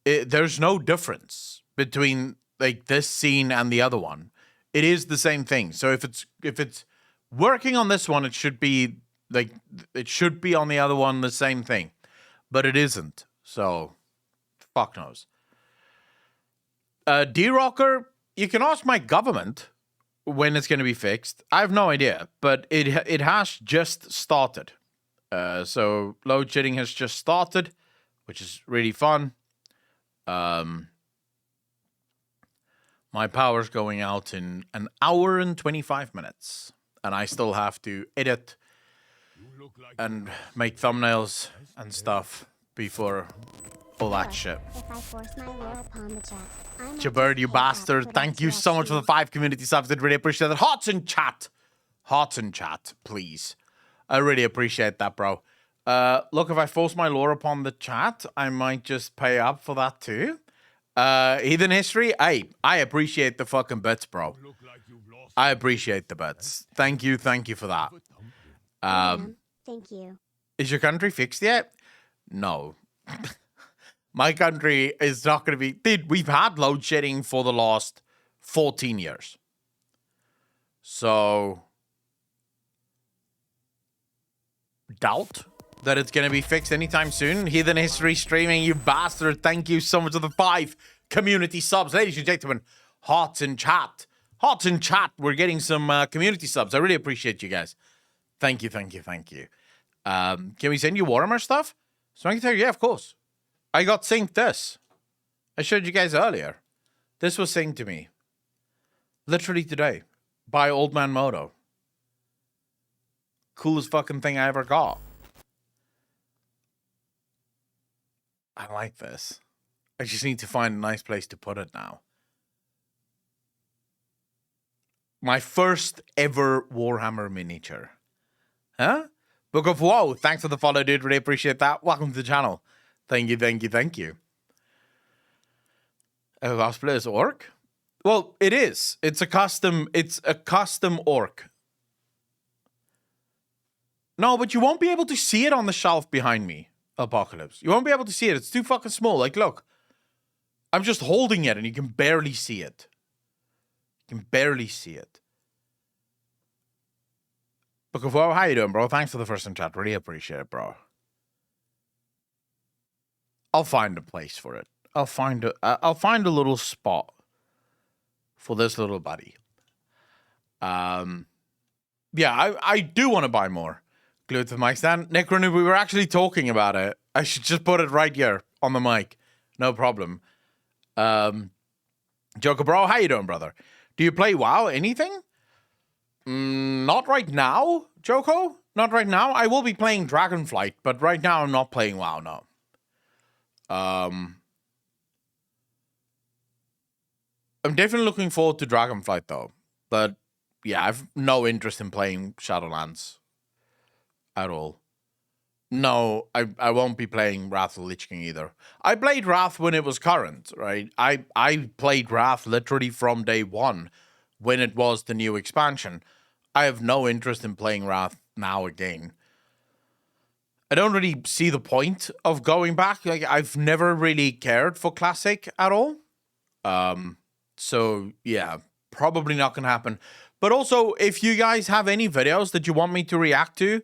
there's no difference between like this scene and the other one. It is the same thing. So if it's working on this one, it should be like it should be on the other one the same thing, but it isn't. So fuck knows. D-Rocker, you can ask my government when it's going to be fixed. I have no idea, but it has just started. So load shedding has just started, which is really fun. My power's going out in an hour and 25 minutes, and I still have to edit and make thumbnails and stuff before all that shit. If I force my lore upon the chat, I might Jabird, you just pay up bastard. for Thank that you so much for the reaction. 5 community subs. Did really appreciate that. Hearts in chat. Hearts in chat, please. I really appreciate that, bro. Look, if I force my lore upon the chat, I might just pay up for that too. Heathen History, hey, I appreciate the fucking bits, bro. Look like you've lost. I appreciate the bits. Thank you for that. Thank you. Is your country fixed yet? No. My country is not going to be... Dude, we've had load shedding for the last 14 years. So... doubt that it's going to be fixed anytime soon. Heathen History streaming, you bastard. Thank you so much for the 5 community subs. Ladies and gentlemen, hearts in chat. Hot in chat. We're getting some community subs. I really appreciate you guys. Thank you, thank you, thank you. Can we send you Warhammer stuff? Swanky, yeah, of course. I got synced this. I showed you guys earlier. This was synced to me. Literally today. By Old Man Moto. Coolest fucking thing I ever got. I like this. I just need to find a nice place to put it now. My first ever Warhammer miniature. Huh? Book of Woe. Thanks for the follow, dude. Really appreciate that. Welcome to the channel. Thank you, thank you, thank you. A cosplay as orc? Well, it is. It's a custom orc. No, but you won't be able to see it on the shelf behind me, Apocalypse. You won't be able to see it. It's too fucking small. Like, look. I'm just holding it and you can barely see it. You can barely see it. Book of Woe, how you doing, bro? Thanks for the first time chat. Really appreciate it, bro. I'll find a place for it. I'll find a little spot for this little buddy. Yeah, I do want to buy more. Glued to the mic stand. Necronoob, we were actually talking about it. I should just put it right here on the mic. No problem. Joker bro, how you doing, brother? Do you play WoW? Anything? Not right now, Joko. Not right now. I will be playing Dragonflight, but right now I'm not playing WoW, no. I'm definitely looking forward to Dragonflight, though. But, yeah, I've no interest in playing Shadowlands at all. No, I won't be playing Wrath of the Lich King either. I played Wrath when it was current, right? I played Wrath literally from day one when it was the new expansion. I have no interest in playing Wrath now again. I don't really see the point of going back. Like, I've never really cared for Classic at all. So, yeah, probably not going to happen. But also, if you guys have any videos that you want me to react to,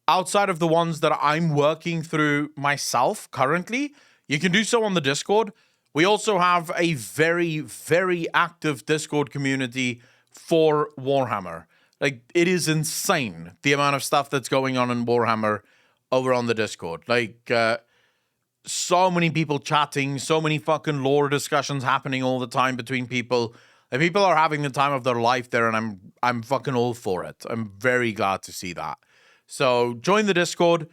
outside of the ones that I'm working through myself currently, you can do so on the Discord. We also have a very, very active Discord community for Warhammer. Like, it is insane, the amount of stuff that's going on in Warhammer over on the Discord. Like, so many people chatting, so many fucking lore discussions happening all the time between people. And people are having the time of their life there, and I'm fucking all for it. I'm very glad to see that. So join the Discord.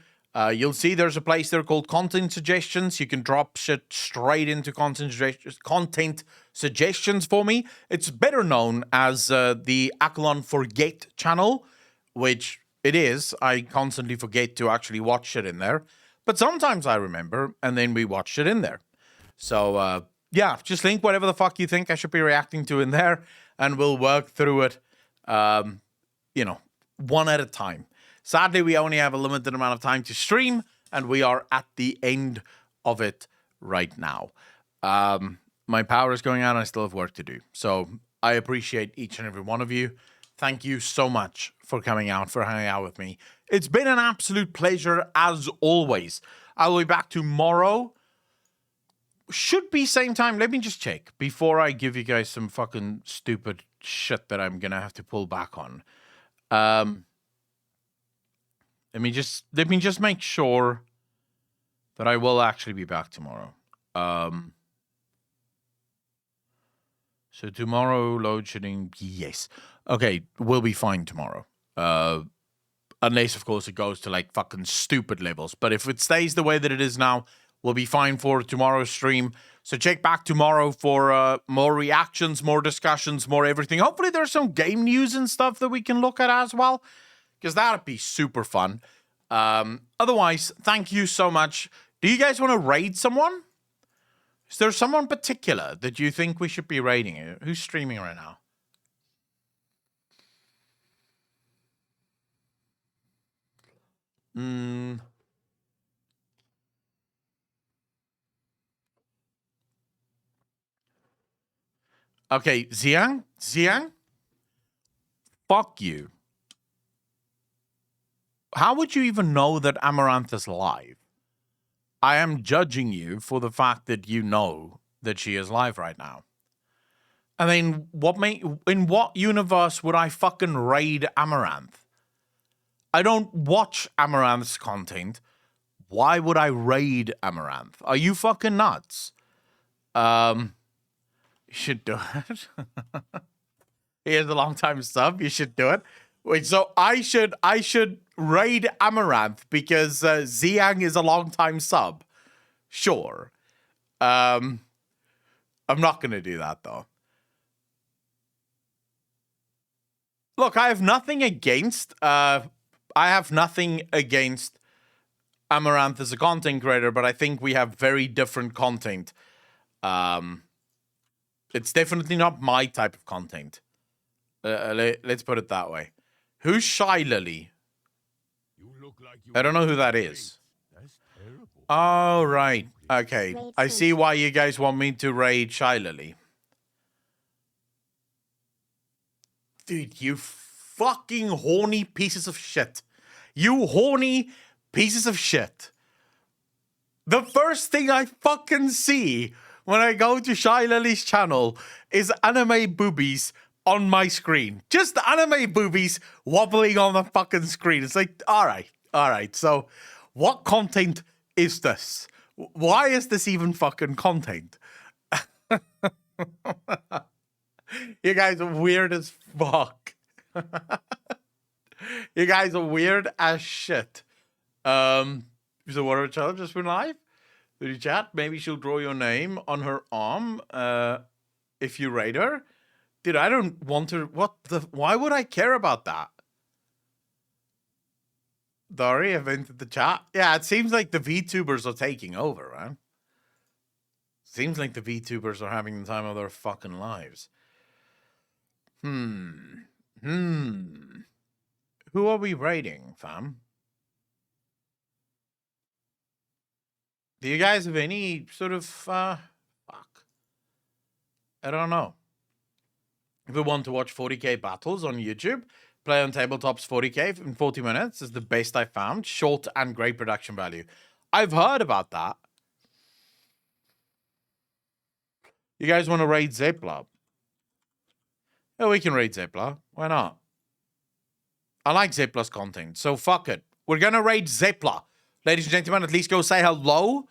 You'll see there's a place there called Content Suggestions. You can drop shit straight into content suggestions for me. It's better known as the Akalon Forget channel, which it is. I constantly forget to actually watch it in there. But sometimes I remember, and then we watch it in there. So, yeah, just link whatever the fuck you think I should be reacting to in there, and we'll work through it, you know, one at a time. Sadly, we only have a limited amount of time to stream, and we are at the end of it right now. My power is going out, and I still have work to do. So I appreciate each and every one of you. Thank you so much for coming out, for hanging out with me. It's been an absolute pleasure, as always. I'll be back tomorrow. Should be same time. Let me just check before I give you guys some fucking stupid shit that I'm going to have to pull back on. Let me just make sure that I will actually be back tomorrow. So tomorrow, load shedding, yes. Okay, we'll be fine tomorrow. Unless, of course, it goes to, like, fucking stupid levels. But if it stays the way that it is now, we'll be fine for tomorrow's stream. So check back tomorrow for more reactions, more discussions, more everything. Hopefully there's some game news and stuff that we can look at as well, because that'd be super fun. Otherwise, thank you so much. Do you guys want to raid someone? Is there someone particular that you think we should be raiding? Who's streaming right now? Okay, Xiang? Fuck you. How would you even know that Amaranth is live? I am judging you for the fact that you know that she is live right now. I mean, in what universe would I fucking raid Amaranth? I don't watch Amaranth's content. Why would I raid Amaranth? Are you fucking nuts? You should do it. Here's a long time sub. You should do it. Wait, so I should raid Amaranth because Xiang is a long time sub. Sure. I'm not gonna do that though. Look, I have nothing against Amaranth as a content creator, but I think we have very different content. It's definitely not my type of content. Let's put it that way. Who's Shy Lily? I don't know who that is. Oh, right. Okay. I see why you guys want me to raid Shy Lily. Dude, you fucking horny pieces of shit. You horny pieces of shit. The first thing I fucking see when I go to Shy Lily's channel is anime boobies on my screen. Just anime boobies wobbling on the fucking screen. It's like, all right. So what content is this? Why is this even fucking content? You guys are weird as fuck. You guys are weird as shit. So what are challenge just been live? Did you chat? Maybe she'll draw your name on her arm if you raid her. Dude, I don't want to. Why would I care about that? Dory, I've entered the chat. Yeah, it seems like the VTubers are taking over, man. Seems like the VTubers are having the time of their fucking lives. Who are we raiding, fam? Do you guys have any sort of, fuck? I don't know. If you want to watch 40k battles on YouTube, play on tabletops 40k in 40 minutes is the best I found. Short and great production value. I've heard about that. You guys want to raid Zepla? Yeah, we can raid Zepla. Why not? I like Zepla's content, so fuck it. We're going to raid Zepla. Ladies and gentlemen, at least go say hello.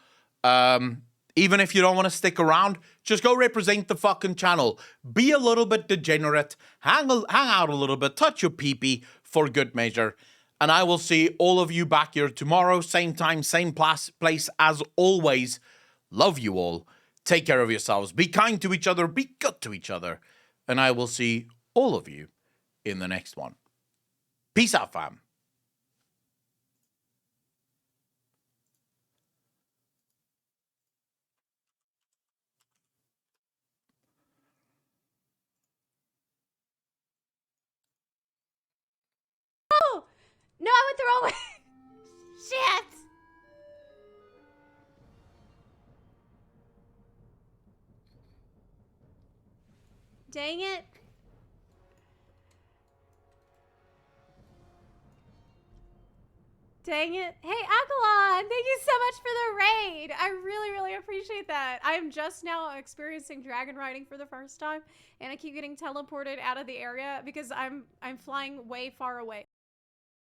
Even if you don't want to stick around, just go represent the fucking channel. Be a little bit degenerate. Hang out a little bit. Touch your pee-pee for good measure. And I will see all of you back here tomorrow. Same time, same place as always. Love you all. Take care of yourselves. Be kind to each other. Be good to each other. And I will see all of you in the next one. Peace out, fam. No, I went the wrong way. Shit. Dang it. Dang it. Hey, Aqualon, thank you so much for the raid. I really, really appreciate that. I am just now experiencing dragon riding for the first time, and I keep getting teleported out of the area because I'm flying way far away.